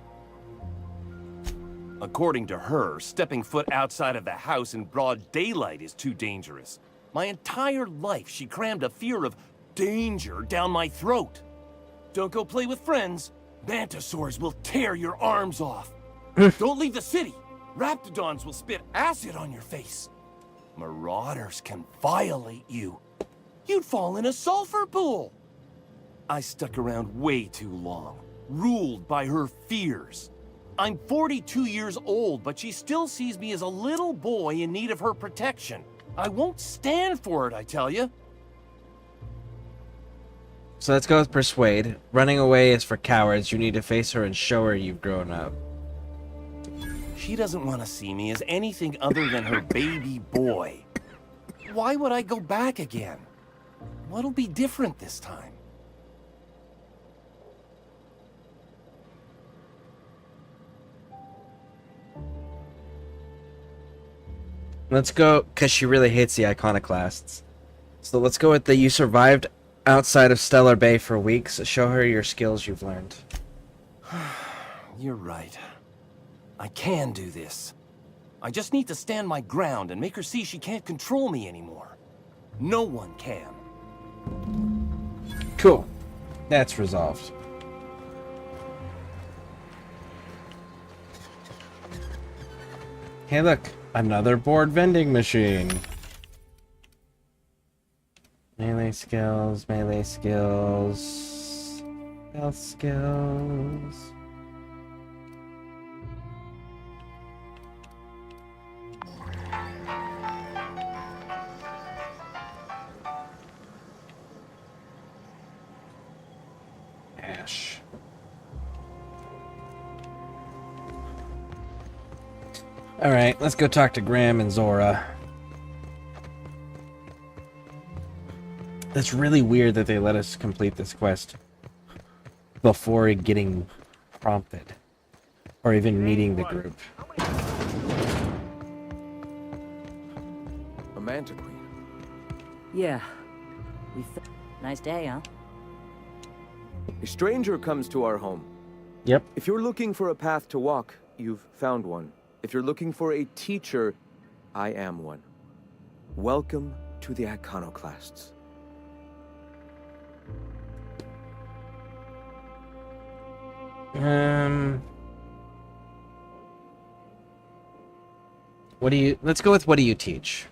According to her, stepping foot outside of the house in broad daylight is too dangerous. My entire life, she crammed a fear of danger down my throat. Don't go play with friends. Mantisaurs will tear your arms off. Don't leave the city. Raptidons will spit acid on your face. Marauders can violate you. You'd fall in a sulfur pool. I stuck around way too long, ruled by her fears. I'm 42 years old, but she still sees me as a little boy in need of her protection. I won't stand for it, I tell you. So let's go with Persuade. Running away is for cowards. You need to face her and show her you've grown up. She doesn't want to see me as anything other than her baby boy. Why would I go back again? What'll be different this time? Let's go, because she really hates the Iconoclasts. So let's go with the you survived outside of Stellar Bay for weeks. Show her your skills you've learned. You're right. I can do this. I just need to stand my ground and make her see she can't control me anymore. No one can. Cool. That's resolved. Hey look, another board vending machine. Melee skills, melee skills, stealth skills. Ash. Alright, let's go talk to Graham and Zora. That's really weird that they let us complete this quest before getting prompted. Or even meeting the group. A Manta Queen. Yeah. Nice day, huh? A stranger comes to our home. Yep. If you're looking for a path to walk, you've found one. If you're looking for a teacher, I am one. Welcome to the Iconoclasts. Let's go with what do you teach?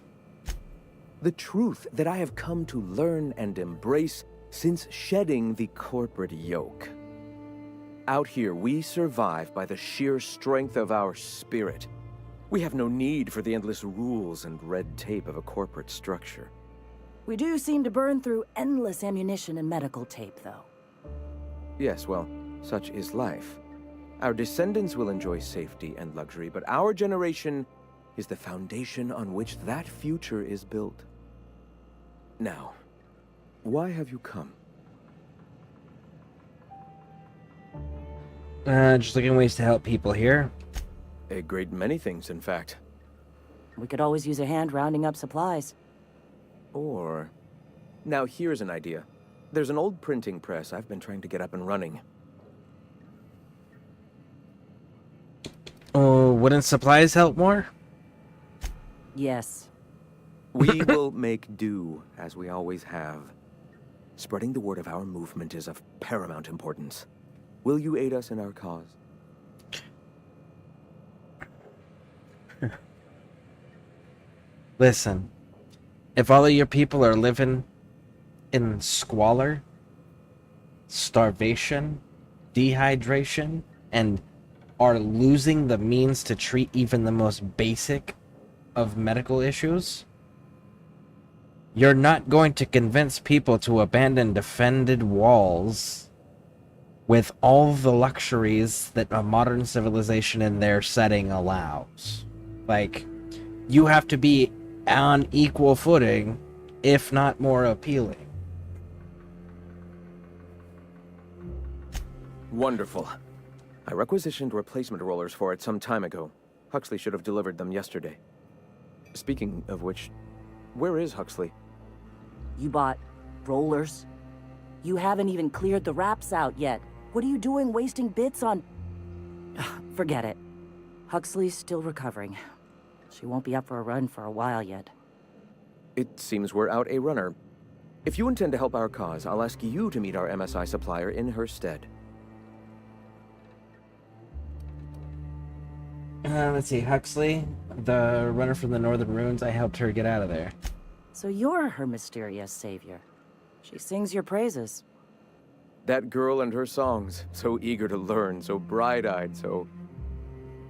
The truth that I have come to learn and embrace since shedding the corporate yoke. Out here, we survive by the sheer strength of our spirit. We have no need for the endless rules and red tape of a corporate structure. We do seem to burn through endless ammunition and medical tape, though. Yes, well, such is life. Our descendants will enjoy safety and luxury, but our generation is the foundation on which that future is built. Now, why have you come? Just looking ways to help people here. A great many things, in fact. We could always use a hand rounding up supplies. Or... Now here's an idea. There's an old printing press I've been trying to get up and running. Oh, wouldn't supplies help more? Yes. We will make do, as we always have. Spreading the word of our movement is of paramount importance. Will you aid us in our cause? Listen, if all of your people are living in squalor, starvation, dehydration, and are losing the means to treat even the most basic of medical issues, you're not going to convince people to abandon defended walls with all the luxuries that a modern civilization in their setting allows. Like, you have to be on equal footing, if not more appealing. Wonderful. I requisitioned replacement rollers for it some time ago. Huxley should have delivered them yesterday. Speaking of which, where is Huxley? You bought rollers? You haven't even cleared the wraps out yet. What are you doing wasting bits on... Forget it. Huxley's still recovering. She won't be up for a run for a while yet. It seems we're out a runner. If you intend to help our cause, I'll ask you to meet our MSI supplier in her stead. Let's see, Huxley, the runner from the Northern Ruins, I helped her get out of there. So you're her mysterious savior. She sings your praises. That girl and her songs, so eager to learn, so bright-eyed, so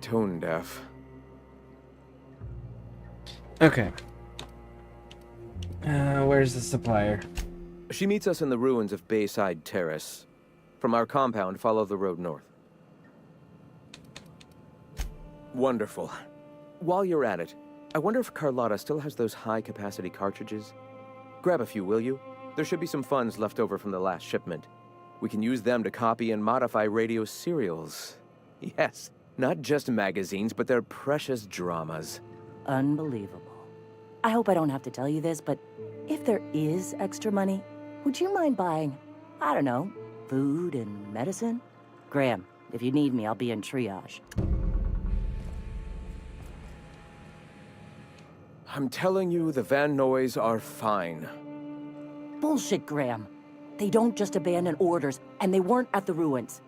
tone-deaf. Okay. Where's the supplier? She meets us in the ruins of Bayside Terrace. From our compound, follow the road north. Wonderful. While you're at it, I wonder if Carlotta still has those high-capacity cartridges? Grab a few, will you? There should be some funds left over from the last shipment. We can use them to copy and modify radio serials. Yes, not just magazines, but their precious dramas. Unbelievable. I hope I don't have to tell you this, but if there is extra money, would you mind buying, I don't know, food and medicine? Graham, if you need me, I'll be in triage. I'm telling you, the Van Noys are fine. Bullshit, Graham. They don't just abandon orders, and they weren't at the ruins.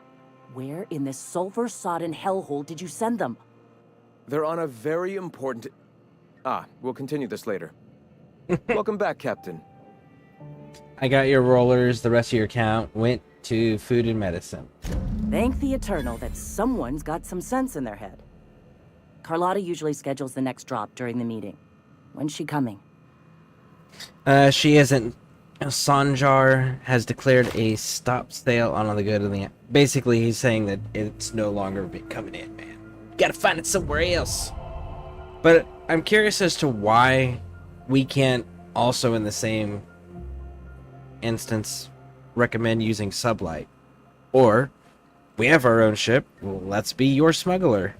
Where in this sulfur-sodden hellhole did you send them? They're on a very important... we'll continue this later. Welcome back, Captain. I got your rollers, the rest of your count went to food and medicine. Thank the Eternal that someone's got some sense in their head. Carlotta usually schedules the next drop during the meeting. When's she coming? She isn't. Sanjar has declared a stop sale on all the good of the... Basically, he's saying that it's no longer coming in, man. Gotta find it somewhere else. But I'm curious as to why we can't also, in the same instance, recommend using Sublight. Or, we have our own ship, well, let's be your smuggler.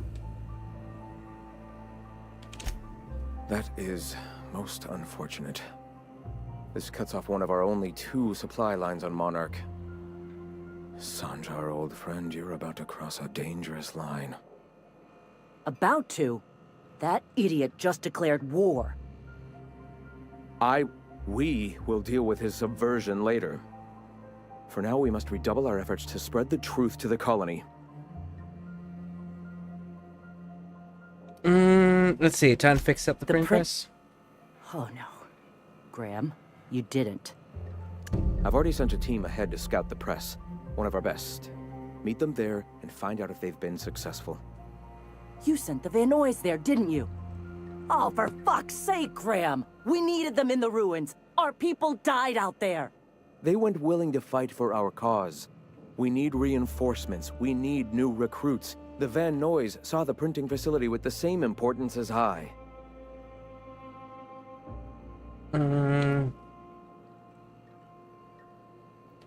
That is most unfortunate. This cuts off one of our only 2 supply lines on Monarch. Sanjar, old friend, you're about to cross a dangerous line. About to? That idiot just declared war. We will deal with his subversion later. For now, we must redouble our efforts to spread the truth to the colony. Let's see, time to fix up the printing press? Oh no. Graham, you didn't. I've already sent a team ahead to scout the press. One of our best. Meet them there and find out if they've been successful. You sent the Van Noys there, didn't you? Oh, for fuck's sake, Graham! We needed them in the ruins. Our people died out there. They went willing to fight for our cause. We need reinforcements. We need new recruits. The Van Noys saw the printing facility with the same importance as I.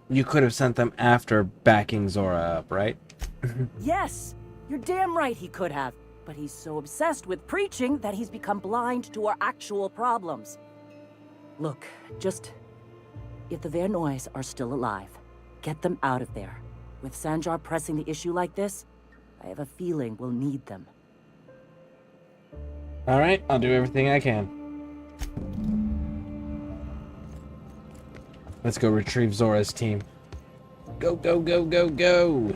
You could have sent them after backing Zora up, right? Yes! You're damn right he could have. But he's so obsessed with preaching that he's become blind to our actual problems. Look, just... If the Van Noys are still alive, get them out of there. With Sanjar pressing the issue like this, I have a feeling we'll need them. Alright, I'll do everything I can. Let's go retrieve Zora's team. Go, go, go, go, go!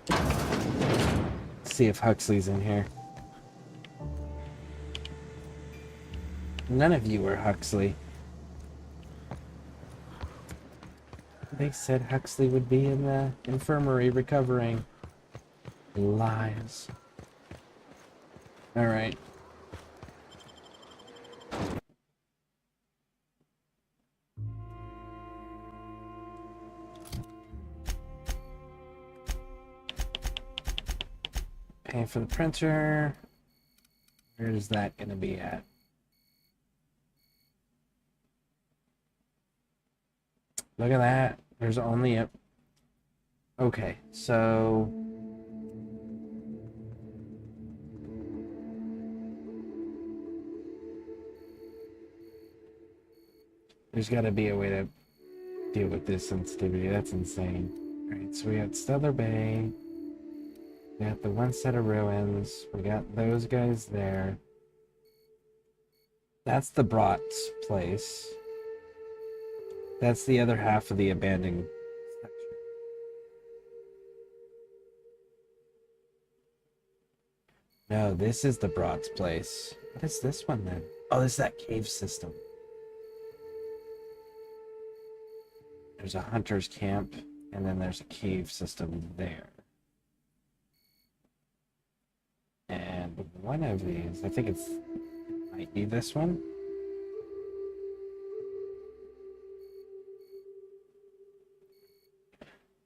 Let's see if Huxley's in here. None of you are Huxley. They said Huxley would be in the infirmary recovering. Lies. Alright. Pay for the printer. Where is that going to be at? Look at that. There's only a... Okay, so... There's got to be a way to deal with this sensitivity. That's insane. Alright, so we got Stellar Bay. We got the one set of ruins. We got those guys there. That's the Brat's place. That's the other half of the abandoned section. No, this is the Brat's place. What is this one then? Oh, this is that cave system. There's a hunter's camp, and then there's a cave system there. And one of these, I think it might be this one.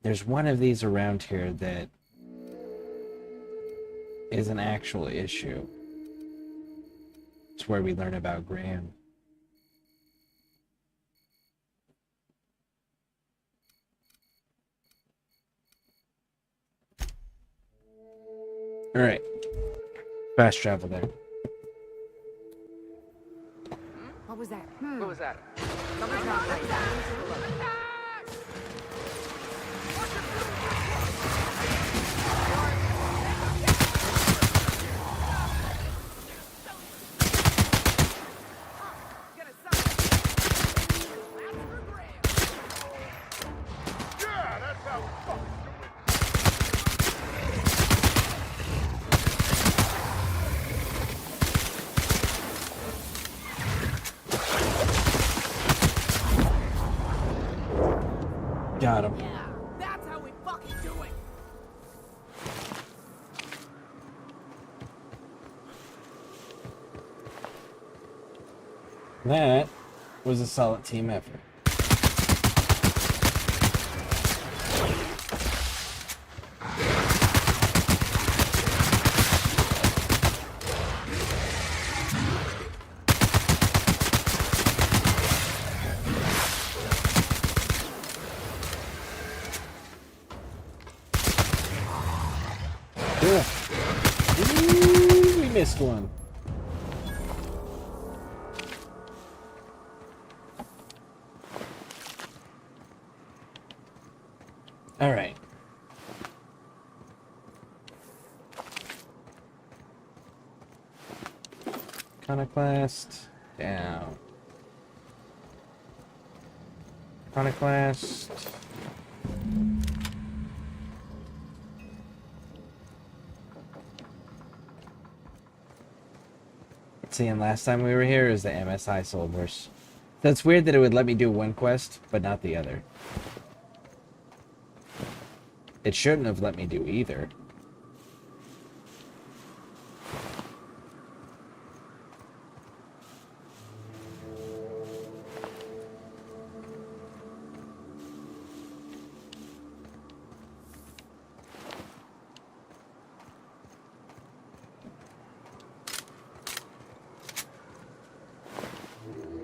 There's one of these around here that is an actual issue. It's where we learn about Graham. Alright. Fast travel there. What was that? What was that? Something's not right. Got him. Yeah, that's how we fucking do it. That was a solid team effort. Ooh, we missed one. All right. Iconoclast down. Iconoclast. Seeing last time we were here is the MSI soldiers. That's weird that it would let me do one quest, but not the other. It shouldn't have let me do either.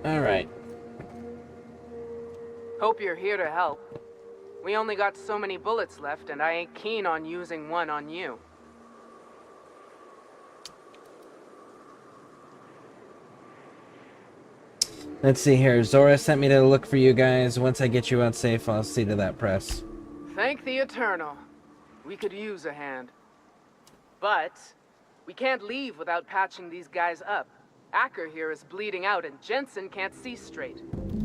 Alright. Hope you're here to help. We only got so many bullets left, and I ain't keen on using one on you. Let's see here. Zora sent me to look for you guys. Once I get you out safe, I'll see to that press. Thank the Eternal. We could use a hand. But we can't leave without patching these guys up. Acker here is bleeding out, and Jensen can't see straight.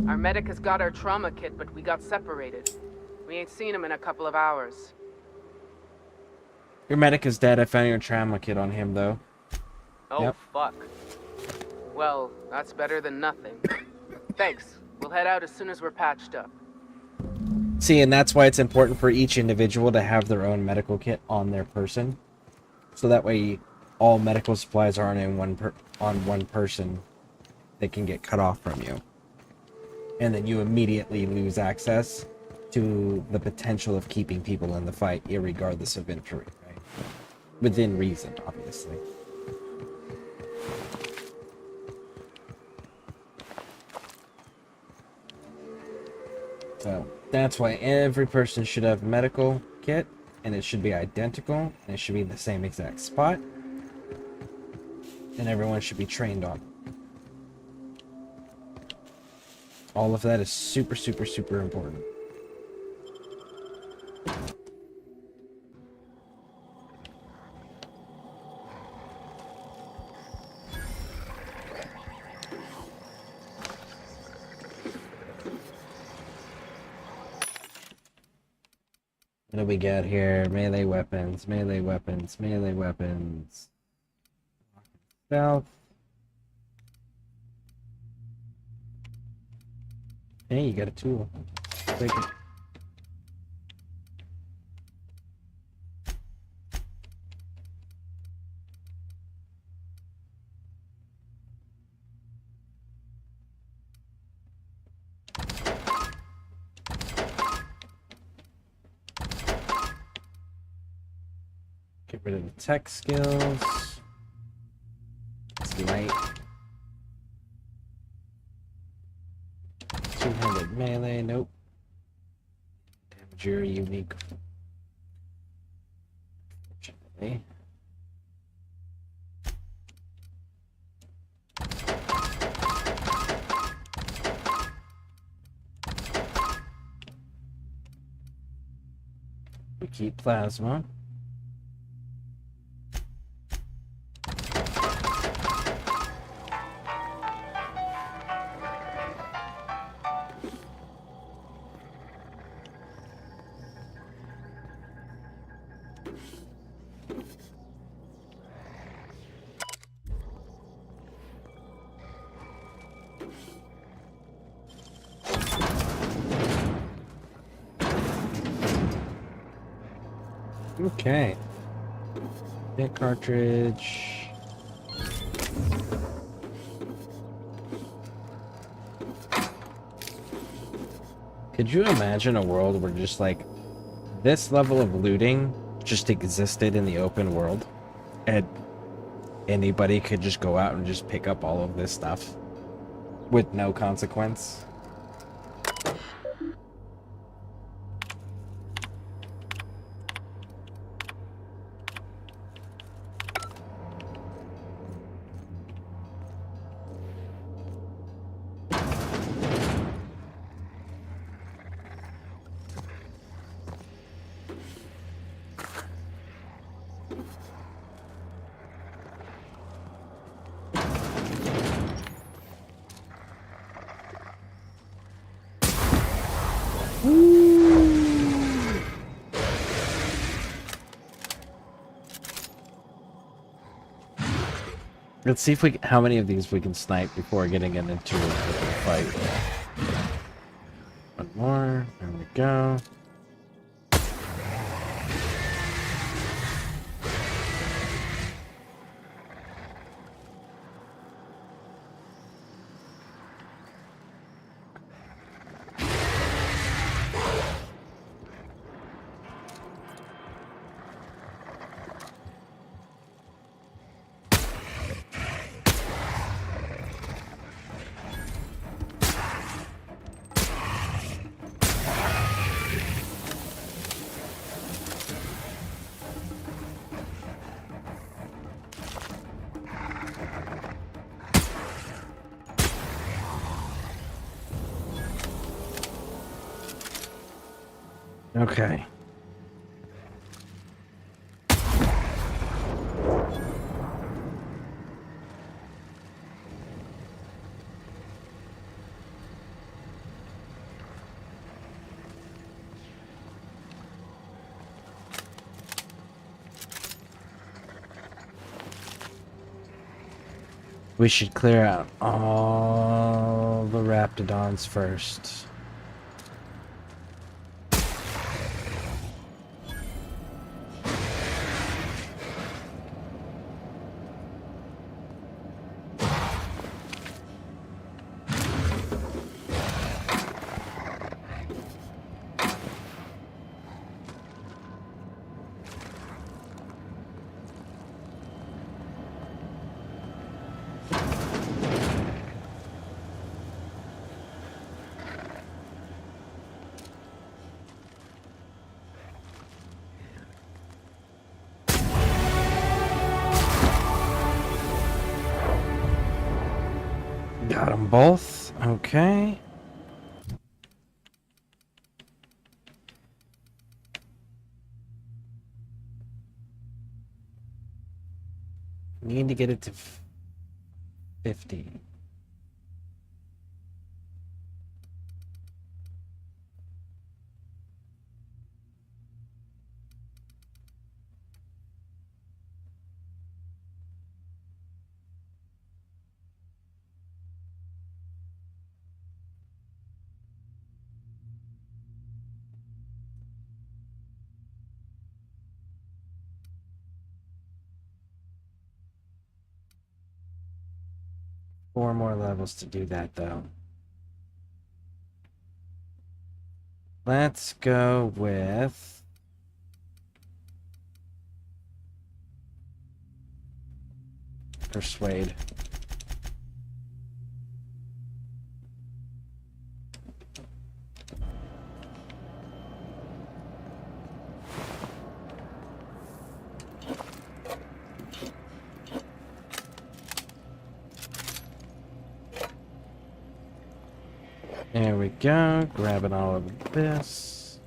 Our medic has got our trauma kit, but we got separated. We ain't seen him in a couple of hours. Your medic is dead. I found your trauma kit on him, though. Oh, Yep. fuck. Well, that's better than nothing. Thanks. We'll head out as soon as we're patched up. See, and that's why it's important for each individual to have their own medical kit on their person. So that way all medical supplies aren't in on one person. They can get cut off from you. And then you immediately lose access to the potential of keeping people in the fight, irregardless of injury, right? Within reason, obviously. So that's why every person should have a medical kit, and it should be identical, and it should be in the same exact spot, and everyone should be trained on it. All of that is super, super, super important. What do we got here? Melee weapons, melee weapons, melee weapons. Stealth. Hey, you got a tool. Take it. Get rid of the tech skills. It's light. Two-handed melee, nope. Damage your unique. Unfortunately. We keep plasma. Okay. Bit cartridge. Could you imagine a world where just like this level of looting just existed in the open world and anybody could just go out and just pick up all of this stuff with no consequence? Let's see if we how many of these we can snipe before getting into a fight. One more. There we go. Okay. We should clear out all the raptidons first. Both? Okay. Need to get it to 50. Four more levels to do that, though. Let's go with... Persuade. There we go, grabbing all of this.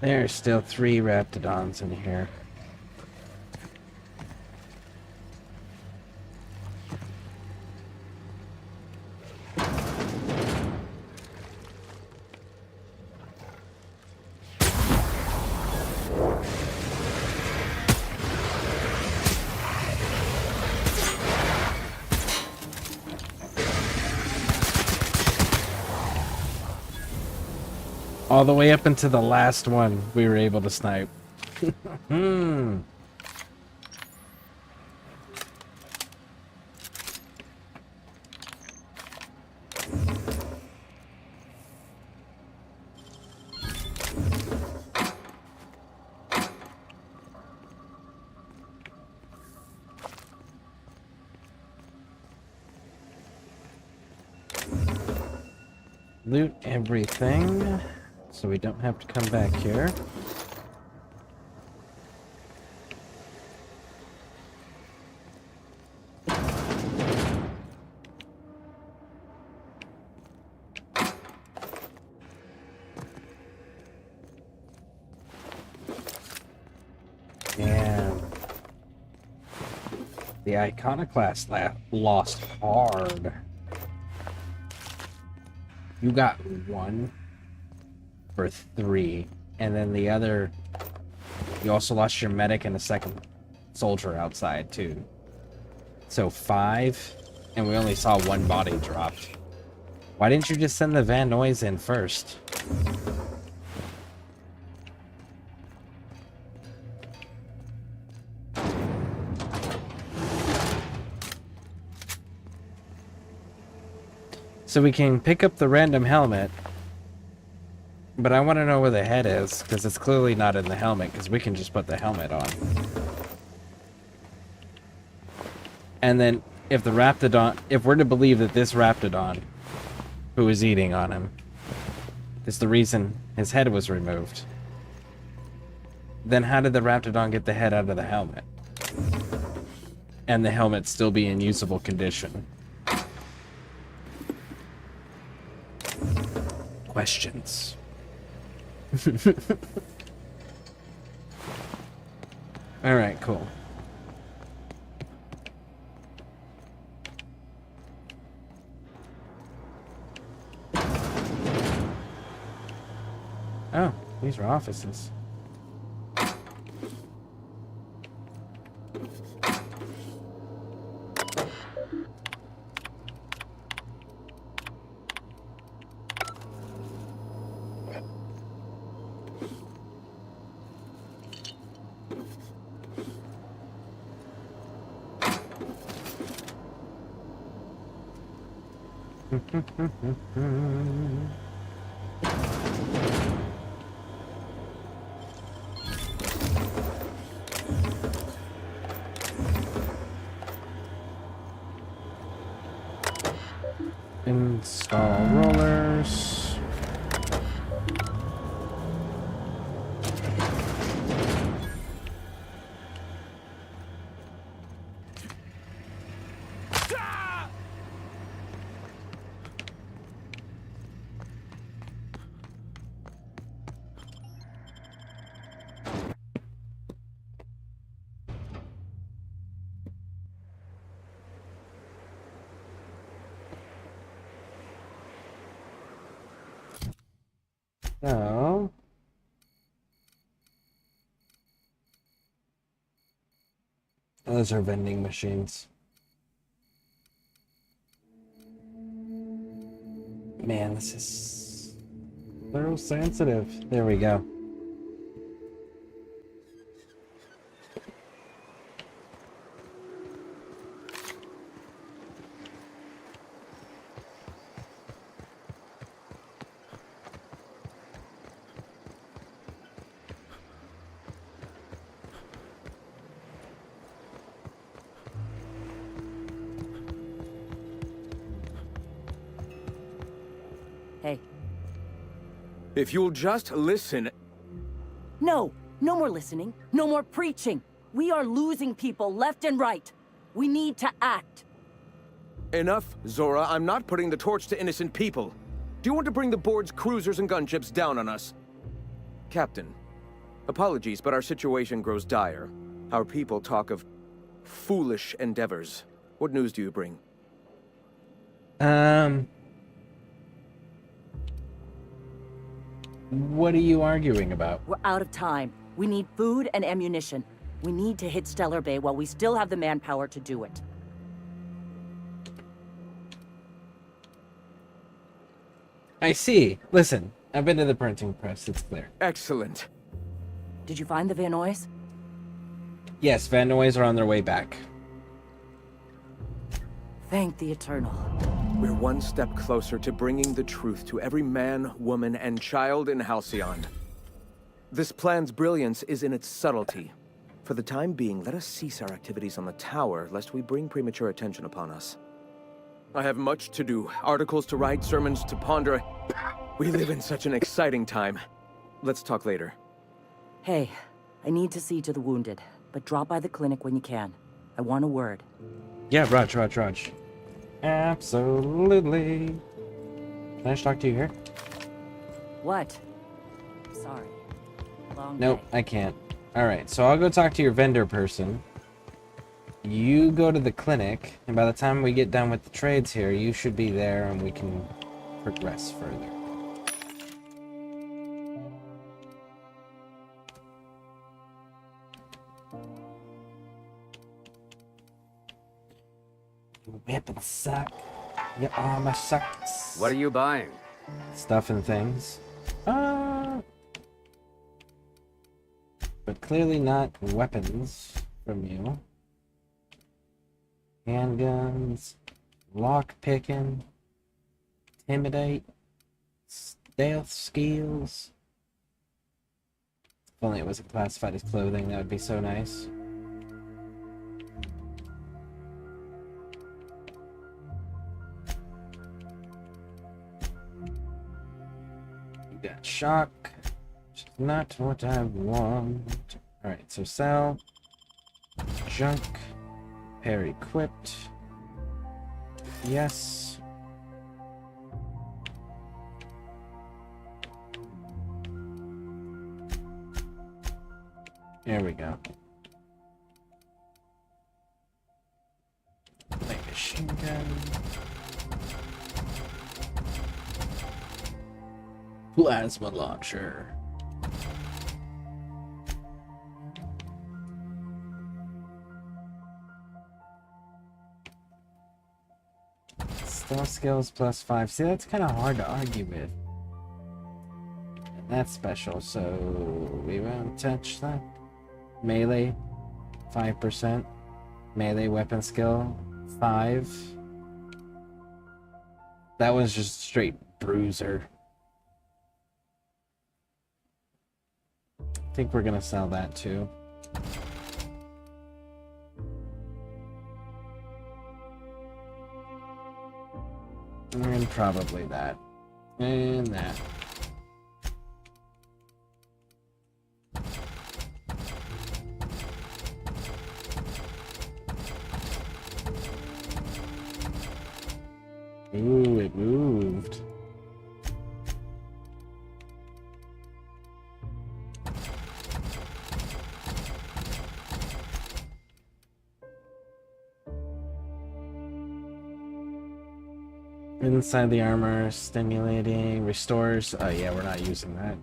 There's still 3 Raptidons in here. All the way up into the last one, we were able to snipe. Loot everything, so we don't have to come back here. And the Iconoclast lost hard. You got 1 for 3, and then the other, you also lost your medic and a second soldier outside too. So 5, and we only saw 1 body dropped. Why didn't you just send the Van Noys in first? So we can pick up the random helmet, but I want to know where the head is, because it's clearly not in the helmet, because we can just put the helmet on. And then, if the Raptidon, if we're to believe that this Raptidon, who is eating on him, is the reason his head was removed, then how did the Raptidon get the head out of the helmet? And the helmet still be in usable condition? Questions. Alright, cool. Oh, these are offices. Install rollers. So, those are vending machines. Man, this is so sensitive. There we go. Hey. If you'll just listen... No! No more listening. No more preaching. We are losing people left and right. We need to act. Enough, Zora. I'm not putting the torch to innocent people. Do you want to bring the board's cruisers and gunships down on us? Captain, apologies, but our situation grows dire. Our people talk of foolish endeavors. What news do you bring? What are you arguing about? We're out of time. We need food and ammunition. We need to hit Stellar Bay while we still have the manpower to do it. I see. Listen, I've been to the printing press. It's clear. Excellent. Did you find the Vanoys? Yes, Van Noys are on their way back. Thank the Eternal. We're one step closer to bringing the truth to every man, woman, and child in Halcyon. This plan's brilliance is in its subtlety. For the time being, let us cease our activities on the tower, lest we bring premature attention upon us. I have much to do. Articles to write, sermons to ponder. We live in such an exciting time. Let's talk later. Hey, I need to see to the wounded, but drop by the clinic when you can. I want a word. Yeah, Raj. Absolutely. Can I just talk to you here? What? Sorry. Long Nope, day. I can't. Alright, so I'll go talk to your vendor person. You go to the clinic, and by the time we get done with the trades here, you should be there and we can progress further. Your weapons suck. Your armor sucks. What are you buying? Stuff and things. But clearly not weapons from you. Handguns, lock picking, intimidate, stealth skills. If only it wasn't classified as clothing, that would be so nice. You got shock, which is not what I want. Alright, so sell, junk. Repair equipped. Yes. There we go. Light machine gun. Plasma launcher. Stealth skills +5. See, that's kind of hard to argue with. And that's special, so we won't touch that. Melee, 5%. Melee weapon skill, 5. That one's just straight bruiser. I think we're gonna sell that too. And probably that. And that. Ooh, it moved. Inside the armor, stimulating, restores. Oh yeah, we're not using that.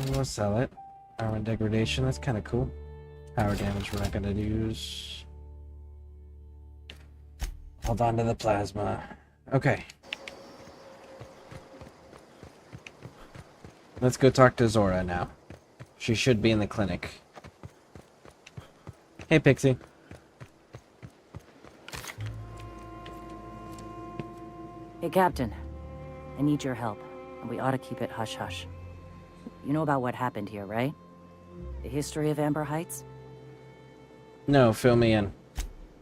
We'll sell it. Armor degradation, that's kind of cool. Power damage we're not going to use. Hold on to the plasma. Okay. Let's go talk to Zora now. She should be in the clinic. Hey, Pixie. Hey, Captain. I need your help, and we ought to keep it hush-hush. You know about what happened here, right? The history of Amber Heights? No, fill me in.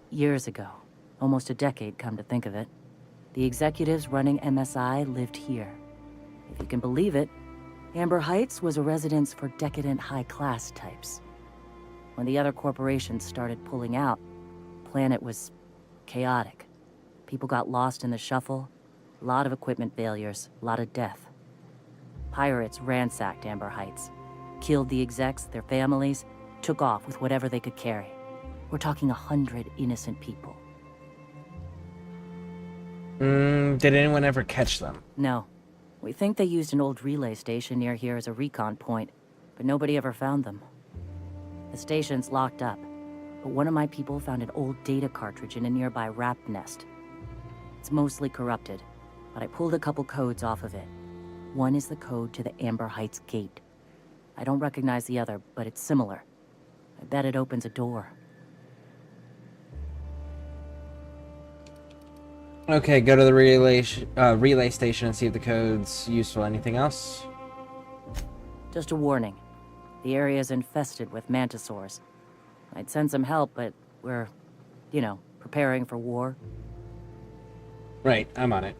Years ago, almost a decade come to think of it, the executives running MSI lived here. If you can believe it, Amber Heights was a residence for decadent high-class types. When the other corporations started pulling out, the planet was chaotic. People got lost in the shuffle, a lot of equipment failures, a lot of death. Pirates ransacked Amber Heights, killed the execs, their families, took off with whatever they could carry. We're talking 100 innocent people. Did anyone ever catch them? No. We think they used an old relay station near here as a recon point, but nobody ever found them. The station's locked up, but one of my people found an old data cartridge in a nearby rat nest. It's mostly corrupted, but I pulled a couple codes off of it. One is the code to the Amber Heights gate. I don't recognize the other, but it's similar. I bet it opens a door. Okay, go to the relay station and see if the code's useful. Anything else? Just a warning. The area's infested with mantisaurs. I'd send some help, but we're, preparing for war. Right, I'm on it.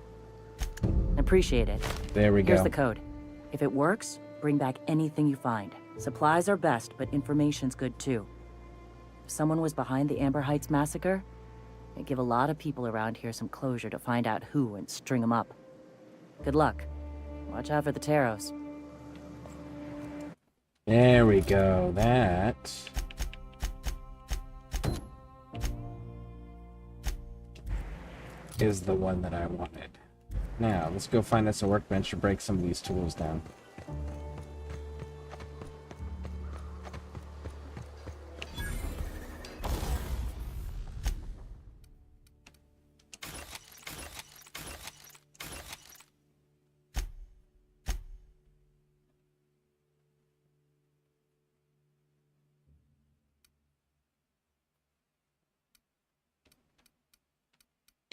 Appreciate it. There we go. Here's the code. If it works, bring back anything you find. Supplies are best, but information's good too. If someone was behind the Amber Heights massacre, it'd give a lot of people around here some closure to find out who and string them up. Good luck. Watch out for the Taros. There we go. That is the one that I wanted. Now, let's go find us a workbench to break some of these tools down.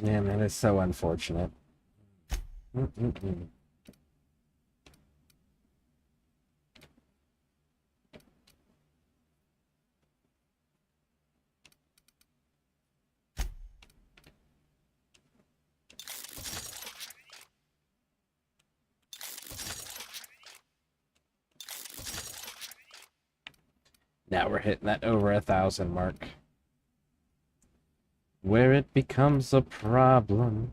Man, that is so unfortunate. Now we're hitting that over 1,000 mark. Where it becomes a problem.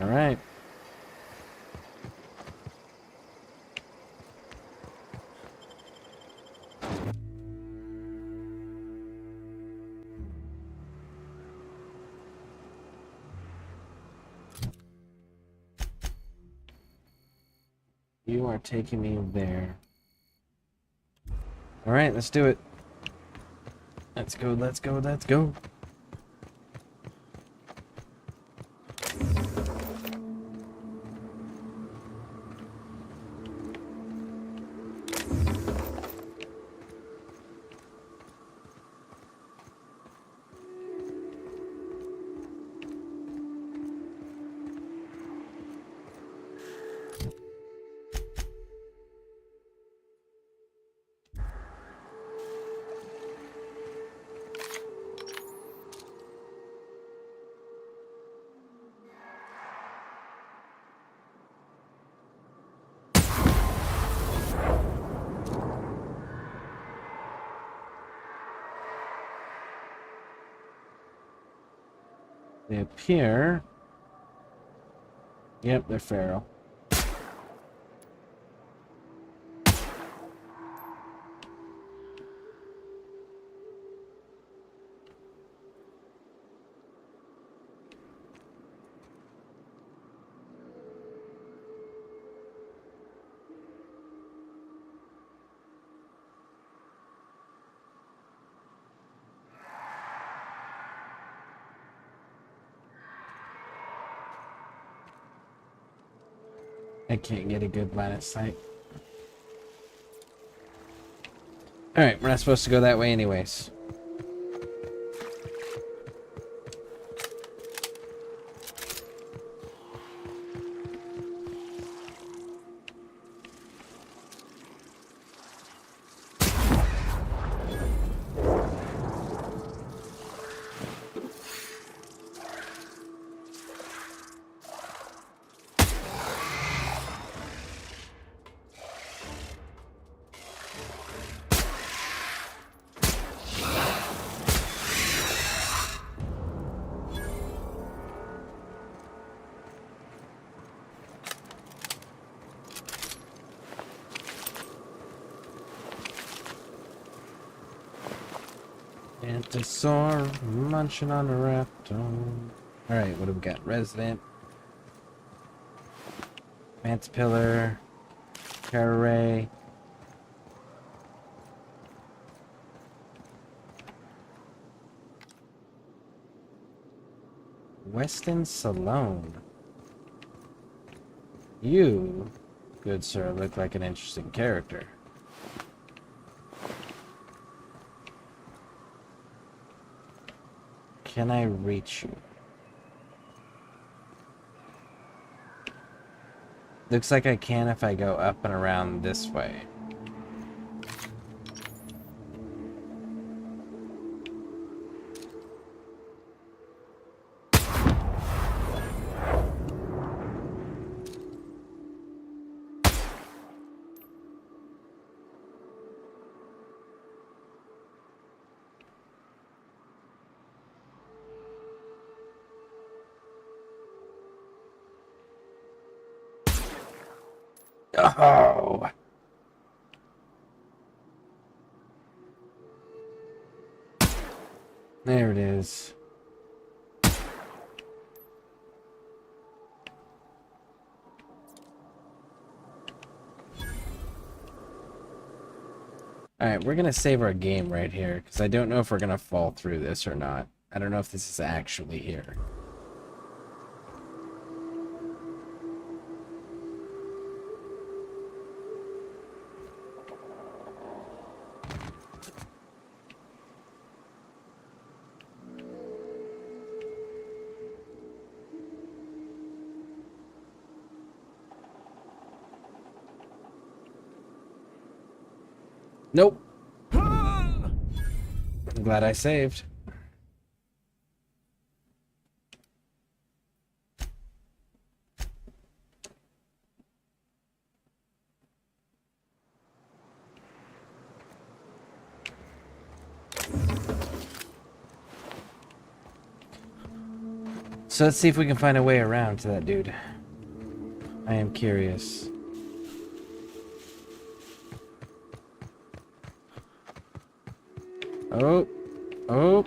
All right. You are taking me there. All right, let's do it. Let's go, let's go, let's go. They appear. Yep, they're feral. I can't get a good line of sight. Alright, we're not supposed to go that way anyways. Antisaur munching on a raptor. Alright, what do we got? Resident. Mantipillar. Carray. Weston Salone. You, good sir, look like an interesting character. Can I reach you? Looks like I can if I go up and around this way. Oh! There it is. Alright, we're gonna save our game right here, because I don't know if we're gonna fall through this or not. I don't know if this is actually here. Nope. I'm glad I saved. So let's see if we can find a way around to that dude. I am curious. Oh. Oh.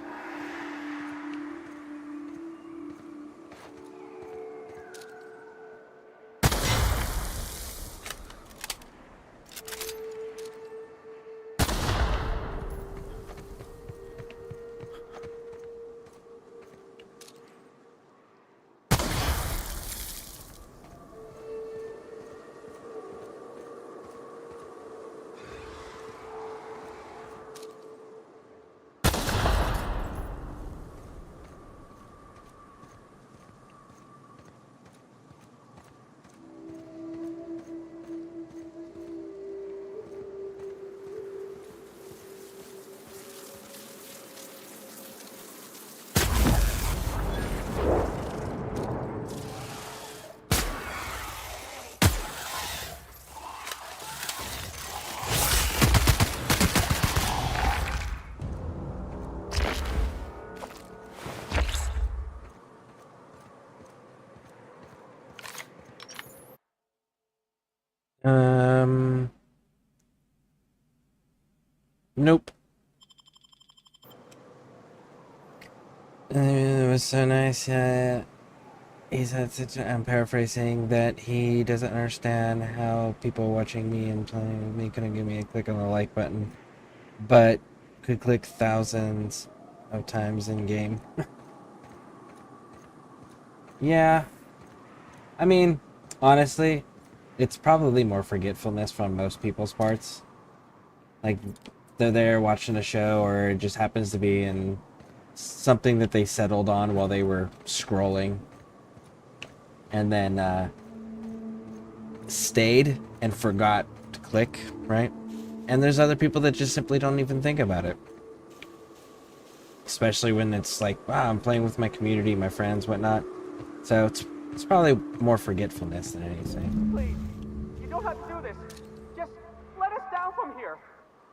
Nope. It was so nice. He said, I'm paraphrasing, that he doesn't understand how people watching me and playing with me couldn't give me a click on the like button, but could click thousands of times in game. Yeah. I mean, honestly, it's probably more forgetfulness from most people's parts. Like, they're there watching a show, or it just happens to be in something that they settled on while they were scrolling. And then, stayed and forgot to click, right? And there's other people that just simply don't even think about it. Especially when it's like, wow, I'm playing with my community, my friends, whatnot. So it's probably more forgetfulness than anything. Please, you don't have to do this. Just let us down from here.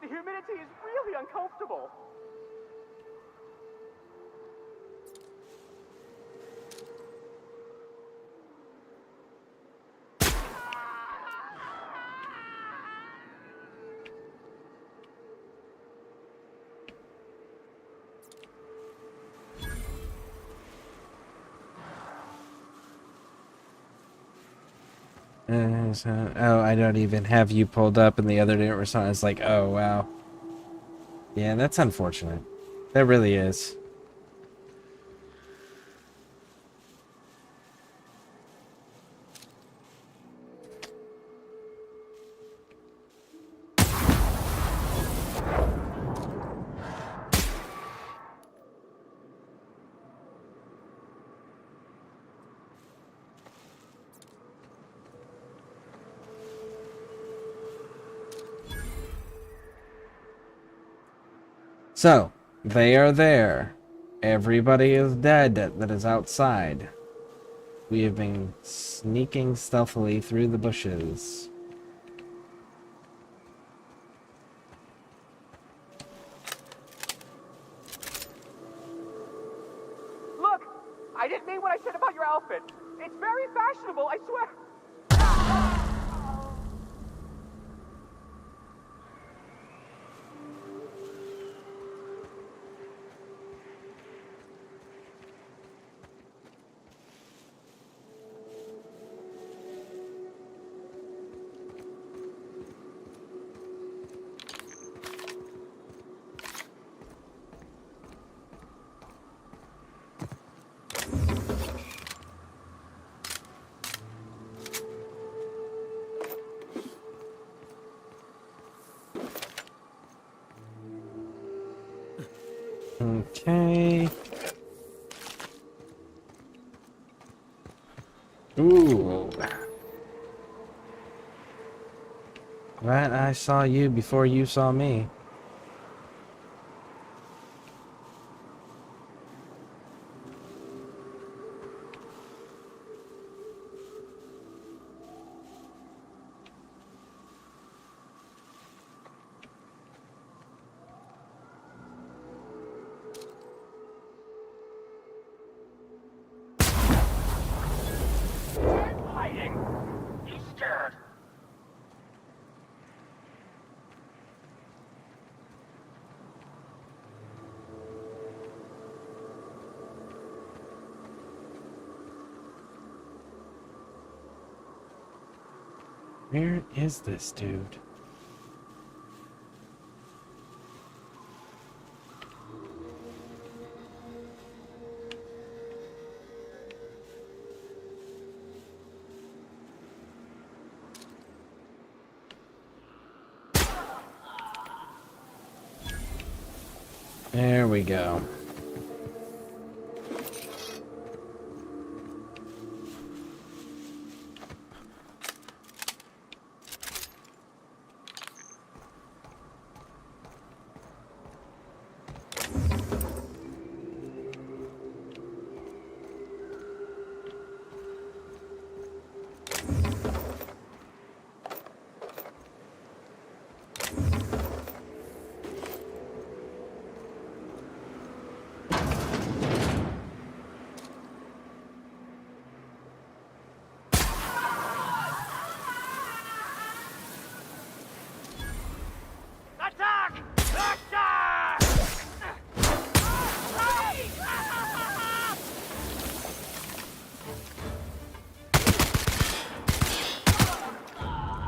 The humidity is really uncomfortable. Oh, I don't even have you pulled up and the other didn't respond. It's like, oh, wow. Yeah, that's unfortunate. That really is. So, they are there. Everybody is dead that is outside. We have been sneaking stealthily through the bushes. Look! I didn't mean what I said about your outfit. It's very fashionable, I swear. Okay. Ooh. Right, I saw you before you saw me. Hiding! He's scared. Where is this dude? There we go.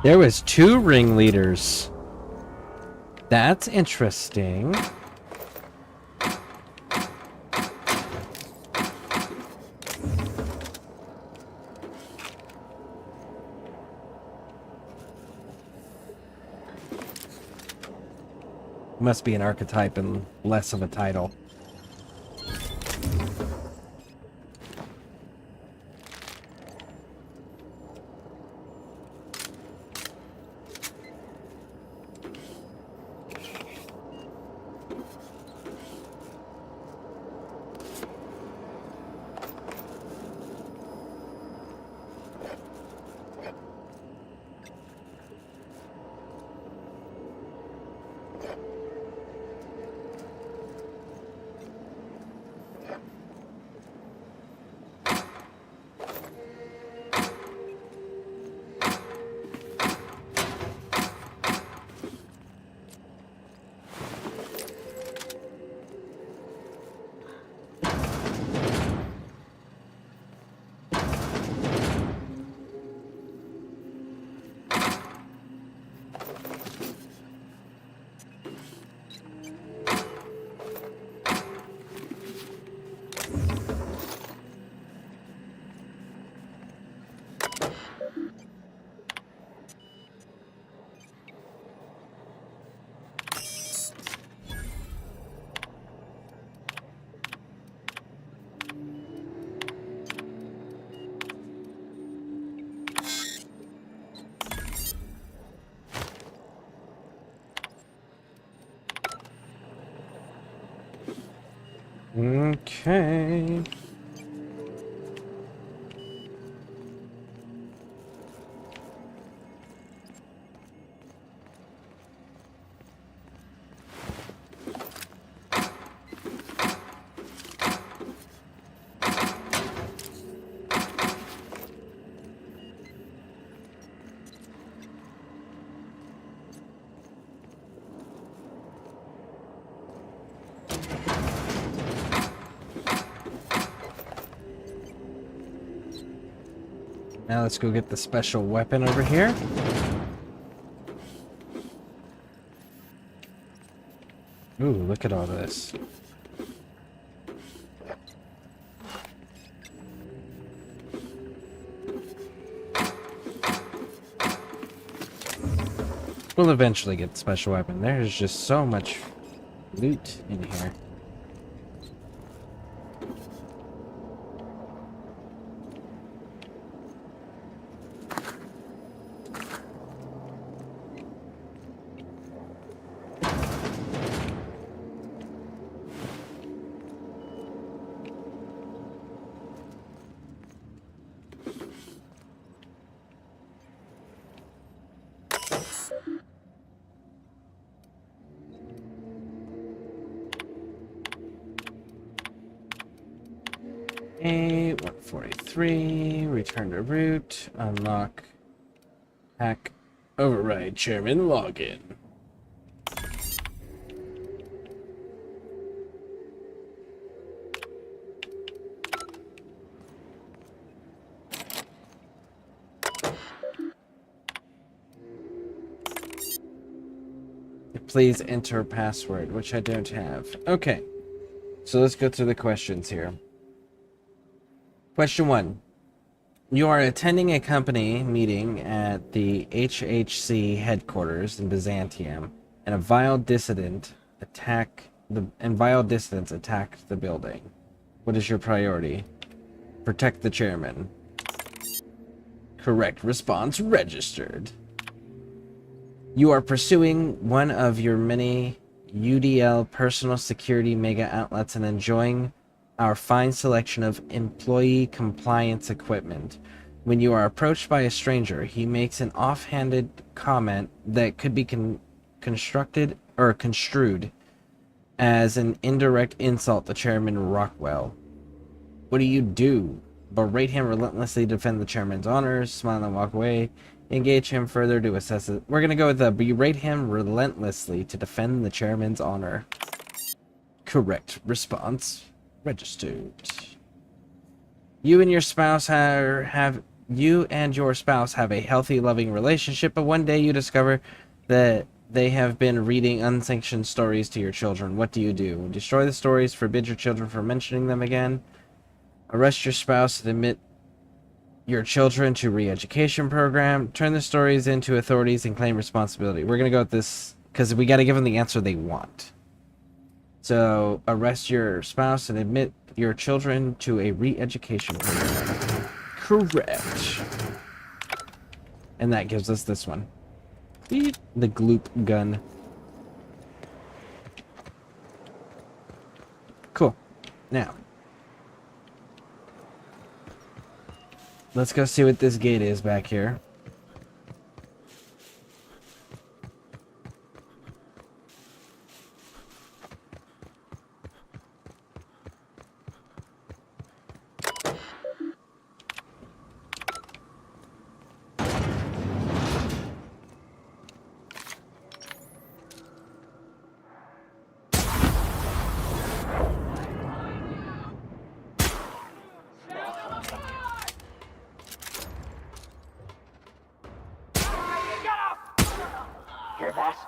There was 2 ringleaders. That's interesting. Must be an archetype and less of a title. Okay. Now let's go get the special weapon over here. Ooh, look at all this. We'll eventually get the special weapon. There's just so much loot in here. A 143, return to root, unlock, hack, override, chairman, login. Please enter password, which I don't have. Okay, so let's go through the questions here. Question 1. You are attending a company meeting at the HHC headquarters in Byzantium, and vile dissidents attack the building. What is your priority? Protect the chairman. Correct response registered. You are pursuing one of your many UDL personal security mega outlets and enjoying our fine selection of employee compliance equipment. When you are approached by a stranger, he makes an offhanded comment that could be construed as an indirect insult to Chairman Rockwell. What do you do? Berate him relentlessly, defend the chairman's honors, smile and walk away, engage him further to assess it. We're gonna go with the berate him relentlessly to defend the chairman's honor. Correct response registered. You and your spouse have you and your spouse have a healthy, loving relationship, but one day you discover that they have been reading unsanctioned stories to your children. What do you do? Destroy the stories, forbid your children from mentioning them again, arrest your spouse and admit your children to re-education program, turn the stories into authorities and claim responsibility. We're going to go with this because we got to give them the answer they want. So, arrest your spouse and admit your children to a re-education program. Correct. And that gives us this one. Beep. The gloop gun. Cool. Now, let's go see what this gate is back here. Hear that?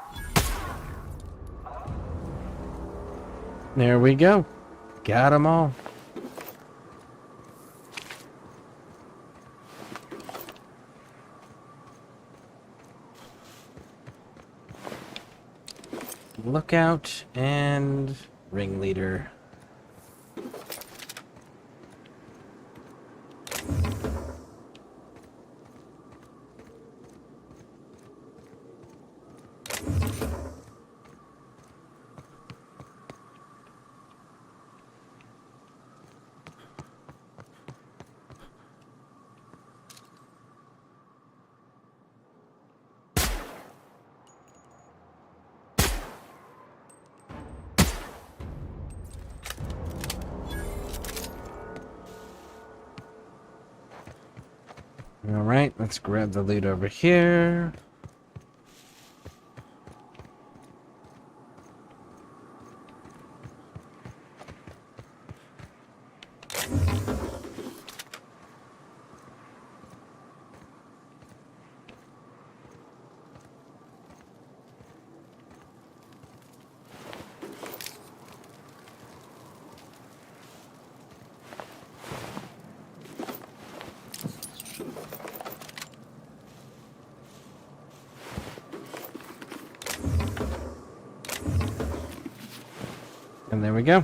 There we go. Got them all. Lookout and ringleader. Alright, let's grab the loot over here. And there we go.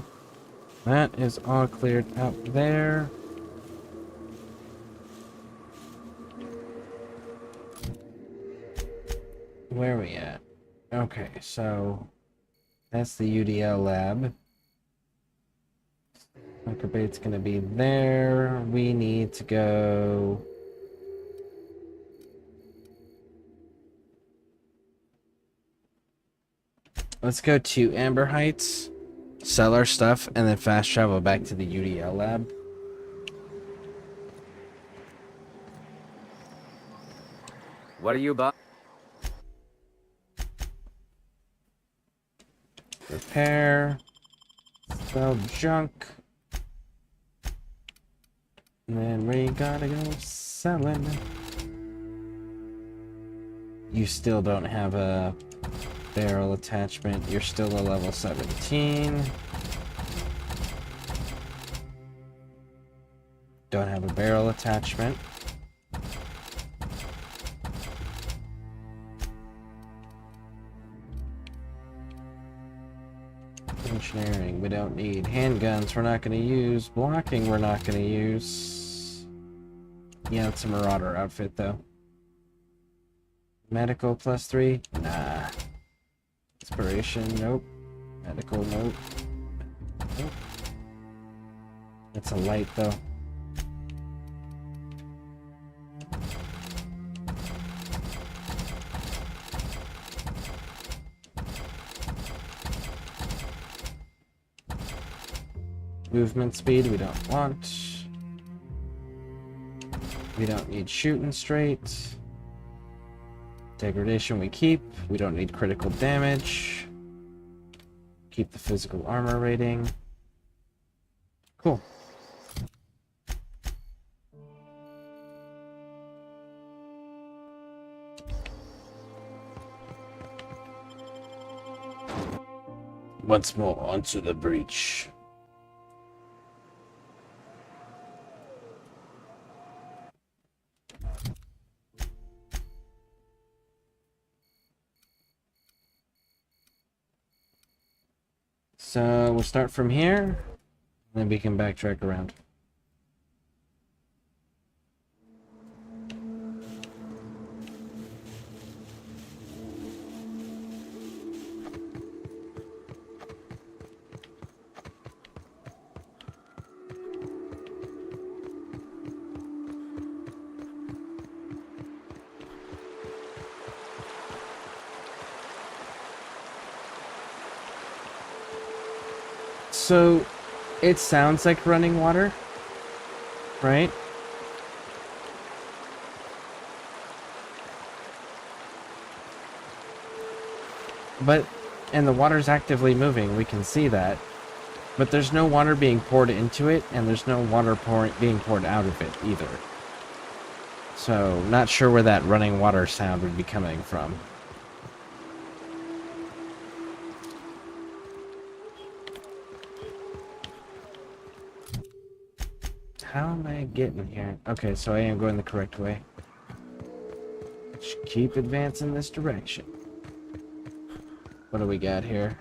That is all cleared out there. Where are we at? Okay, so that's the UDL lab. Microbait's gonna be there. We need to go. Let's go to Amber Heights, sell our stuff, and then fast travel back to the UDL lab. What are you buying? Repair. Sell junk. And then we gotta go selling. You still don't have a barrel attachment. You're still a level 17. Don't have a barrel attachment. Engineering, we don't need. Handguns, we're not going to use. Blocking, we're not going to use. Yeah, it's a Marauder outfit, though. Medical +3? Nah. Inspiration, nope. Medical, nope. Nope. It's a light, though. Movement speed, we don't want. We don't need shooting straight. Degradation we keep. We don't need critical damage. Keep the physical armor rating. Cool. Once more onto the breach. So we'll start from here, and then we can backtrack around. So, it sounds like running water, right? But, and the water's actively moving, we can see that. But there's no water being poured into it, and there's no water being poured out of it either. So, not sure where that running water sound would be coming from. How am I getting here? Okay, so I am going the correct way. Just keep advancing this direction. What do we got here?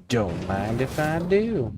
Don't mind if I do.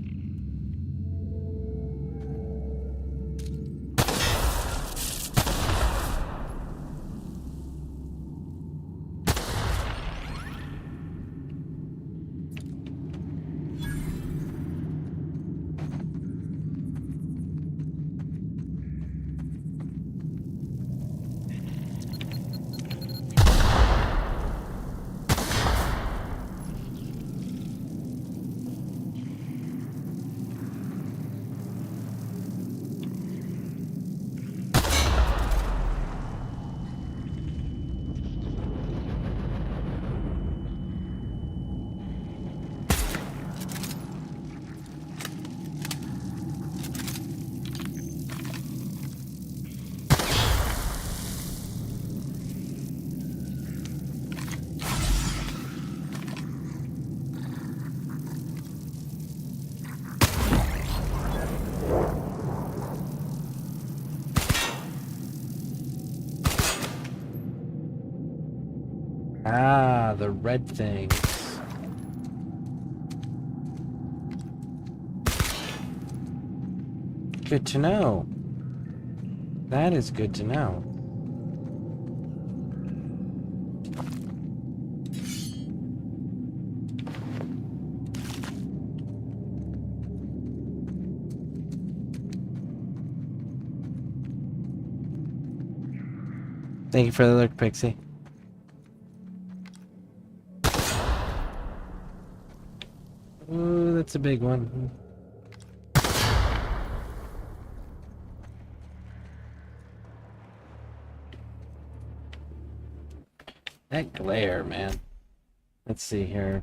Ah, the red things. Good to know. That is good to know. Thank you for the look, Pixie. Ooh, that's a big one. That glare, man. Let's see here.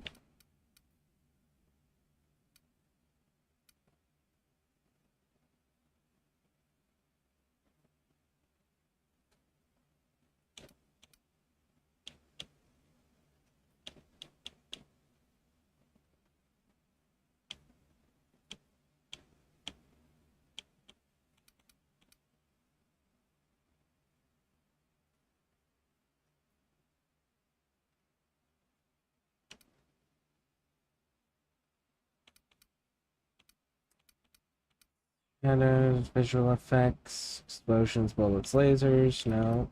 Shadows, visual effects, explosions, bullets, lasers, no.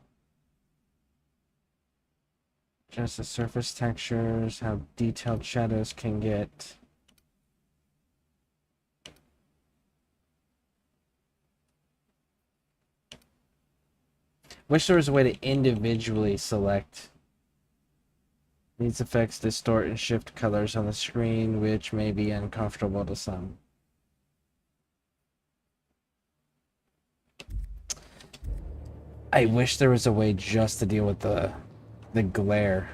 Just the surface textures, how detailed shadows can get. Wish there was a way to individually select these effects, distort and shift colors on the screen, which may be uncomfortable to some. I wish there was a way just to deal with the glare.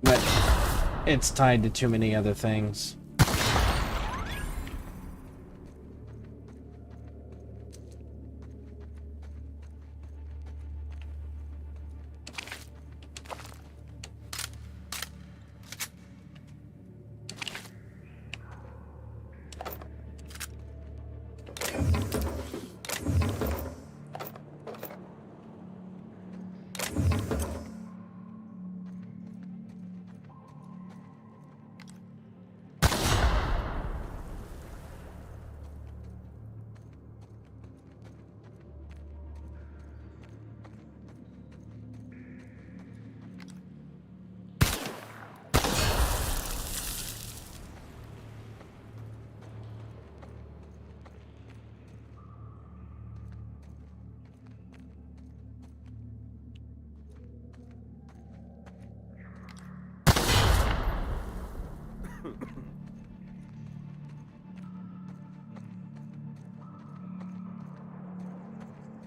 But it's tied to too many other things.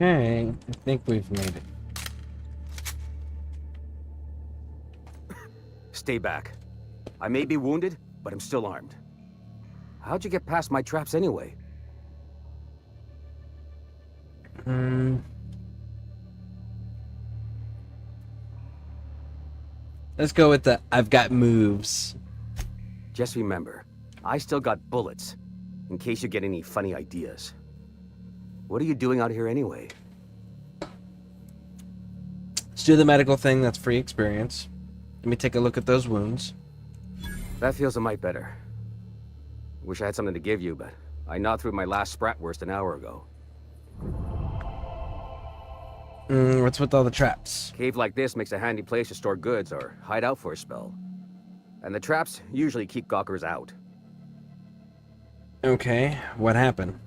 Okay, I think we've made it. Stay back. I may be wounded, but I'm still armed. How'd you get past my traps anyway? Let's go with the I've got moves. Just remember, I still got bullets, in case you get any funny ideas. What are you doing out here anyway? Let's do the medical thing. That's free experience. Let me take a look at those wounds. That feels a mite better. Wish I had something to give you, but I gnawed through my last Spratwurst an hour ago. What's with all the traps? Cave like this makes a handy place to store goods or hide out for a spell. And the traps usually keep gawkers out. Okay, what happened?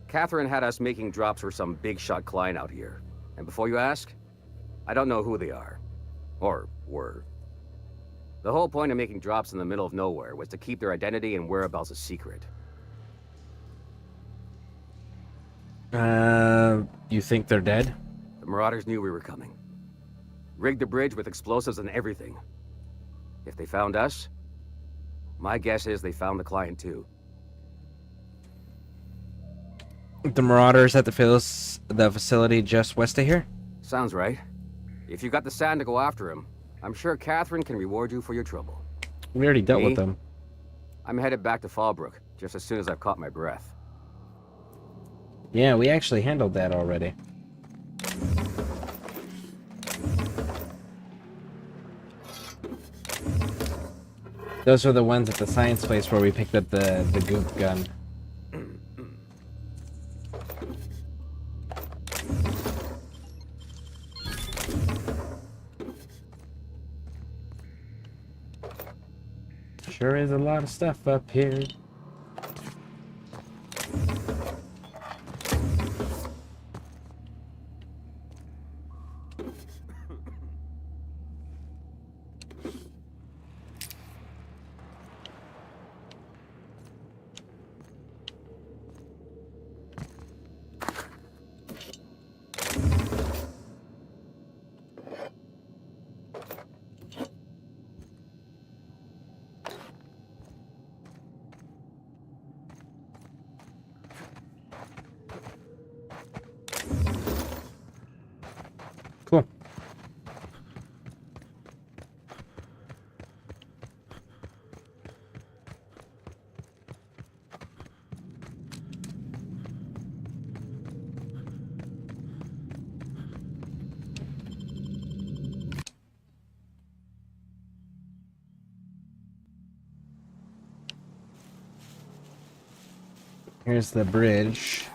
Catherine had us making drops for some big shot client out here. And before you ask, I don't know who they are. Or were. The whole point of making drops in the middle of nowhere was to keep their identity and whereabouts a secret. You think they're dead? The Marauders knew we were coming. Rigged the bridge with explosives and everything. If they found us, my guess is they found the client too. The Marauders at the facility just west of here? Sounds right. If you got the sand to go after him, I'm sure Catherine can reward you for your trouble. We already dealt Me? with them. I'm headed back to Fallbrook, just as soon as I've caught my breath. Yeah, we actually handled that already. Those were the ones at the science place where we picked up the goop gun. Sure is a lot of stuff up here. Cool. Here's the bridge.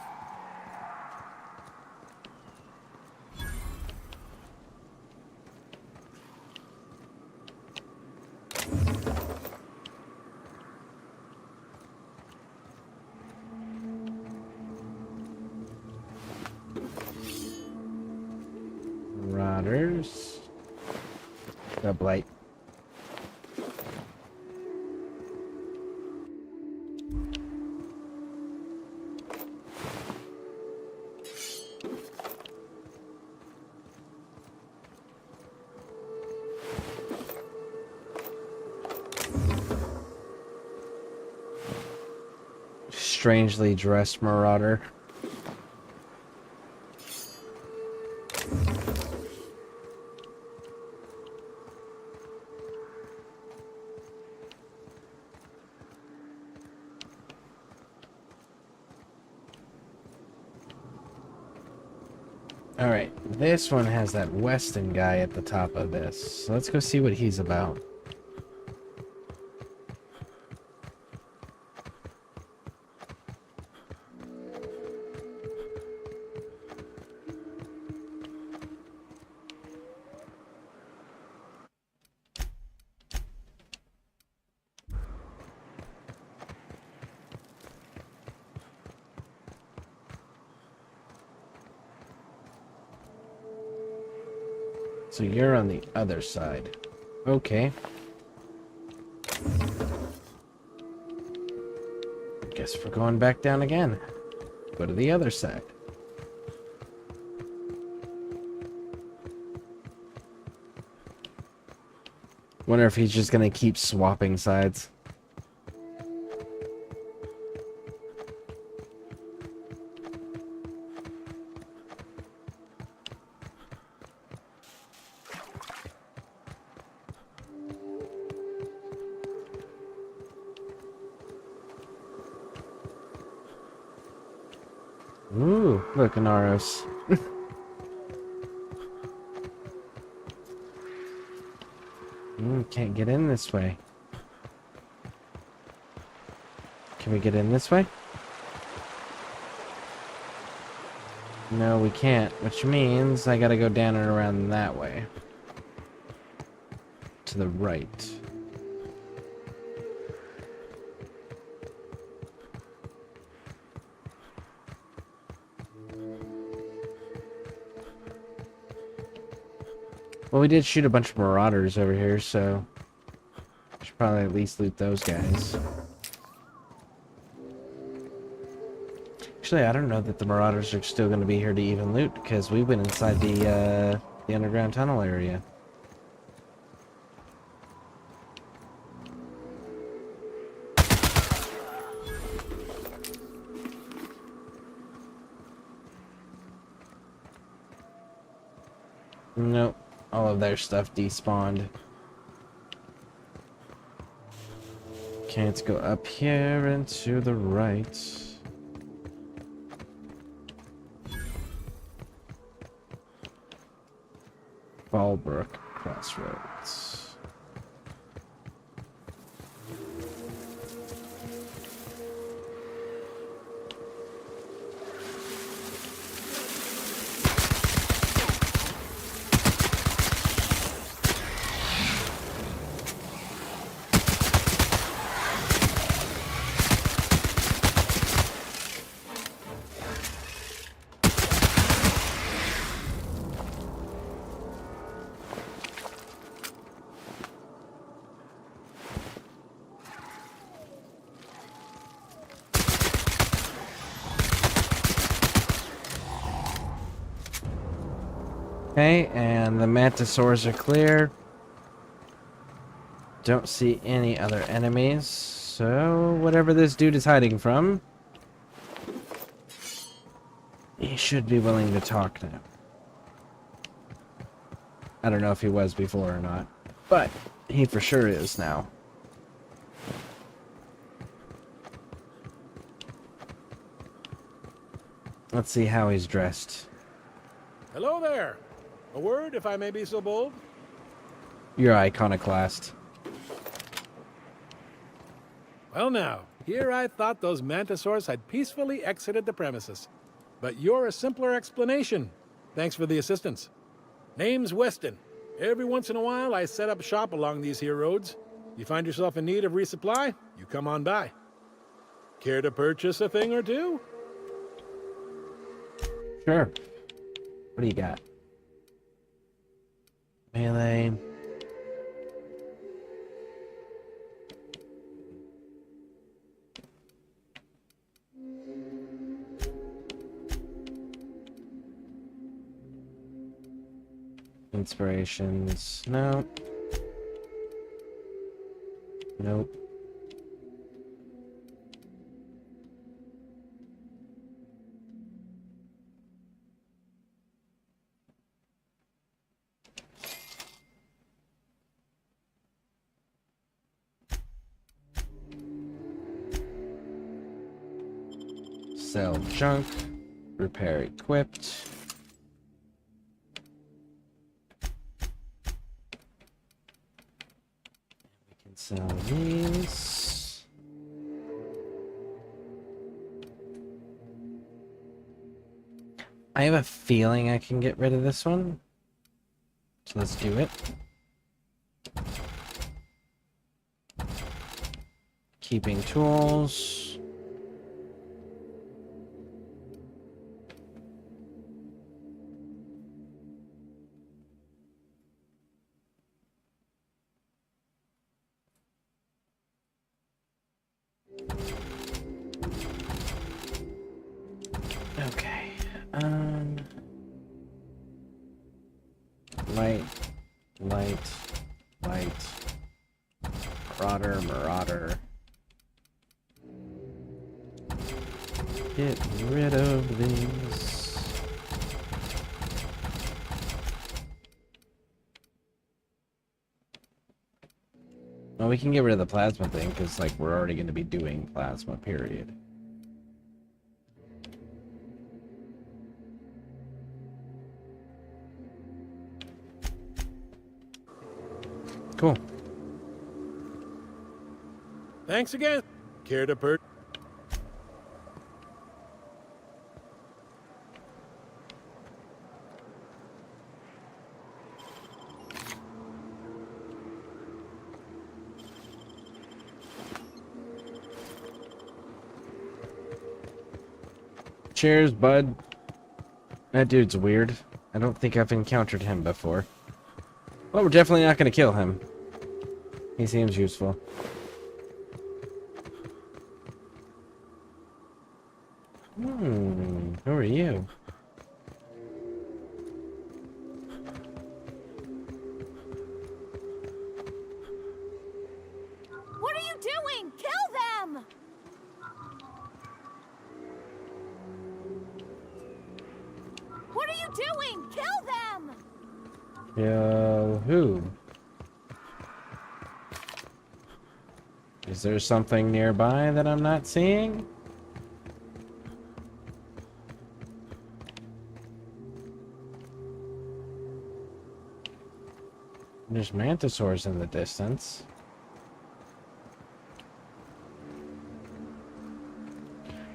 Marauders. The blight. Strangely dressed marauder. Alright, this one has that Weston guy at the top of this. So let's go see what he's about. So you're on the other side. Okay. Guess we're going back down again. Go to the other side. Wonder if he's just gonna keep swapping sides. Ooh, look, Anaros. Can't get in this way. Can we get in this way? No, we can't, which means I gotta go down and around that way. To the right. Well, we did shoot a bunch of marauders over here, so should probably at least loot those guys. Actually, I don't know that the marauders are still going to be here to even loot, because we went inside the underground tunnel area. Nope. All of their stuff despawned. Okay, let's go up here and to the right. Fallbrook Crossroads. Okay, and the mantisaurs are clear. Don't see any other enemies, so whatever this dude is hiding from, he should be willing to talk now. I don't know if he was before or not, but he for sure is now. Let's see how he's dressed. Hello there. A word, if I may be so bold? You're iconoclast. Well now, here I thought those mantisaurs had peacefully exited the premises. But you're a simpler explanation. Thanks for the assistance. Name's Weston. Every once in a while I set up shop along these here roads. You find yourself in need of resupply, you come on by. Care to purchase a thing or two? Sure. What do you got? Melee. Inspirations. No. Nope. Sell junk. Repair equipped. We can sell these. I have a feeling I can get rid of this one. So let's do it. Keeping tools. Okay. Light, light, light, Marauder. Get rid of these. Well, we can get rid of the plasma thing, because, like, we're already going to be doing plasma, period. Cool. Thanks again. Care to per... Cheers, bud. That dude's weird. I don't think I've encountered him before. Well, we're definitely not going to kill him. He seems useful. Who are you? What are you doing? Kill them! What are you doing? Kill them! Yo, who? Is there something nearby that I'm not seeing? There's mantisaurs in the distance.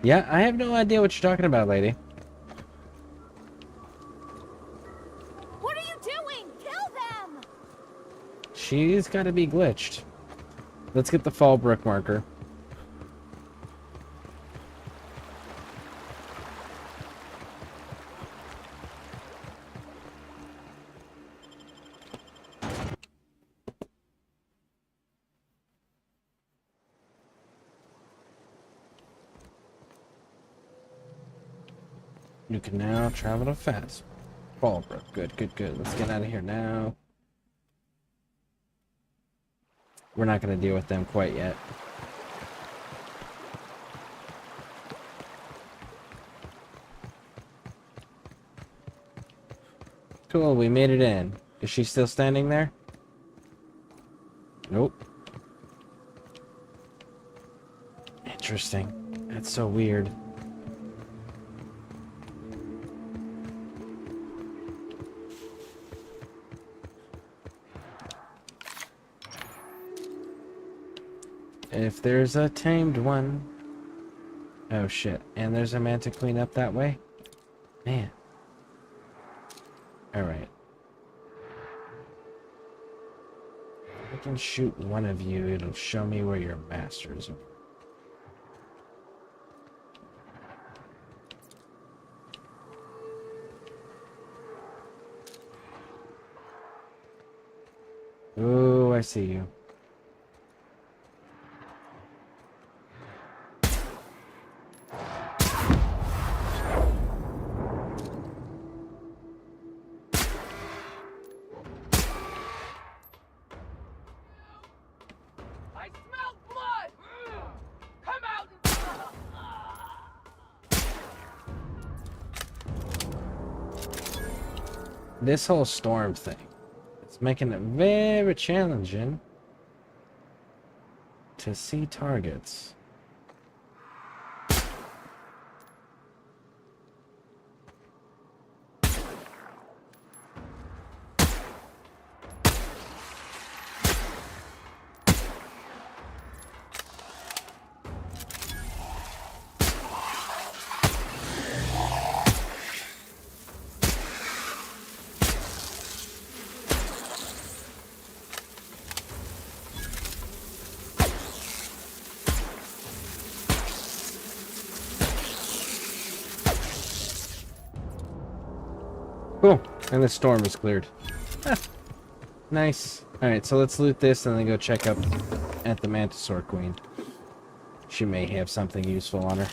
Yeah, I have no idea what you're talking about, lady. What are you doing? Kill them! She's got to be glitched. Let's get the Fallbrook marker. You can now travel to fast. Fallbrook. Good. Let's get out of here now. We're not going to deal with them quite yet. Cool, we made it in. Is she still standing there? Nope. Interesting. That's so weird. If there's a tamed one... Oh shit, and there's a manta queen up that way? Man. Alright. If I can shoot one of you, it'll show me where your masters are. Oh, I see you. I smell blood! Come out and... This whole storm thing, it's making it very challenging to see targets. Cool, and the storm is cleared. Ah, nice. Alright, so let's loot this and then go check up at the Mantisaur Queen. She may have something useful on her.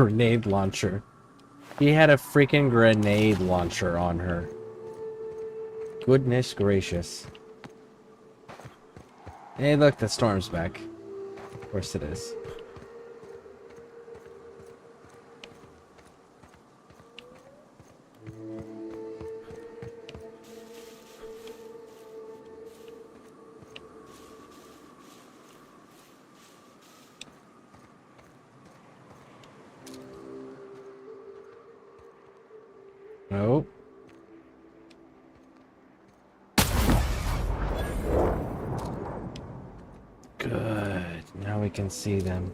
grenade launcher. He had a freaking grenade launcher on her. Goodness gracious. Hey, look, the storm's back. Of course it is. Nope. Good. Now we can see them.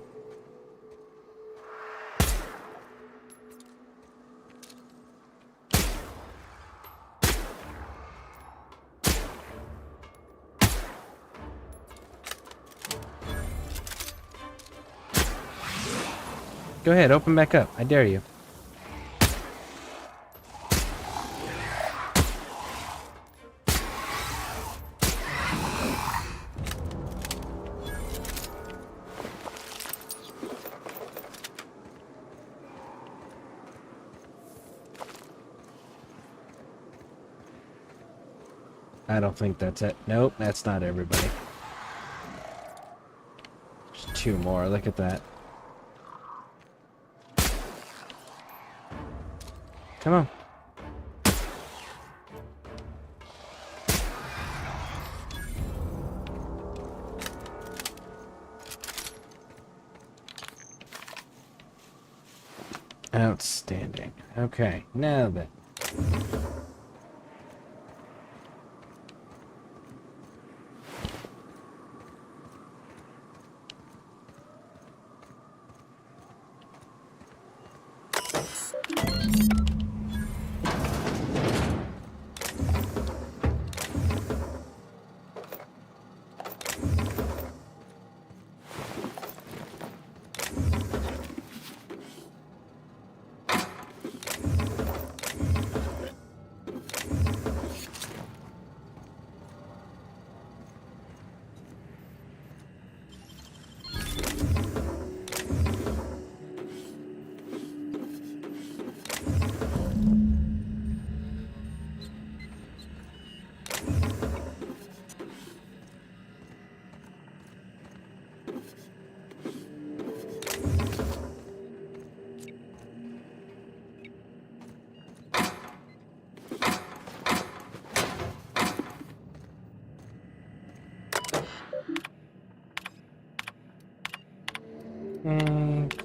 Go ahead, open back up. I dare you. I don't think that's it. Nope, that's not everybody. There's two more. Look at that. Come on. Outstanding. Okay, now then.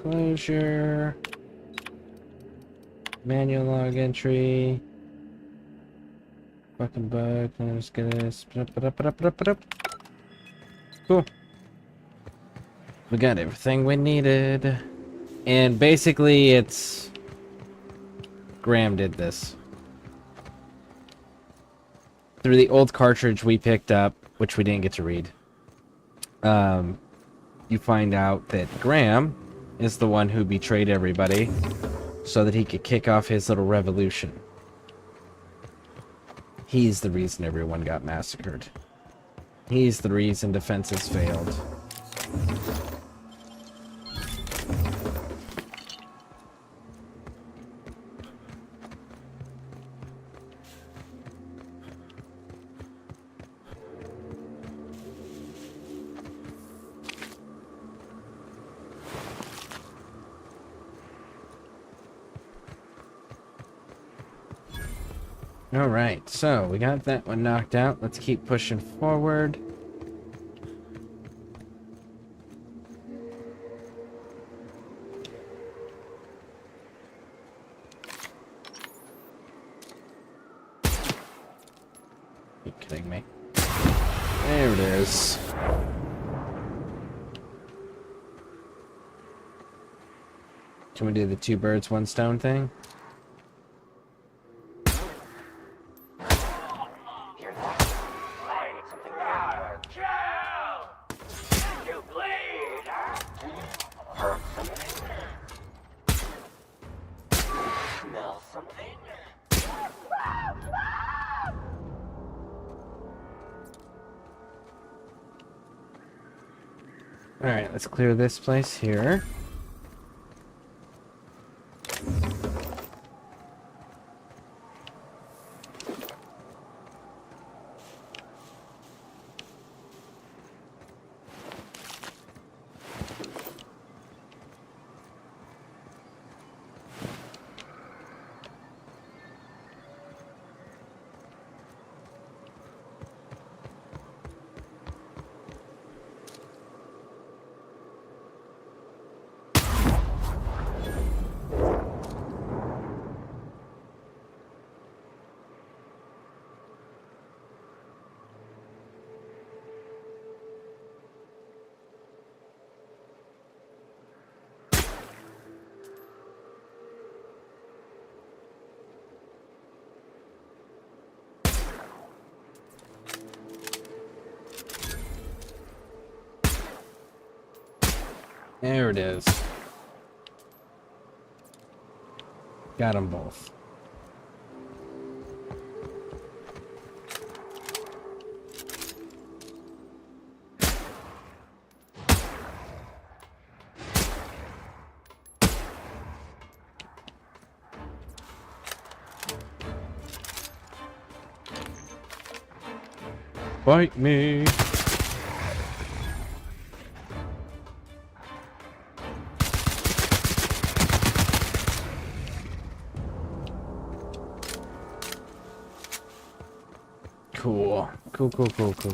Closure. Manual log entry. Fucking bug. Let's get this. Cool. We got everything we needed. And basically it's... Graham did this. Through the old cartridge we picked up, which we didn't get to read. You find out that Graham is the one who betrayed everybody so that he could kick off his little revolution. He's the reason everyone got massacred. He's the reason defenses failed. Alright, so we got that one knocked out. Let's keep pushing forward. Are you kidding me? There it is. Can we do the two birds, one stone thing? Alright, let's clear this place here. There it is. Got them both. Bite me. Cool. Cool.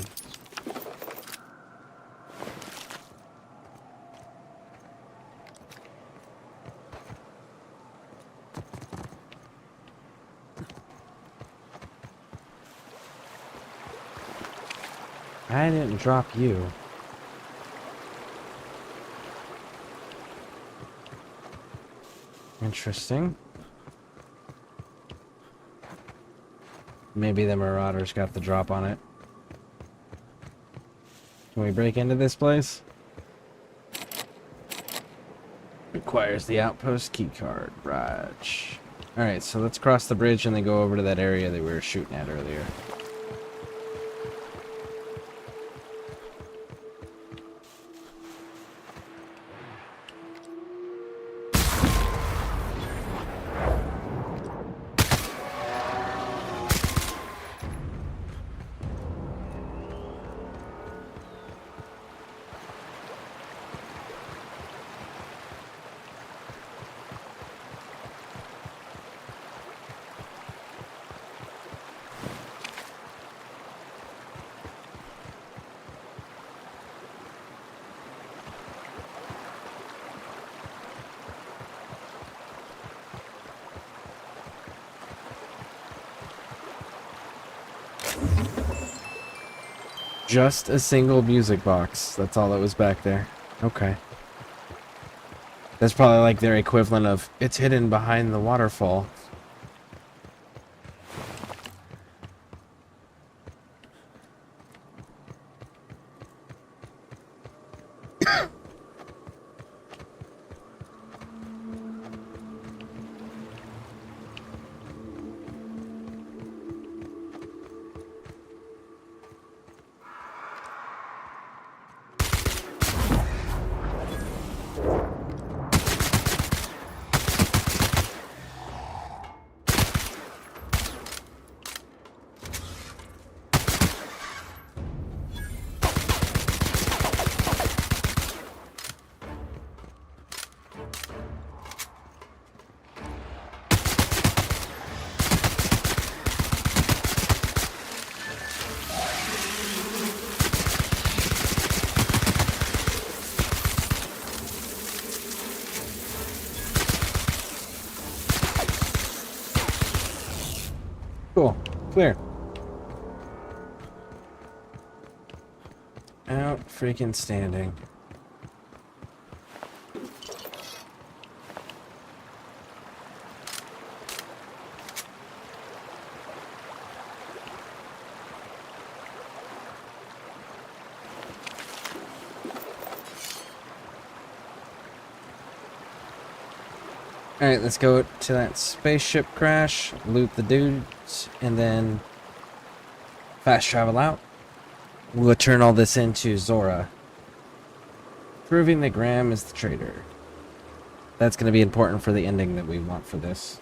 I didn't drop you. Interesting. Maybe the Marauders got the drop on it. Can we break into this place? Requires the outpost keycard. Right. Alright, so let's cross the bridge and then go over to that area that we were shooting at earlier. Just a single music box. That's all that was back there. Okay. That's probably like their equivalent of, it's hidden behind the waterfall. Cool. Clear. Out freaking standing. Alright, let's go to that spaceship crash, loot the dudes, and then fast travel out. We'll turn all this into Zora, proving that Graham is the traitor. That's going to be important for the ending that we want for this.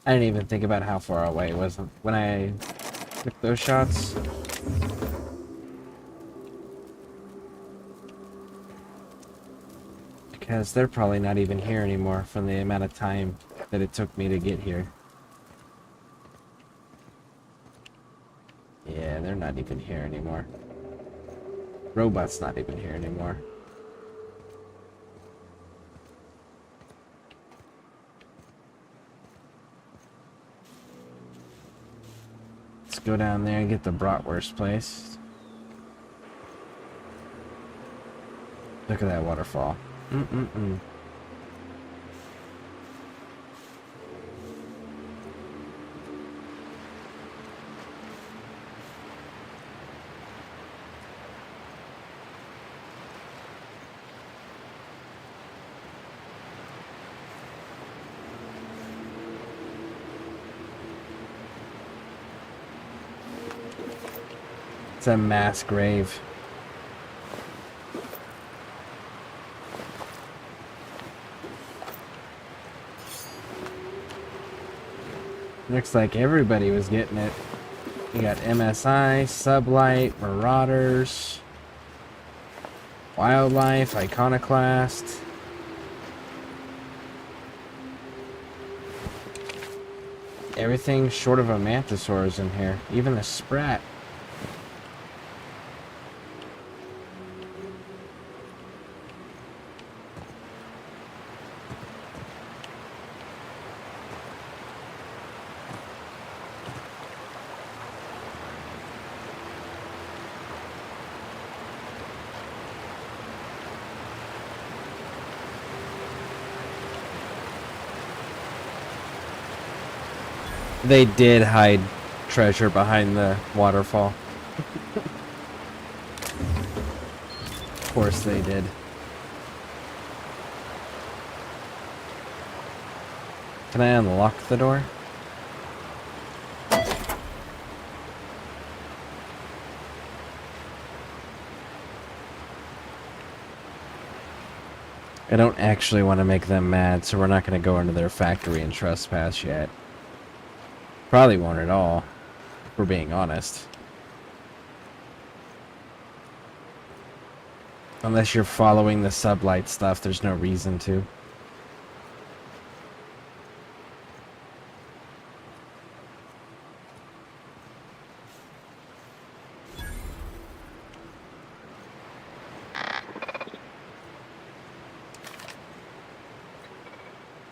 I didn't even think about how far away it was when I took those shots. Because they're probably not even here anymore from the amount of time that it took me to get here. Yeah, they're not even here anymore. Robot's not even here anymore. Let's go down there and get the bratwurst place. Look at that waterfall. It's a mass grave. Looks like everybody was getting it. You got MSI, Sublight, Marauders, Wildlife, Iconoclast. Everything short of a Mantisaur is in here. Even a Sprat. They did hide treasure behind the waterfall. Of course they did. Can I unlock the door? I don't actually want to make them mad, so we're not going to go into their factory and trespass yet. Probably won't at all, if we're being honest. Unless you're following the sublight stuff, there's no reason to.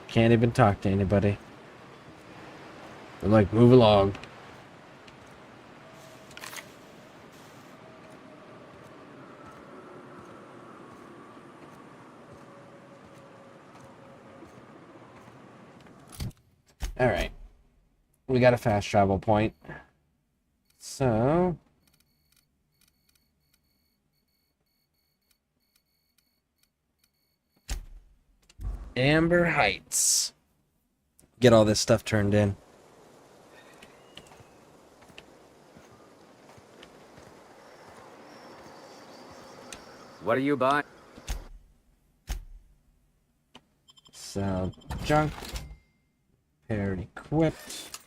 Can't even talk to anybody. They're like, move along. Alright. We got a fast travel point. So... Amber Heights. Get all this stuff turned in. What are you buying? So, junk. Paired equipped.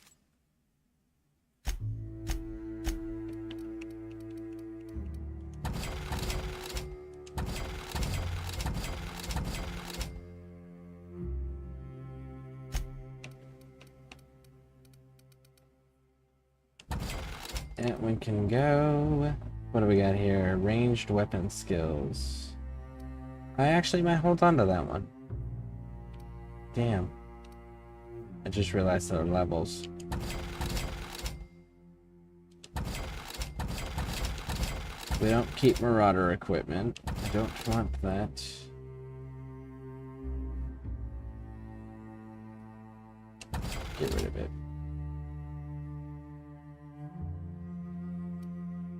That one can go. What do we got here? Ranged weapon skills. I actually might hold on to that one. Damn. I just realized there are levels. We don't keep Marauder equipment. I don't want that. Get rid of it.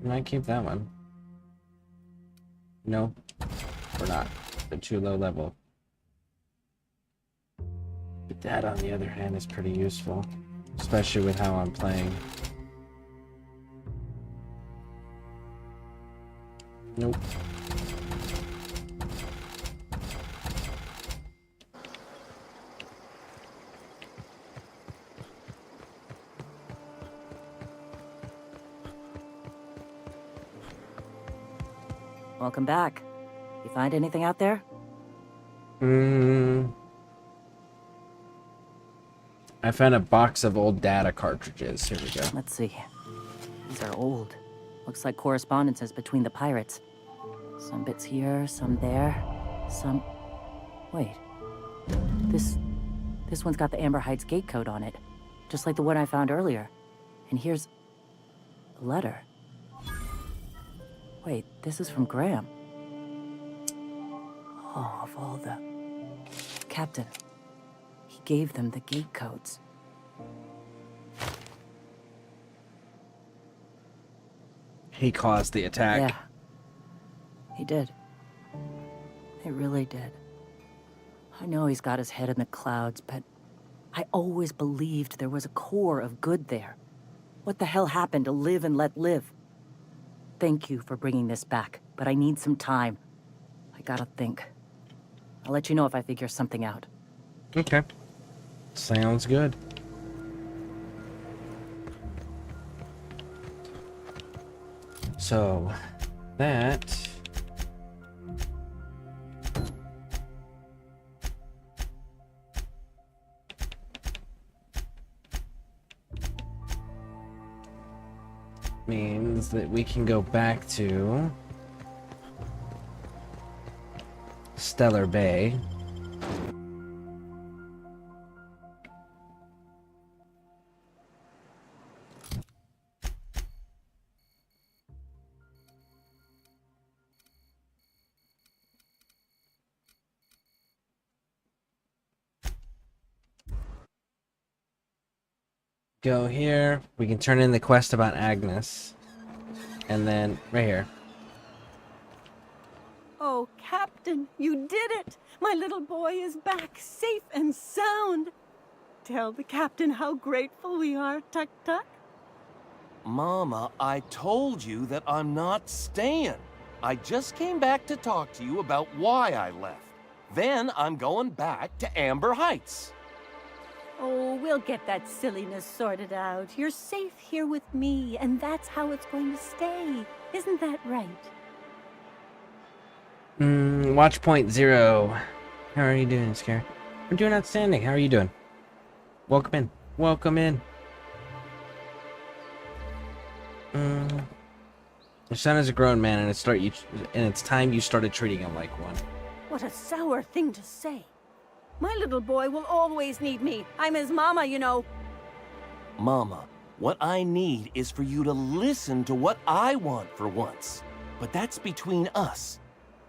Might keep that one. No, we're not. They're too low level. But that, on the other hand, is pretty useful. Especially with how I'm playing. Nope. Welcome back. You find anything out there? I found a box of old data cartridges. Here we go. Let's see. These are old. Looks like correspondences between the pirates. Some bits here, some there, some... Wait. This one's got the Amber Heights gate code on it. Just like the one I found earlier. And here's... a letter. Wait, this is from Graham. Oh, of all the... Captain. He gave them the gate codes. He caused the attack. Yeah. He did. He really did. I know he's got his head in the clouds, but I always believed there was a core of good there. What the hell happened to live and let live? Thank you for bringing this back, but I need some time. I gotta think. I'll let you know if I figure something out. Okay. Sounds good. So, that... means that we can go back to Stellar Bay. Go here. We can turn in the quest about Agnes. And then, right here. Oh, Captain, you did it! My little boy is back, safe and sound. Tell the Captain how grateful we are, Tuk Tuk. Mama, I told you that I'm not staying. I just came back to talk to you about why I left. Then I'm going back to Amber Heights. Oh, we'll get that silliness sorted out. You're safe here with me, and that's how it's going to stay. Isn't that right? Watch point 0. How are you doing, Scare? I'm doing outstanding. How are you doing? Welcome in. Welcome in. Your son is a grown man, and it's time you started treating him like one. What a sour thing to say. My little boy will always need me. I'm his mama, you know. Mama, what I need is for you to listen to what I want for once. But that's between us.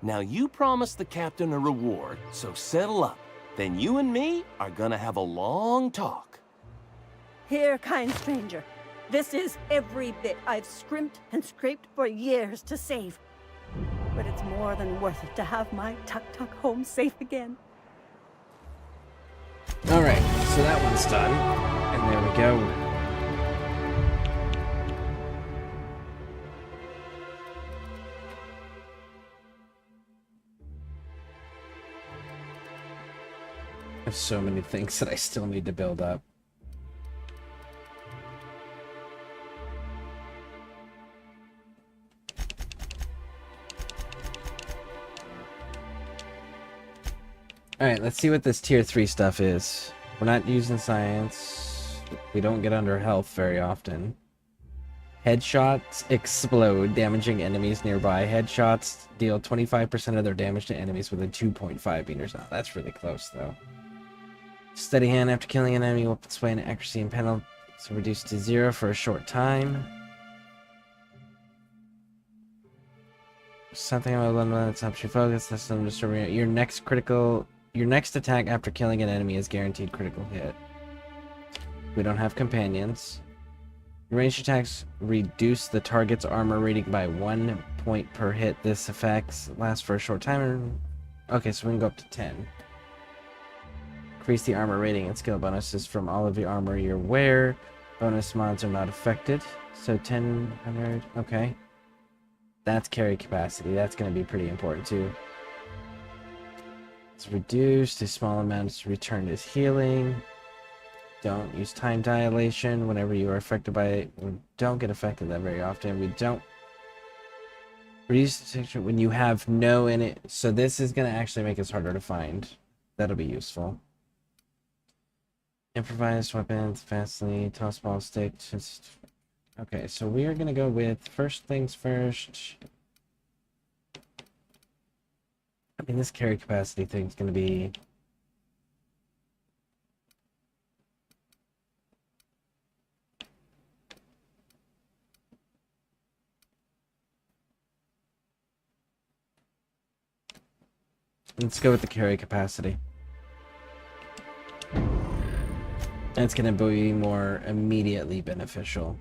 Now you promised the captain a reward, so settle up. Then you and me are gonna have a long talk. Here, kind stranger. This is every bit I've scrimped and scraped for years to save. But it's more than worth it to have my Tuk Tuk home safe again. Alright, so that one's done. And there we go. I have so many things that I still need to build up. Alright, let's see what this tier 3 stuff is. We're not using science. We don't get under health very often. Headshots explode, damaging enemies nearby. Headshots deal 25% of their damage to enemies within 2.5 meters. Oh, that's really close, though. Steady hand after killing an enemy will sway in accuracy and penalty reduced to 0 for a short time. Something about one that helps you focus. That's your next attack after killing an enemy is guaranteed critical hit. We don't have companions. Ranged attacks reduce the target's armor rating by 1 point per hit. This effect lasts for a short time. Okay, so we can go up to 10. Increase the armor rating and skill bonuses from all of the armor you wear. Bonus mods are not affected. So 1000. Okay. That's carry capacity. That's going to be pretty important too. It's reduced. A small amount is returned as healing. Don't use time dilation whenever you are affected by it. We don't get affected that very often. We don't reduce detection when you have no in it. So this is going to actually make us harder to find. That'll be useful. Improvised weapons, fastly, toss ball, stick. Just... Okay, so we are gonna go with first things first. I mean, this carry capacity thing's gonna be... Let's go with the carry capacity. And it's going to be more immediately beneficial.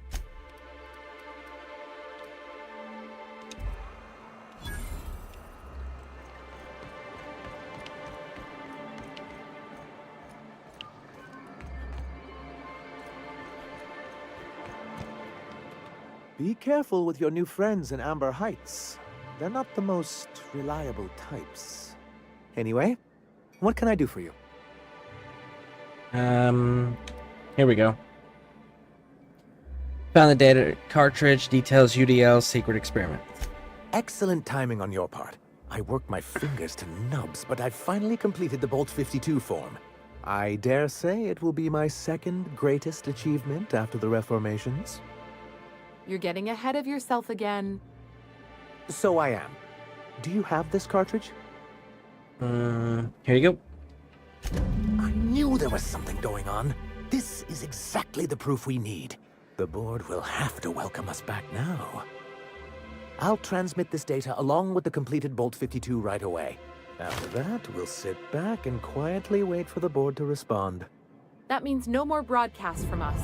Be careful with your new friends in Amber Heights. They're not the most reliable types. Anyway, what can I do for you? Here we go. Found the data cartridge, details UDL, secret experiment. Excellent timing on your part. I worked my fingers to nubs, but I finally completed the Bolt 52 form. I dare say it will be my second greatest achievement after the Reformations. You're getting ahead of yourself again. So I am. Do you have this cartridge? Here you go. I knew there was something going on. This is exactly the proof we need. The board will have to welcome us back now. I'll transmit this data along with the completed Bolt 52 right away. After that, we'll sit back and quietly wait for the board to respond. That means no more broadcasts from us.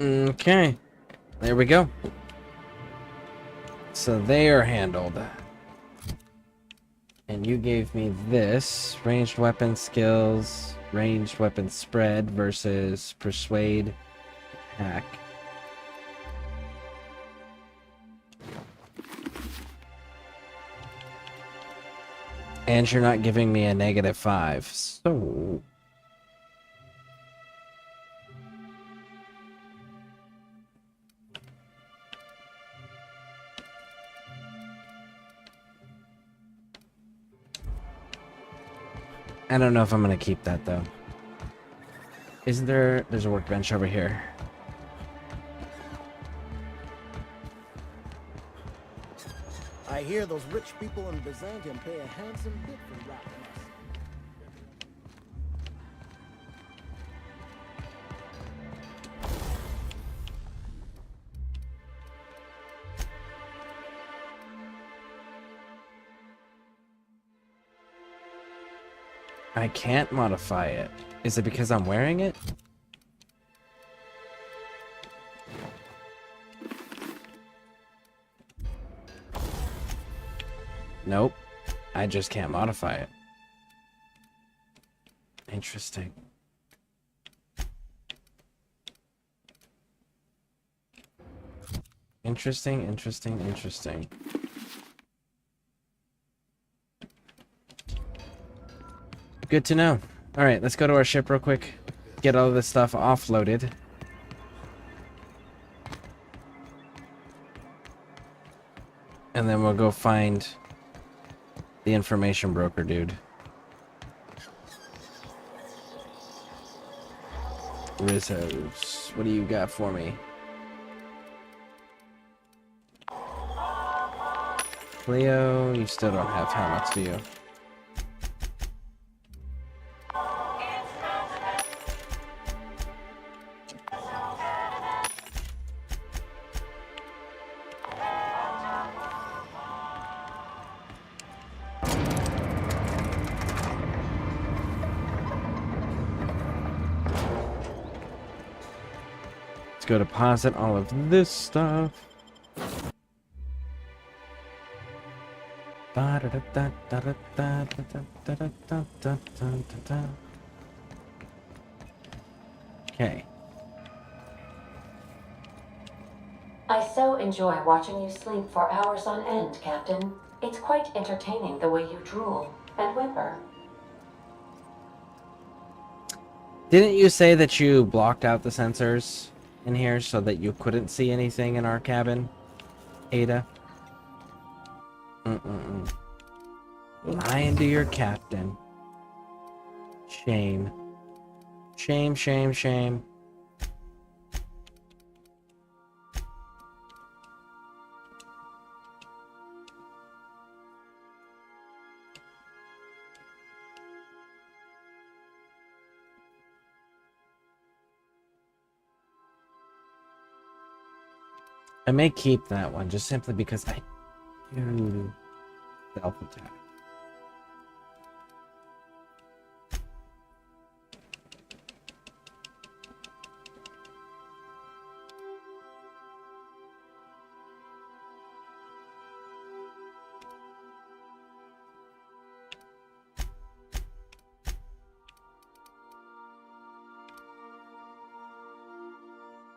Okay. There we go. So they are handled. And you gave me this. Ranged weapon skills, ranged weapon spread versus persuade, hack. And you're not giving me a -5, so... I don't know if I'm gonna keep that though. Isn't there? There's a workbench over here. I hear those rich people in Byzantium pay a handsome bit for wrapping us. I can't modify it. Is it because I'm wearing it? Nope. I just can't modify it. Interesting. Interesting. Good to know. Alright, let's go to our ship real quick. Get all of this stuff offloaded. And then we'll go find the information broker dude. Rizzos, what do you got for me? Cleo, you still don't have helmets, do you? Go deposit all of this stuff. Okay. I so enjoy watching you sleep for hours on end, Captain. It's quite entertaining the way you drool and whimper. Didn't you say that you blocked out the sensors in here so that you couldn't see anything in our cabin, Ada? Lying to your captain. Shame. Shame, shame, shame. I may keep that one just simply because I do self-attack.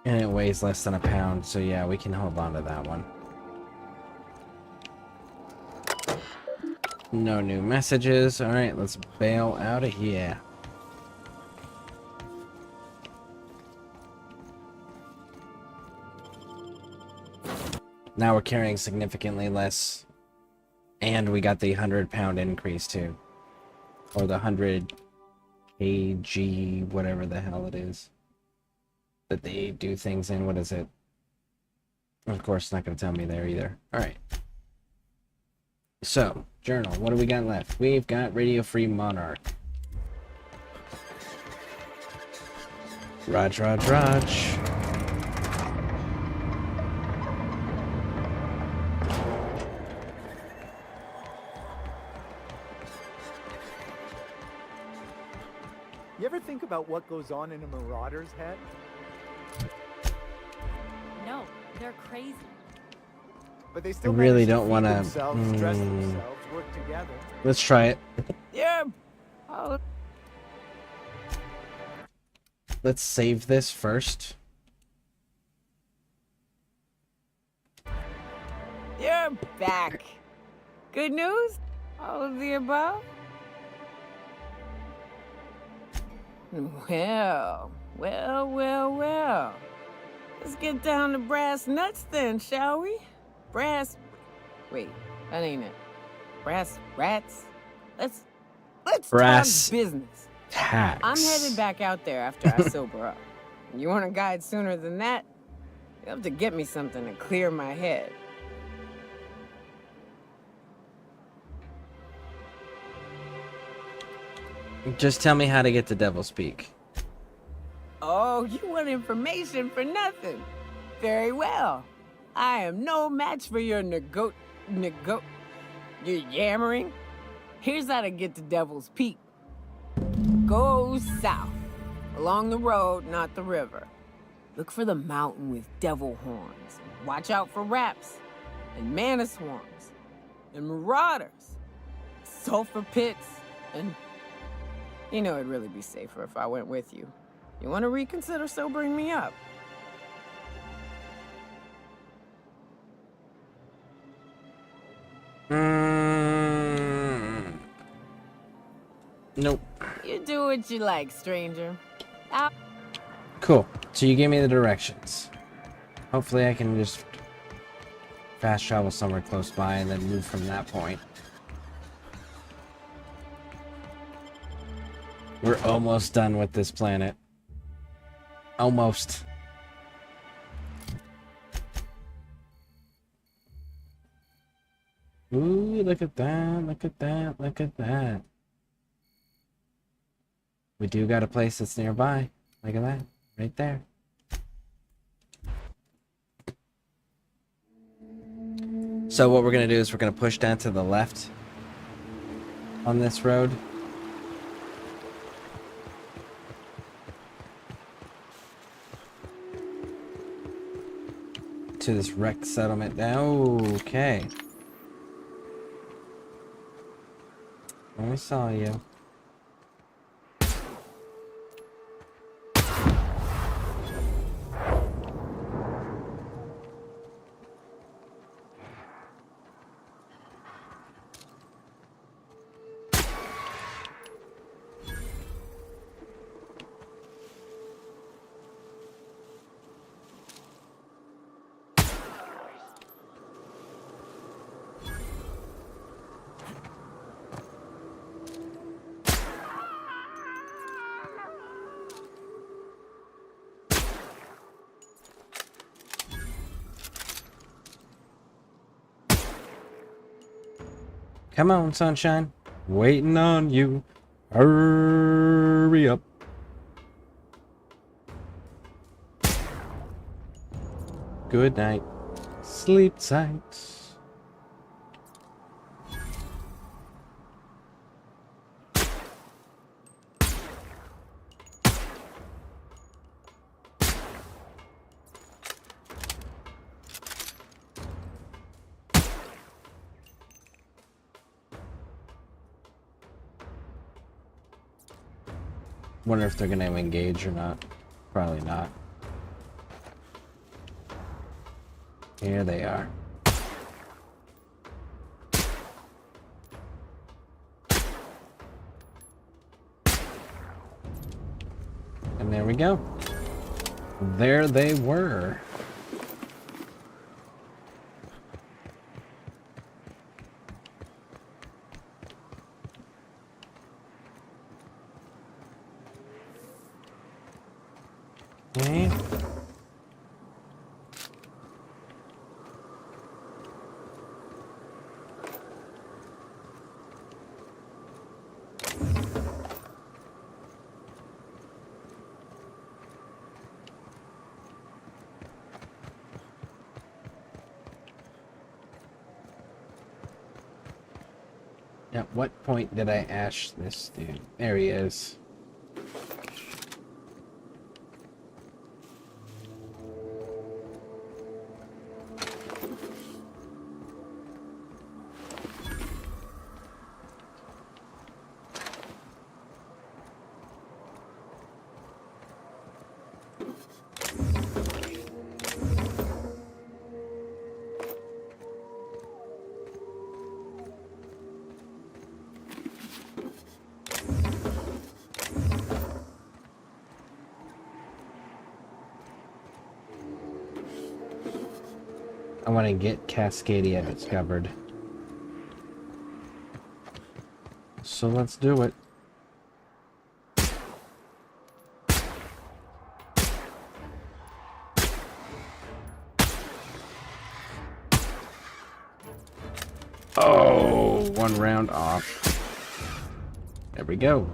And it weighs less than a pound, so yeah, we can hold on to that one. No new messages. Alright, let's bail out of here. Now we're carrying significantly less. And we got the 100-pound increase too. Or the 100 kg, whatever the hell it is. That they do things in. What is it? Of course, it's not going to tell me there either. Alright. So, journal. What do we got left? We've got Radio Free Monarch. Raj. You ever think about what goes on in a marauder's head? No, they're crazy. But they I still really manage to don't feed want to. themselves, dress themselves, work together. Let's try it. Yeah. Oh. Let's save this first. You're back. Good news? All of the above? Well. Let's get down to brass nuts then, shall we? Wait, that ain't it. Brass rats? Let's Brass talk business. tacks. I'm headed back out there after I sober up. You want a guide sooner than that? You'll have to get me something to clear my head. Just tell me how to get to Devil's Peak. Oh, you want information for nothing? Very well. I am no match for your your yammering. Here's how to get to Devil's Peak. Go south, along the road, not the river. Look for the mountain with devil horns. Watch out for raps, and mana swarms, and marauders, sulfur pits, and... You know, it'd really be safer if I went with you. You want to reconsider sobering me up? Nope. You do what you like, stranger. Cool. So you gave me the directions. Hopefully I can just fast travel somewhere close by and then move from that point. We're almost done with this planet. Almost. Ooh, look at that, look at that, look at that. We do got a place that's nearby. Look at that, right there. So what we're gonna do is we're gonna push down to the left on this road. To this wrecked settlement down. Okay. I saw you. Come on, sunshine. Waiting on you. Hurry up. Good night. Sleep tight. Wonder if they're gonna engage or not. Probably not. Here they are. And there we go. There they were. Okay. At what point did I ash this dude? There he is. I want to get Cascadia discovered. So let's do it. Oh, one round off. There we go.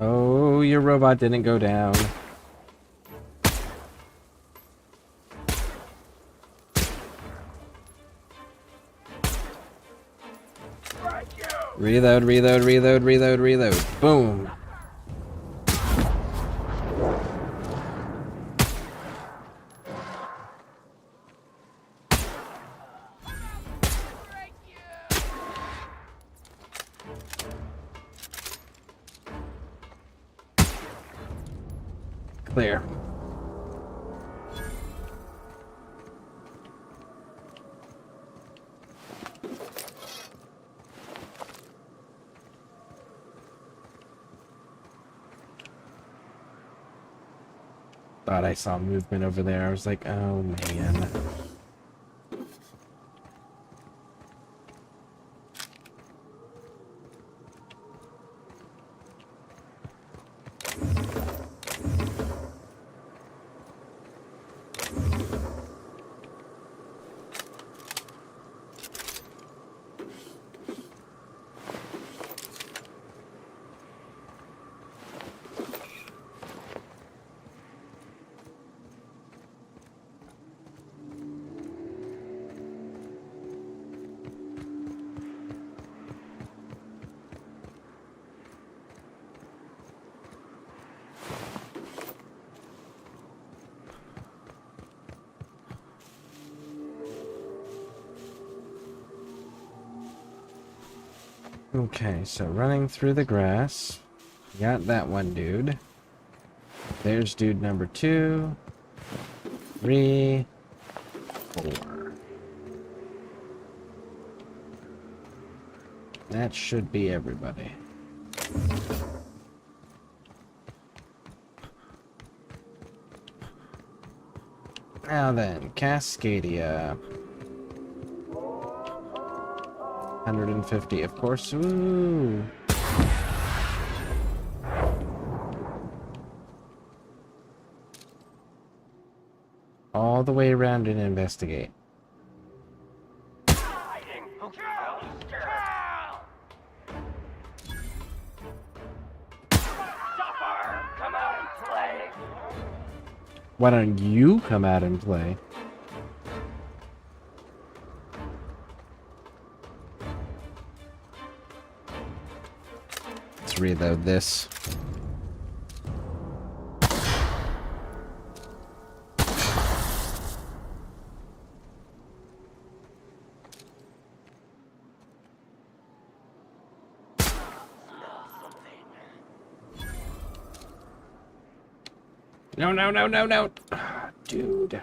Oh, your robot didn't go down. Reload, reload, reload, reload, reload. Boom. Clear. Thought I saw movement over there. I was like, oh man. Okay, so running through the grass. Got that one dude. There's dude number 2, 3, 4. That should be everybody. Now then, Cascadia. 150, of course. Ooh. All the way around and investigate. Why don't you come out and play? Let's reload this. No, no, no, no, no. Dude.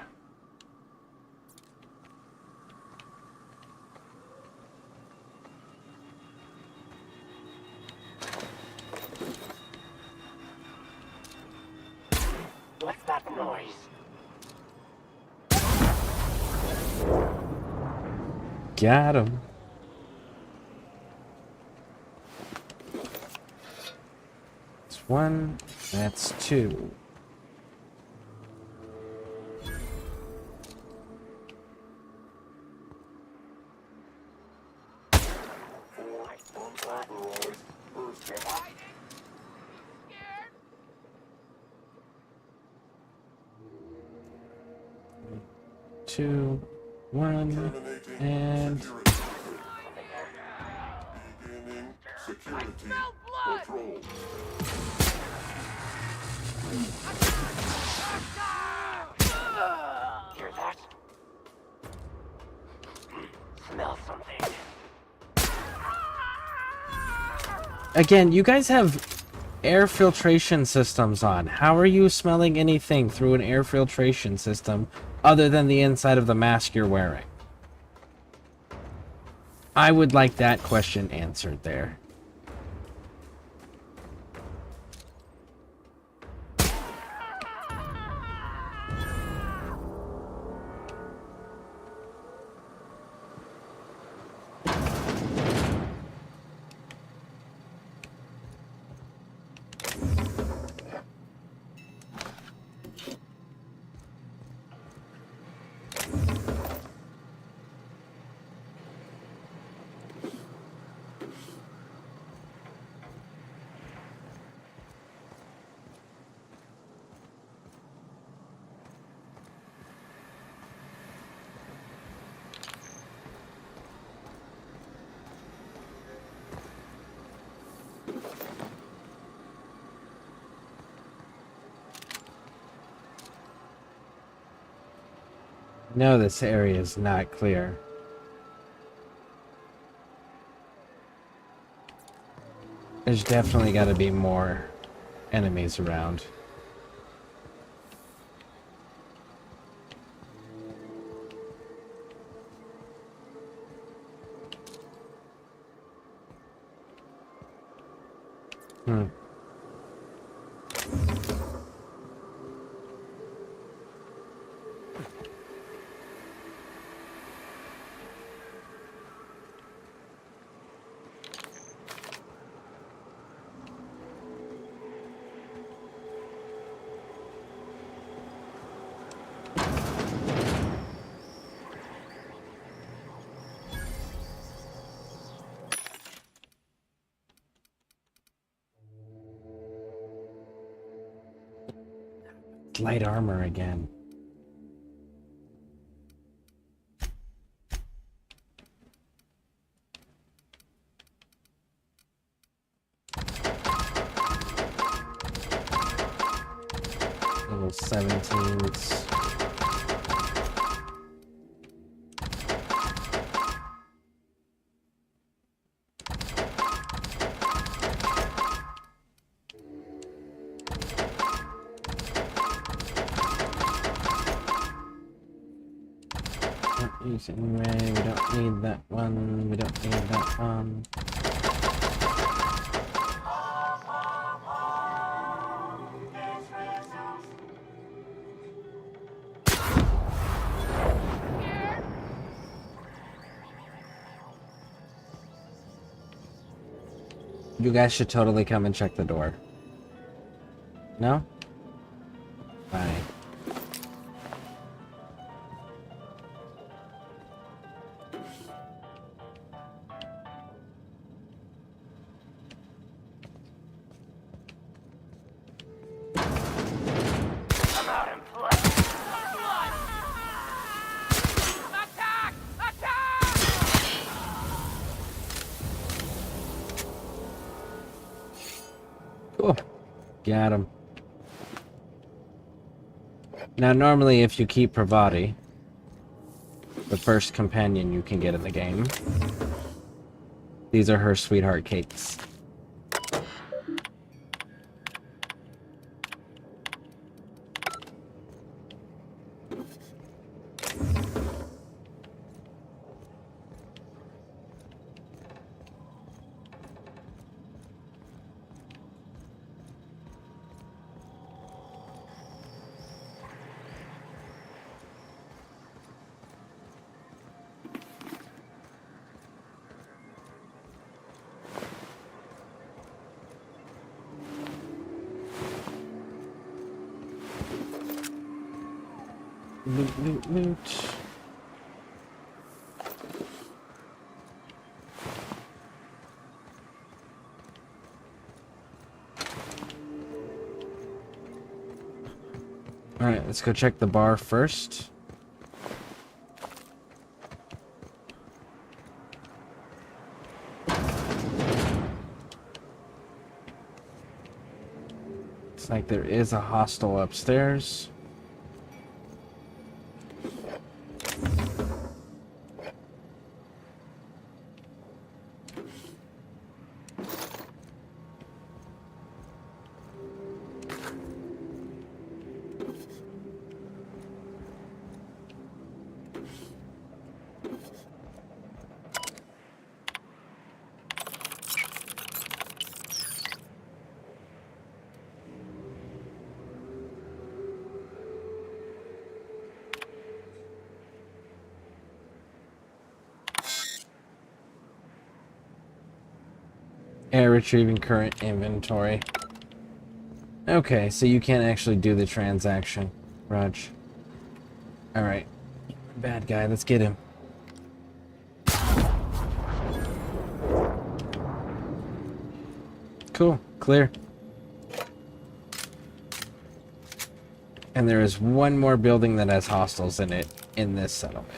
What's that noise? Got him. That's one. That's two. Two, one, and Hear that? Smell something. again, you guys have air filtration systems on. How are you smelling anything through an air filtration system other than the inside of the mask you're wearing? I would like that question answered there. No, this area is not clear. There's definitely got to be more enemies around. Hmm. Light armor again. Level 17s. Not using ray, we don't need that one, we don't need that one. You guys should totally come and check the door. No? Bye. Cool. Got him. Now, normally, if you keep Pravati, the first companion you can get in the game, these are her sweetheart cakes. Loot, loot, loot. Alright, let's go check the bar first. Looks like there is a hostel upstairs. Retrieving current inventory. Okay, so you can't actually do the transaction, Raj. Alright. Bad guy, let's get him. Cool, clear. And there is one more building that has hostels in it in this settlement.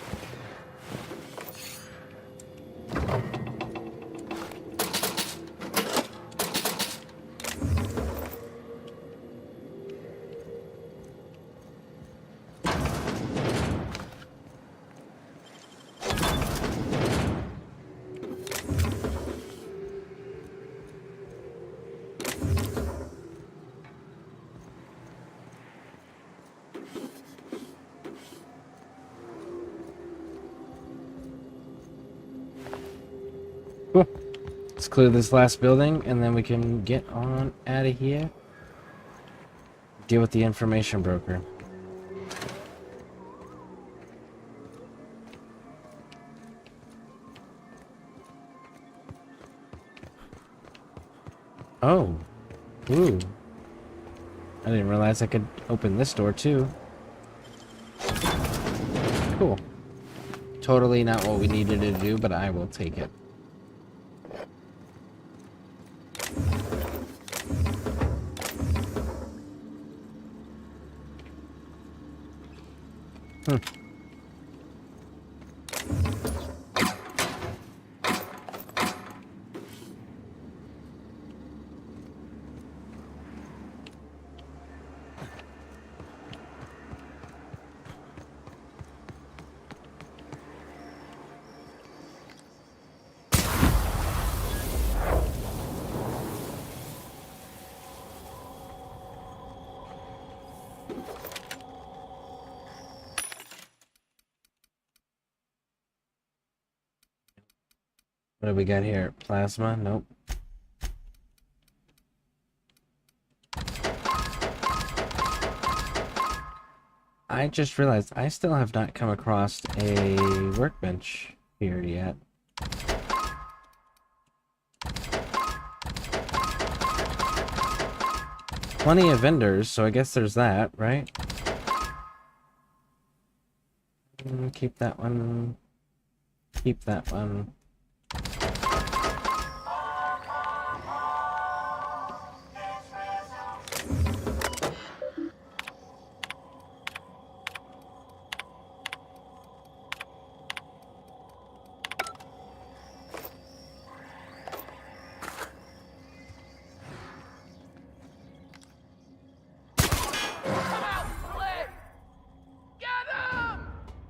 Cool. Let's clear this last building, and then we can get on out of here. Deal with the information broker. Oh. Ooh. I didn't realize I could open this door, too. Cool. Totally not what we needed to do, but I will take it. What do we got here? Plasma? Nope. I just realized I still have not come across a workbench here yet. Plenty of vendors, so I guess there's that, right? Keep that one. Keep that one.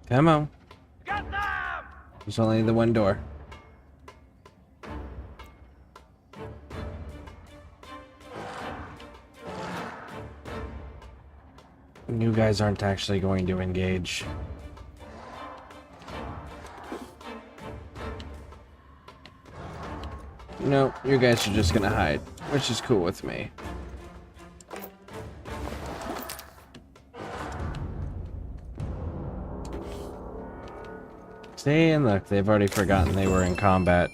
Come on. There's only the one door. You guys aren't actually going to engage. No, you guys are just gonna hide, which is cool with me. See, and look, they've already forgotten they were in combat.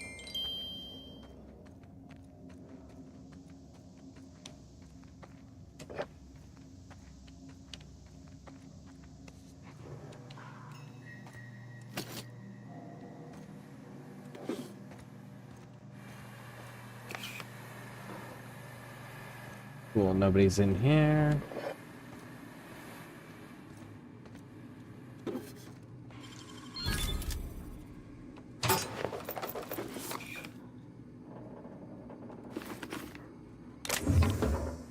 Cool, nobody's in here.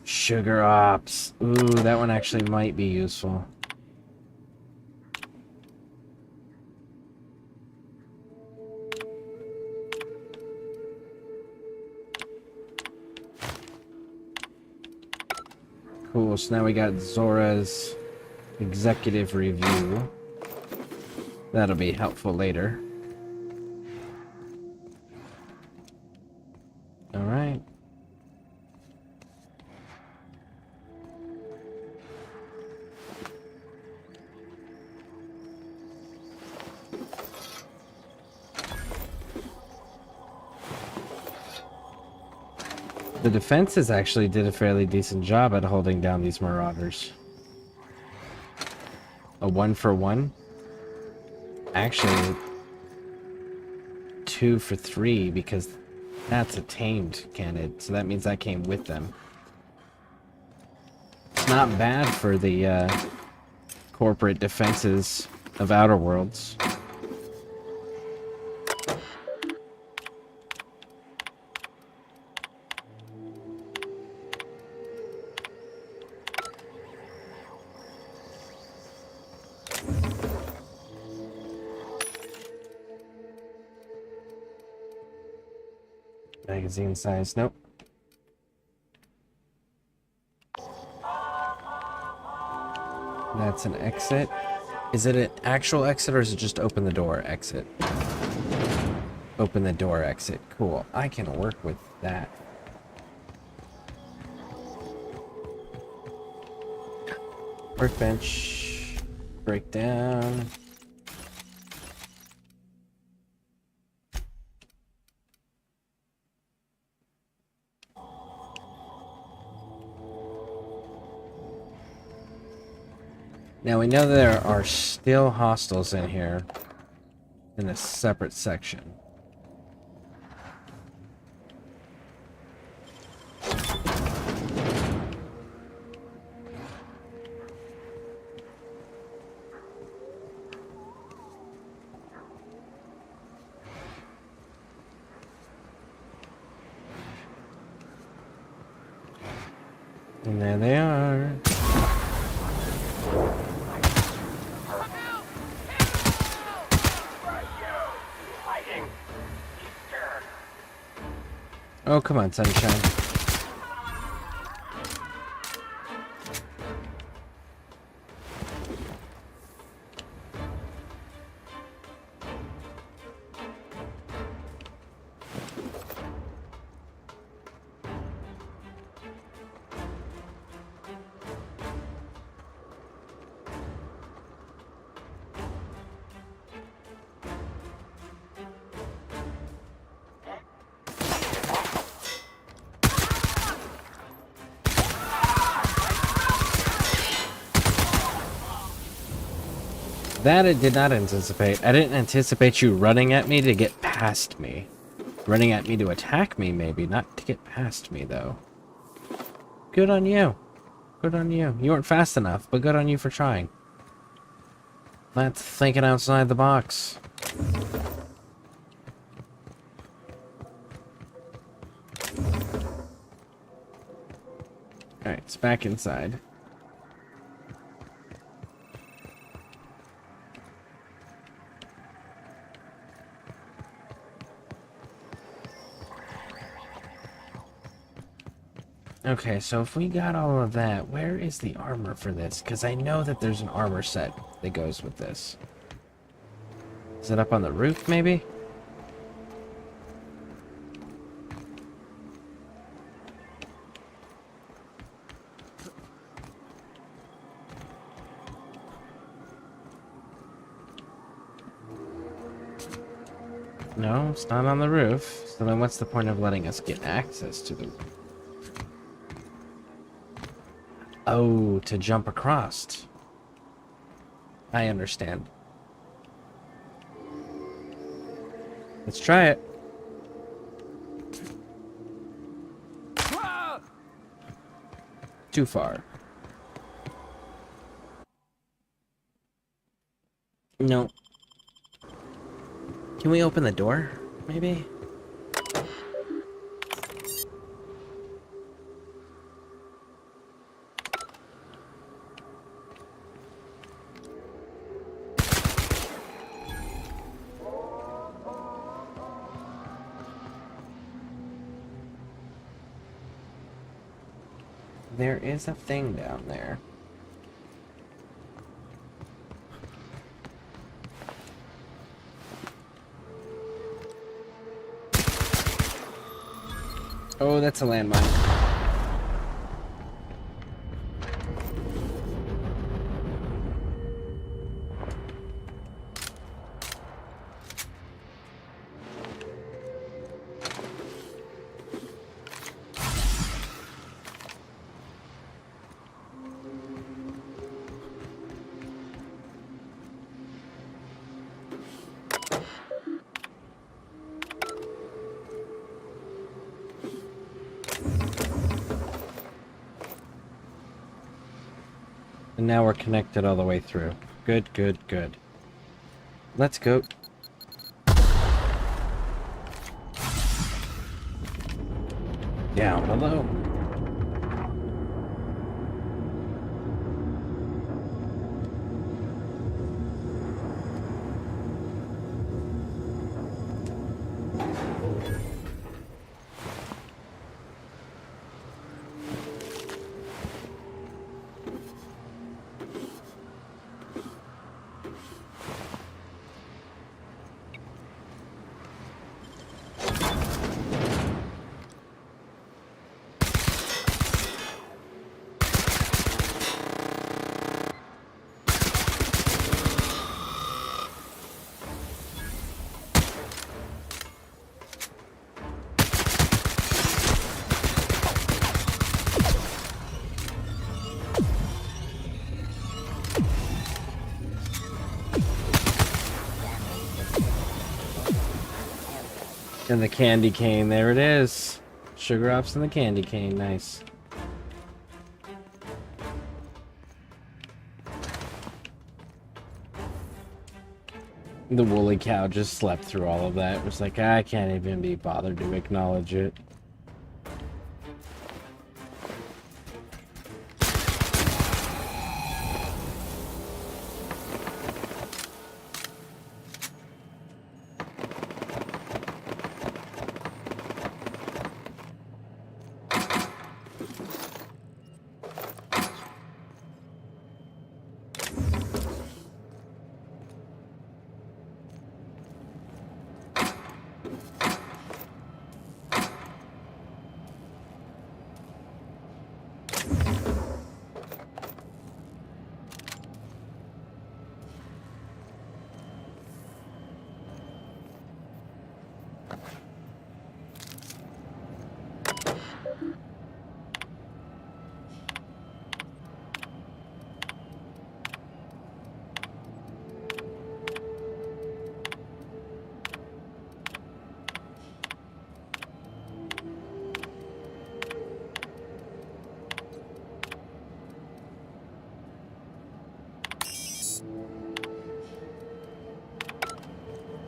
Sugar ops. Ooh, that one actually might be useful. Cool, so now we got Zora's executive review. That'll be helpful later. Alright. The defenses actually did a fairly decent job at holding down these marauders. A 1-for-1? Actually, 2 for 3 because that's a tamed candidate, so that means I came with them. It's not bad for the corporate defenses of Outer Worlds. Magazine size, nope. That's an exit. Is it an actual exit or is it just open the door exit? Open the door exit. Cool. I can work with that. Workbench. Breakdown. Now we know there are still hostiles in here in a separate section. And there they are. Oh, come on, sunshine. That I did not anticipate. I didn't anticipate you running at me to get past me. Running at me to attack me, maybe. Not to get past me, though. Good on you. Good on you. You weren't fast enough, but good on you for trying. That's thinking outside the box. Alright, it's back inside. Okay, so if we got all of that, where is the armor for this? Because I know that there's an armor set that goes with this. Is it up on the roof, maybe? No, it's not on the roof. So then what's the point of letting us get access to the roof? Oh, to jump across. I understand. Let's try it. Too far. No. Can we open the door, maybe? There is a thing down there. Oh, that's a landmine. And now we're connected all the way through. Good, good, good. Let's go. Down below. And the candy cane, there it is. Sugar ups and the candy cane, nice. The woolly cow just slept through all of that. It was like, I can't even be bothered to acknowledge it.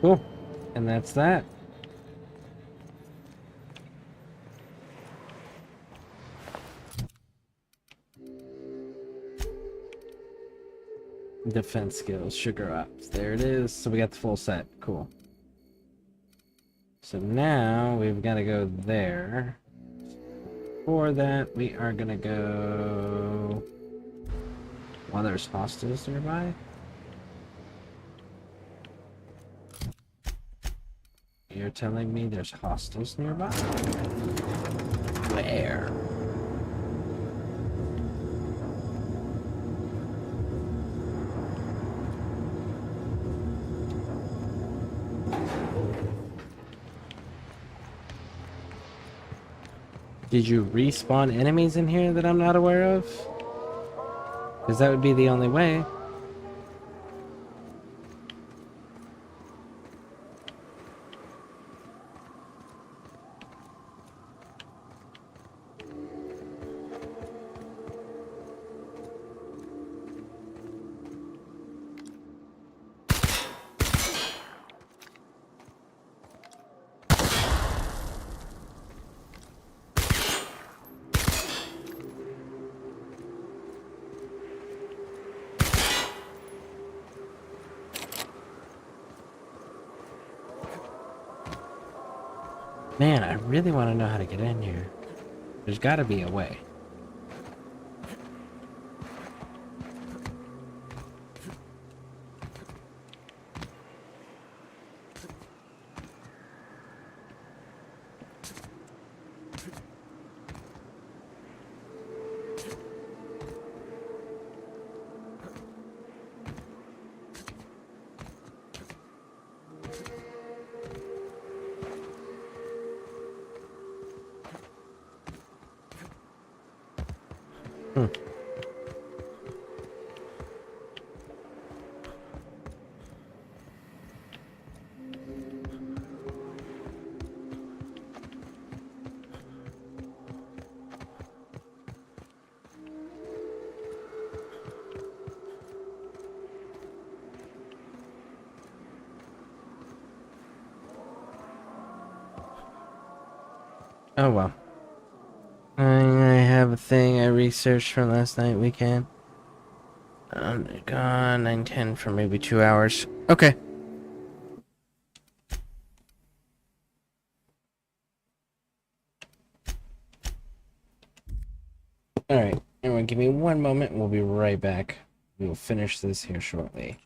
Cool. And that's that. Defense skills, sugar ups. There it is. So we got the full set. Cool. So now we've got to go there. For that, we are going to go... Well, there's hostiles nearby. You're telling me there's hostiles nearby? Where? Did you respawn enemies in here that I'm not aware of? Because that would be the only way. Man, I really want to know how to get in here. There's got to be a way. Oh well. I have a thing I researched from last night weekend. I'm gone 9:10 for maybe 2 hours. Okay. Alright, everyone give me one moment and we'll be right back. We will finish this here shortly.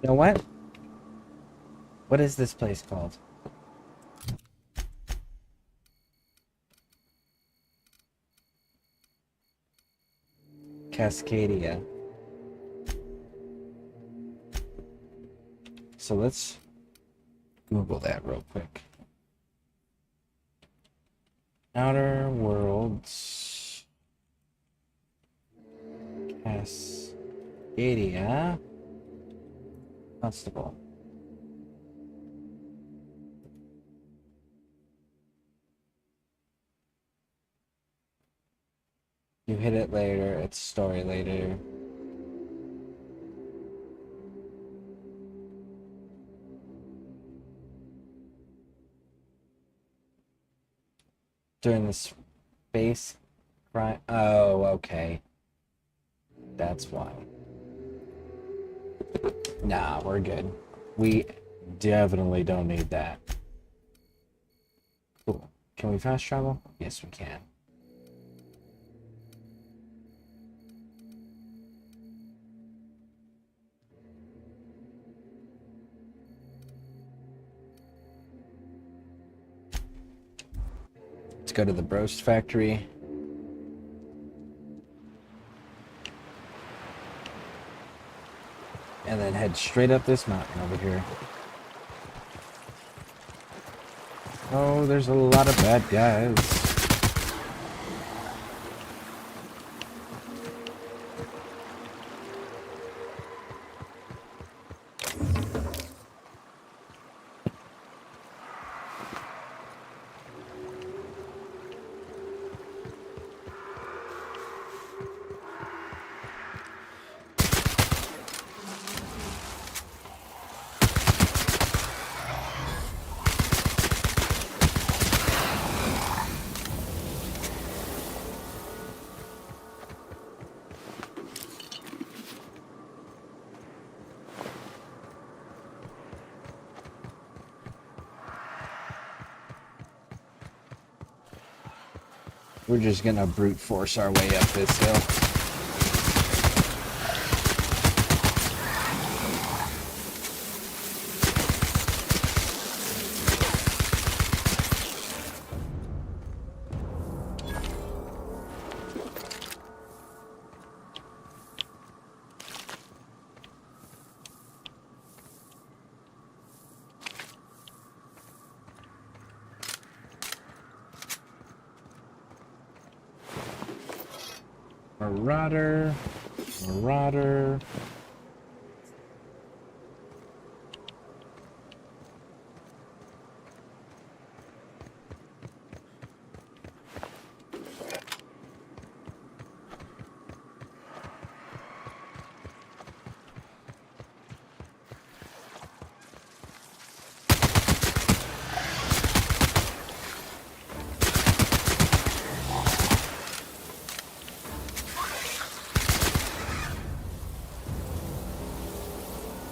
You know what? What is this place called? Cascadia. So let's Google that real quick. Outer Worlds. Cascadia. Constable. You hit it later, it's story later. During the space crime. Oh, okay. That's why. Nah, we're good. We definitely don't need that. Cool. Can we fast travel? Yes, we can. Let's go to the Broast Factory. And then head straight up this mountain over here. Oh, there's a lot of bad guys. We're just gonna brute force our way up this hill. Marauder, Marauder.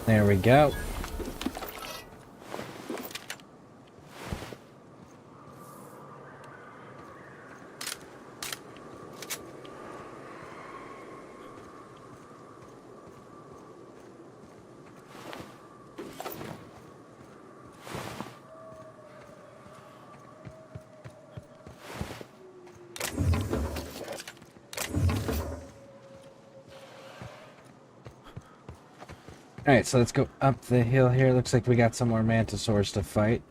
There we go. Alright, so let's go up the hill here. Looks like we got some more mantisaurs to fight.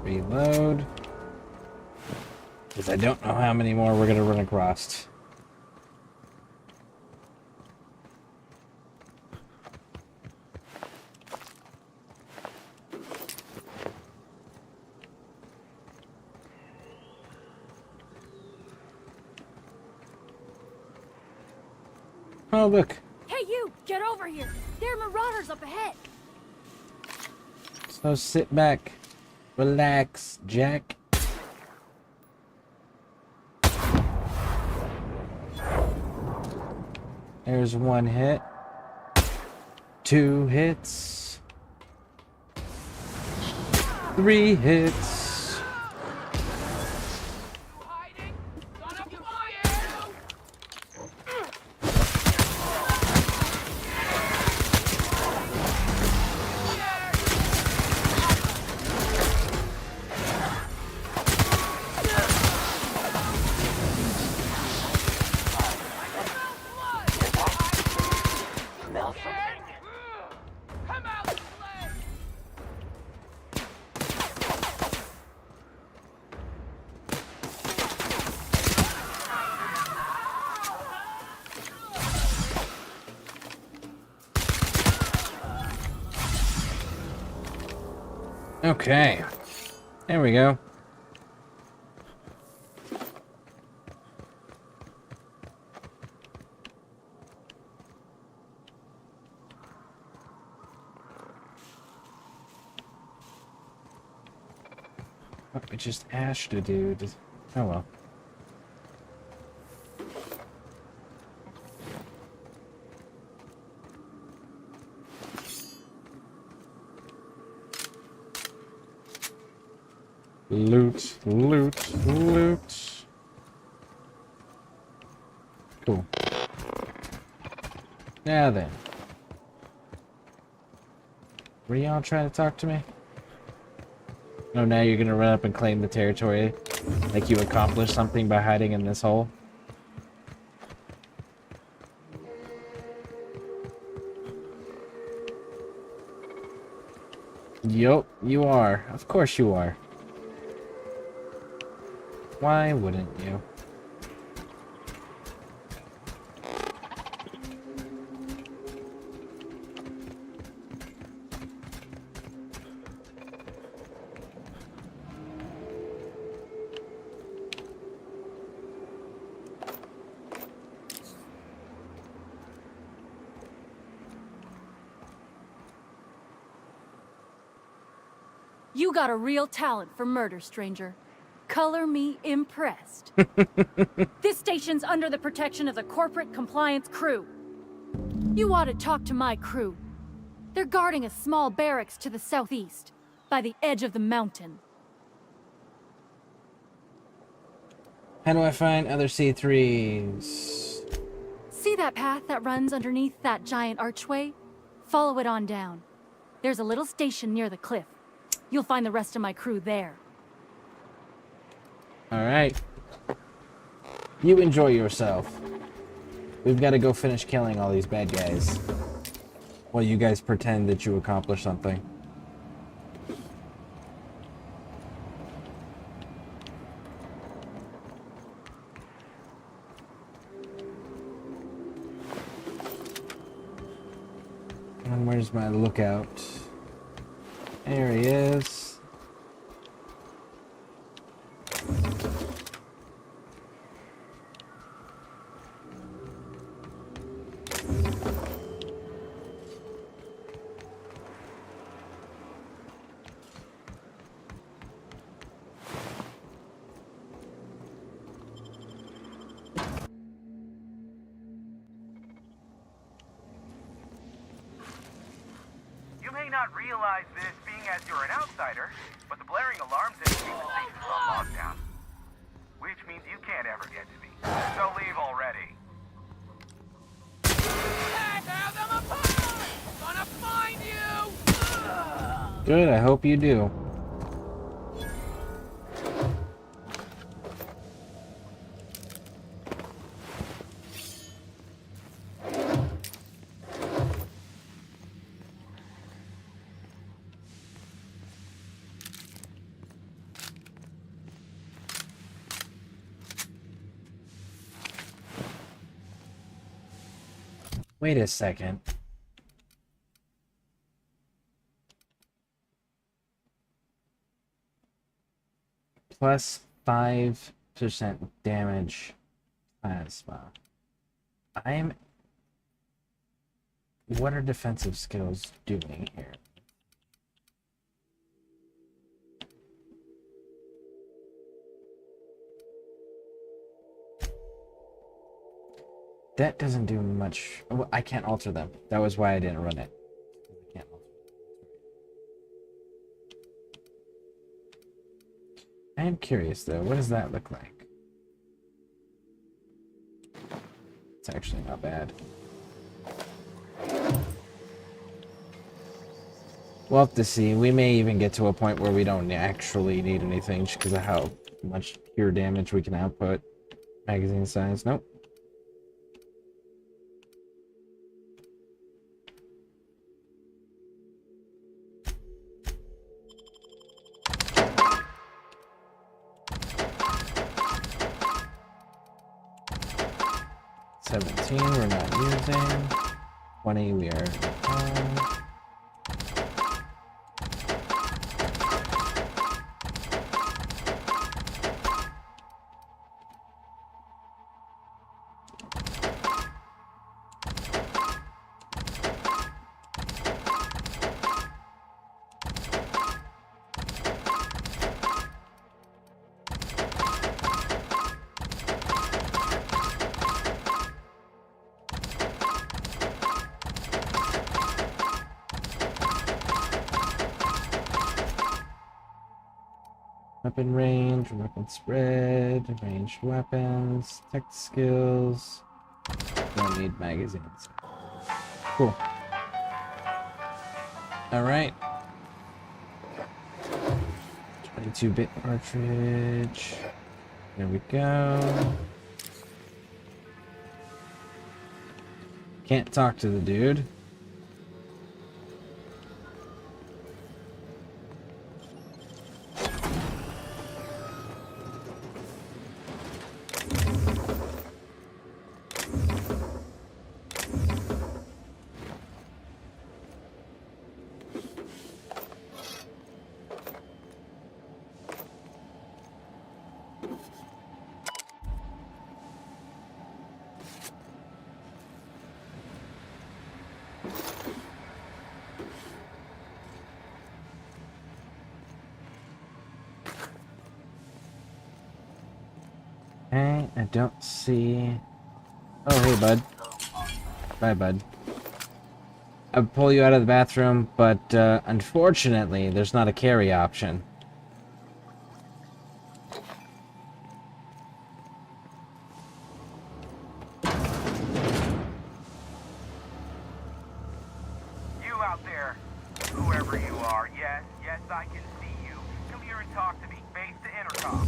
Reload. Because I don't know how many more we're going to run across. Oh, look. Hey, you! Get over here! There are marauders up ahead! So sit back. Relax, Jack. There's one hit. 2 hits. 3 hits. Okay. There we go. Oh, we just ashed a dude. Oh well. Loot, loot, loot. Cool. Now then. Were y'all trying to talk to me? Oh, now you're gonna run up and claim the territory like you accomplished something by hiding in this hole? Yup, you are. Of course you are. Why wouldn't you? You got a real talent for murder, stranger. Color me impressed. This station's under the protection of the Corporate Compliance Crew. You ought to talk to my crew. They're guarding a small barracks to the southeast, by the edge of the mountain. How do I find other C3s? See that path that runs underneath that giant archway? Follow it on down. There's a little station near the cliff. You'll find the rest of my crew there. Alright. You enjoy yourself. We've got to go finish killing all these bad guys. While you guys pretend that you accomplished something. And where's my lookout? There he is. You may not realize this being as you're an outsider, but the blaring alarms indicate the station's on lockdown. Which means you can't ever get to me. So leave already. Gonna find you! Good, I hope you do. Wait a second. Plus 5% damage plasma. What are defensive skills doing here? That doesn't do much. I can't alter them. That was why I didn't run it. I can't alter it. I am curious though. What does that look like? It's actually not bad. We'll have to see. We may even get to a point where we don't actually need anything just because of how much pure damage we can output. Magazine size. Nope. We're not using. 20 we are Weapon range, weapon spread, ranged weapons, tech skills. Don't need magazines. Cool. Alright. 22-bit cartridge. There we go. Can't talk to the dude. Okay, I don't see... Oh, hey, bud. Bye, bud. I'll pull you out of the bathroom, but unfortunately, there's not a carry option. You out there, whoever you are, yes, I can see you. Come here and talk to me, face to intercom.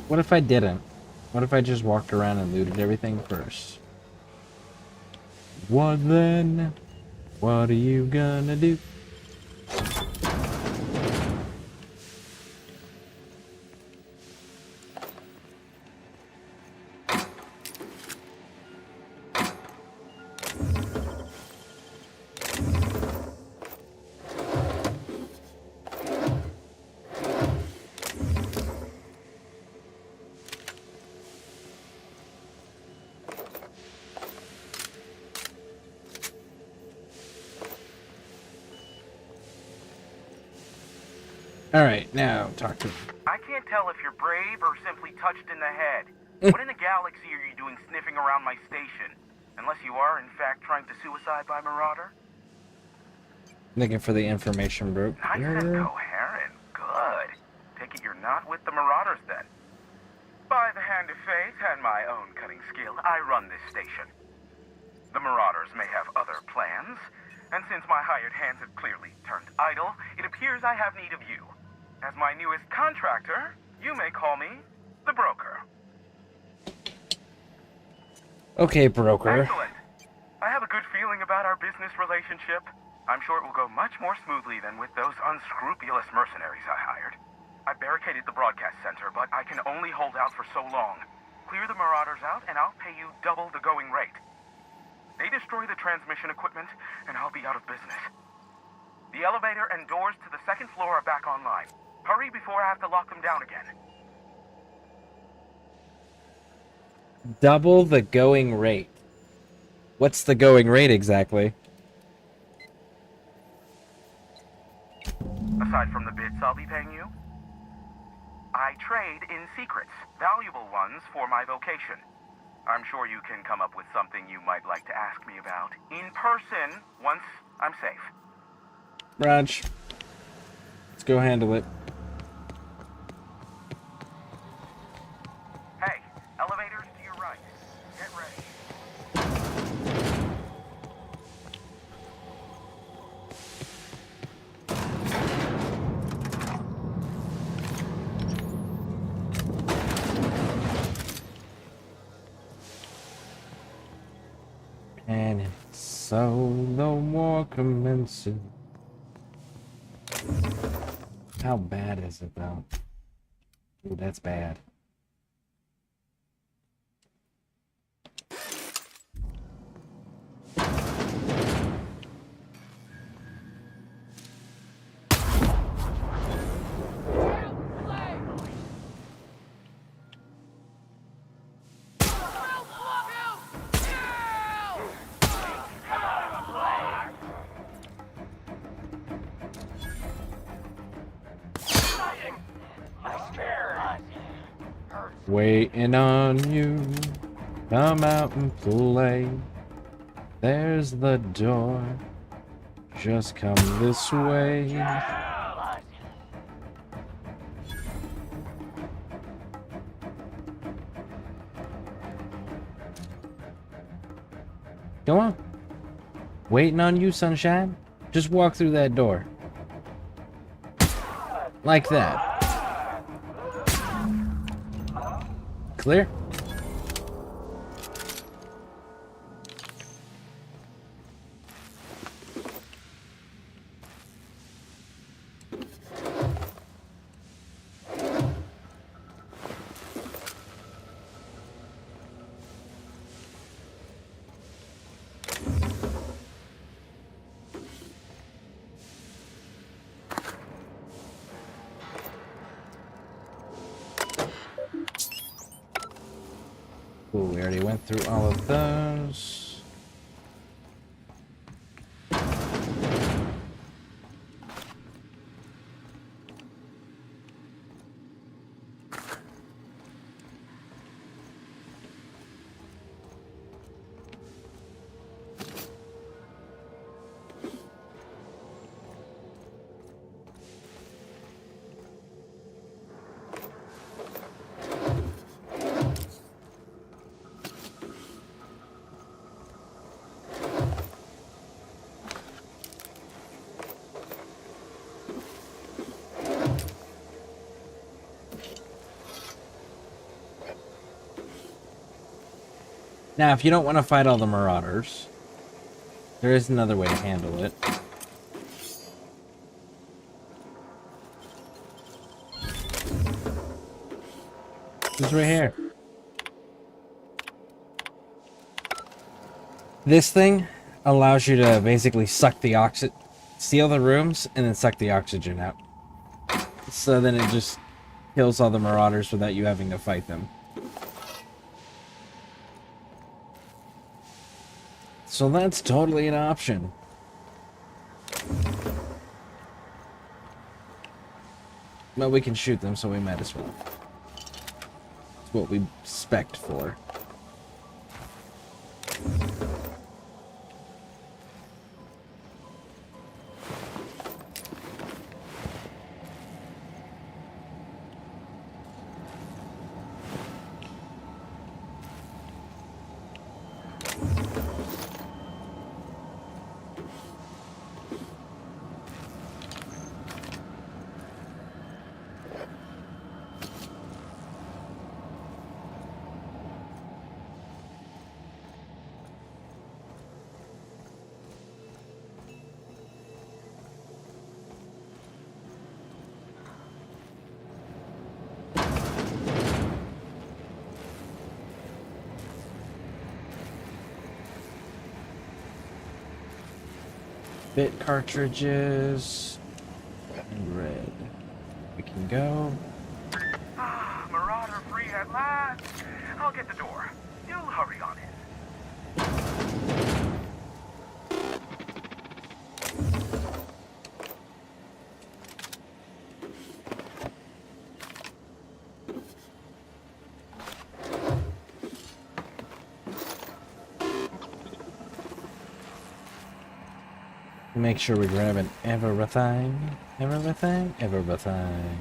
What if I didn't? What if I just walked around and looted everything first? What then? What are you gonna do? Alright, now talk to me. I can't tell if you're brave or simply touched in the head. What in the galaxy are you doing sniffing around my station? Unless you are, in fact, trying to suicide by Marauder? Looking for the information broker. Nice and coherent. Good. Take it you're not with the Marauders, then. By the hand of fate and my own cunning skill, I run this station. The Marauders may have other plans, and since my hired hands have clearly turned idle, it appears I have need of you. As my newest contractor, you may call me the broker. Okay, broker. Excellent. I have a good feeling about our business relationship. I'm sure it will go much more smoothly than with those unscrupulous mercenaries I hired. I barricaded the broadcast center, but I can only hold out for so long. Clear the Marauders out, and I'll pay you double the going rate. They destroy the transmission equipment, and I'll be out of business. The elevator and doors to the second floor are back online. Hurry before I have to lock them down again. Double the going rate. What's the going rate exactly? Aside from the bits I'll be paying you, I trade in secrets, valuable ones for my vocation. I'm sure you can come up with something you might like to ask me about in person once I'm safe. Raj, let's go handle it. Hey, elevators to your right. Get ready. And so no more commencing. How bad is it though? Ooh, that's bad. Waiting on you, come out and play. There's the door, just come this way. Go on. Waiting on you, sunshine. Just walk through that door. Like that. Clear? Cool, we already went through all of those. Now, if you don't want to fight all the marauders, there is another way to handle it. It's right here. This thing allows you to basically suck the oxygen, seal the rooms, and then suck the oxygen out. So then it just kills all the marauders without you having to fight them. So that's totally an option. But we can shoot them, so we might as well. It's what we spec'd for. Bit cartridges and red. We can go. Ah, Marauder free at last. I'll get the door. You'll hurry on in. Make sure we're grabbing everything. Everything. Everything.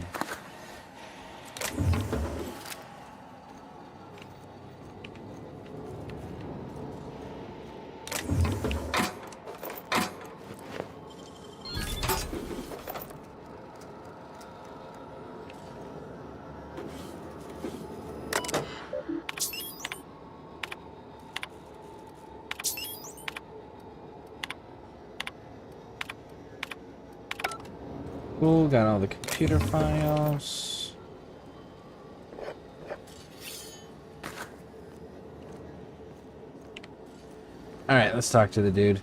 Cool, got all the computer files. Alright, let's talk to the dude.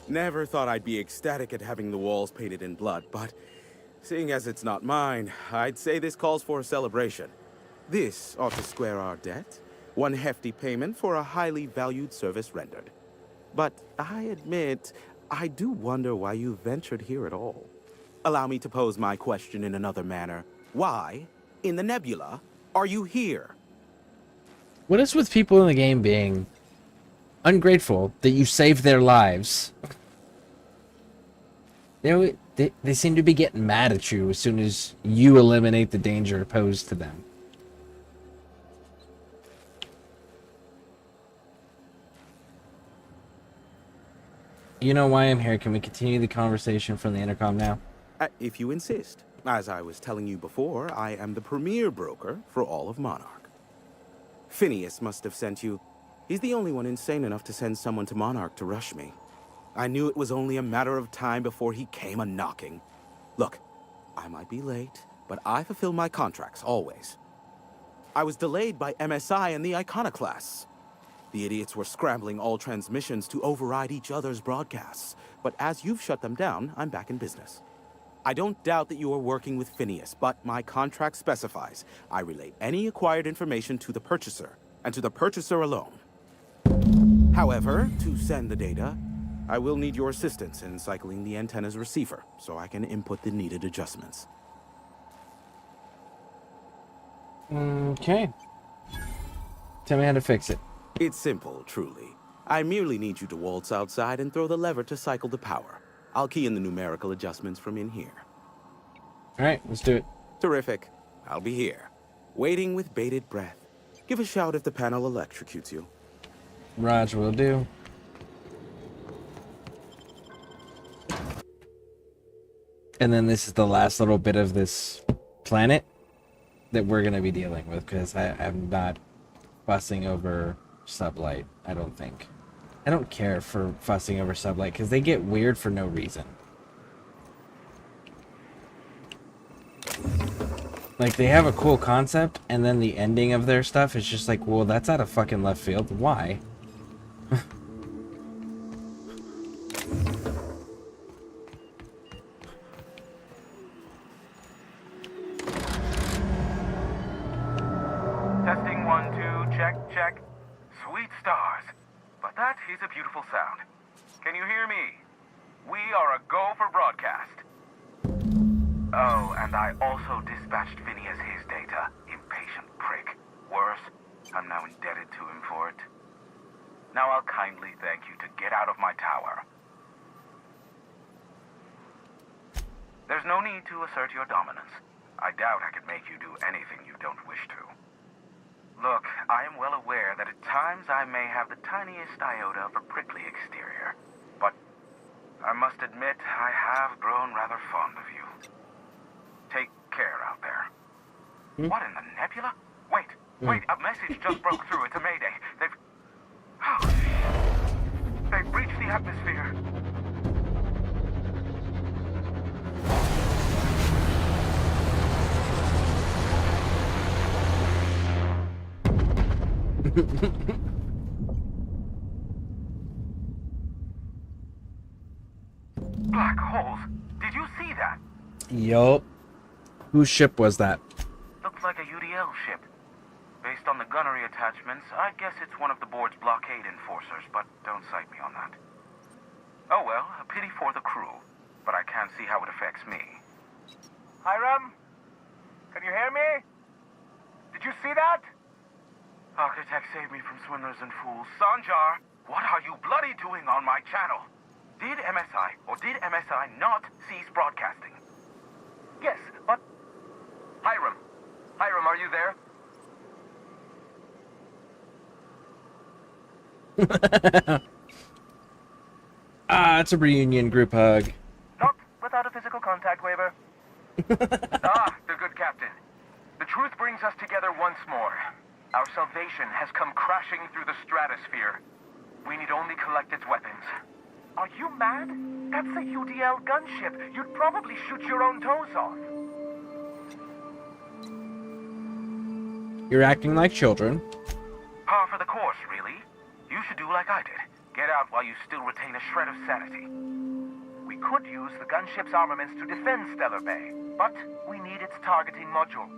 Never thought I'd be ecstatic at having the walls painted in blood, but seeing as it's not mine, I'd say this calls for a celebration. This ought to square our debt. One hefty payment for a highly valued service rendered. But I admit, I do wonder why you ventured here at all. Allow me to pose my question in another manner. Why, in the nebula, are you here? What is with people in the game being ungrateful that you saved their lives? They They seem to be getting mad at you as soon as you eliminate the danger posed to them. You know why I'm here. Can we continue the conversation from the intercom now? If you insist. As I was telling you before, I am the premier broker for all of Monarch. Phineas must have sent you. He's the only one insane enough to send someone to Monarch to rush me. I knew it was only a matter of time before he came a-knocking. Look, I might be late, but I fulfill my contracts, always. I was delayed by MSI and the Iconoclasts. The idiots were scrambling all transmissions to override each other's broadcasts. But as you've shut them down, I'm back in business. I don't doubt that you are working with Phineas, but my contract specifies I relay any acquired information to the purchaser, and to the purchaser alone. However, to send the data, I will need your assistance in cycling the antenna's receiver, so I can input the needed adjustments. Okay. Tell me how to fix it. It's simple, truly. I merely need you to waltz outside and throw the lever to cycle the power. I'll key in the numerical adjustments from in here. Alright, let's do it. Terrific. I'll be here, waiting with bated breath. Give a shout if the panel electrocutes you. Raj will do. And then this is the last little bit of this planet that we're going to be dealing with, because I'm not fussing over sublight, I don't think. I don't care for fussing over sublight, because they get weird for no reason. Like, they have a cool concept, and then the ending of their stuff is just like, well, that's out of fucking left field. Why? Testing 1, 2, check, check. Sweet stars. But that is a beautiful sound. Can you hear me? We are a go for broadcast. Oh, and I also dispatched Phineas his data. Impatient prick. Worse, I'm now indebted to him for it. Now I'll kindly thank you to get out of my tower. There's no need to assert your dominance. I doubt I could make you do anything you don't wish to. Look, I am well aware that at times I may have the tiniest iota of a prickly exterior, but I must admit I have grown rather fond of you. Take care out there. What in the nebula? Wait, a message just broke through. It's a mayday. They've breached the atmosphere. Black holes. Did you see that? Yup. Whose ship was that? Looks like a UDL ship. Based on the gunnery attachments, I guess it's one of the board's blockade enforcers, but don't cite me on that. Oh well, a pity for the crew, but I can't see how it affects me. Hiram? Can you hear me? Did you see that? Architect, save me from swindlers and fools. Sanjar, what are you bloody doing on my channel? Did MSI or did MSI not cease broadcasting? Yes, but... Hiram, are you there? It's a reunion group hug. Not without a physical contact waiver. The good captain. The truth brings us together once more. Our salvation has come crashing through the stratosphere. We need only collect its weapons. Are you mad? That's a UDL gunship. You'd probably shoot your own toes off. You're acting like children. Par for the course, really. You should do like I did. Get out while you still retain a shred of sanity. We could use the gunship's armaments to defend Stellar Bay, but we need its targeting module.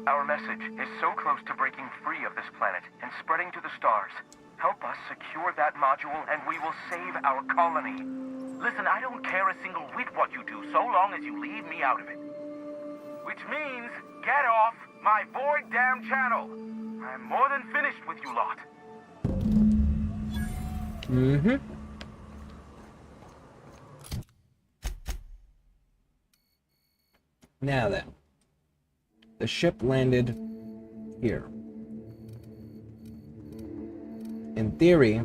Our message is so close to breaking free of this planet and spreading to the stars. Help us secure that module and we will save our colony. Listen, I don't care a single whit what you do, so long as you leave me out of it. Which means, get off my void damn channel. I'm more than finished with you lot. Now then, the ship landed here. In theory,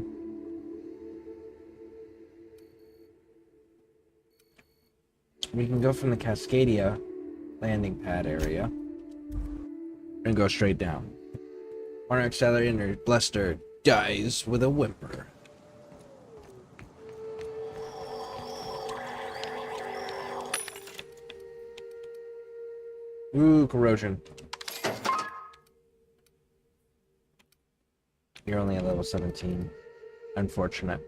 we can go from the Cascadia landing pad area and go straight down. Monarch Sailor Bluster dies with a whimper. Ooh, corrosion. You're only at level 17. Unfortunate.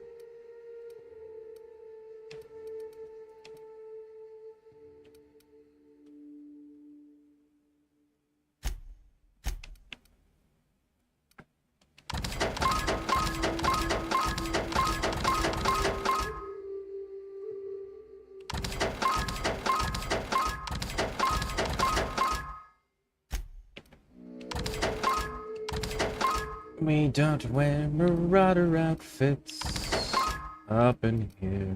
We don't wear marauder outfits up in here.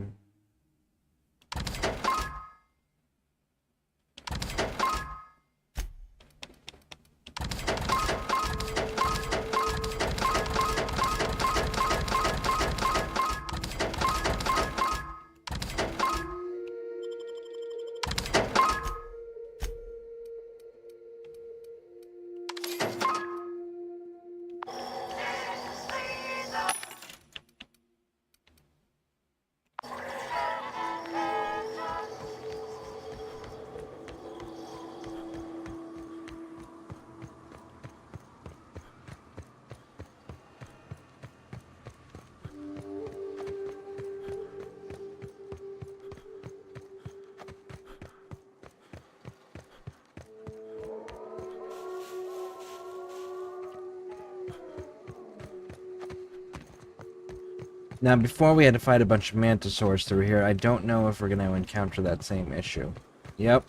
Now, before we had to fight a bunch of mantisaurs through here, I don't know if we're going to encounter that same issue. Yep.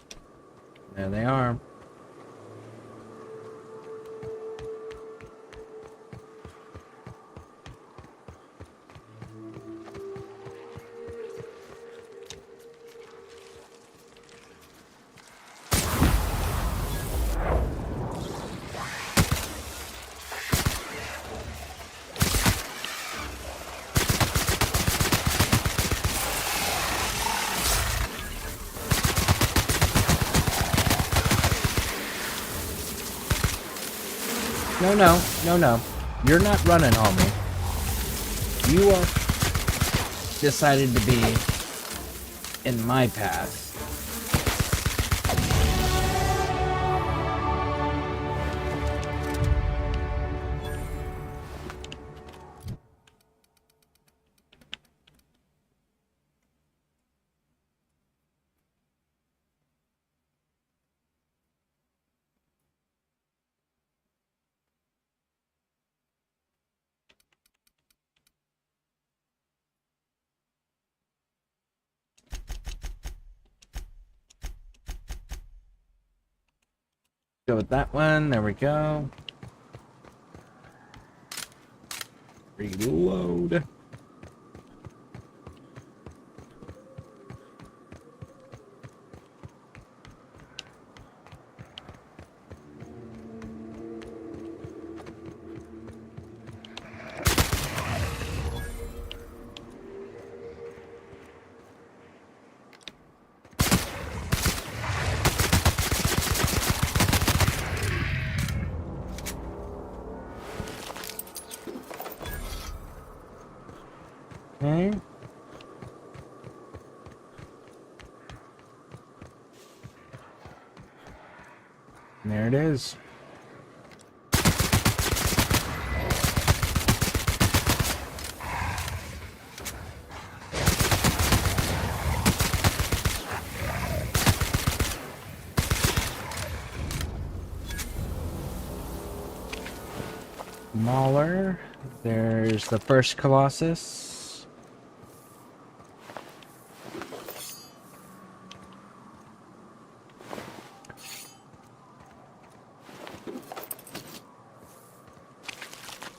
There they are. No. You're not running, homie. You are decided to be in my path. Go with that one. There we go. Reload. Okay. There it is. Mauler. There's the first Colossus.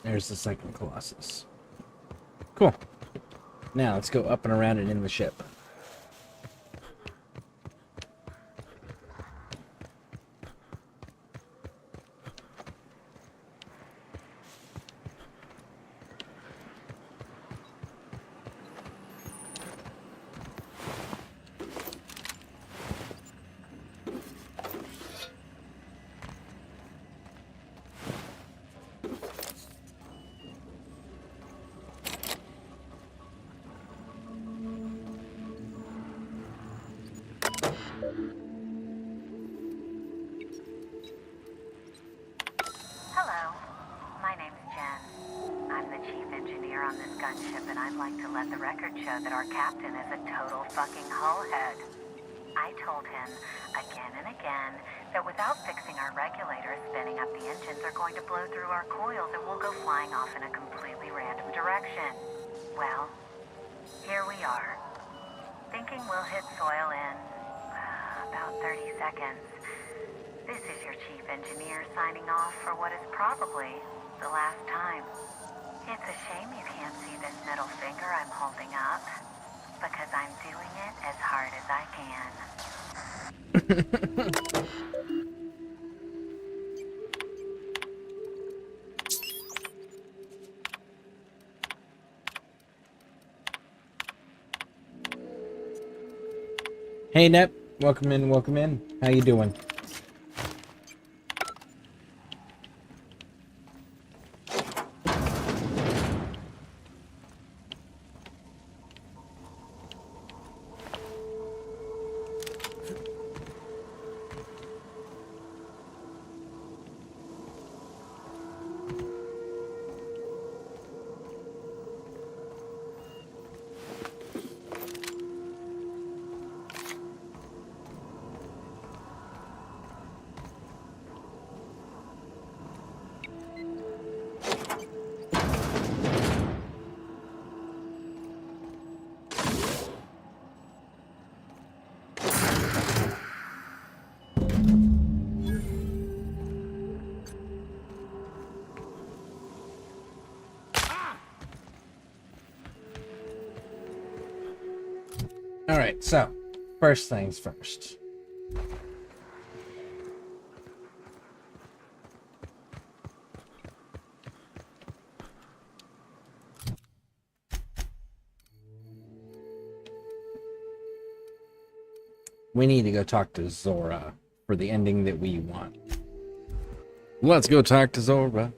There's the second Colossus. Cool. Now let's go up and around and in the ship. Hello, my name's Jen. I'm the chief engineer on this gunship, and I'd like to let the record show that our captain is a total fucking hullhead. I told him again and again that without fixing our regulators, spinning up the engines are going to blow through our coils and we'll go flying off in a completely random direction. Well, here we are. Thinking we'll hit soil in about 30 seconds. This is your chief engineer signing off for what is probably the last time. It's a shame you can't see this middle finger I'm holding up, because I'm doing it as hard as I can. Hey, Nep. Welcome in, welcome in. How you doing? Alright, so, first things first. We need to go talk to Zora for the ending that we want. Let's go talk to Zora.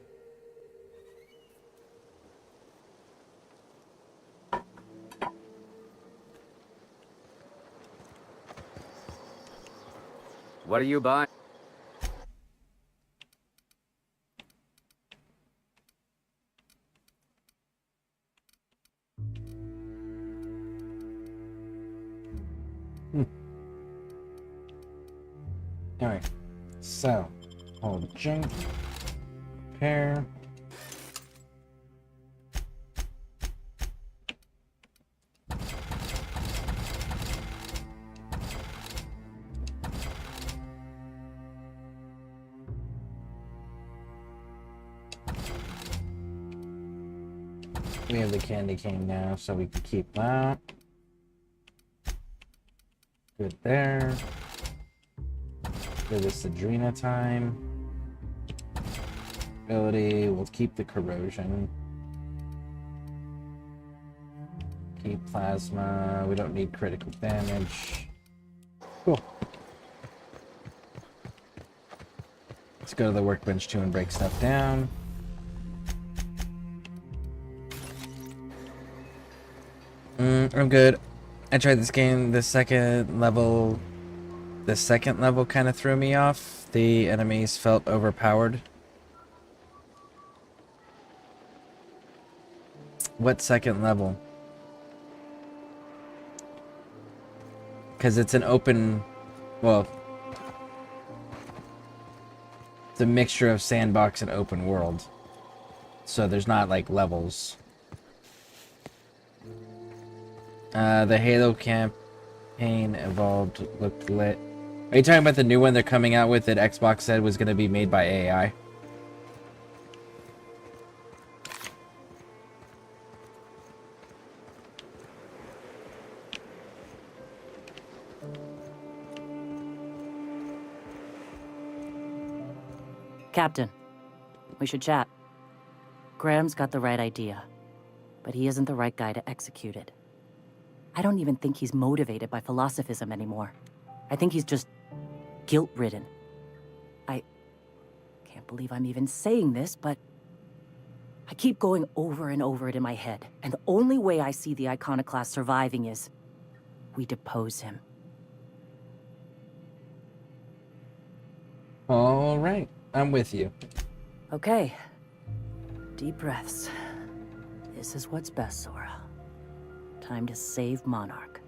What are you buying? Alright, so, hold junk, repair. We have the candy cane now, so we can keep that. Good there. Give this Adrena time. Ability, we'll keep the corrosion. Keep plasma, we don't need critical damage. Cool. Let's go to the workbench too and break stuff down. I'm good. I tried this game, the second level kind of threw me off. The enemies felt overpowered. What second level? Because it's an open, well, it's a mixture of sandbox and open world. So there's not like levels. The Halo campaign evolved looked lit. Are you talking about the new one they're coming out with that Xbox said was going to be made by AI? Captain, we should chat. Graham's got the right idea, but he isn't the right guy to execute it. I don't even think he's motivated by philosophism anymore. I think he's just guilt-ridden. I can't believe I'm even saying this, but I keep going over and over it in my head, and the only way I see the Iconoclast surviving is we depose him. All right, I'm with you. Okay. Deep breaths. This is what's best, Zora. Time to save Monarch.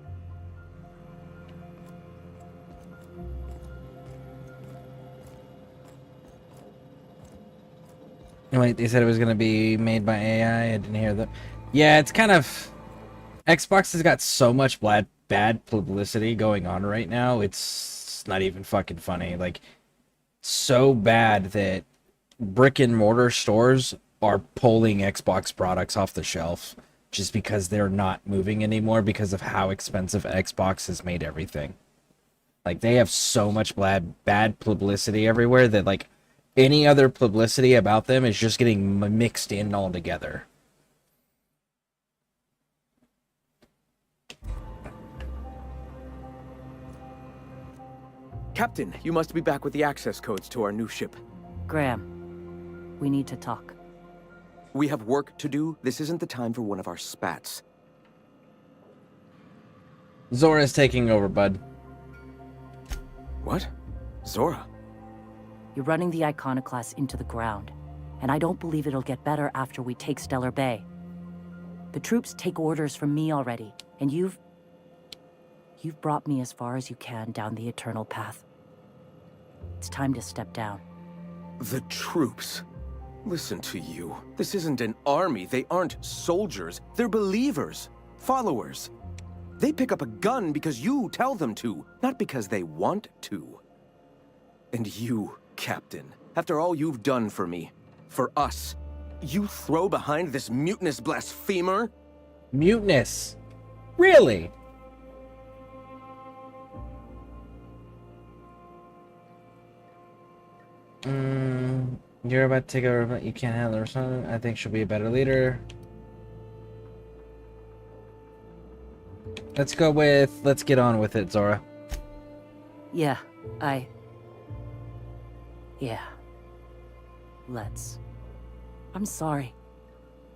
Wait, they said it was going to be made by AI. I didn't hear that. Yeah, it's kind of... Xbox has got so much bad publicity going on right now. It's not even fucking funny. Like, so bad that brick and mortar stores are pulling Xbox products off the shelf just because they're not moving anymore because of how expensive Xbox has made everything. Like, they have so much bad publicity everywhere that, like, any other publicity about them is just getting mixed in all together. Captain, you must be back with the access codes to our new ship. Graham, we need to talk. We have work to do. This isn't the time for one of our spats. Zora's taking over, bud. What? Zora? You're running the Iconoclast into the ground, and I don't believe it'll get better after we take Stellar Bay. The troops take orders from me already, and you've brought me as far as you can down the Eternal Path. It's time to step down. The troops? Listen to you. This isn't an army. They aren't soldiers. They're believers. Followers. They pick up a gun because you tell them to, not because they want to. And you, Captain, after all you've done for me, for us, you throw behind this mutinous blasphemer? Mutinous? Really? You're about to take over, but you can't handle her son. I think she'll be a better leader. Let's go with, let's get on with it, Zora. Yeah, Yeah. Let's. I'm sorry.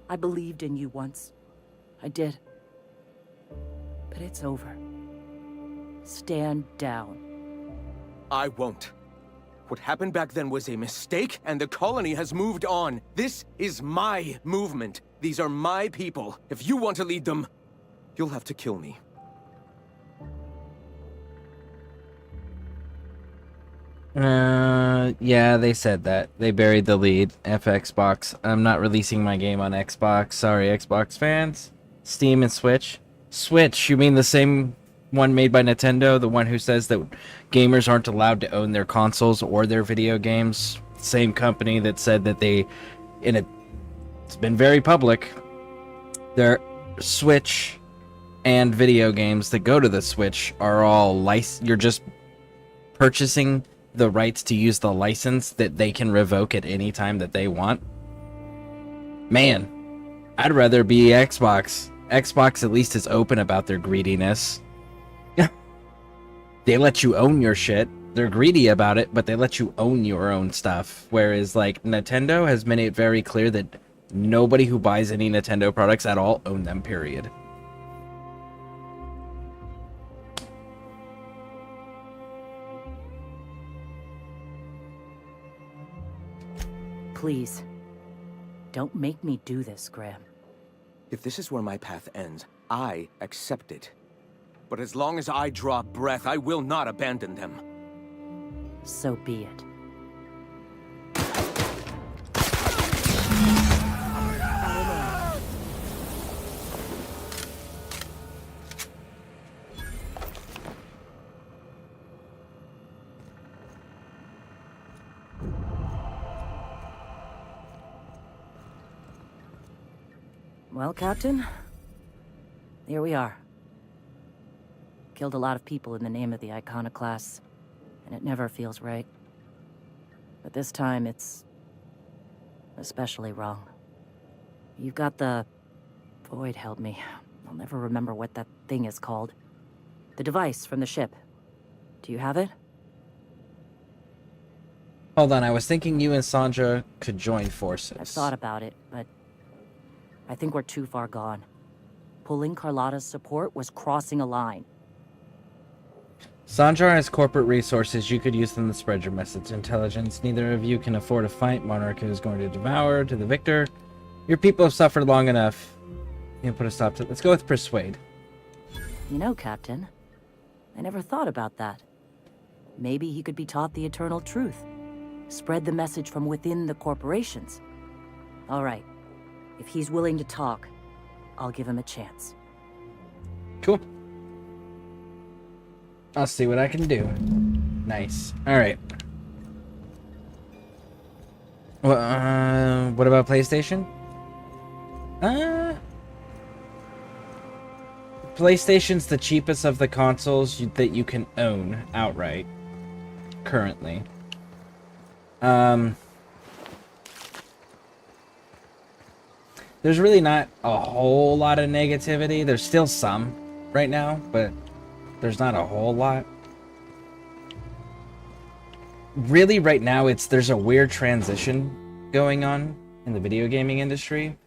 I believed in you once. I did. But it's over. Stand down. I won't. What happened back then was a mistake, and the colony has moved on. This is my movement. These are my people. If you want to lead them, you'll have to kill me. Yeah, they said that. They buried the lead. Xbox. I'm not releasing my game on Xbox. Sorry, Xbox fans. Steam and Switch. Switch, you mean the same one made by Nintendo? The one who says that gamers aren't allowed to own their consoles or their video games? Same company that said that they, it's been very public, their Switch and video games that go to the Switch are all you're just purchasing the rights to use the license that they can revoke at any time that they want. Man, I'd rather be Xbox. Xbox at least is open about their greediness. They let you own your shit. They're greedy about it, but they let you own your own stuff. Whereas, like, Nintendo has made it very clear that nobody who buys any Nintendo products at all own them, period. Please. Don't make me do this, Graham. If this is where my path ends, I accept it. But as long as I draw breath, I will not abandon them. So be it. Well, Captain, here we are. Killed a lot of people in the name of the Iconoclasts, and it never feels right. But this time, it's especially wrong. You've got the... Void held me. I'll never remember what that thing is called. The device from the ship. Do you have it? Hold on, I was thinking you and Sandra could join forces. I've thought about it, but I think we're too far gone. Pulling Carlotta's support was crossing a line. Sanjar has corporate resources. You could use them to spread your message. Intelligence. Neither of you can afford a fight. Monarch is going to devour to the victor. Your people have suffered long enough. You can put a stop to it. Let's go with persuade. You know, Captain, I never thought about that. Maybe he could be taught the eternal truth. Spread the message from within the corporations. All right. If he's willing to talk, I'll give him a chance. Cool. I'll see what I can do. Nice. Alright. Well, what about PlayStation? PlayStation's the cheapest of the consoles that you can own outright. Currently. There's really not a whole lot of negativity. There's still some right now, but there's not a whole lot. Really, right now, there's a weird transition going on in the video gaming industry.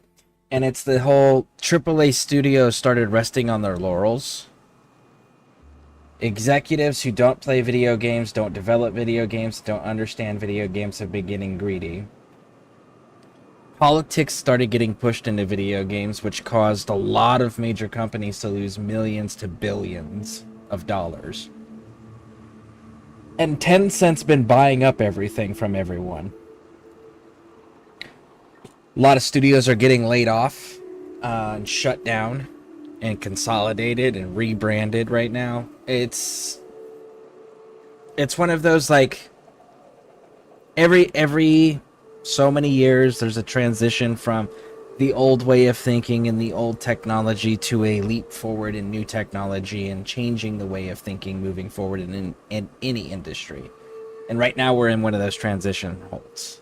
And it's the whole AAA studios started resting on their laurels. Executives who don't play video games, don't develop video games, don't understand video games have been getting greedy. Politics started getting pushed into video games, which caused a lot of major companies to lose millions to billions of dollars. And Tencent's been buying up everything from everyone. A lot of studios are getting laid off, and shut down, and consolidated and rebranded right now. It's one of those, like, every so many years there's a transition from the old way of thinking and the old technology to a leap forward in new technology and changing the way of thinking moving forward in any industry. And right now we're in one of those transition holds.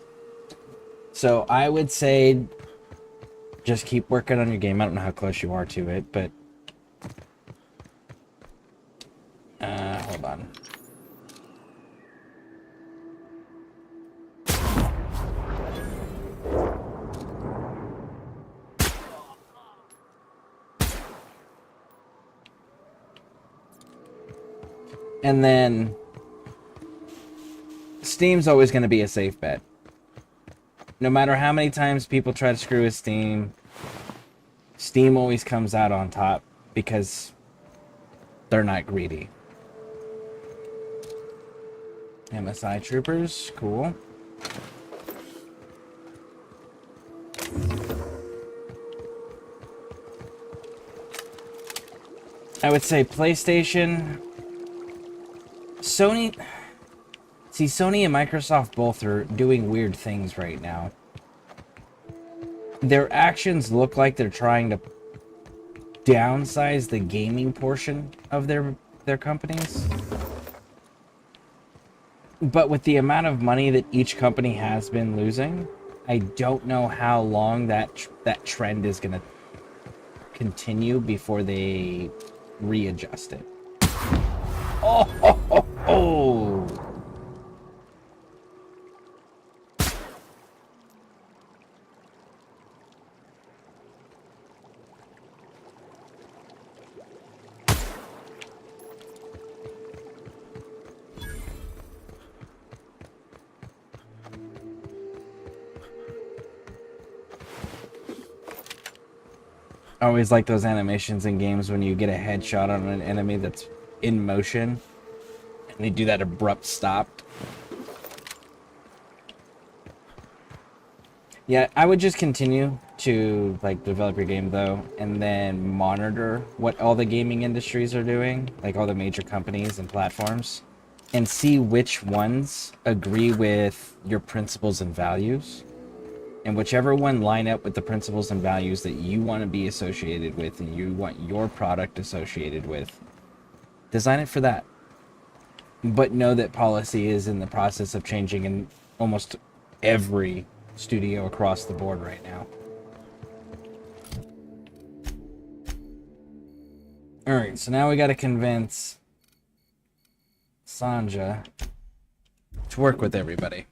So I would say just keep working on your game. I don't know how close you are to it, but hold on. And then Steam's always going to be a safe bet. No matter how many times people try to screw with Steam, Steam always comes out on top because they're not greedy. MSI Troopers, cool. I would say PlayStation, Sony. See, Sony and Microsoft both are doing weird things right now. Their actions look like they're trying to downsize the gaming portion of their companies. But with the amount of money that each company has been losing, I don't know how long that trend is going to continue before they readjust it. Oh, ho, ho, ho. I always like those animations in games when you get a headshot on an enemy that's in motion and they do that abrupt stop. Yeah, I would just continue to like develop your game though, and then monitor what all the gaming industries are doing, like all the major companies and platforms, and see which ones agree with your principles and values. And whichever one line up with the principles and values that you want to be associated with and you want your product associated with, design it for that. But know that policy is in the process of changing in almost every studio across the board right now. Alright, so now we got to convince Sanja to work with everybody.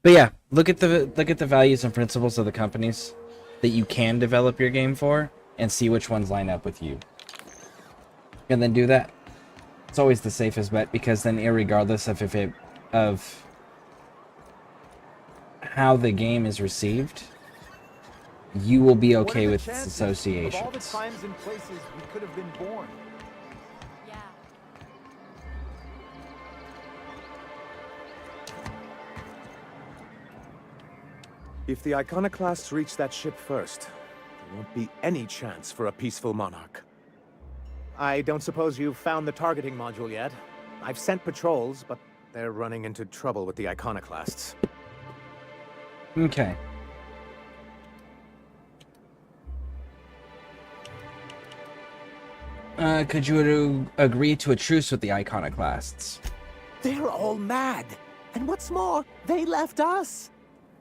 But yeah, look at the values and principles of the companies that you can develop your game for and see which ones line up with you. And then do that. It's always the safest bet, because then, irregardless of how the game is received, you will be What are okay the with its chances associations. of all the times and places we could have been born? Yeah. If the Iconoclasts reach that ship first, there won't be any chance for a peaceful monarch. I don't suppose you've found the targeting module yet. I've sent patrols, but they're running into trouble with the Iconoclasts. Okay. Could you agree to a truce with the Iconoclasts? They're all mad. And what's more, they left us.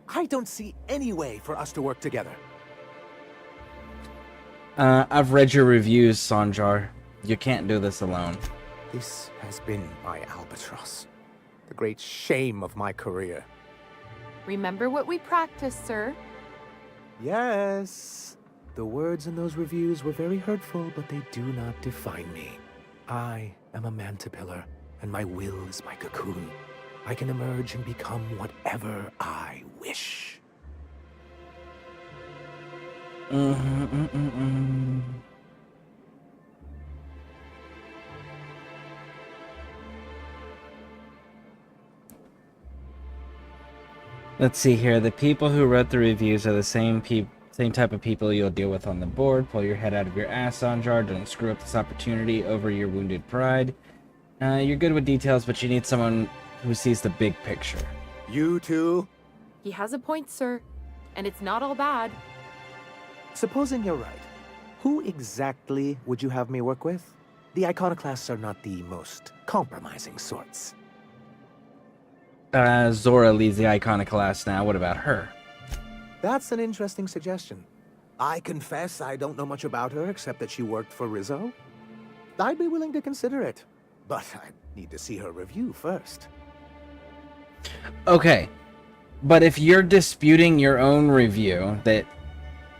I don't see any way for us to work together. I've read your reviews, Sanjar. You can't do this alone. This has been my albatross. The great shame of my career. Remember what we practiced, sir. Yes. The words in those reviews were very hurtful, but they do not define me. I am a mantipillar, and my will is my cocoon. I can emerge and become whatever I wish. Let's see here. The people who wrote the reviews are the same type of people you'll deal with on the board. Pull your head out of your ass, Sanjar. Don't screw up this opportunity over your wounded pride. You're good with details, but you need someone who sees the big picture. You too? He has a point, sir. And it's not all bad. Supposing you're right, who exactly would you have me work with? The Iconoclasts are not the most compromising sorts. Zora leads the Iconoclast now. What about her? That's an interesting suggestion. I confess I don't know much about her except that she worked for Rizzo. I'd be willing to consider it, but I need to see her review first. Okay, but if you're disputing your own review that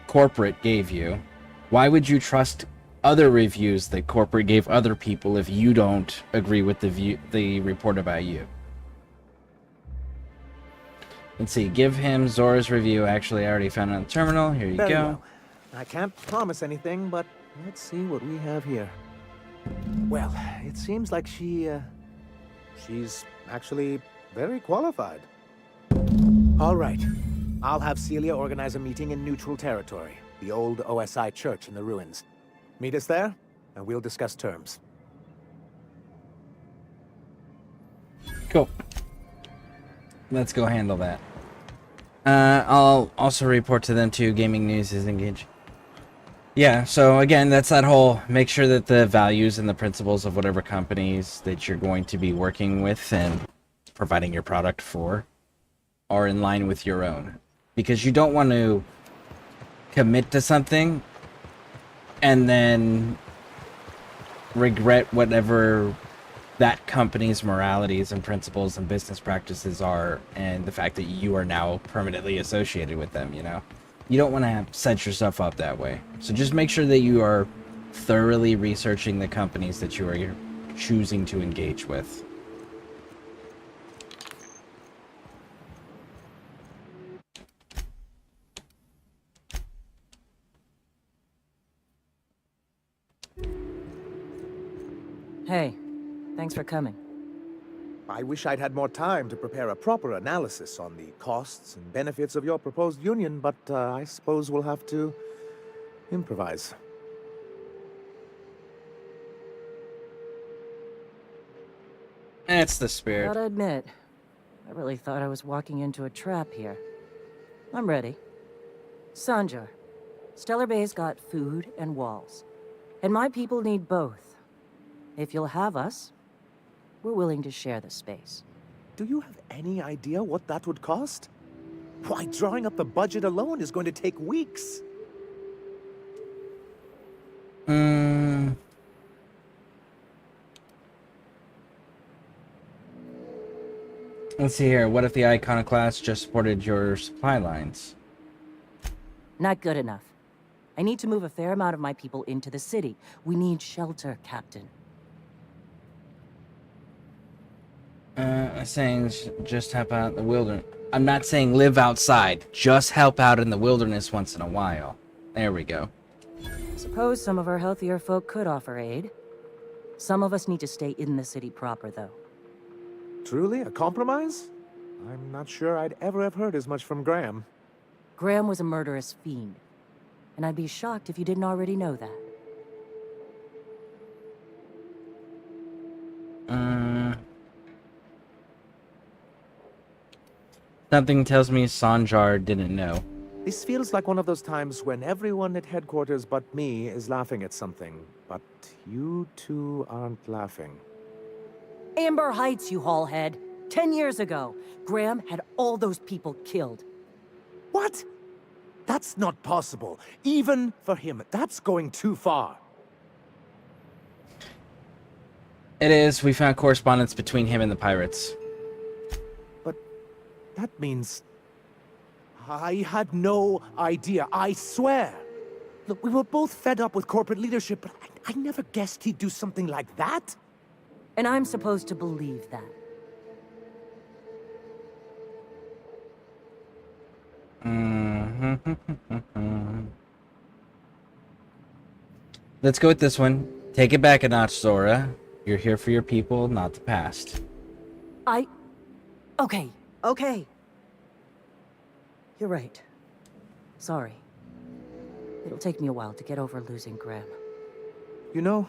corporate gave you, why would you trust other reviews that corporate gave other people if you don't agree with the report about you? Let's see, give him Zora's review. Actually, I already found it on the terminal. Here you Very go. well. I can't promise anything, but let's see what we have here. Well, it seems like she's actually very qualified. All right. I'll have Celia organize a meeting in neutral territory, the old OSI church in the ruins. Meet us there, and we'll discuss terms. Cool. Let's go handle that. I'll also report to them too. Gaming News is engaged. Yeah, so again, that's that whole make sure that the values and the principles of whatever companies that you're going to be working with and providing your product for are in line with your own. Because you don't want to commit to something and then regret whatever that company's moralities and principles and business practices are, and the fact that you are now permanently associated with them, you know? You don't want to set yourself up that way. So just make sure that you are thoroughly researching the companies that you are choosing to engage with. Hey, thanks for coming. I wish I'd had more time to prepare a proper analysis on the costs and benefits of your proposed union, but I suppose we'll have to improvise. That's the spirit. Gotta admit, I really thought I was walking into a trap here. I'm ready. Sanjar, Stellar Bay's got food and walls, and my people need both. If you'll have us, we're willing to share the space. Do you have any idea what that would cost? Why, drawing up the budget alone is going to take weeks. Let's see here. What if the Iconoclast just supported your supply lines? Not good enough. I need to move a fair amount of my people into the city. We need shelter, Captain. I'm saying just help out in the wilderness. I'm not saying live outside. Just help out in the wilderness once in a while. There we go. Suppose some of our healthier folk could offer aid. Some of us need to stay in the city proper, though. Truly, a compromise? I'm not sure I'd ever have heard as much from Graham. Graham was a murderous fiend, and I'd be shocked if you didn't already know that. Something tells me Sanjar didn't know. This feels like one of those times when everyone at headquarters but me is laughing at something, but you two aren't laughing. Amber Heights, you haulhead. 10 years ago, Graham had all those people killed. What? That's not possible. Even for him, that's going too far. It is. We found correspondence between him and the pirates. But that means... I had no idea, I swear. Look, we were both fed up with corporate leadership, but I never guessed he'd do something like that. And I'm supposed to believe that. Let's go with this one. Take it back a notch, Zora. You're here for your people, not the past. Okay. You're right. Sorry. It'll take me a while to get over losing Graham. You know,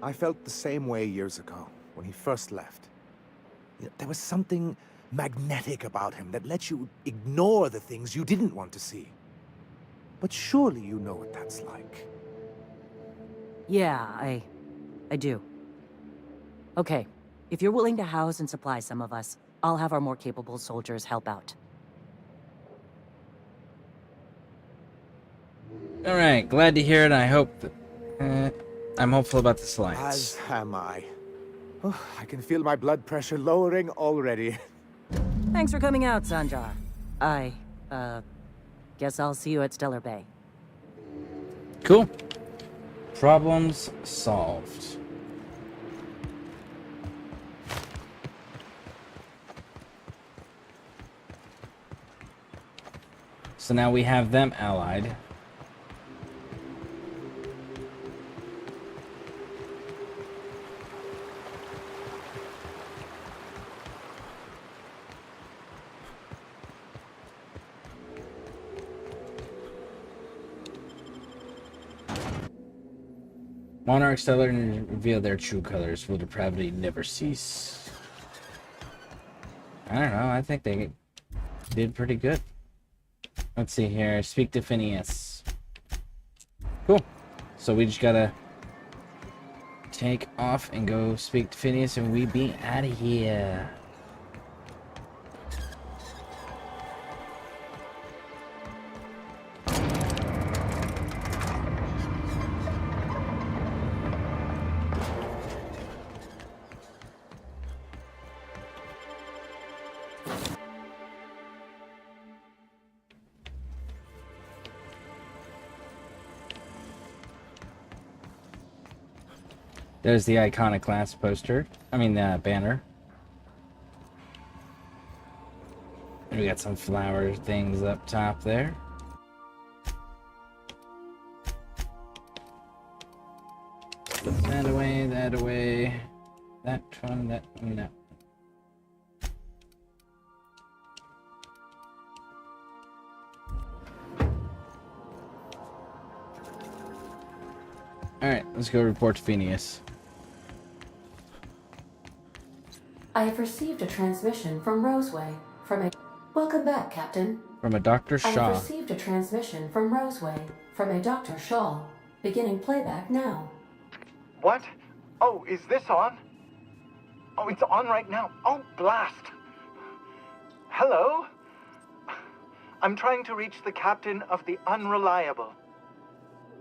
I felt the same way years ago, when he first left. There was something magnetic about him that let you ignore the things you didn't want to see. But surely you know what that's like. Yeah, I do. Okay, if you're willing to house and supply some of us, I'll have our more capable soldiers help out. Alright, glad to hear it. I hope that, I'm hopeful about this alliance. As am I. Oh, I can feel my blood pressure lowering already. Thanks for coming out, Sanjar. Guess I'll see you at Stellar Bay. Cool. Problems solved. So now we have them allied. Monarch Stellar and reveal their true colors. Will depravity never cease? I don't know. I think they did pretty good. Let's see here. Speak to Phineas. Cool. So we just gotta take off and go speak to Phineas, and we be out of here. There's the iconoclast poster. I mean, banner. And we got some flower things up top there. Put that away, that away. That one, that one, that one. Alright, let's go report to Phineas. I have received a transmission from Roseway. Welcome back, Captain. From a Dr. I Shaw. have received a transmission from Roseway. From a Dr. Shaw. Beginning playback now. What? Oh, is this on? Oh, it's on right now. Oh, blast. Hello? I'm trying to reach the captain of the Unreliable.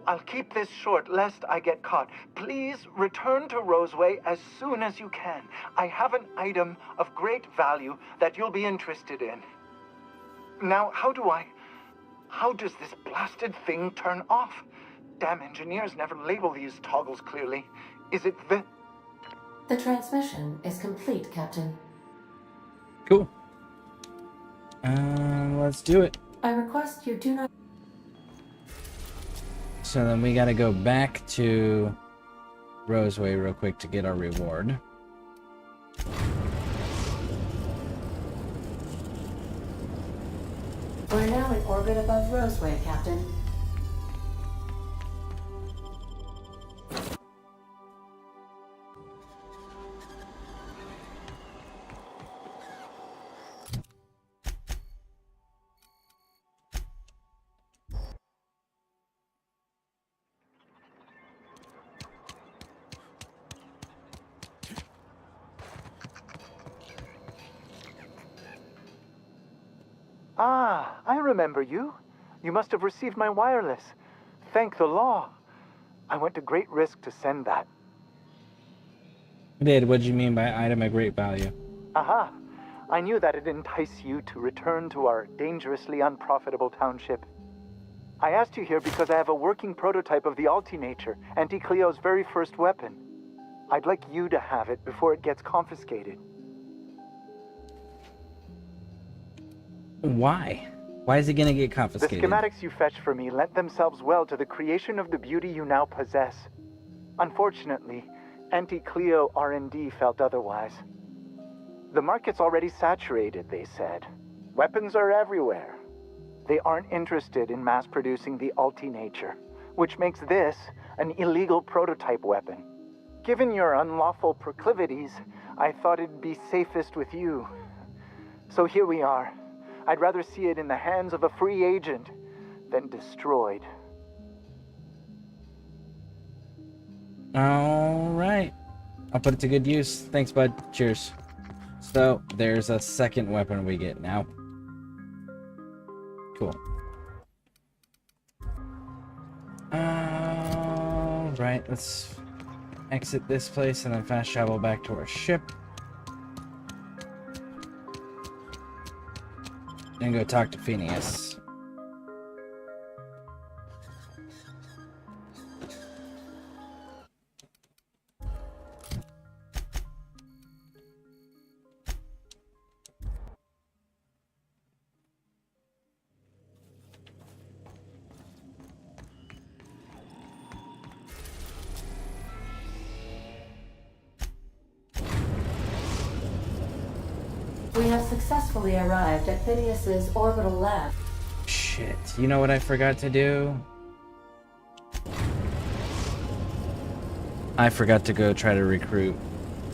I'll keep this short lest I get caught. Please return to Roseway as soon as you can. I have an item of great value that you'll be interested in. Now, how does this blasted thing turn off? Damn engineers never label these toggles clearly. Is it the... The transmission is complete, Captain. Cool. Let's do it. I request you do not. So then we gotta go back to Roseway real quick to get our reward. We're now in orbit above Roseway, Captain. Ah, I remember you. You must have received my wireless. Thank the law. I went to great risk to send that. I did. What do you mean by item of great value? Aha! I knew that it'd entice you to return to our dangerously unprofitable township. I asked you here because I have a working prototype of the Altinature, Auntie Cleo's very first weapon. I'd like you to have it before it gets confiscated. Why? Why is it gonna get The confiscated? schematics you fetched for me lent themselves well to the creation of the beauty you now possess. Unfortunately, Auntie Cleo R&D felt otherwise. The market's already saturated, they said. Weapons are everywhere. They aren't interested in mass-producing the Altinature, which makes this an illegal prototype weapon. Given your unlawful proclivities, I thought it'd be safest with you. So here we are. I'd rather see it in the hands of a free agent than destroyed. Alright. I'll put it to good use. Thanks, bud. Cheers. So, there's a second weapon we get now. Cool. Alright, let's exit this place and then fast travel back to our ship. And go talk to Phineas. We have successfully arrived at Phineas's orbital lab. Shit, you know what I forgot to do? I forgot to go try to recruit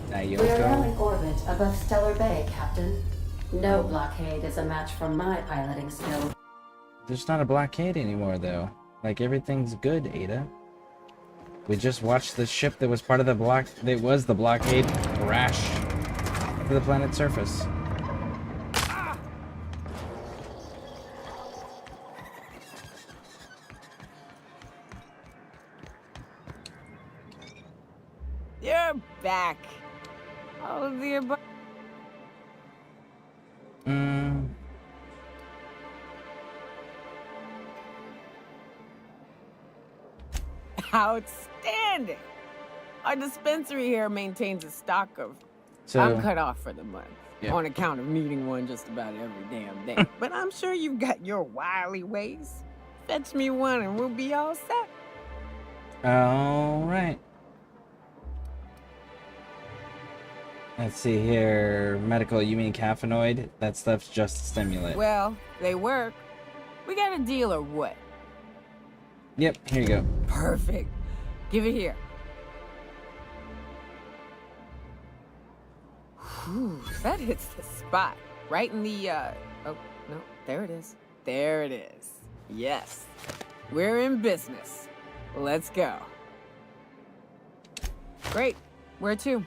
We are now in Ayoko. orbit above Stellar Bay, Captain. No blockade is a match for my piloting skill. There's not a blockade anymore, though. Like, everything's good, Ada. We just watched the ship that was part of the that was the blockade crash to the planet's surface. You're back. Oh, dear. Outstanding. Our dispensary here maintains a stock of... So- I'm cut off for the month. Yeah. On account of needing one just about every damn day. But I'm sure you've got your wily ways. Fetch me one and we'll be all set. Alright. Let's see here. Medical, you mean caffeinoid? That stuff's just a stimulant. Well, they work. We got a deal or what? Yep, here you go. Perfect. Give it here. Whew, that hits the spot. Right in the, oh, no, there it is. There it is. Yes. We're in business. Let's go. Great. Where to?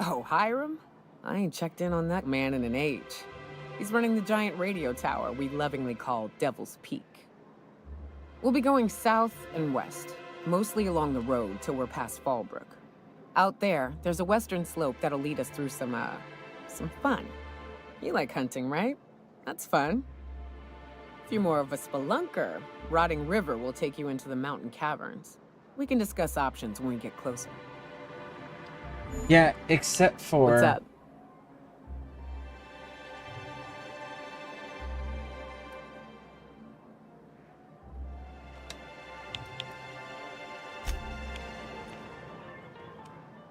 Oh, Hiram? I ain't checked in on that man in an age. He's running the giant radio tower we lovingly call Devil's Peak. We'll be going south and west, mostly along the road till we're past Fallbrook. Out there, there's a western slope that'll lead us through some fun. You like hunting, right? That's fun. If you're more of a spelunker, Rotting River will take you into the mountain caverns. We can discuss options when we get closer. Yeah, except for... What's up?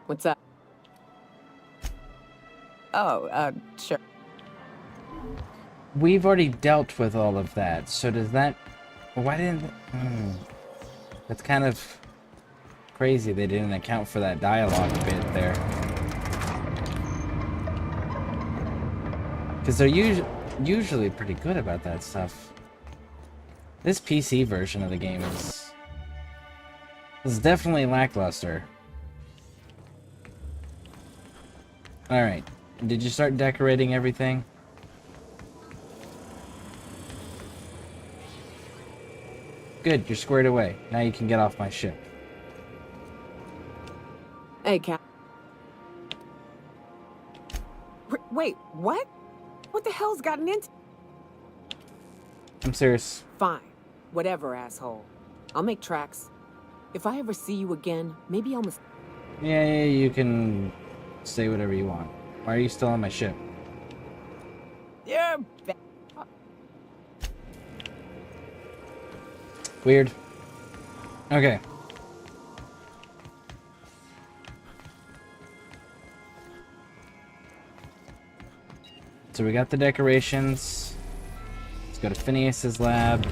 What's up? Oh, sure. We've already dealt with all of that, so does that... Why didn't... That's kind of crazy they didn't account for that dialogue bit there. Because they're usually pretty good about that stuff. This PC version of the game is definitely lackluster. Alright, did you start decorating everything? Good, you're squared away. Now you can get off my ship. Hey, Cap. Wait, what? What the hell's gotten into? I'm serious. Fine. Whatever, asshole. I'll make tracks. If I ever see you again, maybe I'll Yeah, you can say whatever you want. Why are you still on my ship? Yeah. Weird. Okay. So we got the decorations. Let's go to Phineas's lab.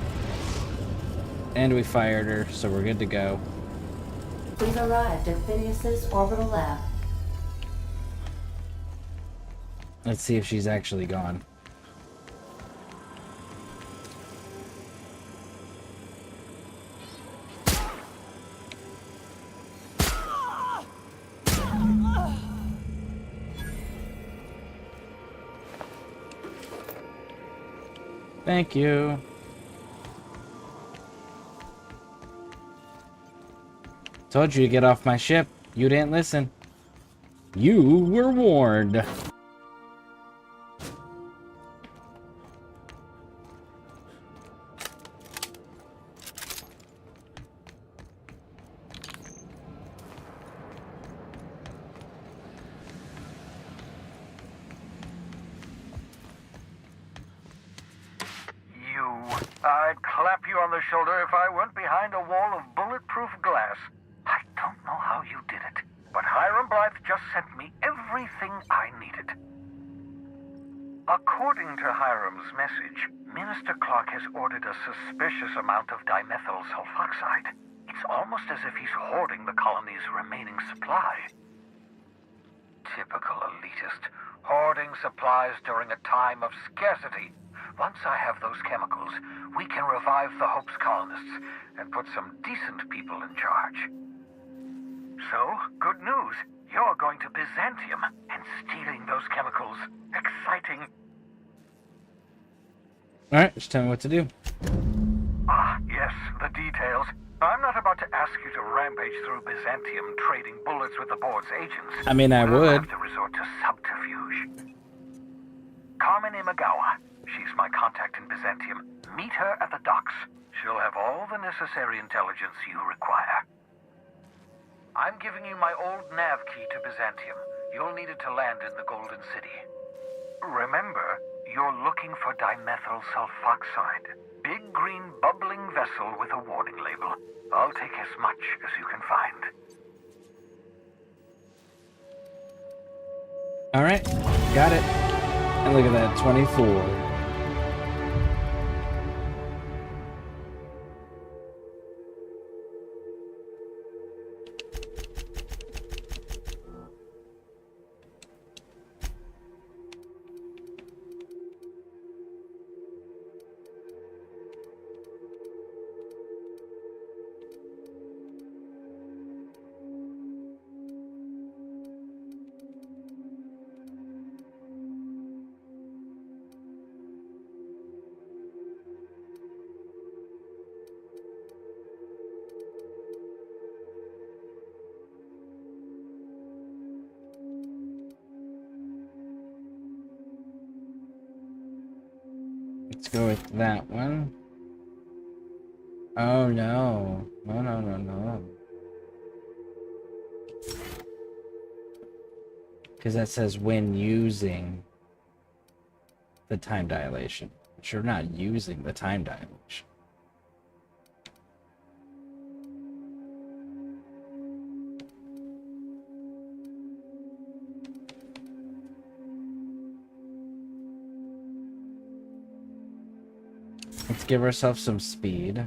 And we fired her, so we're good to go. We've arrived at Phineas's orbital lab. Let's see if she's actually gone. Thank you. Told you to get off my ship. You didn't listen. You were warned. I'd clap you on the shoulder if I weren't behind a wall of bulletproof glass. I don't know how you did it, but Hiram Blythe just sent me everything I needed. According to Hiram's message, Minister Clark has ordered a suspicious amount of dimethyl sulfoxide. It's almost as if he's hoarding the colony's remaining supply. Typical elitist, hoarding supplies during a time of scarcity. Once I have those chemicals, we can revive the Hope's colonists and put some decent people in charge. So, good news. You're going to Byzantium and stealing those chemicals. Exciting. Alright, just tell me what to do. Ah, yes, the details. I'm not about to ask you to rampage through Byzantium trading bullets with the board's agents. I mean, I We'll would. have to resort to subterfuge. Carmen Imagawa. She's my contact in Byzantium. Meet her at the docks. She'll have all the necessary intelligence you require. I'm giving you my old nav key to Byzantium. You'll need it to land in the Golden City. Remember, you're looking for dimethyl sulfoxide. Big green bubbling vessel with a warning label. I'll take as much as you can find. Alright, got it. And look at that, 24. Let's go with that one. Oh no. No. Because that says when using the time dilation. But you're not using the time dilation. Let's give ourselves some speed.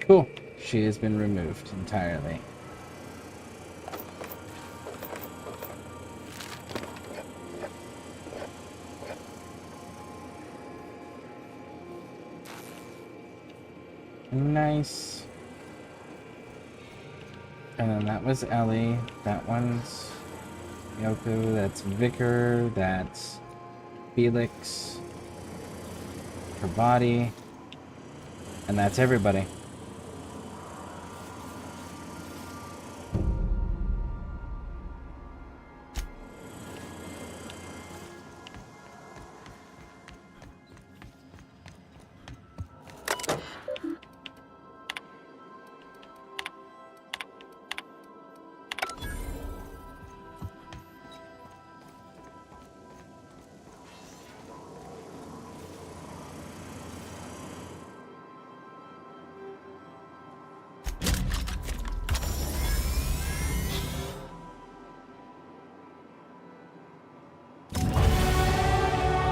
Cool. She has been removed entirely. Nice. And then that was Ellie. That one's Yoku. That's Vicar. That's Felix. Her body. And that's everybody.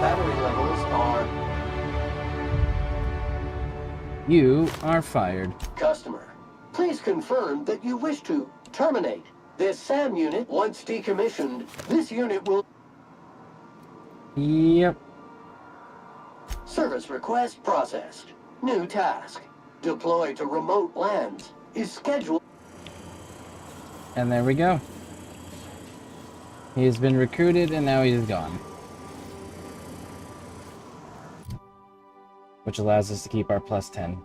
Battery levels are... You are fired. Customer, please confirm that you wish to terminate. This SAM unit, once decommissioned, this unit will... Yep. Service request processed. New task. Deploy to remote lands. Is scheduled... And there we go. He has been recruited and now he's gone. Which allows us to keep our plus 10.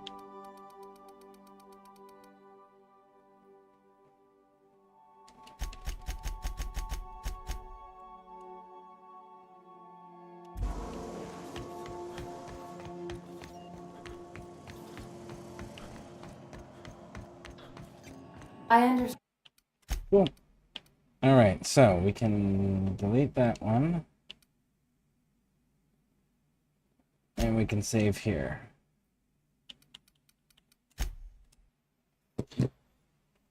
I understand. Cool. Alright, so we can delete that one. And we can save here.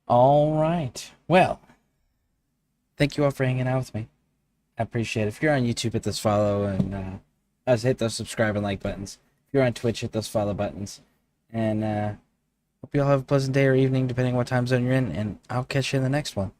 Alright. Well, thank you all for hanging out with me. I appreciate it. If you're on YouTube, hit those follow and hit those subscribe and like buttons. If you're on Twitch, hit those follow buttons. And hope you all have a pleasant day or evening, depending on what time zone you're in. And I'll catch you in the next one.